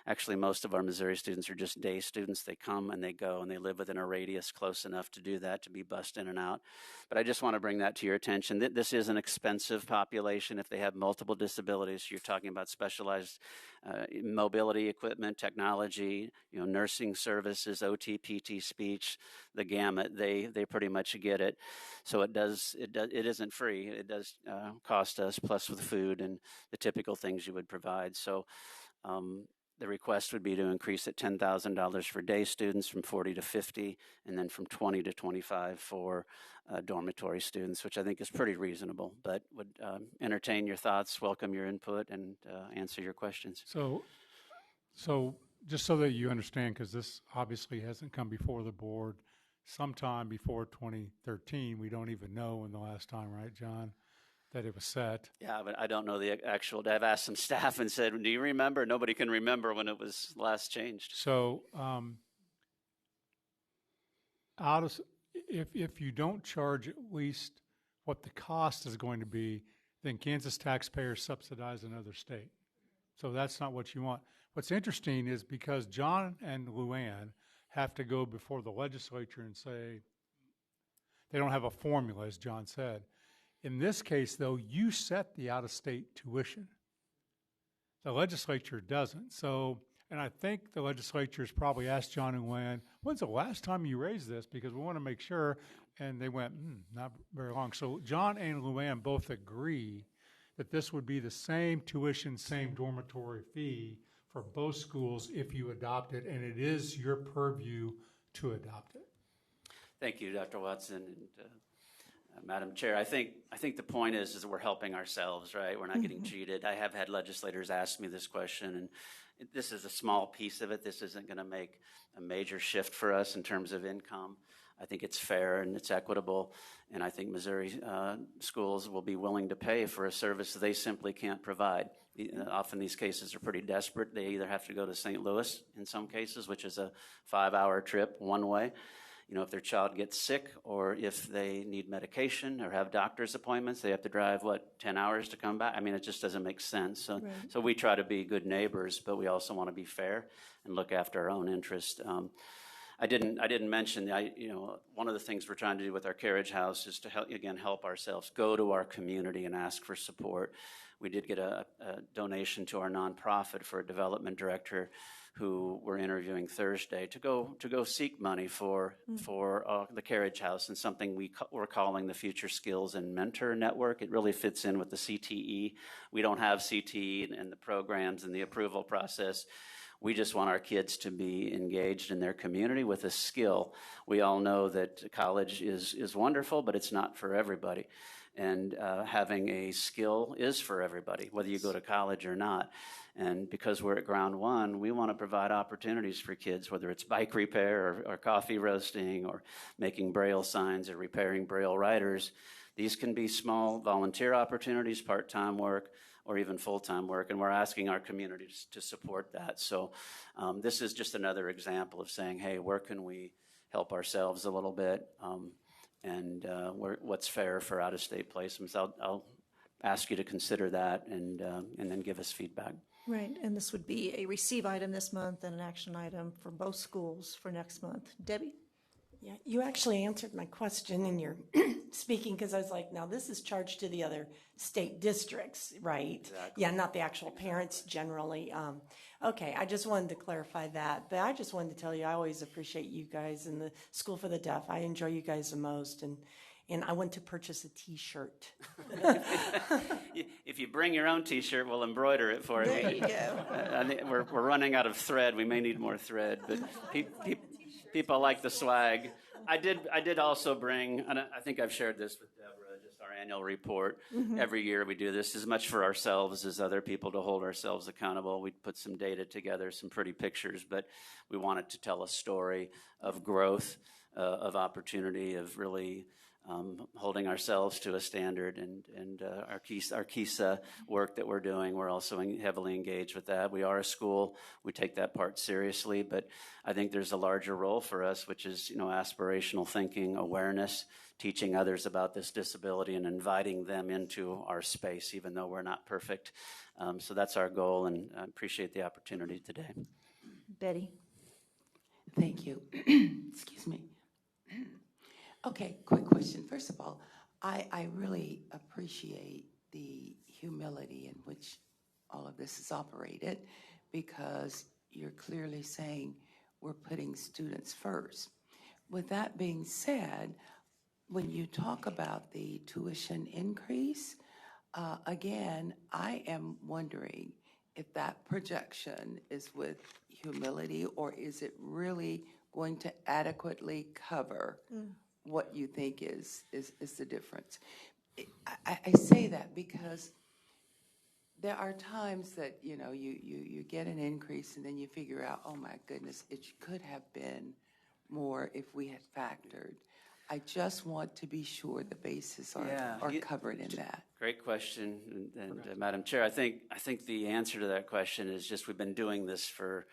Actually, most of our Missouri students are just day students. They come and they go, and they live within a radius close enough to do that, to be bussed in and out. But I just want to bring that to your attention. This is an expensive population if they have multiple disabilities. You're talking about specialized mobility equipment, technology, nursing services, OT, PT, speech, the gamut. They pretty much get it. So it isn't free. It does cost us, plus with food and the typical things you would provide. So the request would be to increase it $10,000 for day students, from 40 to 50, and then from 20 to 25 for dormitory students, which I think is pretty reasonable. But would entertain your thoughts, welcome your input, and answer your questions. So just so that you understand, because this obviously hasn't come before the board, sometime before 2013, we don't even know when the last time, right, John, that it was set. Yeah, but I don't know the actual. I've asked some staff and said, do you remember? Nobody can remember when it was last changed. So if you don't charge at least what the cost is going to be, then Kansas taxpayers subsidize another state. So that's not what you want. What's interesting is because John and Luann have to go before the legislature and say, they don't have a formula, as John said. In this case, though, you set the out-of-state tuition. The legislature doesn't. So, and I think the legislature has probably asked John and Luann, when's the last time you raised this? Because we want to make sure. And they went, not very long. So John and Luann both agree that this would be the same tuition, same dormitory fee for both schools if you adopt it, and it is your purview to adopt it. Thank you, Dr. Watson and Madam Chair. I think the point is that we're helping ourselves, right? We're not getting cheated. I have had legislators ask me this question, and this is a small piece of it. This isn't going to make a major shift for us in terms of income. I think it's fair and it's equitable, and I think Missouri schools will be willing to pay for a service they simply can't provide. Often these cases are pretty desperate. They either have to go to St. Louis in some cases, which is a 5-hour trip one way, if their child gets sick, or if they need medication or have doctor's appointments, they have to drive, 10 hours to come back? I mean, it just doesn't make sense. So we try to be good neighbors, but we also want to be fair and look after our own interest. I didn't mention, one of the things we're trying to do with our carriage house is to help ourselves, go to our community and ask for support. We did get a donation to our nonprofit for a development director who we're interviewing Thursday to go seek money for the carriage house, and something we're calling the Future Skills and Mentor Network. It really fits in with the CTE. We don't have CTE and the programs and the approval process. We just want our kids to be engaged in their community with a skill. We all know that college is wonderful, but it's not for everybody. And having a skill is for everybody, whether you go to college or not. And because we're at Ground One, we want to provide opportunities for kids, whether it's bike repair or coffee roasting or making Braille signs or repairing Braille writers. These can be small volunteer opportunities, part-time work, or even full-time work, and we're asking our communities to support that. So this is just another example of saying, hey, where can we help ourselves a little bit, and what's fair for out-of-state placements. I'll ask you to consider that and then give us feedback. Right, and this would be a receive item this month and an action item for both schools for next month. Debbie? Yeah, you actually answered my question in your speaking, because I was like, now this is charged to the other state districts, right? Exactly. Yeah, not the actual parents generally. Okay, I just wanted to clarify that. But I just wanted to tell you, I always appreciate you guys in the School for the Deaf. I enjoy you guys the most. And I went to purchase a T-shirt. If you bring your own T-shirt, we'll embroider it for you. There you go. We're running out of thread. We may need more thread, but people like the swag. I did also bring, and I think I've shared this with Deborah, just our annual report. Every year we do this as much for ourselves as other people to hold ourselves accountable. We put some data together, some pretty pictures, but we wanted to tell a story of growth, of opportunity, of really holding ourselves to a standard, and our KISA work that we're doing, we're also heavily engaged with that. We are a school. We take that part seriously, but I think there's a larger role for us, which is, aspirational thinking, awareness, teaching others about this disability and inviting them into our space, even though we're not perfect. So that's our goal, and I appreciate the opportunity today. Betty? Thank you. Excuse me. Okay, quick question. First of all, I really appreciate the humility in which all of this is operated, because you're clearly saying we're putting students first. With that being said, when you talk about the tuition increase, again, I am wondering if that projection is with humility, or is it really going to adequately cover what you think is the difference? I say that because there are times that, you get an increase and then you figure out, oh my goodness, it could have been more if we had factored. I just want to be sure the bases are covered in that. Great question, and Madam Chair, I think the answer to that question is just we've been doing this for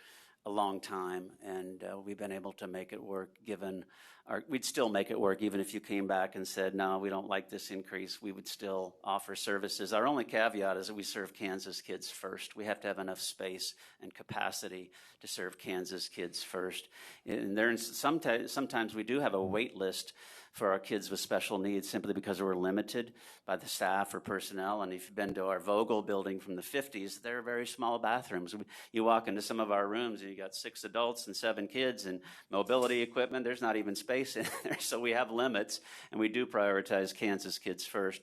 a long time, and we've been able to make it work. We'd still make it work even if you came back and said, no, we don't like this increase. We would still offer services. Our only caveat is that we serve Kansas kids first. We have to have enough space and capacity to serve Kansas kids first. And sometimes we do have a wait list for our kids with special needs simply because we're limited by the staff or personnel. And if you've been to our Vogel building from the 50s, they're very small bathrooms. You walk into some of our rooms and you got 6 adults and 7 kids and mobility equipment. There's not even space in there. So we have limits, and we do prioritize Kansas kids first.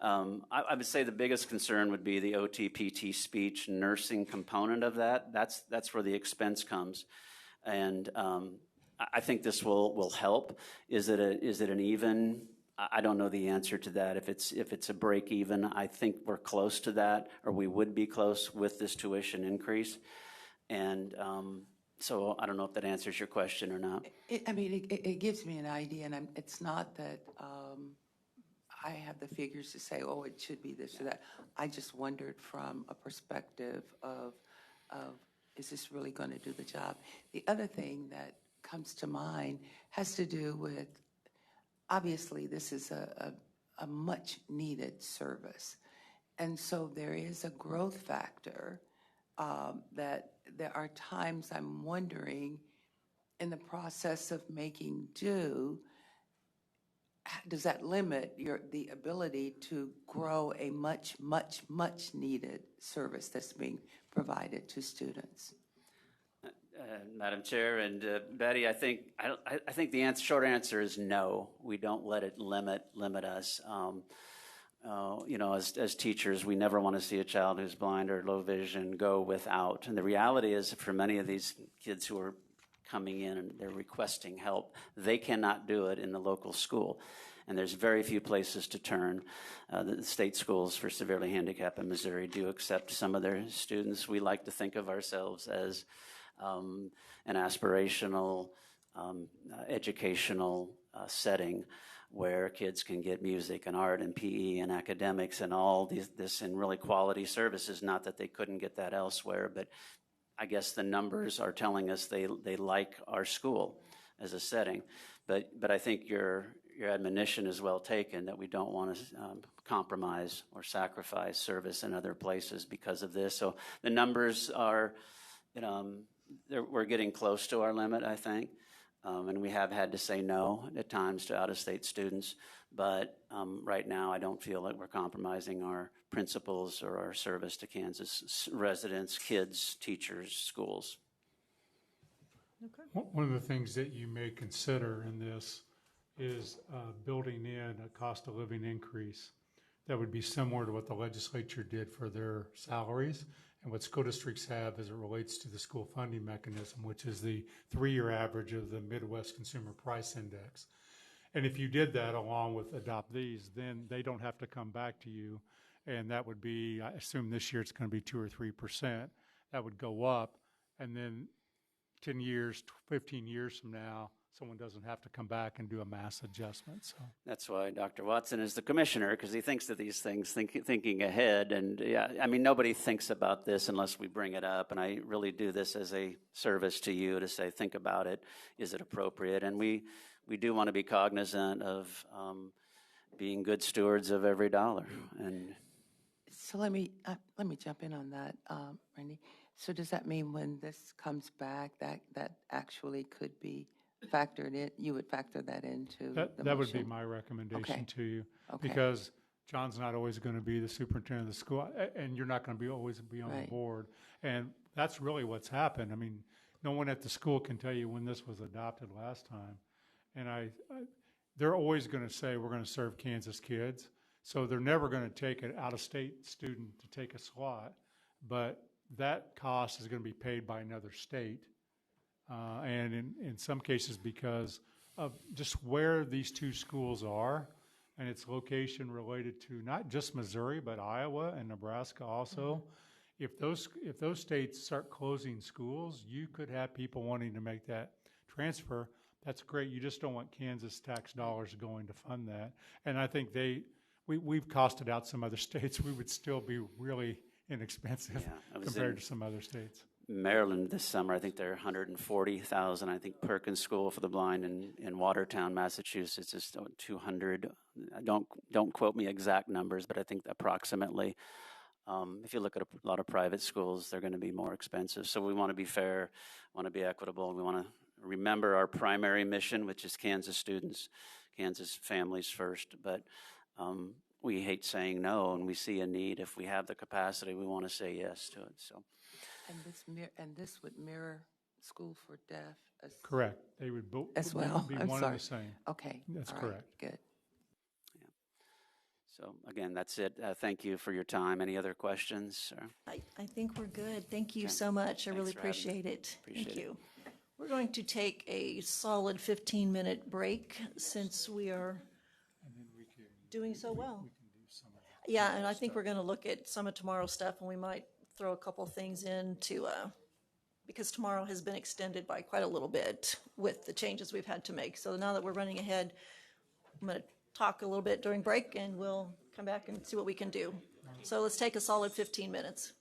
I would say the biggest concern would be the OT, PT, speech, nursing component of that. That's where the expense comes. And I think this will help. Is it an even? I don't know the answer to that. If it's a break even, I think we're close to that, or we would be close with this tuition increase. And so I don't know if that answers your question or not. It gives me an idea, and it's not that I have the figures to say, oh, it should be this or that. I just wondered from a perspective of is this really going to do the job? The other thing that comes to mind has to do with, obviously this is a much needed service, and so there is a growth factor that there are times I'm wondering, in the process of making do, does that limit the ability to grow a much needed service that's being provided to students? Madam Chair and Betty, I think the short answer is no. We don't let it limit us. As teachers, we never want to see a child who's blind or low vision go without. And the reality is, for many of these kids who are coming in and they're requesting help, they cannot do it in the local school. And there's very few places to turn. The state schools for severely handicapped in Missouri do accept some of their students. We like to think of ourselves as an aspirational, educational setting where kids can get music and art and PE and academics and all this in really quality services. Not that they couldn't get that elsewhere, but I guess the numbers are telling us they like our school as a setting. But I think your admonition is well taken, that we don't want to compromise or sacrifice service in other places because of this. So the numbers are, we're getting close to our limit, I think. And we have had to say no at times to out-of-state students. But right now, I don't feel like we're compromising our principles or our service to Kansas residents, kids, teachers, schools. Okay. One of the things that you may consider in this is building in a cost of living increase that would be similar to what the legislature did for their salaries and what school districts have as it relates to the school funding mechanism, which is the 3-year average of the Midwest Consumer Price Index. And if you did that along with adopt these, then they don't have to come back to you. And that would be, I assume this year it's going to be 2 or 3%. That would go up. And then 10 years, 15 years from now, someone doesn't have to come back and do a mass adjustment. So that's why Dr. Watson is the commissioner, because he thinks of these things, thinking ahead. And yeah, I mean, nobody thinks about this unless we bring it up. And I really do this as a service to you to say, think about it. Is it appropriate? And we do want to be cognizant of being good stewards of every dollar. And so let me jump in on that, Randy. So does that mean when this comes back, that actually could be factored in? You would factor that into the That would be motion? my recommendation Okay. to you. Okay. Because John's not always going to be the superintendent of the school, and you're not going to always be on the Right. board. And that's really what's happened. I mean, no one at the school can tell you when this was adopted last time. And they're always going to say, we're going to serve Kansas kids. So they're never going to take an out-of-state student to take a slot. But that cost is going to be paid by another state. And in some cases, because of just where these two schools are and its location related to not just Missouri, but Iowa and Nebraska also. If those states start closing schools, you could have people wanting to make that transfer. That's great. You just don't want Kansas tax dollars going to fund that. And I think we've costed out some other states. We would still be really inexpensive compared to some other states. Maryland this summer, I think they're 140,000. I think Perkins School for the Blind in Watertown, Massachusetts is 200. Don't quote me exact numbers, but I think approximately. If you look at a lot of private schools, they're going to be more expensive. So we want to be fair, want to be equitable. We want to remember our primary mission, which is Kansas students, Kansas families first. But we hate saying no, and we see a need. If we have the capacity, we want to say yes to it. So. And this would mirror School for Deaf Correct. They would as well. be I'm one sorry. and the same. Okay. That's All correct. Right. Good. Yeah. So again, that's it. Thank you for your time. Any other questions? I think we're good. Thank you so much. I really appreciate it. Thank you. We're going to take a solid 15-minute break since we are doing so well. Yeah, and I think we're going to look at some of tomorrow's stuff, and we might throw a couple things in to, because tomorrow has been extended by quite a little bit with the changes we've had to make. So now that we're running ahead, I'm going to talk a little bit during break, and we'll come back and see what we can do. So let's take a solid 15 minutes.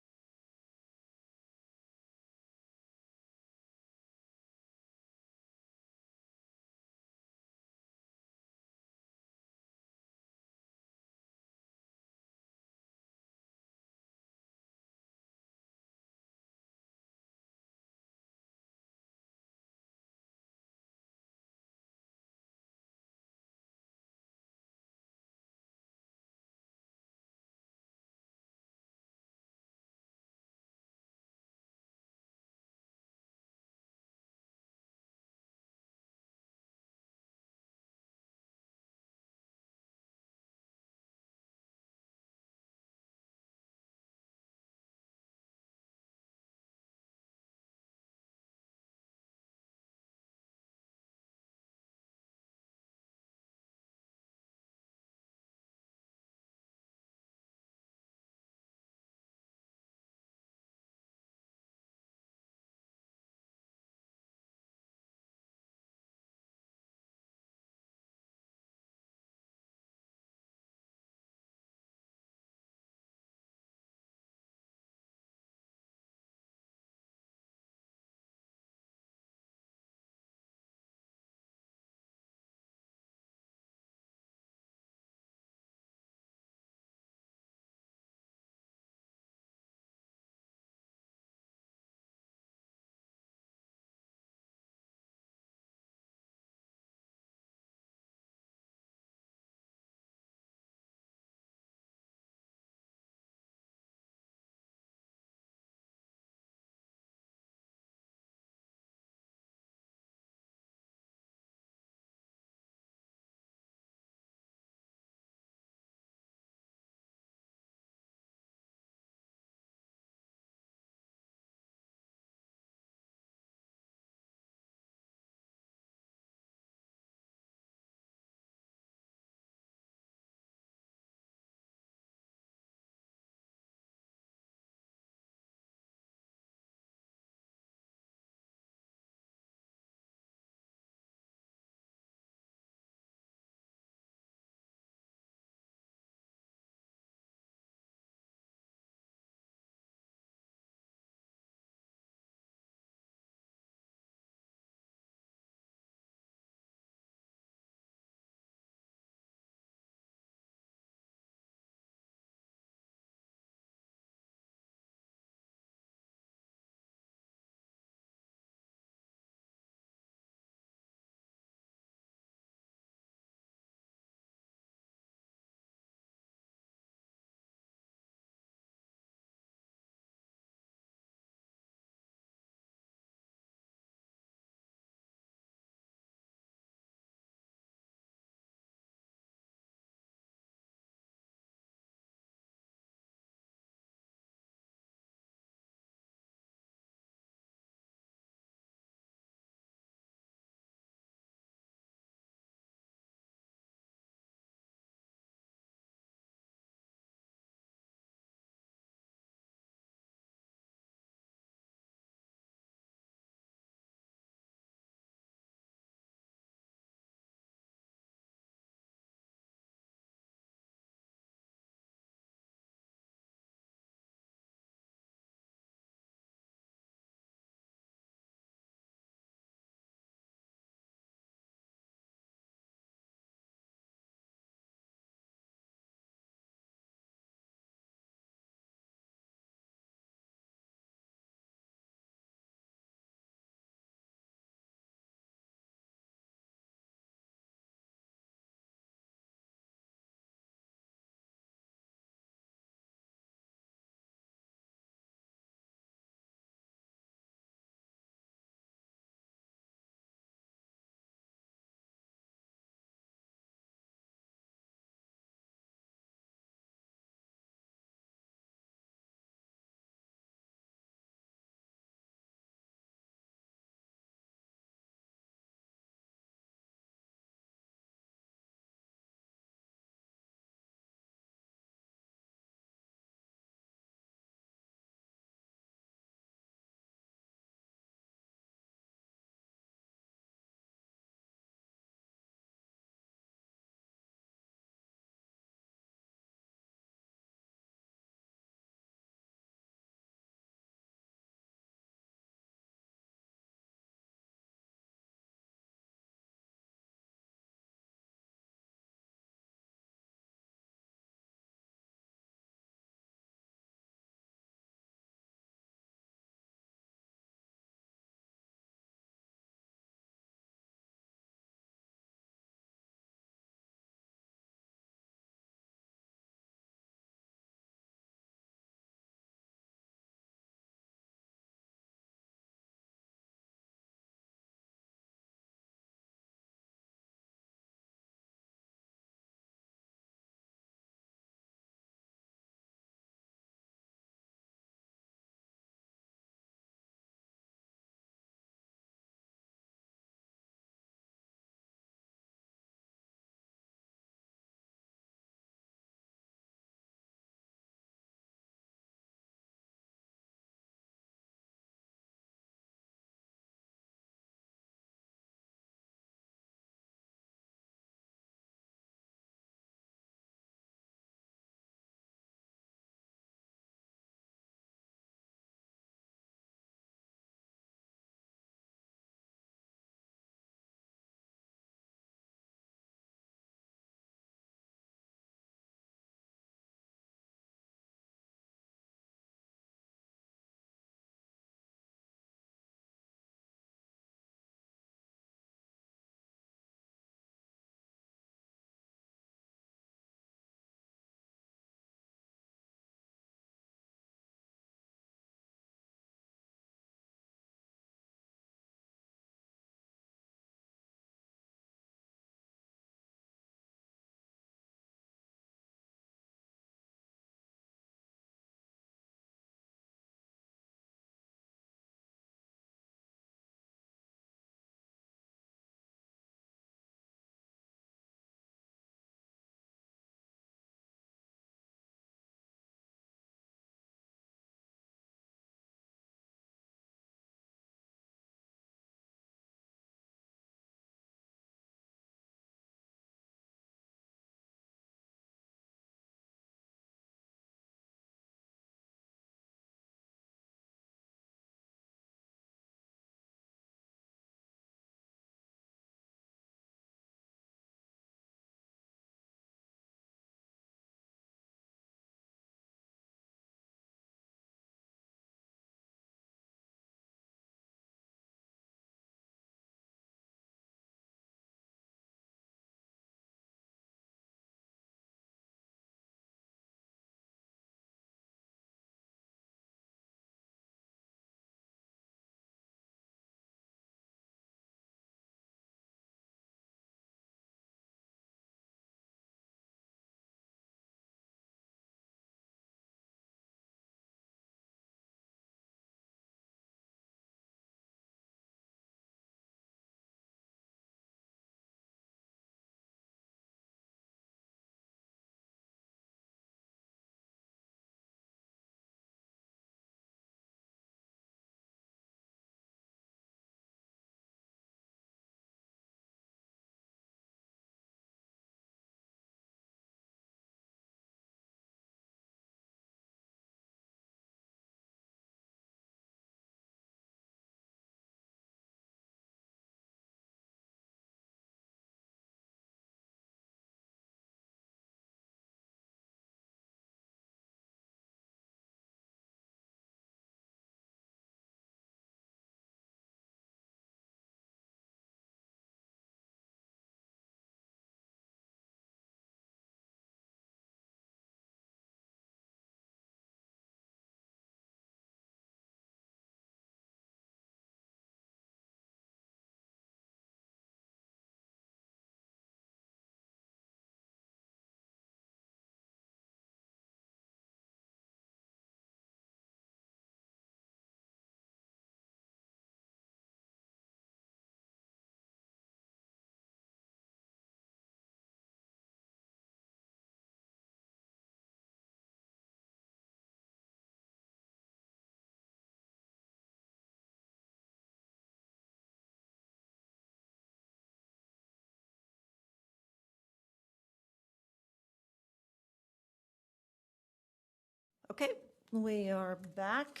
Okay, we are back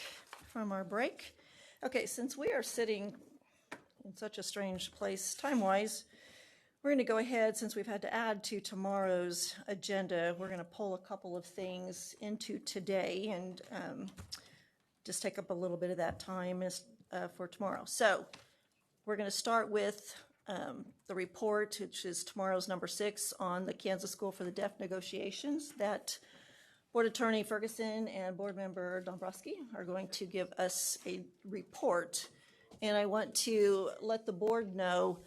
from our break. Okay, since we are sitting in such a strange place time-wise, we're going to go ahead, since we've had to add to tomorrow's agenda, we're going to pull a couple of things into today and just take up a little bit of that time for tomorrow. So we're going to start with the report, which is tomorrow's number 6 on the Kansas School for the Deaf negotiations that Board Attorney Ferguson and Board Member Dombrowski are going to give us a report. And I want to let the board know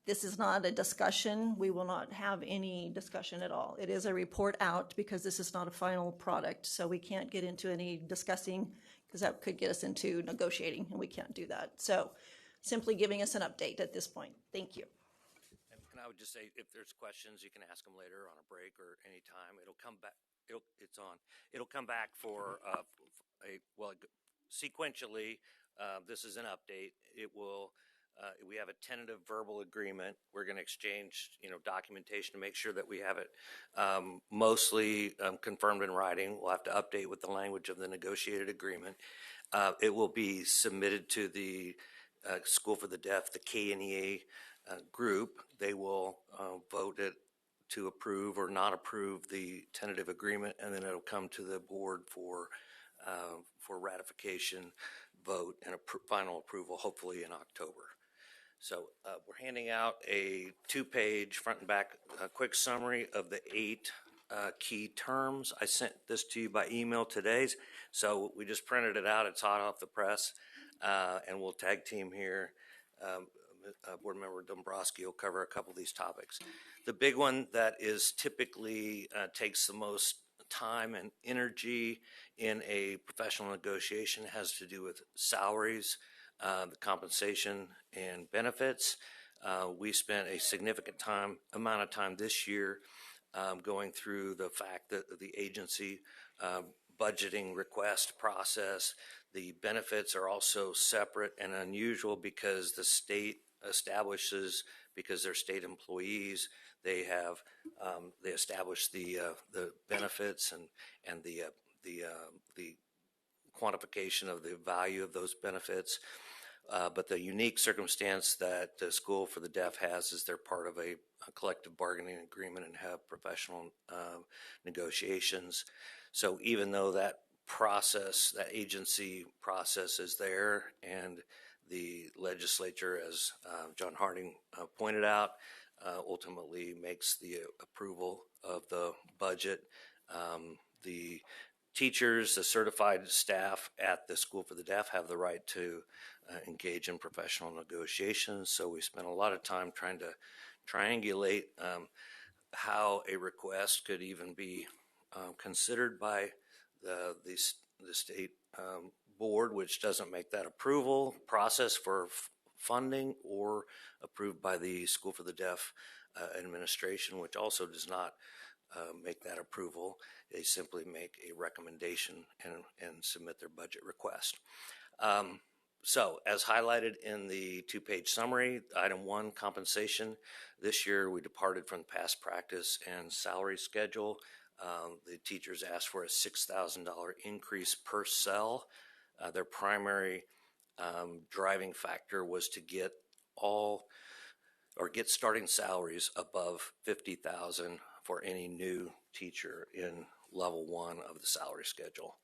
this is not a discussion. We will not have any discussion at all. It is a report out because this is not a final product. So we can't get into any discussing because that could get us into negotiating and we can't do that. So simply giving us an update at this point. Thank you. And I would just say if there's questions, you can ask them later on a break or anytime. It'll come back. It's on. It'll come back for sequentially. This is an update. It will. We have a tentative verbal agreement. We're going to exchange, documentation to make sure that we have it mostly confirmed in writing. We'll have to update with the language of the negotiated agreement. It will be submitted to the School for the Deaf, the KNEA group. They will vote it to approve or not approve the tentative agreement, and then it'll come to the board for ratification, vote, and final approval, hopefully in October. So we're handing out a 2-page front and back quick summary of the 8 key terms. I sent this to you by email today, so we just printed it out. It's hot off the press, and we'll tag team here. Board Member Dombrowski will cover a couple of these topics. The big one that is typically takes the most time and energy in a professional negotiation has to do with salaries, the compensation and benefits. We spent a significant amount of time this year going through the fact that the agency budgeting request process, the benefits are also separate and unusual because the state establishes, because they're state employees, they establish the benefits and the quantification of the value of those benefits. But the unique circumstance that the School for the Deaf has is they're part of a collective bargaining agreement and have professional negotiations. So even though that process, that agency process is there, and the legislature, as John Harding pointed out, ultimately makes the approval of the budget. The teachers, the certified staff at the School for the Deaf have the right to engage in professional negotiations. So we spent a lot of time trying to triangulate how a request could even be considered by the state board, which doesn't make that approval process for funding, or approved by the School for the Deaf administration, which also does not make that approval. They simply make a recommendation and submit their budget request. So as highlighted in the 2-page summary, item 1, compensation. This year we departed from past practice and salary schedule. The teachers asked for a $6,000 increase per cell. Their primary driving factor was to get starting salaries above $50,000 for any new teacher in level 1 of the salary schedule.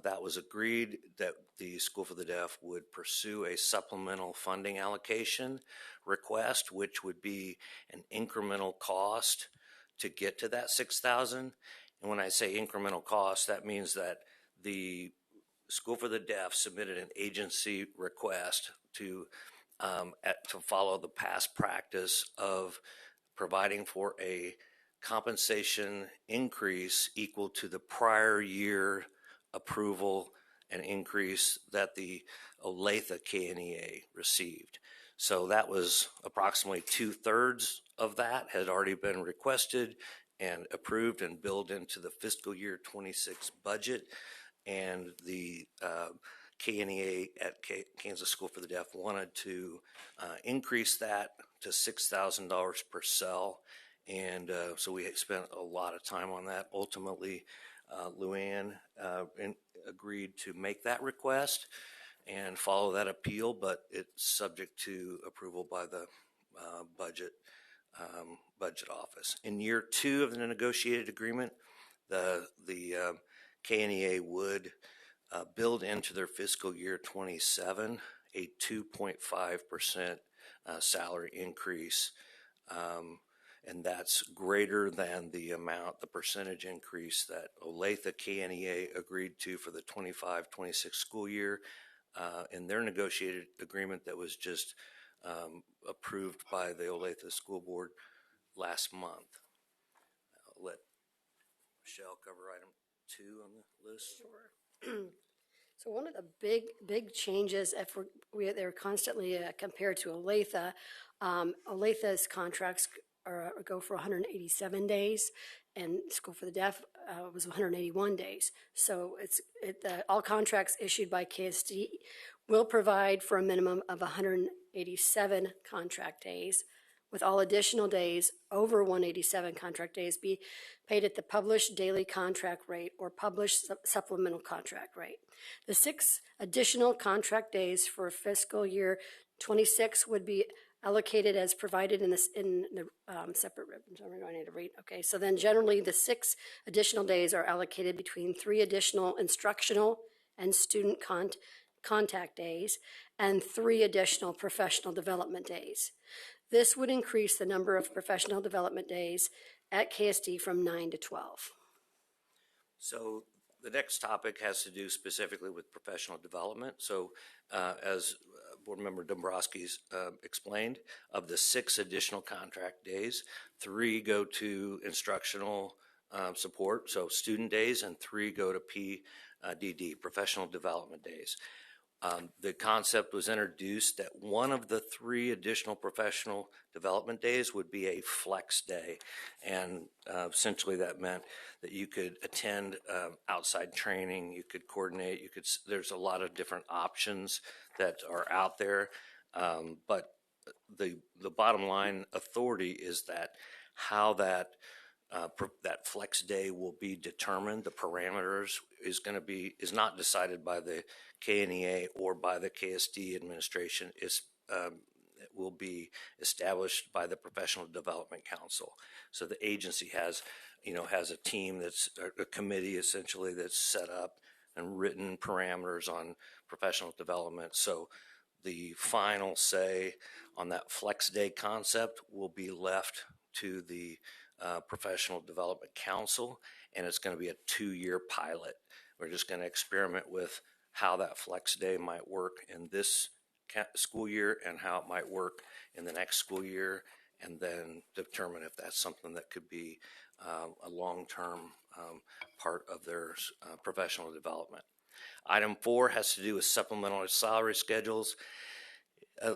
That was agreed that the School for the Deaf would pursue a supplemental funding allocation request, which would be an incremental cost to get to that $6,000. And when I say incremental cost, that means that the School for the Deaf submitted an agency request to follow the past practice of providing for a compensation increase equal to the prior year approval and increase that the Olathe KNEA received. So that was approximately 2/3 of that had already been requested and approved and billed into the fiscal year 26 budget. And the KNEA at Kansas School for the Deaf wanted to increase that to $6,000 per cell. And so we spent a lot of time on that. Ultimately, Luann agreed to make that request and follow that appeal, but it's subject to approval by the budget office. In year 2 of the negotiated agreement, the KNEA would build into their fiscal year 27 a 2.5% salary increase, and that's greater than the percentage increase that Olathe KNEA agreed to for the 25-26 school year in their negotiated agreement that was just approved by the Olathe School Board last month. I'll let Michelle cover item 2 on the list. Sure. So one of the big changes, if they're constantly compared to Olathe, Olathe's contracts go for 187 days, and School for the Deaf was 181 days. So all contracts issued by KSDE will provide for a minimum of 187 contract days, with all additional days over 187 contract days be paid at the published daily contract rate or published supplemental contract rate. The 6 additional contract days for fiscal year 26 would be allocated as provided in the separate ribbons. I need to read. Okay, so then generally the 6 additional days are allocated between 3 additional instructional and student contact days and 3 additional professional development days. This would increase the number of professional development days at KSD from 9 to 12. So the next topic has to do specifically with professional development. So as Board Member Dombrowski's explained, of the 6 additional contract days, 3 go to instructional support, so student days, and 3 go to PDD, professional development days. The concept was introduced that one of the 3 additional professional development days would be a flex day. And essentially that meant that you could attend outside training, you could coordinate, there's a lot of different options that are out there. But the bottom line authority is that how that flex day will be determined, the parameters is not decided by the KNEA or by the KSD administration. It will be established by the Professional Development Council. So the agency has a team a committee essentially that's set up and written parameters on professional development. So the final say on that flex day concept will be left to the Professional Development Council, and it's going to be a 2-year pilot. We're just going to experiment with how that flex day might work in this school year and how it might work in the next school year, and then determine if that's something that could be a long-term part of their professional development. Item 4 has to do with supplemental salary schedules.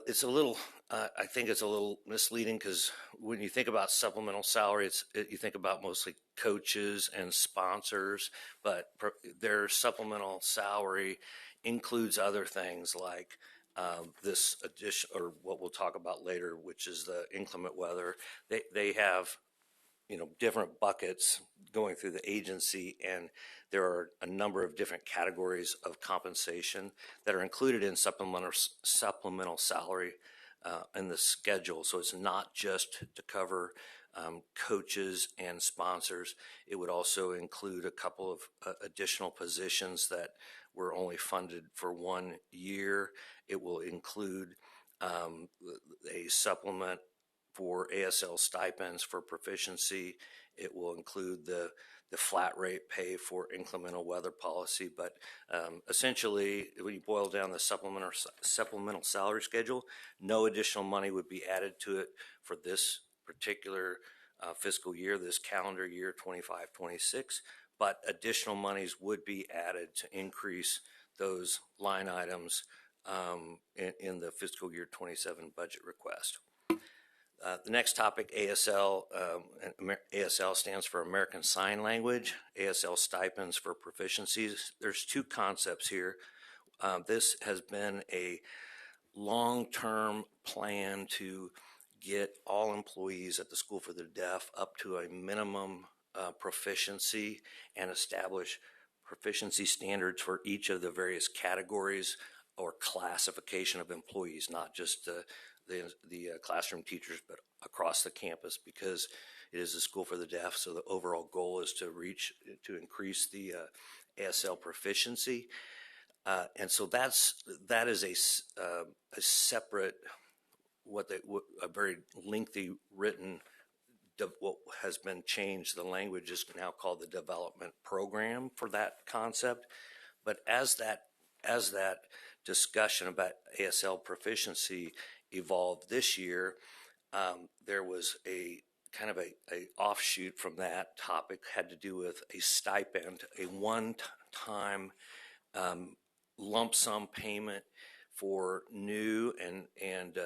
It's a little, I think it's a little misleading because when you think about supplemental salary, you think about mostly coaches and sponsors, but their supplemental salary includes other things like this addition, or what we'll talk about later, which is the inclement weather. They have, different buckets going through the agency, and there are a number of different categories of compensation that are included in supplemental salary in the schedule. So it's not just to cover coaches and sponsors. It would also include a couple of additional positions that were only funded for 1 year. It will include a supplement for ASL stipends for proficiency. It will include the flat rate pay for inclemental weather policy. But essentially, when you boil down the supplemental salary schedule, no additional money would be added to it for this particular fiscal year, this calendar year 25-26, but additional monies would be added to increase those line items in the fiscal year 27 budget request. The next topic, ASL. ASL stands for American Sign Language. ASL stipends for proficiencies. There's 2 concepts here. This has been a long-term plan to get all employees at the School for the Deaf up to a minimum proficiency and establish proficiency standards for each of the various categories or classification of employees, not just the classroom teachers, but across the campus, because it is a school for the deaf. So the overall goal is to increase the ASL proficiency. And so that is a separate, a very lengthy written, what has been changed. The language is now called the development program for that concept. But as that discussion about ASL proficiency evolved this year, there was a kind of a offshoot from that topic, had to do with a stipend, a one-time lump sum payment for new and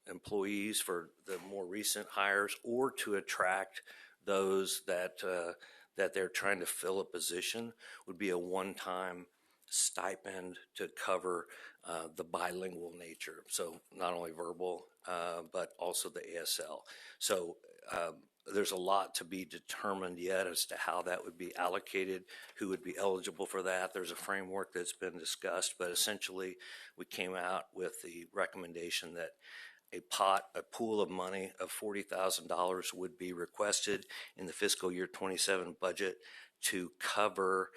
employees for the more recent hires, or to attract those that they're trying to fill a position, would be a one-time stipend to cover the bilingual nature. So not only verbal, but also the ASL. So there's a lot to be determined yet as to how that would be allocated, who would be eligible for that. There's a framework that's been discussed, but essentially we came out with the recommendation that a pool of money of $40,000 would be requested in the fiscal year 27 budget to cover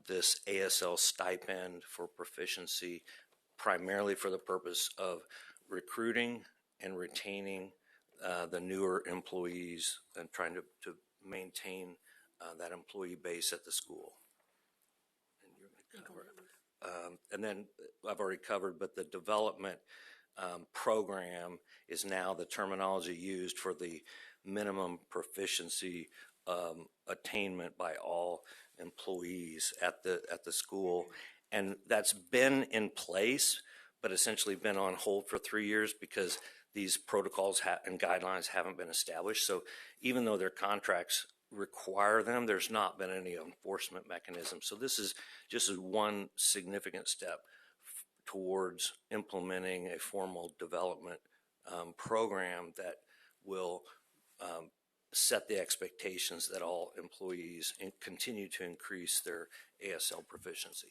this ASL stipend for proficiency, primarily for the purpose of recruiting and retaining the newer employees and trying to maintain that employee base at the school. And then I've already covered, but the development program is now the terminology used for the minimum proficiency attainment by all employees at the school. And that's been in place, but essentially been on hold for 3 years because these protocols and guidelines haven't been established. So even though their contracts require them, there's not been any enforcement mechanism. So this is just one significant step towards implementing a formal development program that will set the expectations that all employees continue to increase their ASL proficiency.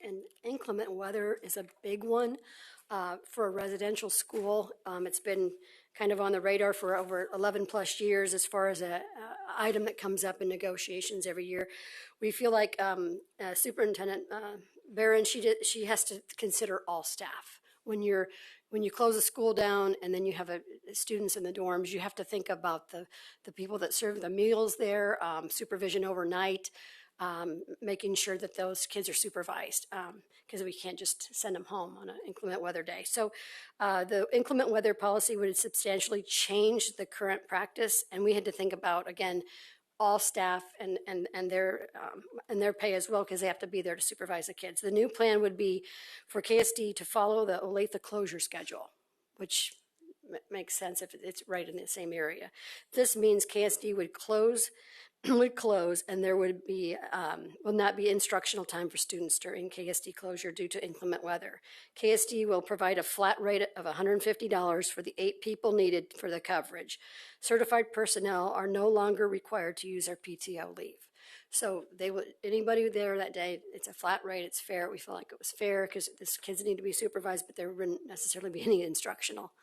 And inclement weather is a big one for a residential school. It's been kind of on the radar for over 11 plus years as far as a item that comes up in negotiations every year. We feel like Superintendent Barron, she has to consider all staff. When you close a school down and then you have students in the dorms, you have to think about the people that serve the meals there, supervision overnight, making sure that those kids are supervised, because we can't just send them home on an inclement weather day. So the inclement weather policy would substantially change the current practice, and we had to think about, again, all staff and their pay as well, because they have to be there to supervise the kids. The new plan would be for KSD to follow the Olathe closure schedule, which makes sense if it's right in the same area. This means KSD would close, and there would not be instructional time for students during KSD closure due to inclement weather. KSD will provide a flat rate of $150 for the 8 people needed for the coverage. Certified personnel are no longer required to use their PTO leave. So anybody there that day, it's a flat rate, it's fair. We feel like it was fair because these kids need to be supervised, but there wouldn't necessarily be any instructional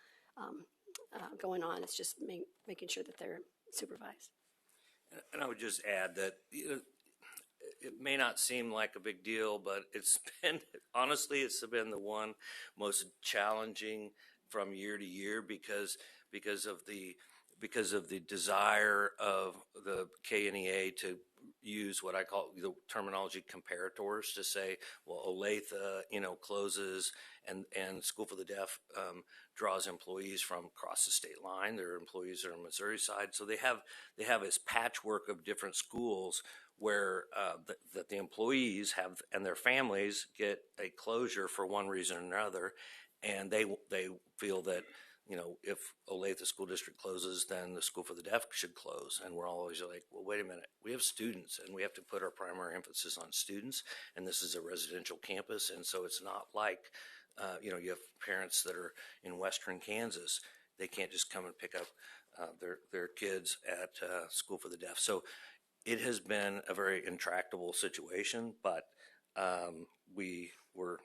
going on. It's just making sure that they're supervised. And I would just add that it may not seem like a big deal, but it's been been the one most challenging from year to year because of the desire of the KNEA to use what I call the terminology comparators to say, well, Olathe, closes and School for the Deaf draws employees from across the state line. Their employees are on Missouri side. So they have this patchwork of different schools where that the employees have and their families get a closure for one reason or another. And they feel that, if Olathe School District closes, then the School for the Deaf should close. And we're always like, well, wait a minute. We have students, and we have to put our primary emphasis on students. And this is a residential campus, and so it's not like, you have parents that are in western Kansas. They can't just come and pick up their kids at School for the Deaf. So it has been a very intractable situation, but we were,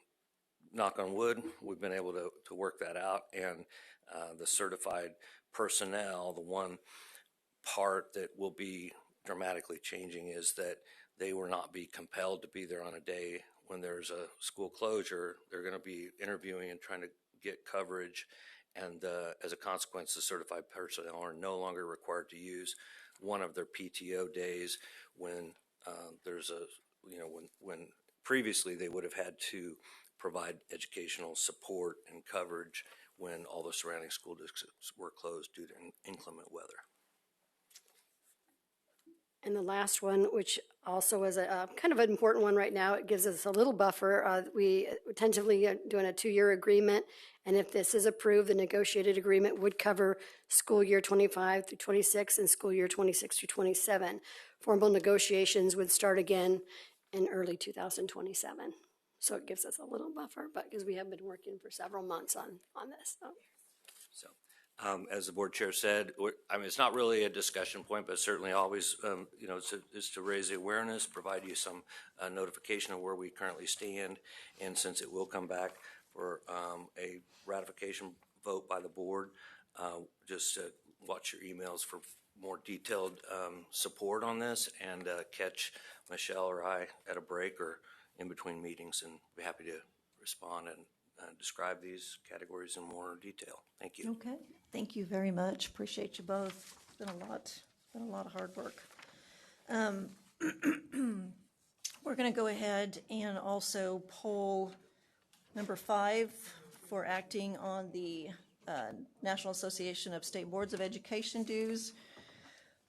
knock on wood, we've been able to work that out. And the certified personnel, the one part that will be dramatically changing is that they will not be compelled to be there on a day when there's a school closure. They're going to be interviewing and trying to get coverage. And as a consequence, the certified personnel are no longer required to use one of their PTO days when there's a, when previously they would have had to provide educational support and coverage when all the surrounding school districts were closed due to inclement weather. And the last one, which also is a kind of an important one right now, it gives us a little buffer. We tentatively doing a 2-year agreement, and if this is approved, the negotiated agreement would cover school year 25 through 26 and school year 26 through 27. Formal negotiations would start again in early 2027. So it gives us a little buffer, but because we have been working for several months on this. So. As the board chair said, I mean, it's not really a discussion point, but certainly always, is to raise the awareness, provide you some notification of where we currently stand. And since it will come back for a ratification vote by the board, just watch your emails for more detailed support on this, and catch Michelle or I at a break or in between meetings, and be happy to respond and describe these categories in more detail. Thank you. Okay, thank you very much. Appreciate you both. It's been a lot of hard work. We're going to go ahead and also poll number 5 for acting on the National Association of State Boards of Education dues.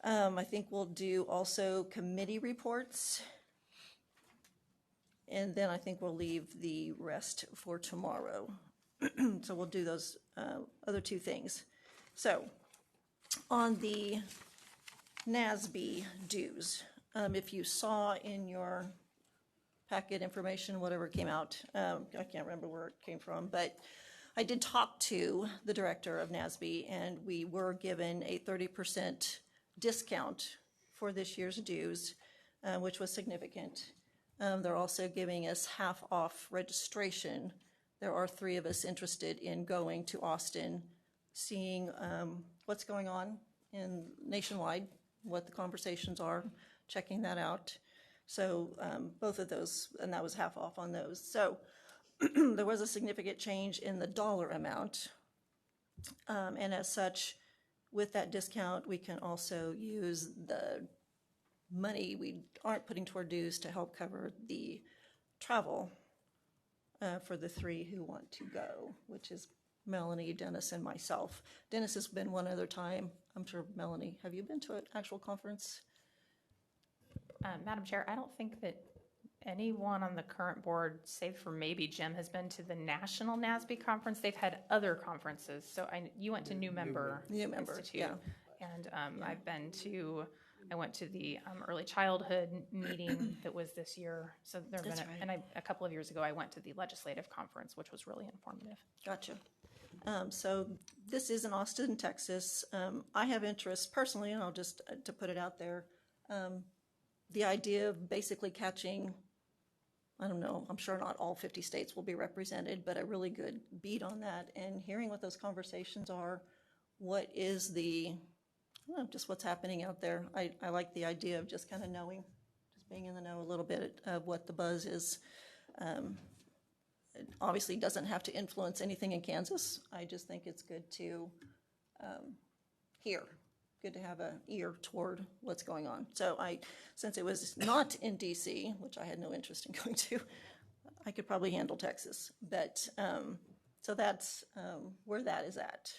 I think we'll do also committee reports. And then I think we'll leave the rest for tomorrow. So we'll do those other 2 things. So on the NASBE dues, if you saw in your packet information, whatever came out, I can't remember where it came from, but I did talk to the director of NASBE, and we were given a 30% discount for this year's dues, which was significant. They're also giving us half off registration. There are 3 of us interested in going to Austin, seeing what's going on in nationwide, what the conversations are, checking that out. So both of those, and that was half off on those. So there was a significant change in the dollar amount. And as such, with that discount, we can also use the money we aren't putting toward dues to help cover the travel for the 3 who want to go, which is Melanie, Dennis, and myself. Dennis has been one other time. I'm sure, Melanie, have you been to an actual conference? Madam Chair, I don't think that anyone on the current board, save for maybe Jim, has been to the National NASBE conference. They've had other conferences. So you went to New Member Institute. Yeah. And I went to the early childhood meeting that was this year. So there have been, and a couple of years ago, I went to the legislative conference, which was really informative. Gotcha. So this is in Austin, Texas. I have interest personally, and I'll just, to put it out there, the idea of basically catching, I don't know, I'm sure not all 50 states will be represented, but a really good beat on that, and hearing what those conversations are, what is the, just what's happening out there. I like the idea of just kind of knowing, just being in the know a little bit of what the buzz is. It obviously doesn't have to influence anything in Kansas. I just think it's good to hear, good to have an ear toward what's going on. So since it was not in DC, which I had no interest in going to, I could probably handle Texas. But so that's where that is at.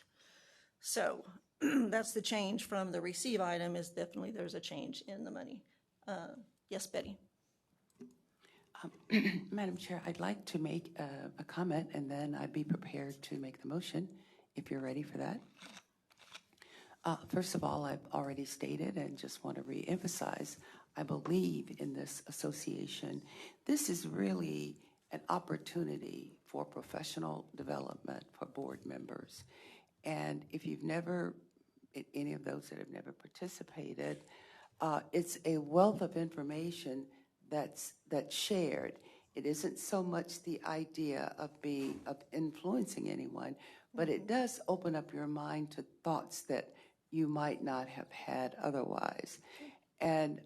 So that's the change from the receive item, is definitely there's a change in the money. Yes, Betty. Madam Chair, I'd like to make a comment, and then I'd be prepared to make the motion if you're ready for that. First of all, I've already stated and just want to reemphasize, I believe in this association. This is really an opportunity for professional development for board members. And if you've never any of those that have never participated, it's a wealth of information that's shared. It isn't so much the idea of influencing anyone, but it does open up your mind to thoughts that you might not have had otherwise. And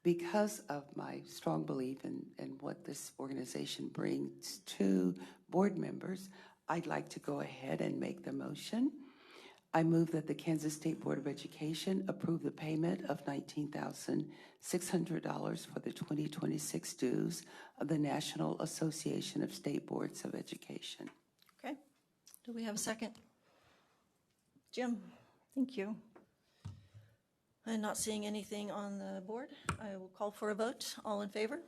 because of my strong belief in what this organization brings to board members, I'd like to go ahead and make the motion. I move that the Kansas State Board of Education approve the payment of $19,600 for the 2026 dues of the National Association of State Boards of Education. Okay. Do we have a second? Jim, thank you. I'm not seeing anything on the board. I will call for a vote. All in favor?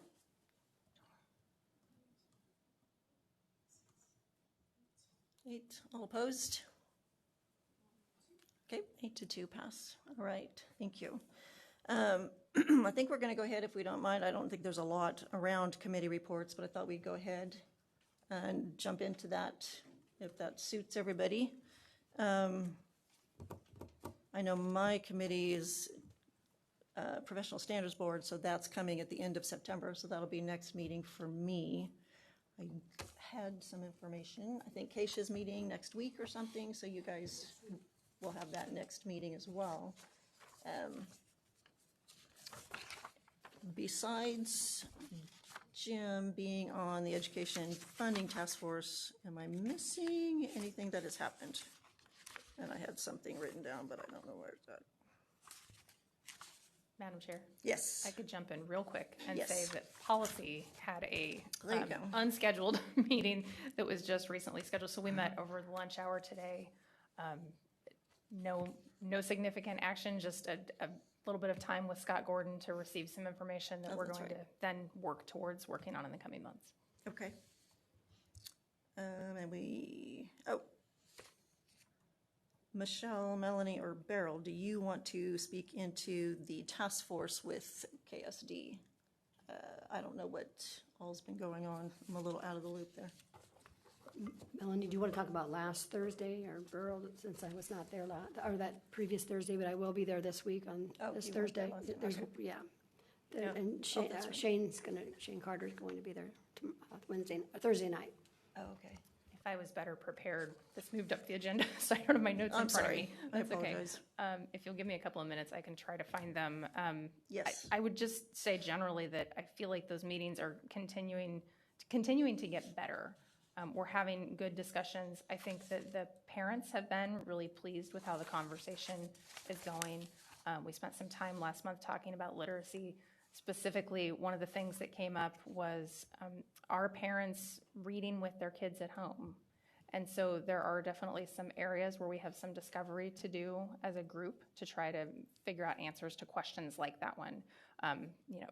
Eight. All opposed? Okay, 8-2 pass. All right, thank you. I think we're going to go ahead, if we don't mind. I don't think there's a lot around committee reports, but I thought we'd go ahead and jump into that if that suits everybody. I know my committee is Professional Standards Board, so that's coming at the end of September, so that'll be next meeting for me. I had some information. I think Keisha's meeting next week or something, so you guys will have that next meeting as well. Besides Jim being on the Education Funding Task Force, am I missing anything that has happened? And I had something written down, but I don't know where it's at. Madam Chair? Yes. I could jump in real quick and Yes. say that policy had a There you go. unscheduled meeting that was just recently scheduled. So we met over the lunch hour today. No significant action, just a little bit of time with Scott Gordon to receive some information that we're that's going right. to then work towards working on in the coming months. Okay. And Michelle, Melanie, or Beryl, do you want to speak into the task force with KSD? I don't know what all's been going on. I'm a little out of the loop there. Melanie, do you want to talk about last Thursday, or Burl, since I was not there or that previous Thursday, but I will be there this week on this Thursday. Yeah. And Shane Carter's going to be there Thursday night. Oh, okay. If I was better prepared, this moved up the agenda, so I don't have my notes in front of me. I That's okay. apologize. If you'll give me a couple of minutes, I can try to find them. Yes. I would just say generally that I feel like those meetings are continuing to get better. We're having good discussions. I think that the parents have been really pleased with how the conversation is going. We spent some time last month talking about literacy. Specifically, one of the things that came up was our parents reading with their kids at home. And so there are definitely some areas where we have some discovery to do as a group to try to figure out answers to questions like that one.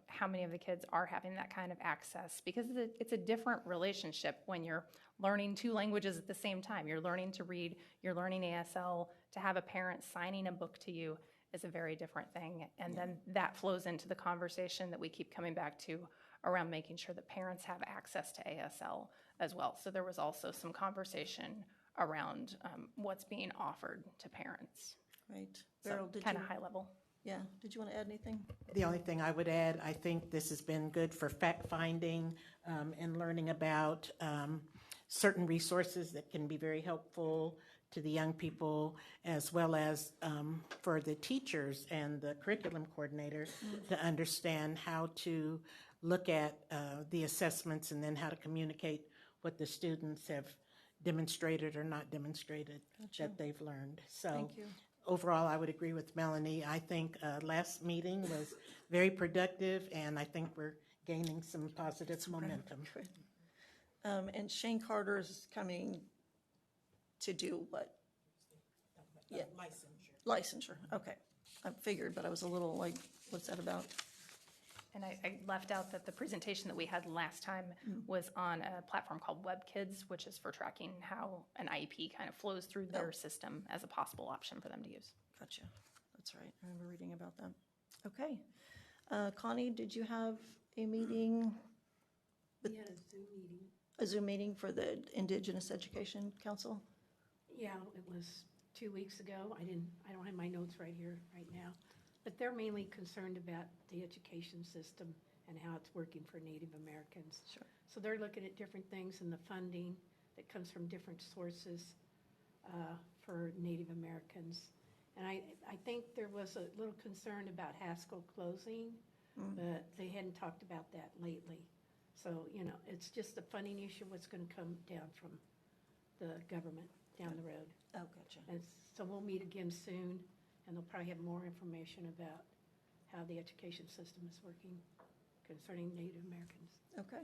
How many of the kids are having that kind of access? Because it's a different relationship when you're learning two languages at the same time. You're learning to read, you're learning ASL. To have a parent signing a book to you is a very different thing. And then that flows into the conversation that we keep coming back to around making sure that parents have access to ASL as well. So there was also some conversation around what's being offered to parents. Right. Beryl, kind of high level. Yeah. Did you want to add anything? The only thing I would add, I think this has been good for fact finding and learning about certain resources that can be very helpful to the young people, as well as for the teachers and the curriculum coordinator to understand how to look at the assessments and then how to communicate what the students have demonstrated or not demonstrated that they've learned. So Thank you. overall, I would agree with Melanie. I think last meeting was very productive, and I think we're gaining some positive momentum. Good. And Shane Carter is coming to do what? Yeah. Licensure. Okay. I figured, but I was a little like, what's that about? And I left out that the presentation that we had last time was on a platform called WebKids, which is for tracking how an IEP kind of flows through their system as a possible option for them to use. Gotcha. That's right. I remember reading about that. Okay. Connie, did you have a meeting? We had a Zoom meeting. A Zoom meeting for the Indigenous Education Council? Yeah, it was 2 weeks ago. I don't have my notes right here, right now. But they're mainly concerned about the education system and how it's working for Native Americans. Sure. So they're looking at different things in the funding that comes from different sources for Native Americans. And I think there was a little concern about Haskell closing, but they hadn't talked about that lately. So, you know, it's just a funding issue, what's going to come down from the government down the road. Oh, gotcha. And so we'll meet again soon, and they'll probably have more information about how the education system is working concerning Native Americans. Okay,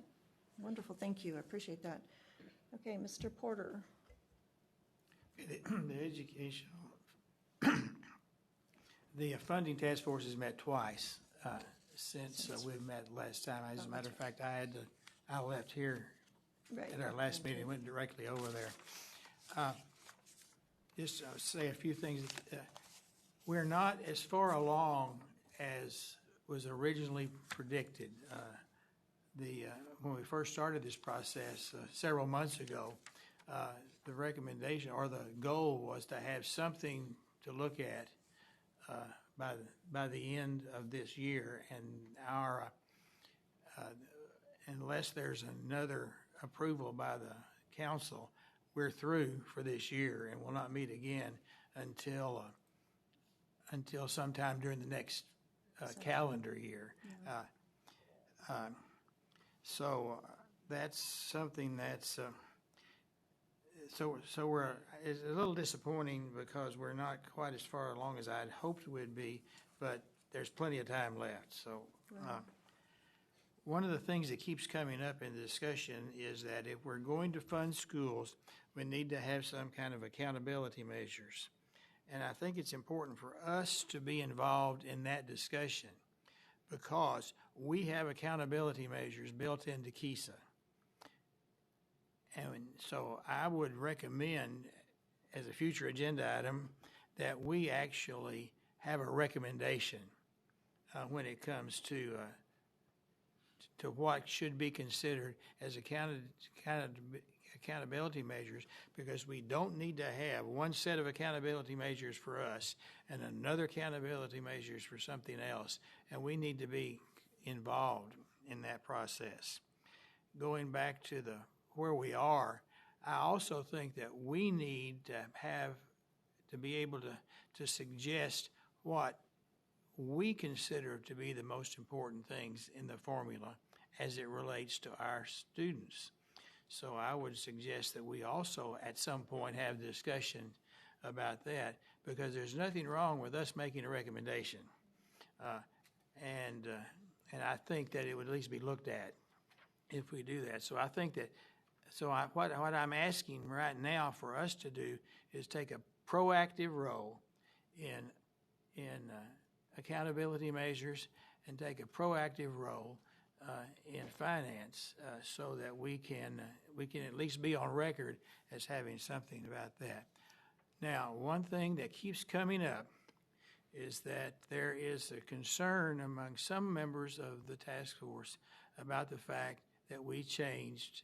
wonderful, thank you, I appreciate that. Okay, Mr. Porter. The educational, the funding task force has met twice since we've met last time. As a matter of fact, I left here at our last meeting, went directly over there. Just say a few things. We're not as far along as was originally predicted. When we first started this process several months ago, the recommendation or the goal was to have something to look at by the end of this year, and our unless there's another approval by the council, we're through for this year and will not meet again until sometime during the next calendar year. So that's something that's so we're it's a little disappointing because we're not quite as far along as I'd hoped we'd be, but there's plenty of time left. So one of the things that keeps coming up in the discussion is that if we're going to fund schools, we need to have some kind of accountability measures. And I think it's important for us to be involved in that discussion because we have accountability measures built into KESA. And so I would recommend as a future agenda item that we actually have a recommendation when it comes to what should be considered as accountability measures, because we don't need to have one set of accountability measures for us and another accountability measures for something else, and we need to be involved in that process. Going back to where we are, I also think that we need to be able to suggest what we consider to be the most important things in the formula as it relates to our students. So I would suggest that we also at some point have discussion about that, because there's nothing wrong with us making a recommendation. And I think that it would at least be looked at if we do that. So I think that, what I'm asking right now for us to do is take a proactive role in accountability measures and take a proactive role in finance so that we can at least be on record as having something about that. Now, one thing that keeps coming up is that there is a concern among some members of the task force about the fact that we changed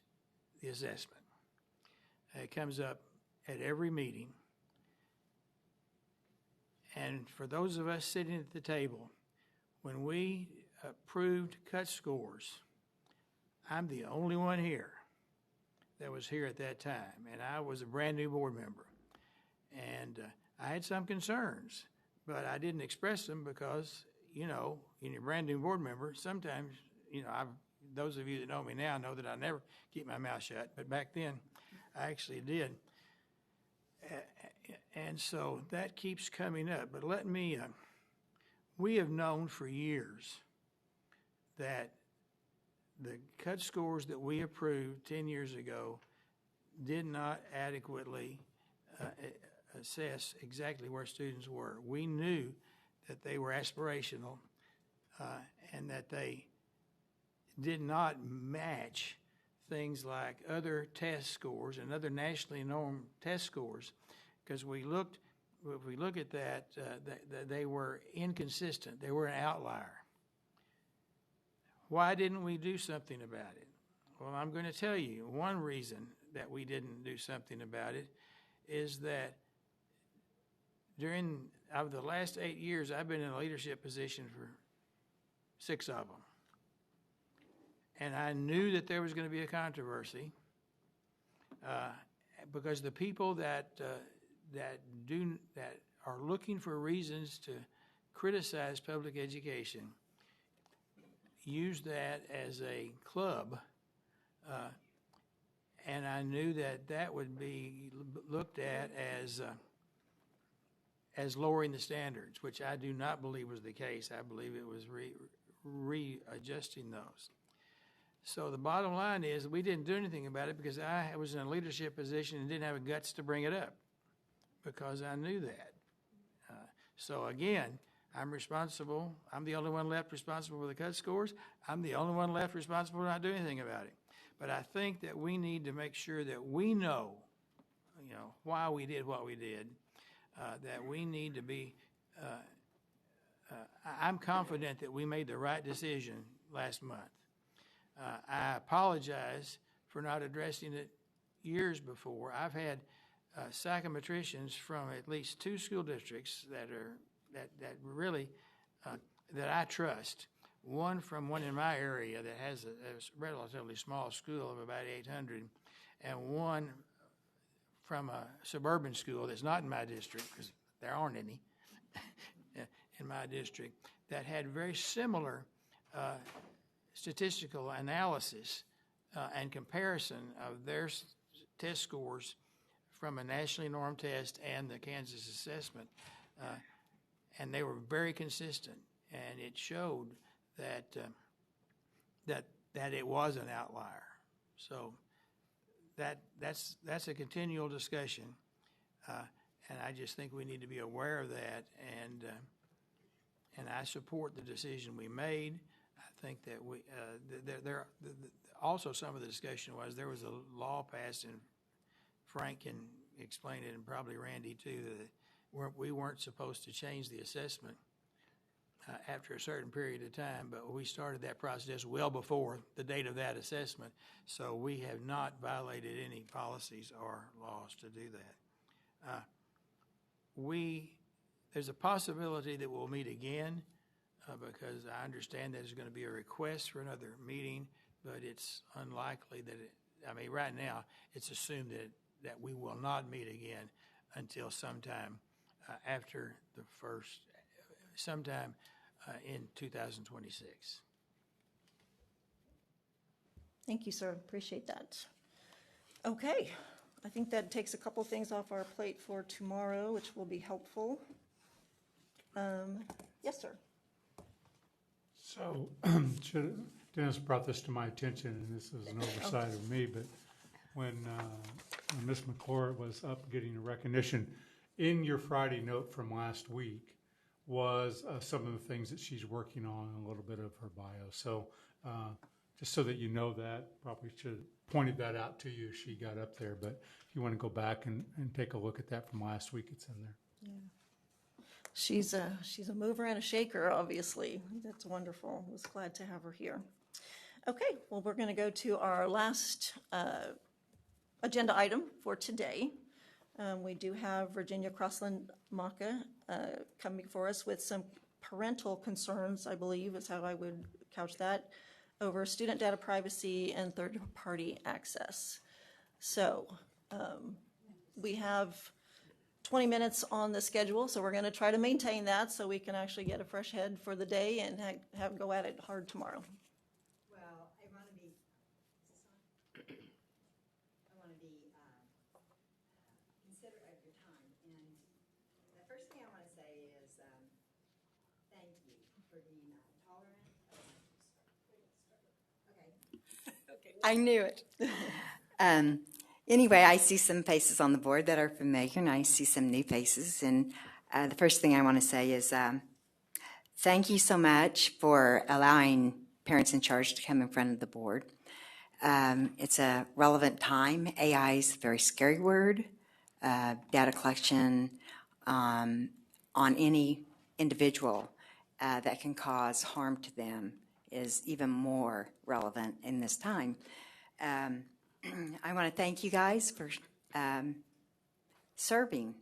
the assessment. It comes up at every meeting. And for those of us sitting at the table, when we approved cut scores, I'm the only one here that was here at that time, and I was a brand new board member. And I had some concerns, but I didn't express them because, you know, when you're a brand new board member, sometimes, you know, those of you that know me now know that I never keep my mouth shut, but back then I actually did. And so that keeps coming up. But we have known for years that the cut scores that we approved 10 years ago did not adequately assess exactly where students were. We knew that they were aspirational and that they did not match things like other test scores and other nationally known test scores, because if we look at that, they were inconsistent. They were an outlier. Why didn't we do something about it? Well, I'm going to tell you one reason that we didn't do something about it is that of the last 8 years, I've been in a leadership position for 6 of them. And I knew that there was going to be a controversy because the people that are looking for reasons to criticize public education use that as a club, and I knew that would be looked at as lowering the standards, which I do not believe was the case. I believe it was readjusting those. So the bottom line is we didn't do anything about it because I was in a leadership position and didn't have the guts to bring it up because I knew that. So again, I'm responsible. I'm the only one left responsible for the cut scores. I'm the only one left responsible for not doing anything about it. But I think that we need to make sure that we know, why we did what we did, that we need to be, I'm confident that we made the right decision last month. I apologize for not addressing it years before. I've had psychometricians from at least 2 school districts that really that I trust. One from one in my area that has a relatively small school of about 800, and one from a suburban school that's not in my district because there aren't any in my district that had very similar statistical analysis and comparison of their test scores from a nationally normed test and the Kansas assessment, and they were very consistent, and it showed that it was an outlier. So that's a continual discussion, and I just think we need to be aware of that, and I support the decision we made. I think that we also some of the discussion was there was a law passed, and Frank can explain it, and probably Randy too, that we weren't supposed to change the assessment after a certain period of time, but we started that process well before the date of that assessment, so we have not violated any policies or laws to do that. There's a possibility that we'll meet again because I understand there's going to be a request for another meeting, but it's unlikely that right now it's assumed that we will not meet again until sometime sometime in 2026. Thank you, sir. Appreciate that. Okay, I think that takes a couple things off our plate for tomorrow, which will be helpful. Yes, sir. So, Dennis brought this to my attention, and this is an oversight of me, but when Ms. McClure was up getting a recognition, in your Friday note from last week was some of the things that she's working on, a little bit of her bio. So just so that you know that, probably should have pointed that out to you as she got up there, but if you want to go back and take a look at that from last week, it's in there. Yeah. She's a mover and a shaker, obviously. That's wonderful. I was glad to have her here. Okay, well, we're going to go to our last agenda item for today. We do have Virginia Crossland-Maka coming for us with some parental concerns, I believe is how I would couch that, over student data privacy and third-party access. So we have 20 minutes on the schedule, so we're going to try to maintain that so we can actually get a fresh head for the day and have go at it hard tomorrow. Well, I want to be, considerate of your time. And the first thing I want to say is thank you for being tolerant. Okay. I knew it. Anyway, I see some faces on the board that are familiar, and I see some new faces. And the first thing I want to say is thank you so much for allowing parents in charge to come in front of the board. It's a relevant time. AI is a very scary word. Data collection on any individual that can cause harm to them is even more relevant in this time. I want to thank you guys for serving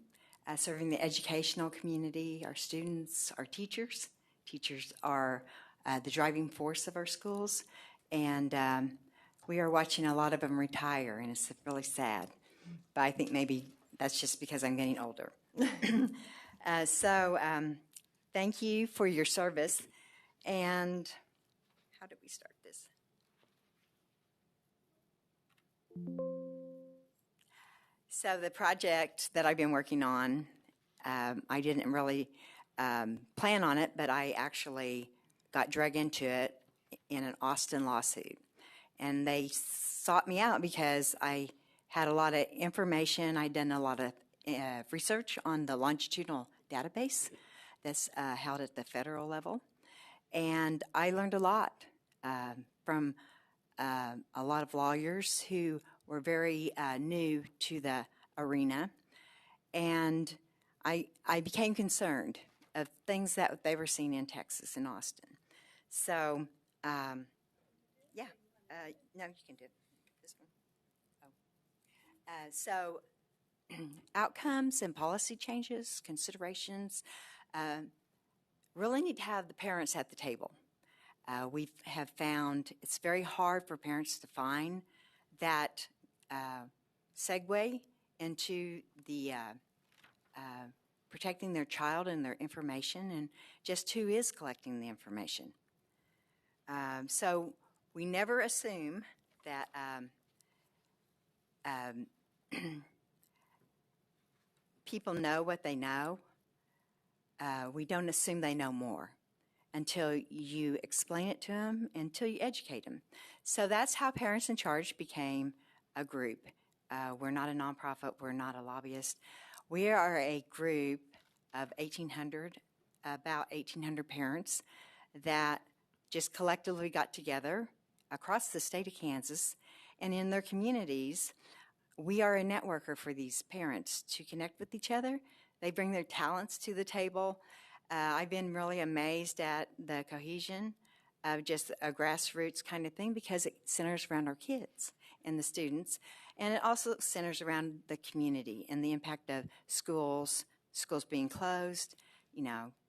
serving the educational community, our students, our teachers. Teachers are the driving force of our schools, and we are watching a lot of them retire, and it's really sad. But I think maybe that's just because I'm getting older. Thank you for your service. And how did we start this? So the project that I've been working on, I didn't really plan on it, but I actually got dragged into it in an Austin lawsuit. And they sought me out because I had a lot of information. I'd done a lot of research on the longitudinal database that's held at the federal level. And I learned a lot from a lot of lawyers who were very new to the arena. And I became concerned of things that they were seeing in Texas and Austin. So, yeah, no, you can do this one. Oh. So, outcomes and policy changes, considerations, really need to have the parents at the table. We have found it's very hard for parents to find that segue into the protecting their child and their information, and just who is collecting the information. So we never assume that people know what they know. We don't assume they know more until you explain it to them, until you educate them. So that's how Parents in Charge became a group. We're not a nonprofit. We're not a lobbyist. We are a group of about 1,800 parents that just collectively got together across the state of Kansas, and in their communities, we are a networker for these parents to connect with each other. They bring their talents to the table. I've been really amazed at the cohesion of just a grassroots kind of thing, because it centers around our kids and the students, and it also centers around the community and the impact of schools being closed,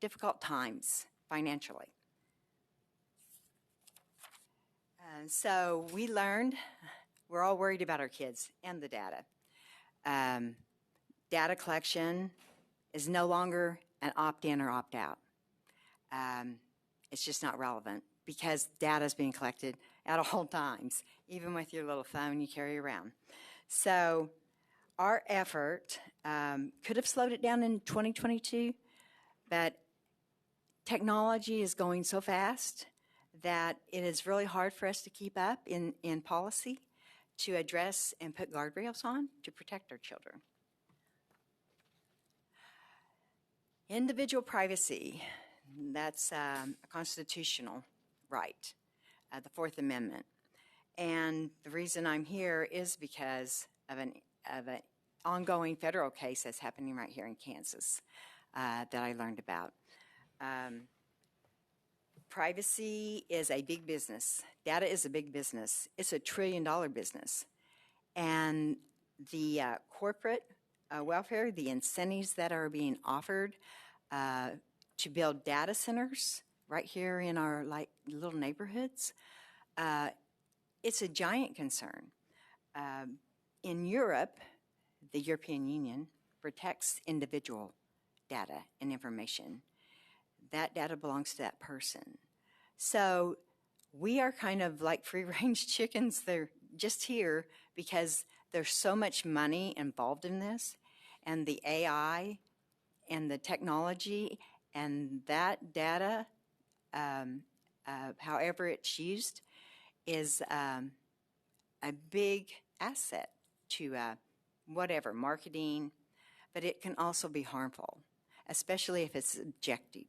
difficult times financially. So we learned, we're all worried about our kids and the data. Data collection is no longer an opt-in or opt-out. It's just not relevant, because data is being collected at all times, even with your little phone you carry around. So our effort could have slowed it down in 2022, but technology is going so fast that it is really hard for us to keep up in policy to address and put guardrails on to protect our children. Individual privacy, that's a constitutional right, the Fourth Amendment. And the reason I'm here is because of an ongoing federal case that's happening right here in Kansas that I learned about. Privacy is a big business. Data is a big business. It's $1 trillion business. And the corporate welfare, the incentives that are being offered to build data centers right here in our little neighborhoods, it's a giant concern. In Europe, the European Union protects individual data and information. That data belongs to that person. So we are kind of like free-range chickens. They're just here because there's so much money involved in this, and the AI and the technology and that data, however it's used, is a big asset to whatever, marketing, but it can also be harmful, especially if it's subjective.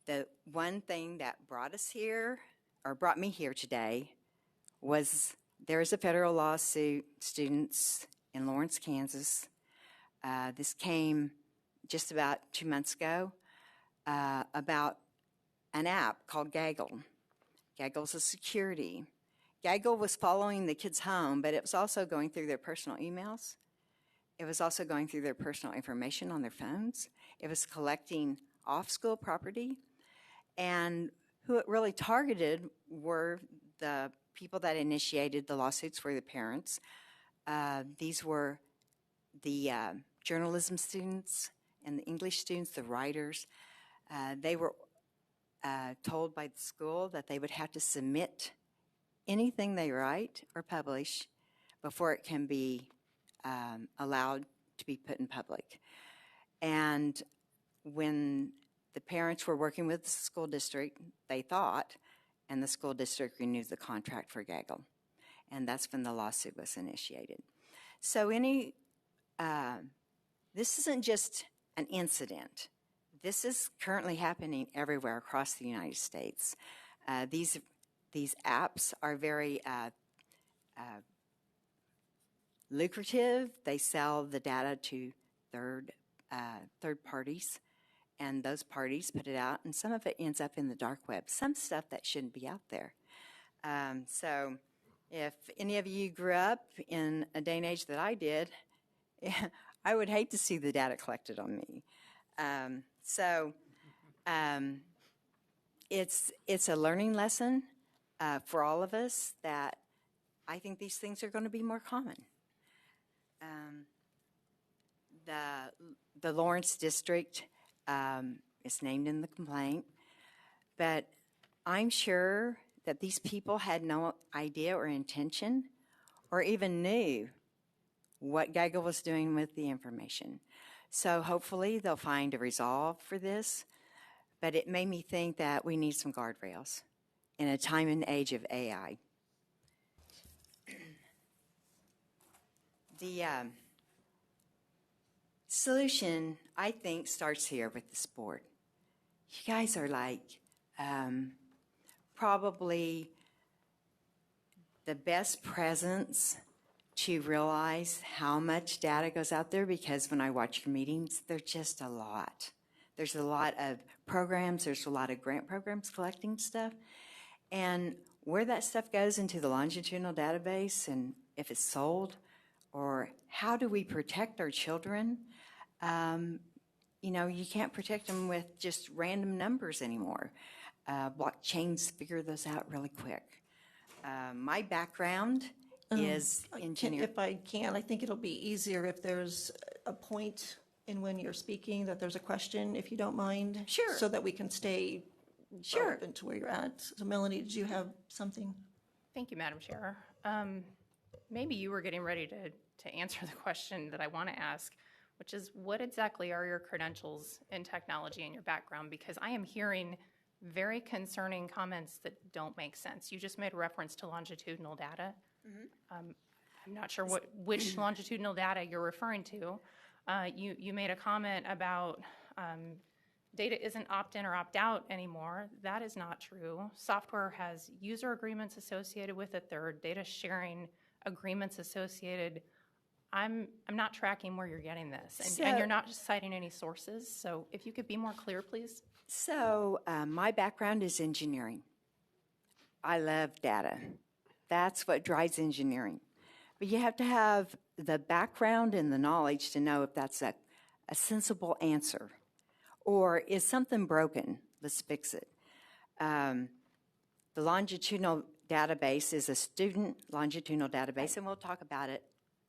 The one thing that brought us here, or brought me here today, was there is a federal lawsuit, students in Lawrence, Kansas. This came just about 2 months ago about an app called Gaggle. Gaggle's a security, Gaggle was following the kids home, but it was also going through their personal emails. It was also going through their personal information on their phones. It was collecting off-school property. And who it really targeted were the people that initiated the lawsuits were the parents. These were the journalism students and the English students, the writers. They were told by the school that they would have to submit anything they write or publish before it can be allowed to be put in public. And when the parents were working with the school district, they thought, and the school district renewed the contract for Gaggle. And that's when the lawsuit was initiated. So this isn't just an incident. This is currently happening everywhere across the United States. These apps are very lucrative. They sell the data to third parties, and those parties put it out, and some of it ends up in the dark web, some stuff that shouldn't be out there. So if any of you grew up in a day and age that I did, I would hate to see the data collected on me. It's a learning lesson for all of us that I think these things are going to be more common. The Lawrence district is named in the complaint, but I'm sure that these people had no idea or intention or even knew what Gaggle was doing with the information. So hopefully they'll find a resolve for this, but it made me think that we need some guardrails in a time and age of AI. The solution, I think, starts here with this board. You guys are like probably the best presence to realize how much data goes out there, because when I watch your meetings, there's just a lot. There's a lot of programs, there's a lot of grant programs collecting stuff, and where that stuff goes into the longitudinal database and if it's sold, or how do we protect our children? You can't protect them with just random numbers anymore. Blockchains figure those out really quick. My background is engineering. If I can, I think it'll be easier if there's a point in when you're speaking that there's a question, if you don't mind. Sure. So that we can stay relevant to where you're at. So Melanie, did you have something? Thank you, Madam Chair. Maybe you were getting ready to answer the question that I want to ask, which is what exactly are your credentials in technology and your background? Because I am hearing very concerning comments that don't make sense. You just made a reference to longitudinal data. I'm not sure which longitudinal data you're referring to. You made a comment about data isn't opt-in or opt-out anymore. That is not true. Software has user agreements associated with it. There are data sharing agreements associated. I'm not tracking where you're getting this, and you're not just citing any sources. So if you could be more clear, please. So my background is engineering. I love data. That's what drives engineering. But you have to have the background and the knowledge to know if that's a sensible answer, or is something broken? Let's fix it. The longitudinal database is a student longitudinal database, and we'll talk about it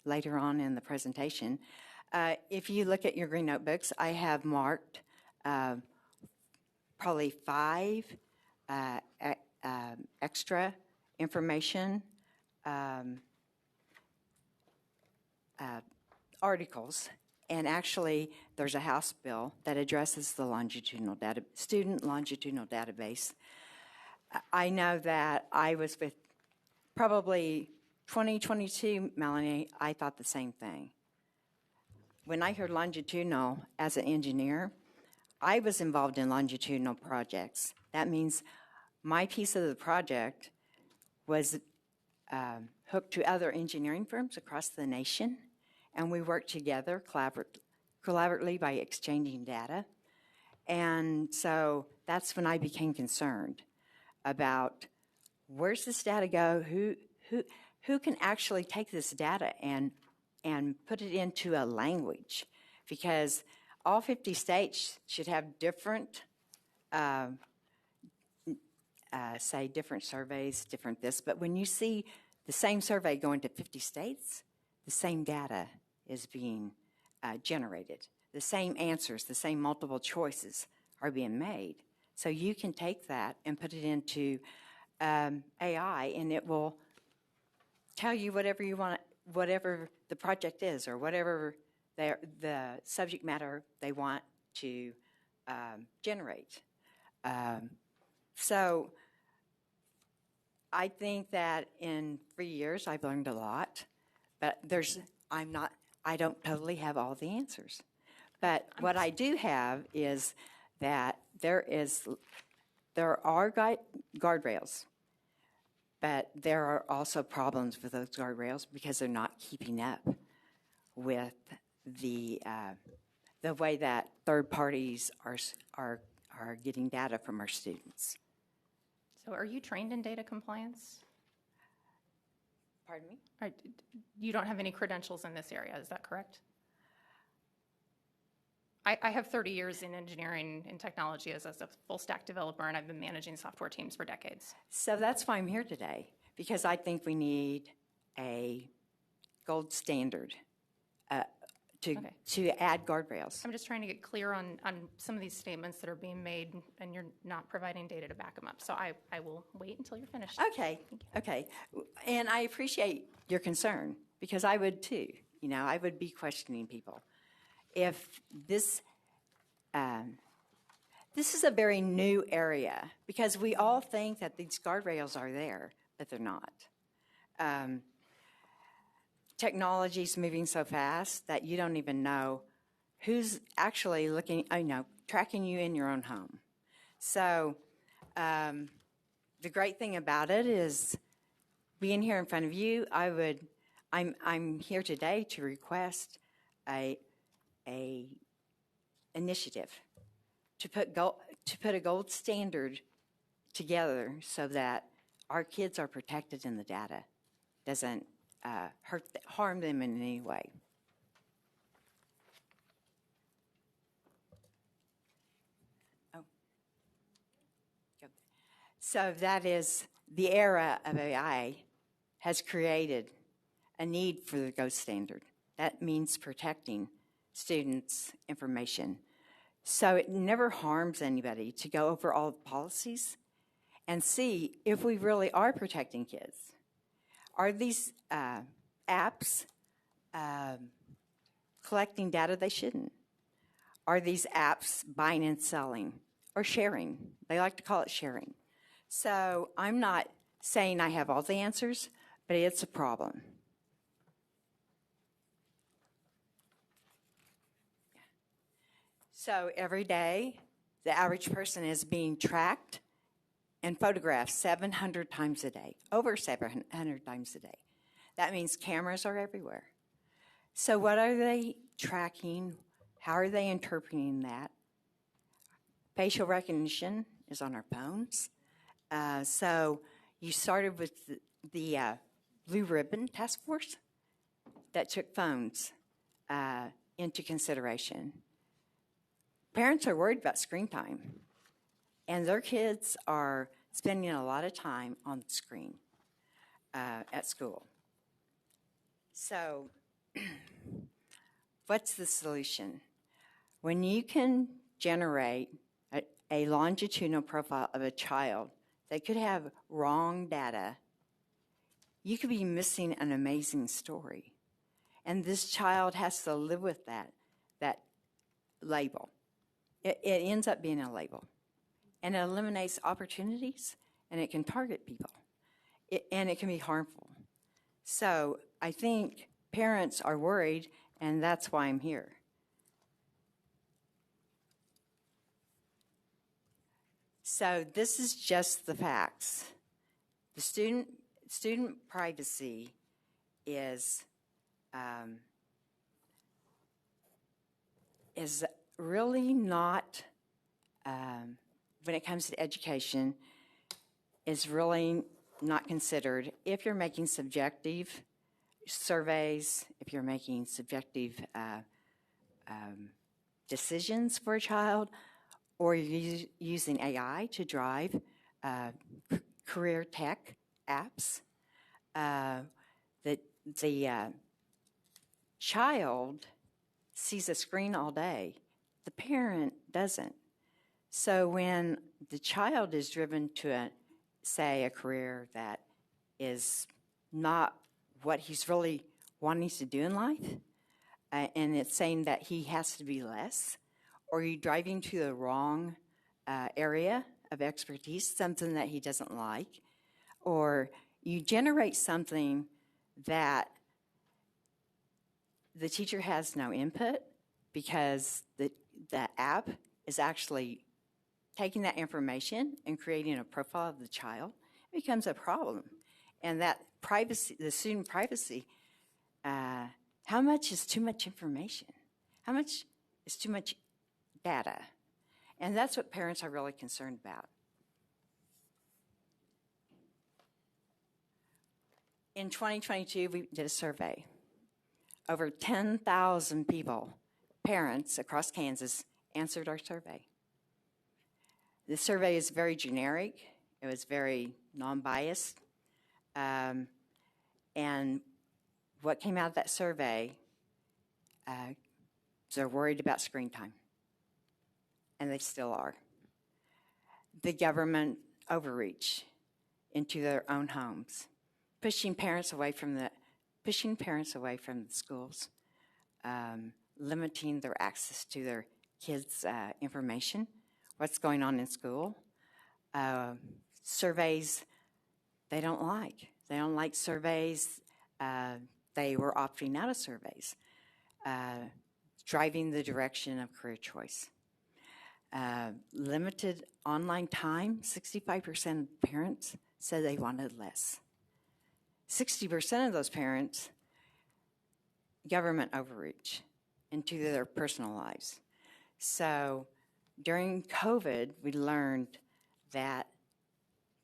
later on in the presentation. If you look at your green notebooks, I have marked probably 5 extra information articles, and actually there's a House bill that addresses the student longitudinal database. I know that I was with probably 2022, Melanie, I thought the same thing. When I heard longitudinal as an engineer, I was involved in longitudinal projects. That means my piece of the project was hooked to other engineering firms across the nation, and we worked together collaboratively by exchanging data. And so that's when I became concerned about where's this data go? Who can actually take this data and put it into a language? Because all 50 states should have different, say different surveys, different this, but when you see the same survey going to 50 states, the same data is being generated. The same answers, the same multiple choices are being made. So you can take that and put it into AI, and it will tell you whatever you want, whatever the project is, or whatever the subject matter they want to generate. So I think that in 3 years I've learned a lot, but I don't totally have all the answers. But what I do have is that there are guardrails, but there are also problems with those guardrails because they're not keeping up with the way that third parties are getting data from our students. So are you trained in data compliance? Pardon me? You don't have any credentials in this area, is that correct? I have 30 years in engineering and technology as a full stack developer, and I've been managing software teams for decades. So that's why I'm here today, because I think we need a gold standard to add guardrails. I'm just trying to get clear on some of these statements that are being made, and you're not providing data to back them up. So I will wait until you're finished. Okay, okay. And I appreciate your concern, because I would too. You know, I would be questioning people. If this is a very new area, because we all think that these guardrails are there, but they're not. Technology's moving so fast that you don't even know who's actually tracking you in your own home. So the great thing about it is being here in front of you, I'm here today to request a initiative to put a gold standard together so that our kids are protected and the data doesn't harm them in any way. Oh. So that is the era of AI has created a need for the gold standard. That means protecting students' information. So it never harms anybody to go over all the policies and see if we really are protecting kids. Are these apps collecting data they shouldn't? Are these apps buying and selling or sharing? They like to call it sharing. So I'm not saying I have all the answers, but it's a problem. So every day, the average person is being tracked and photographed 700 times a day, over 700 times a day. That means cameras are everywhere. So what are they tracking? How are they interpreting that? Facial recognition is on our phones. So you started with the Blue Ribbon Task Force that took phones into consideration. Parents are worried about screen time, and their kids are spending a lot of time on the screen at school. So what's the solution? When you can generate a longitudinal profile of a child that could have wrong data, you could be missing an amazing story. And this child has to live with that label. It ends up being a label. And it eliminates opportunities, and it can target people. And it can be harmful. So I think parents are worried, and that's why I'm here. So this is just the facts. The student privacy is really not, when it comes to education, is really not considered if you're making subjective surveys, if you're making subjective decisions for a child, or you're using AI to drive career tech apps, that the child sees a screen all day, the parent doesn't. So when the child is driven to, say, a career that is not what he's really wanting to do in life, and it's saying that he has to be less, or you driving to the wrong area of expertise, something that he doesn't like, or you generate something that the teacher has no input because the app is actually taking that information and creating a profile of the child, it becomes a problem. And that privacy, the student privacy, how much is too much information? How much is too much data? And that's what parents are really concerned about. In 2022, we did a survey. Over 10,000 people, parents across Kansas, answered our survey. The survey is very generic. It was very non-biased. And what came out of that survey, they're worried about screen time. And they still are. The government overreach into their own homes, pushing parents away from the schools, limiting their access to their kids' information, what's going on in school. Surveys, they don't like. They don't like surveys. They were opting out of surveys, driving the direction of career choice. Limited online time, 65% of parents said they wanted less. 60% of those parents, government overreach into their personal lives. So during COVID, we learned that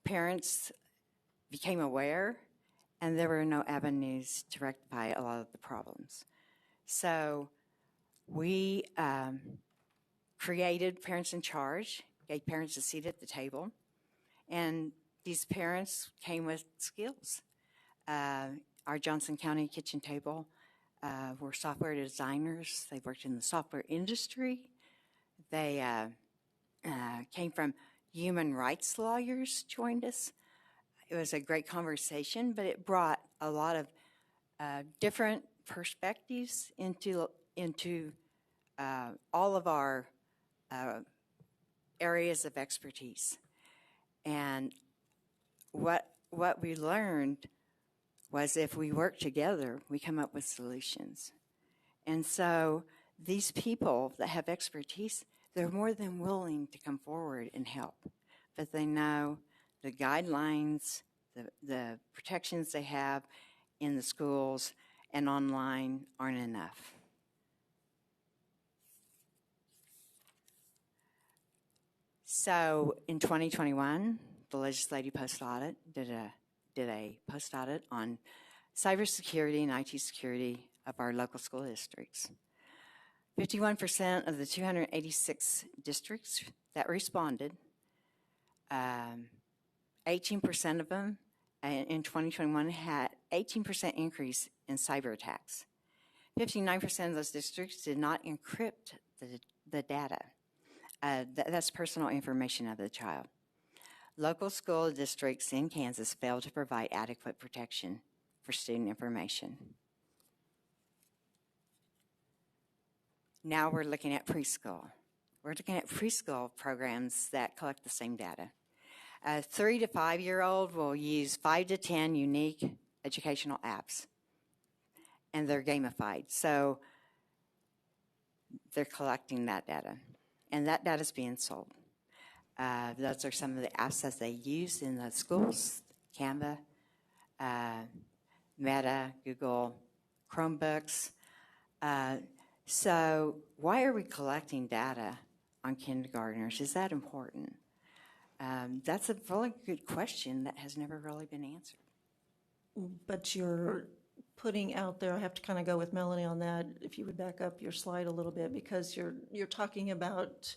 parents became aware and there were no avenues to rectify a lot of the problems. So we created Parents in Charge, gave parents a seat at the table, and these parents came with skills. Our Johnson County kitchen table were software designers. They worked in the software industry. They came from human rights lawyers, joined us. It was a great conversation, but it brought a lot of different perspectives into all of our areas of expertise. And what we learned was if we work together, we come up with solutions. And so these people that have expertise, they're more than willing to come forward and help. But they know the guidelines, the protections they have in the schools and online aren't enough. So in 2021, the Legislative Post Audit did a post audit on cybersecurity and IT security of our local school districts. 51% of the 286 districts that responded, 18% of them in 2021 had 18% increase in cyber attacks. 59% of those districts did not encrypt the data. That's personal information of the child. Local school districts in Kansas failed to provide adequate protection for student information. Now we're looking at preschool. We're looking at preschool programs that collect the same data. A 3 to 5 year old will use 5 to 10 unique educational apps, and they're gamified. So they're collecting that data, and that data is being sold. Those are some of the apps that they use in the schools: Canva, Meta, Google, Chromebooks. So why are we collecting data on kindergartners? Is that important? That's a really good question that has never really been answered. But you're putting out there, I have to kind of go with Melanie on that, if you would back up your slide a little bit, because you're talking about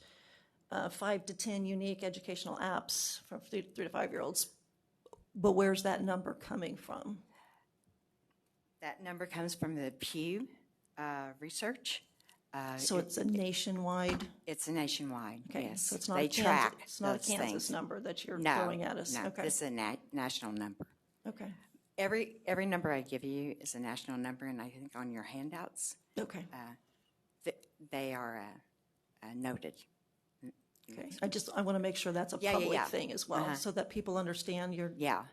5 to 10 unique educational apps for 3 to 5-year-olds. But where's that number coming from? That number comes from the Pew research. So it's a nationwide? It's a nationwide, Okay, yes. so it's not they a Kansas, track it's not a those Kansas things. number that you're No, throwing at us? No, Okay. this is a national number. Okay. Every number I give you is a national number, and I think on your handouts, Okay. They are noted. Okay. I want to make sure that's a public thing as well, so that people understand your. Yeah.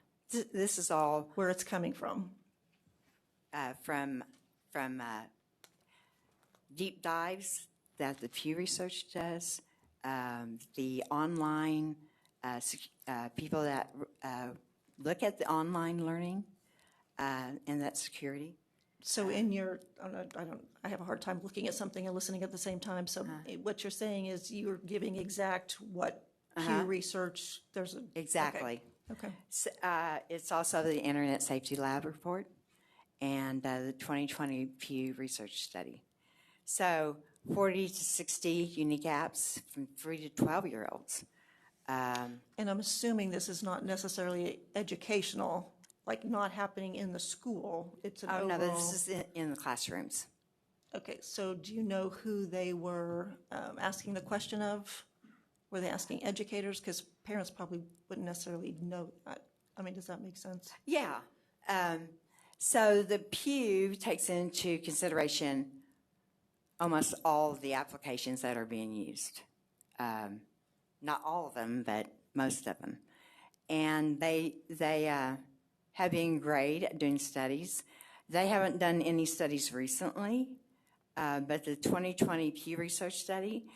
This is all where it's coming from. From deep dives that the Pew Research does, the online people that look at the online learning and that security. So in your, I have a hard time looking at something and listening at the same time. So what you're saying is you're giving exact what Pew Research, there's a. Exactly. Okay. So, it's also the Internet Safety Lab report and the 2020 Pew Research Study. So 40 to 60 unique apps from 3 to 12-year-olds. And I'm assuming this is not necessarily educational, like not happening in the school. It's an overall. No, this is in the classrooms. Okay, so do you know who they were asking the question of? Were they asking educators? Because parents probably wouldn't necessarily know that. I mean, does that make sense? Yeah. So the Pew takes into consideration almost all of the applications that are being used. Not all of them, but most of them. And they have been great at doing studies. They haven't done any studies recently, but the 2020 Pew Research Study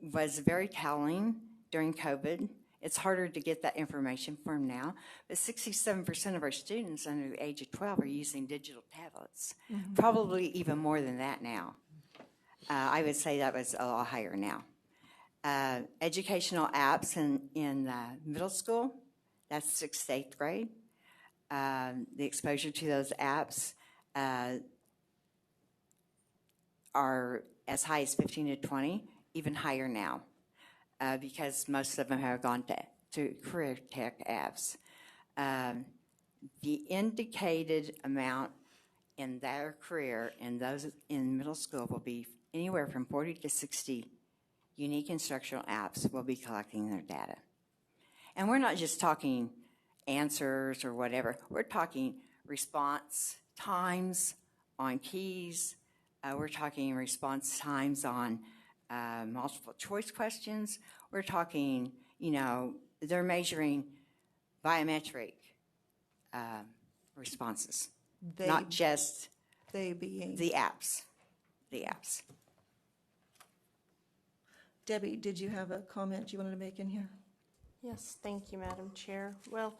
was very telling during COVID. It's harder to get that information from now, but 67% of our students under the age of 12 are using digital tablets, probably even more than that now. I would say that was a lot higher now. Educational apps in middle school, that's 6th to 8th grade. The exposure to those apps are as high as 15 to 20, even higher now, because most of them have gone to career tech apps. The indicated amount in their career and those in middle school will be anywhere from 40 to 60 unique instructional apps will be collecting their data. And we're not just talking answers or whatever. We're talking response times on keys. We're talking response times on multiple choice questions. We're talking, they're measuring biometric responses, not just they being the apps. The apps. Debbie, did you have a comment you wanted to make in here? Yes, thank you, Madam Chair. Well,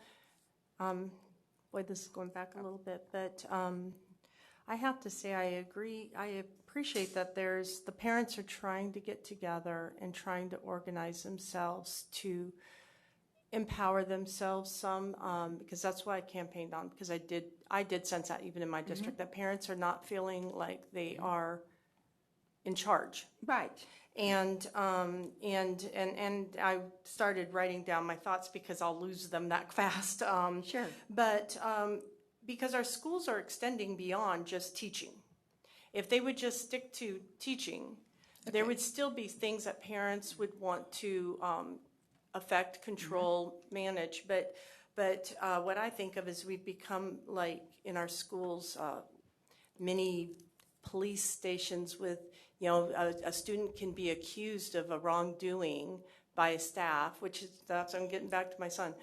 boy, this is going back a little bit, but I have to say I agree. I appreciate that the parents are trying to get together and trying to organize themselves to empower themselves some, because that's what I campaigned on, because I did sense that even in my district, that parents are not feeling like they are in charge. Right. And I started writing down my thoughts because I'll lose them that fast. Sure. But because our schools are extending beyond just teaching. If they would just stick to teaching, there would still be things that parents would want to affect, control, manage. But what I think of is we've become, like in our schools, mini police stations with, a student can be accused of a wrongdoing by a staff, I'm getting back to my son,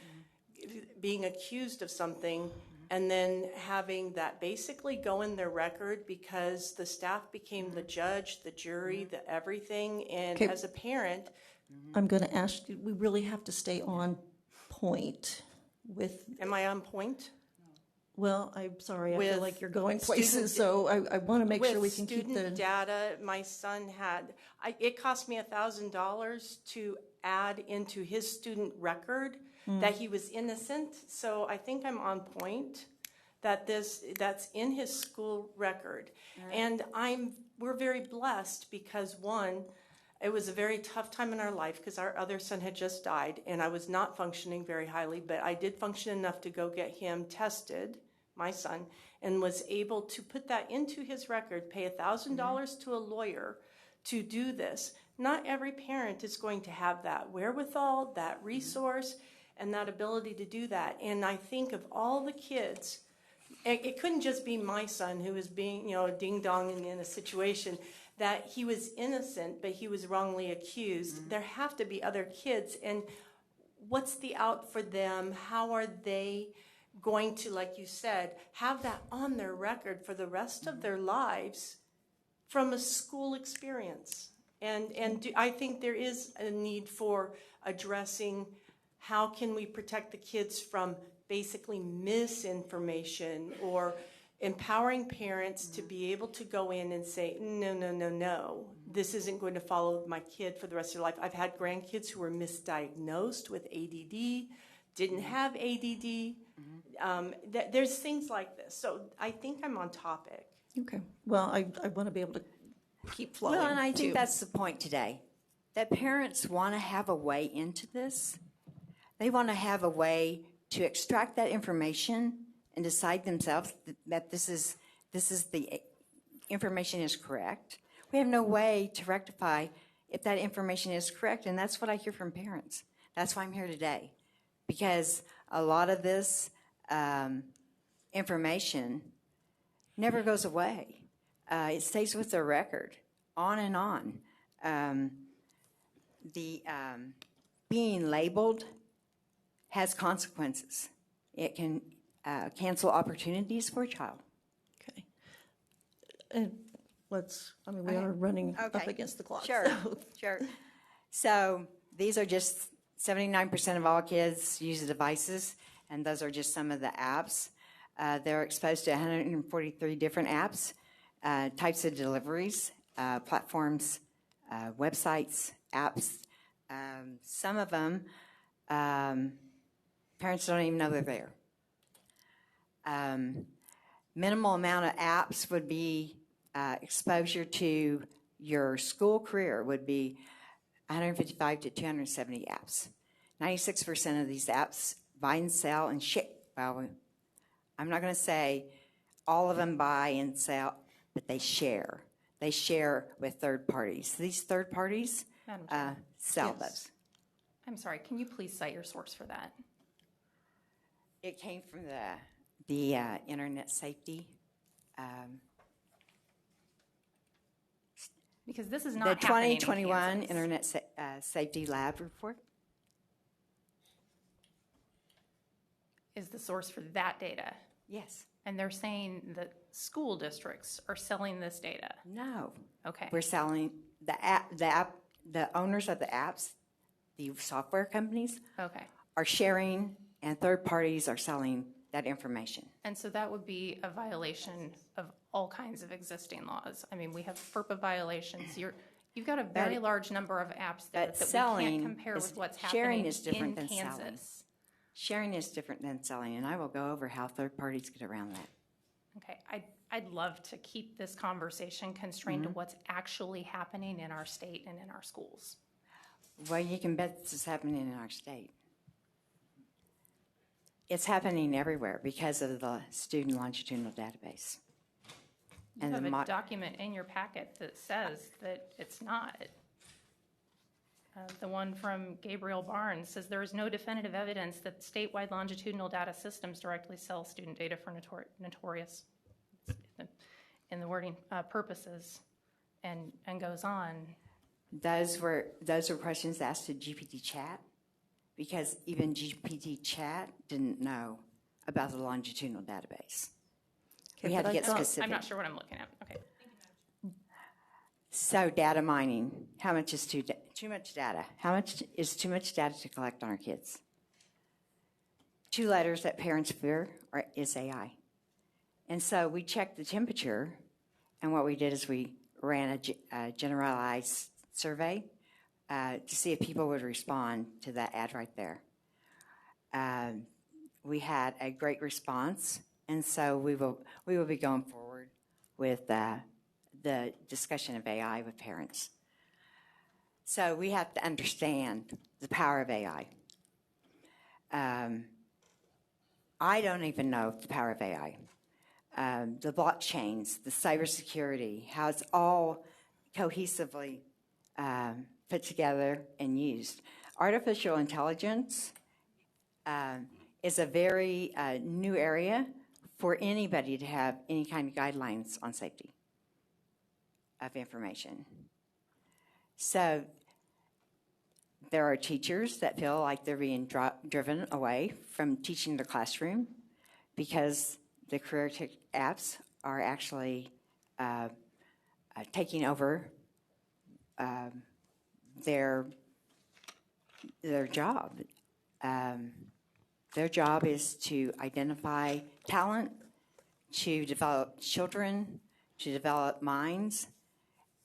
being accused of something, and then having that basically go in their record because the staff became the judge, the jury, the everything. And as a parent, I'm going to ask you, we really have to stay on point with. Am I on point? Well, I'm sorry, I feel With like you're going student- places, so I want to make sure we can keep With the. student data, my son had, it cost me $1,000 to add into his student record that he was innocent. So I think I'm on point that that's in his school record. And we're very blessed because one, it was a very tough time in our life because our other son had just died and I was not functioning very highly, but I did function enough to go get him tested, my son, and was able to put that into his record, pay $1,000 to a lawyer to do this. Not every parent is going to have that wherewithal, that resource, and that ability to do that. And I think of all the kids, it couldn't just be my son who was being, ding-dong in a situation that he was innocent, but he was wrongly accused. There have to be other kids. And what's the out for them? How are they going to, like you said, have that on their record for the rest of their lives from a school experience? And I think there is a need for addressing how can we protect the kids from basically misinformation or empowering parents to be able to go in and say, no, this isn't going to follow my kid for the rest of their life. I've had grandkids who were misdiagnosed with ADD, didn't have ADD. There's things like this. So I think I'm on topic. Okay. Well, I want to be able to keep flowing. Well, and I think too. that's the point today, that parents want to have a way into this. They want to have a way to extract that information and decide themselves that this is the information is correct. We have no way to rectify if that information is correct, and that's what I hear from parents. That's why I'm here today, because a lot of this information never goes away. It stays with their record, on and on. Being labeled has consequences. It can cancel opportunities for a child. Okay. And we are running up against the clock. Sure, so. sure. So these are just 79% of all kids use the devices, and those are just some of the apps. They're exposed to 143 different apps, types of deliveries, platforms, websites, apps. Some of them, parents don't even know they're there. Minimal amount of apps would be exposure to your school career would be 155 to 270 apps. 96% of these apps buy and sell and ship. Well, I'm not going to say all of them buy and sell, but they share. They share with third parties. These third parties sell those. I'm sorry, can you please cite your source for that? It came from the internet safety. Because this is not the happening in 2021 Kansas. Internet Safety Lab report. Is the source for that data? Yes. And they're saying that school districts are selling this data? No. Okay. We're selling the owners of the apps, the software companies, are sharing, and third parties are selling that information. And so that would be a violation of all kinds of existing laws. I mean, we have FERPA violations. You've got a very large number of apps there that we can't compare with what's happening in Kansas. Selling. Sharing is different than selling, and I will go over how third parties get around that. Okay, I'd love to keep this conversation constrained to what's actually happening in our state and in our schools. Well, you can bet this is happening in our state. It's happening everywhere because of the student longitudinal database. You have a document in your packet that says that it's not. The one from Gabriel Barnes says there is no definitive evidence that statewide longitudinal data systems directly sell student data for notorious, in the wording, purposes, and goes on. Those were questions asked to GPT chat, because even GPT chat didn't know about the longitudinal database. We had to get specific. I'm not sure what I'm looking at. Okay. So data mining, how much is too much data? How much is too much data to collect on our kids? 2 letters that parents fear is AI. And so we checked the temperature, and what we did is we ran a generalized survey to see if people would respond to that ad right there. We had a great response, and so we will be going forward with the discussion of AI with parents. So we have to understand the power of AI. I don't even know the power of AI. The blockchains, the cybersecurity, how it's all cohesively put together and used. Artificial intelligence is a very new area for anybody to have any kind of guidelines on safety of information. So there are teachers that feel like they're being driven away from teaching the classroom because the career tech apps are actually taking over their job. Their job is to identify talent, to develop children, to develop minds.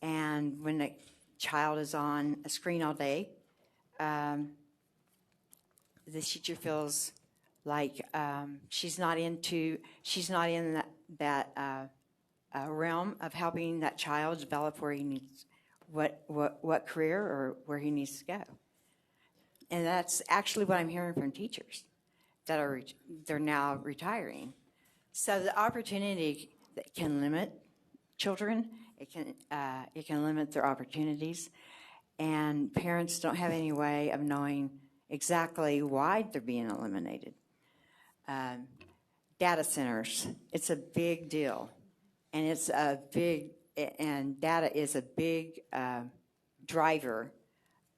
And when a child is on a screen all day, the teacher feels like she's not in that realm of helping that child develop where he needs what career or where he needs to go. And that's actually what I'm hearing from teachers that they're now retiring. So the opportunity that can limit children, it can limit their opportunities, and parents don't have any way of knowing exactly why they're being eliminated. Data centers, it's a big deal, and data is a big driver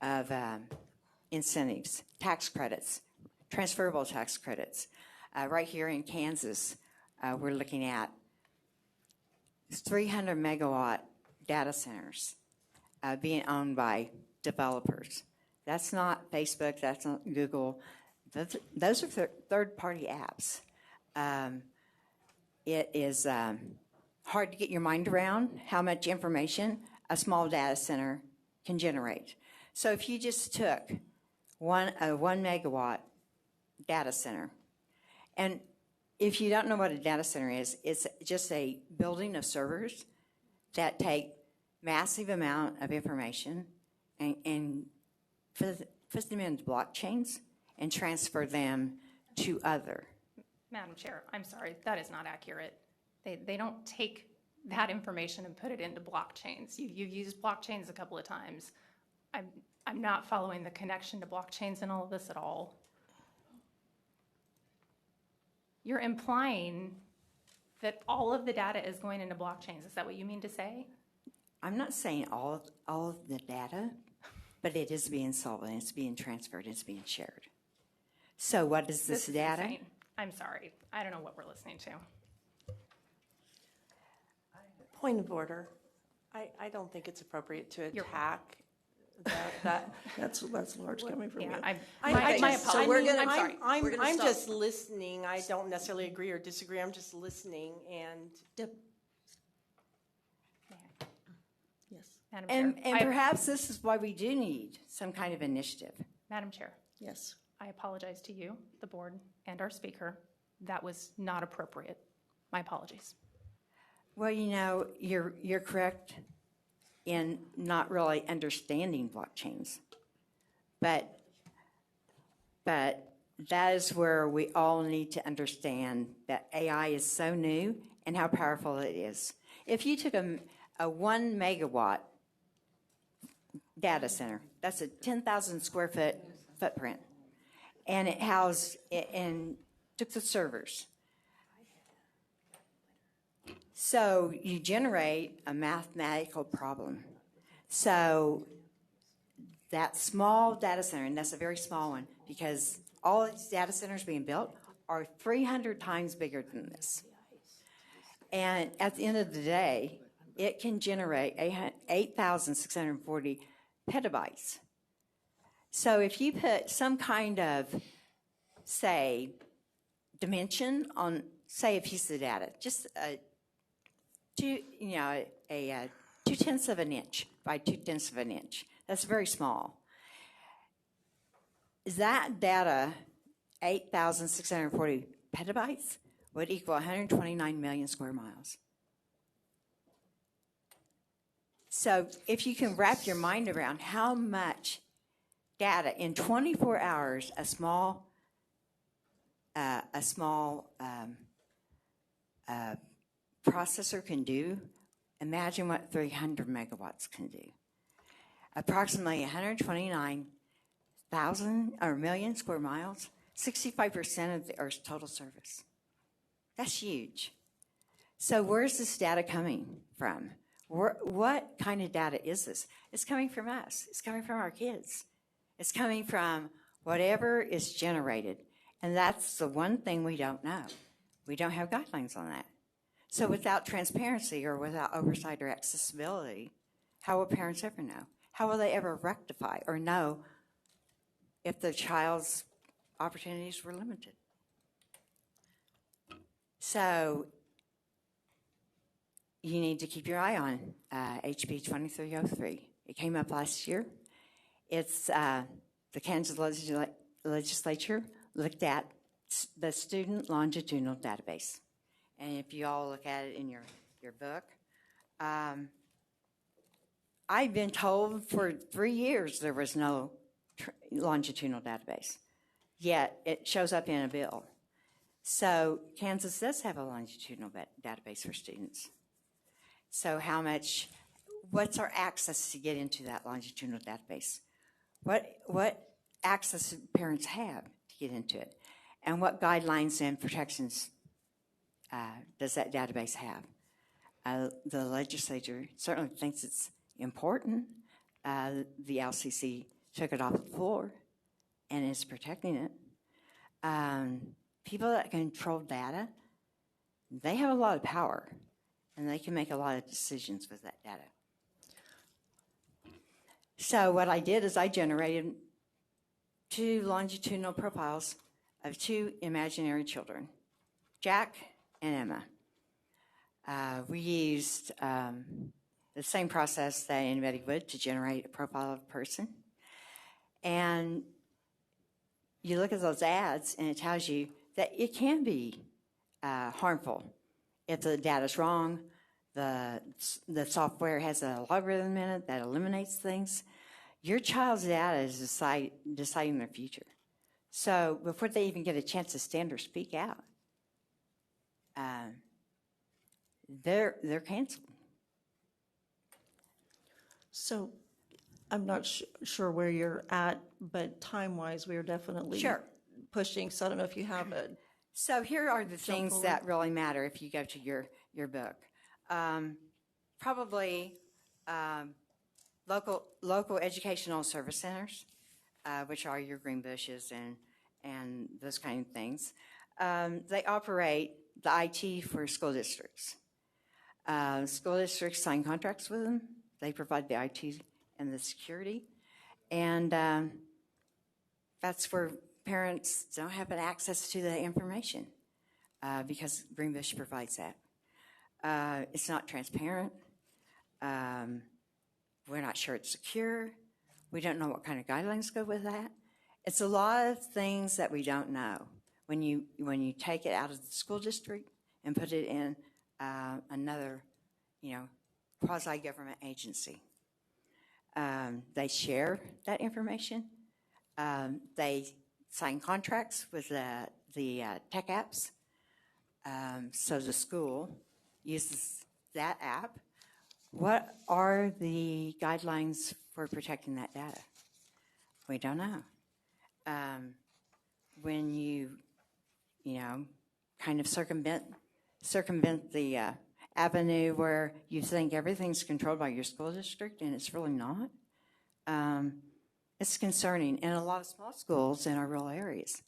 of incentives, tax credits, transferable tax credits. Right here in Kansas, we're looking at 300 megawatt data centers being owned by developers. That's not Facebook, that's not Google. Those are third-party apps. It is hard to get your mind around how much information a small data center can generate. So if you just took a 1 megawatt data center, and if you don't know what a data center is, it's just a building of servers that take massive amount of information and put them into blockchains and transfer them to other. Madam Chair, I'm sorry, that is not accurate. They don't take that information and put it into blockchains. You've used blockchains a couple of times. I'm not following the connection to blockchains in all of this at all. You're implying that all of the data is going into blockchains. Is that what you mean to say? I'm not saying all of the data, but it is being sold and it's being transferred, it's being shared. So what is this data? Insane. I'm sorry. I don't know what we're listening to. Point of order. I don't think it's appropriate to attack that. That's large coming from you. My apologies. So we're gonna. I'm just listening. I don't necessarily agree or disagree. I'm just listening and. Yes, Madam Chair. And perhaps this is why we do need some kind of initiative. Madam Chair. Yes. I apologize to you, the board, and our speaker. That was not appropriate. My apologies. Well, you know, you're correct in not really understanding blockchains, but that is where we all need to understand that AI is so new and how powerful it is. If you took a 1 megawatt data center, that's a 10,000 square foot footprint, and it housed and took the servers. So you generate a mathematical problem. So that small data center, and that's a very small one, because all these data centers being built are 300 times bigger than this. And at the end of the day, it can generate 8,640 petabytes. So if you put some kind of, say, dimension on say a piece of data, just a 2/10 of an inch by 2/10 of an inch. That's very small. That data, 8,640 petabytes, would equal 129 million square miles. So if you can wrap your mind around how much data in 24 hours a small processor can do, imagine what 300 megawatts can do. Approximately 129,000 or million square miles, 65% of the Earth's total surface. That's huge. So where's this data coming from? What kind of data is this? It's coming from us. It's coming from our kids. It's coming from whatever is generated. And that's the one thing we don't know. We don't have guidelines on that. So without transparency or without oversight or accessibility, how will parents ever know? How will they ever rectify or know if the child's opportunities were limited? So you need to keep your eye on HB 2303. It came up last year. It's the Kansas legislature looked at the student longitudinal database. And if you all look at it in your book, I've been told for 3 years there was no longitudinal database, yet it shows up in a bill. So Kansas does have a longitudinal database for students. So what's our access to get into that longitudinal database? What access do parents have to get into it? And what guidelines and protections does that database have? The legislature certainly thinks it's important. The LCC took it off the floor and is protecting it. People that control data, they have a lot of power, and they can make a lot of decisions with that data. So what I did is I generated 2 longitudinal profiles of 2 imaginary children, Jack and Emma. We used the same process that anybody would to generate a profile of a person. And you look at those ads, and it tells you that it can be harmful if the data's wrong. The software has an algorithm in it that eliminates things. Your child's data is deciding their future. So before they even get a chance to stand or speak out, they're canceled. So I'm not sure where you're at, but time-wise, we are definitely pushing. So I don't know if you have a. So here are the things that really matter if you go to your book. Probably local educational service centers, which are your green bushes and those kind of things. They operate the IT for school districts. School districts sign contracts with them. They provide the IT and the security. And that's where parents don't have access to the information because Greenbush provides that. It's not transparent. We're not sure it's secure. We don't know what kind of guidelines go with that. It's a lot of things that we don't know. When you take it out of the school district and put it in another, quasi-government agency, they share that information. They sign contracts with the tech apps. So the school uses that app. What are the guidelines for protecting that data? We don't know. When you kind of circumvent the avenue where you think everything's controlled by your school district and it's really not, it's concerning. And a lot of small schools in our rural areas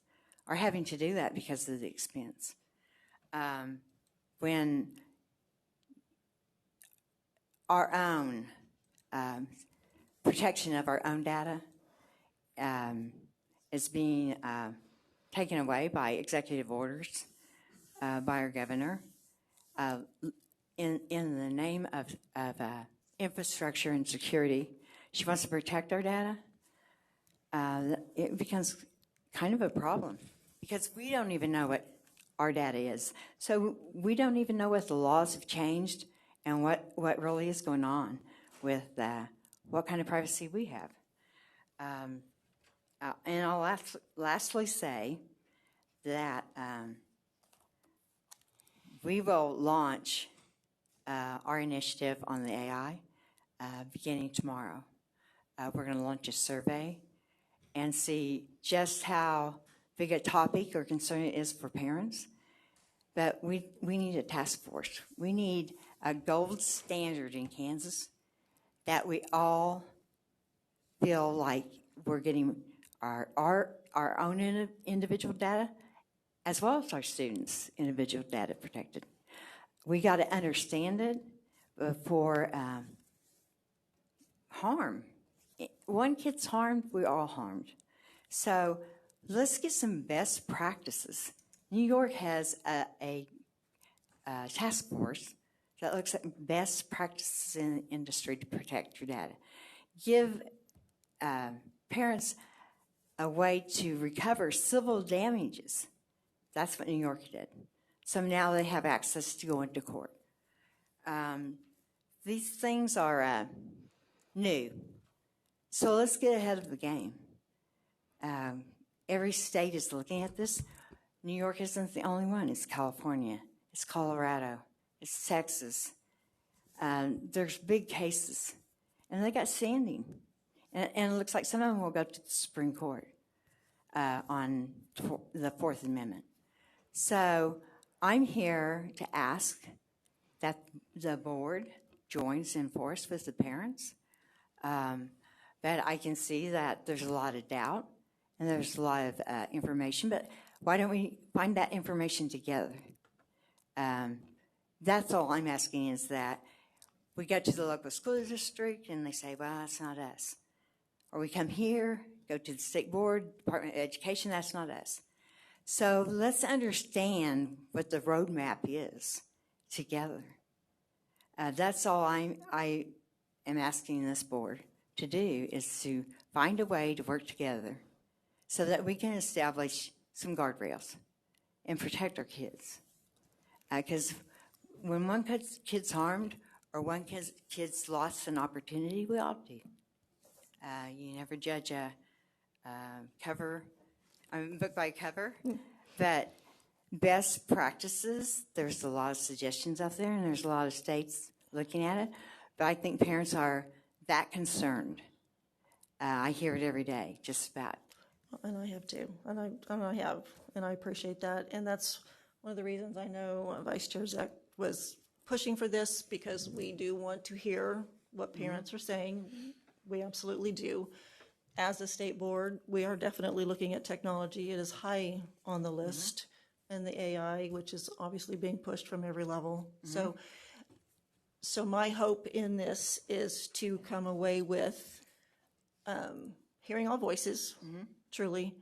are having to do that because of the expense. When our own protection of our own data is being taken away by executive orders, by our governor in the name of infrastructure and security. She wants to protect our data. It becomes kind of a problem because we don't even know what our data is. So we don't even know what the laws have changed and what really is going on with what kind of privacy we have. And I'll lastly say that we will launch our initiative on the AI beginning tomorrow. We're going to launch a survey and see just how big a topic or concern it is for parents. But we need a task force. We need a gold standard in Kansas that we all feel like we're getting our own individual data as well as our students' individual data protected. We got to understand it before harm. One kid's harmed, we're all harmed. So let's get some best practices. New York has a task force that looks at best practices in the industry to protect your data. Give parents a way to recover civil damages. That's what New York did. So now they have access to go into court. These things are new. So let's get ahead of the game. Every state is looking at this. New York isn't the only one. It's California. It's Colorado. It's Texas. There's big cases. And they got standing. And it looks like some of them will go to the Supreme Court on the Fourth Amendment. So I'm here to ask that the board joins in force with the parents. But I can see that there's a lot of doubt and there's a lot of information, but why don't we find that information together? That's all I'm asking is that we go to the local school district and they say, well, that's not us. Or we come here, go to the state board, Department of Education, that's not us. So let's understand what the roadmap is together. That's all I am asking this board to do is to find a way to work together so that we can establish some guardrails and protect our kids. Because when one kid's harmed or one kid's lost an opportunity, we all do. You never judge a book by cover, but best practices, there's a lot of suggestions out there and there's a lot of states looking at it, but I think parents are that concerned. I hear it every day, just about. And I have too, and I appreciate that. And that's one of the reasons I know Vice Chair Zek was pushing for this, because we do want to hear what parents are saying. We absolutely do. As a state board, we are definitely looking at technology. It is high on the list, and the AI, which is obviously being pushed from every level. So my hope in this is to come away with hearing all voices, truly,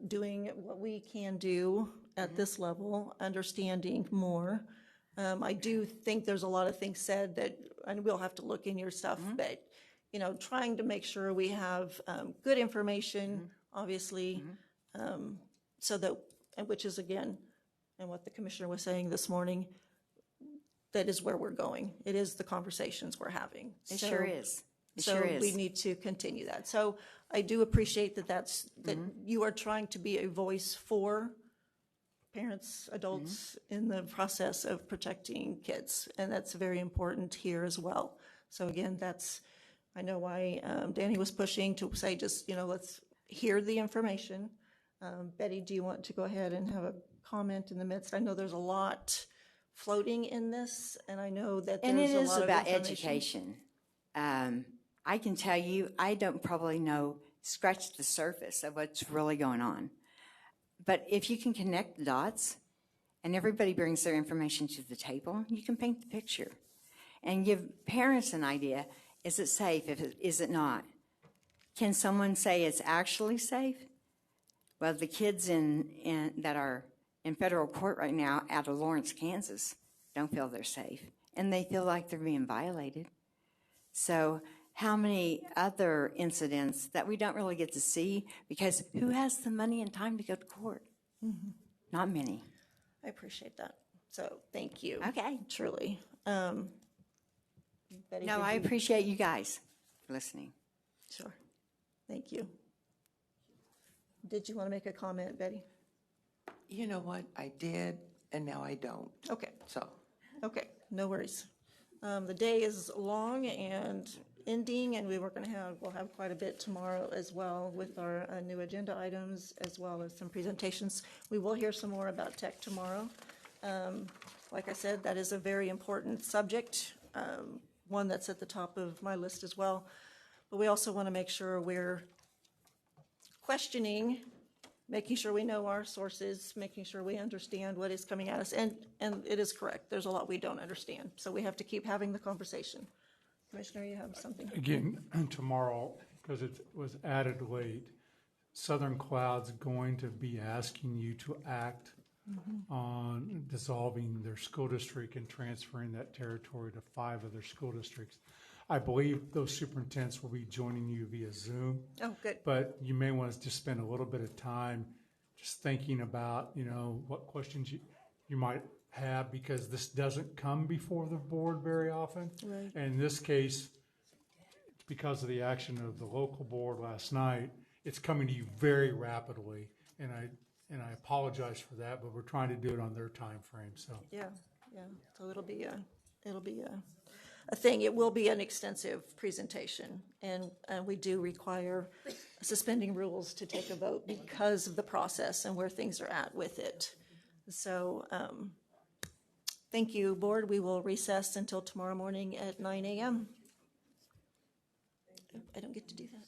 doing what we can do at this level, understanding more. I do think there's a lot of things said that, and we'll have to look in your stuff, but trying to make sure we have good information, obviously, so that, which is again, and what the commissioner was saying this morning, that is where we're going. It is the conversations we're having. It sure is. We need to continue that. So I do appreciate that you are trying to be a voice for parents, adults in the process of protecting kids. And that's very important here as well. So again, I know why Danny was pushing to say just, let's hear the information. Betty, do you want to go ahead and have a comment in the midst? I know there's a lot floating in this, and I know that there's a lot of information. And it is about education. I can tell you, I don't probably scratch the surface of what's really going on. But if you can connect the dots, and everybody brings their information to the table, you can paint the picture and give parents an idea. Is it safe? Is it not? Can someone say it's actually safe? Well, the kids that are in federal court right now out of Lawrence, Kansas, don't feel they're safe, and they feel like they're being violated. So how many other incidents that we don't really get to see, because who has the money and time to go to court? Mm-hmm. Not many. I appreciate that. So thank you. Okay. Truly. Betty, No, did I you- appreciate you guys listening. Sure. Thank you. Did you want to make a comment, Betty? You know what? I did, and now I don't. Okay. So, Okay, no worries. The day is long and ending, and we'll have quite a bit tomorrow as well with our new agenda items, as well as some presentations. We will hear some more about tech tomorrow. Like I said, that is a very important subject, one that's at the top of my list as well. But we also want to make sure we're questioning, making sure we know our sources, making sure we understand what is coming at us. And it is correct, there's a lot we don't understand. So we have to keep having the conversation. Commissioner, you have something? Again, tomorrow, because it was added late, Southern Cloud's going to be asking you to act on dissolving their school district and transferring that territory to 5 other school districts. I believe those superintendents will be joining you via Zoom. Oh, good. But you may want to just spend a little bit of time just thinking about, what questions you might have, because this doesn't come before the board very often. Right. And in this case, because of the action of the local board last night, it's coming to you very rapidly. And I apologize for that, but we're trying to do it on their time frame. So Yeah. So it'll be a thing. It will be an extensive presentation, and we do require suspending rules to take a vote because of the process and where things are at with it. So thank you, board. We will recess until tomorrow morning at 9 a.m. I don't get to do that.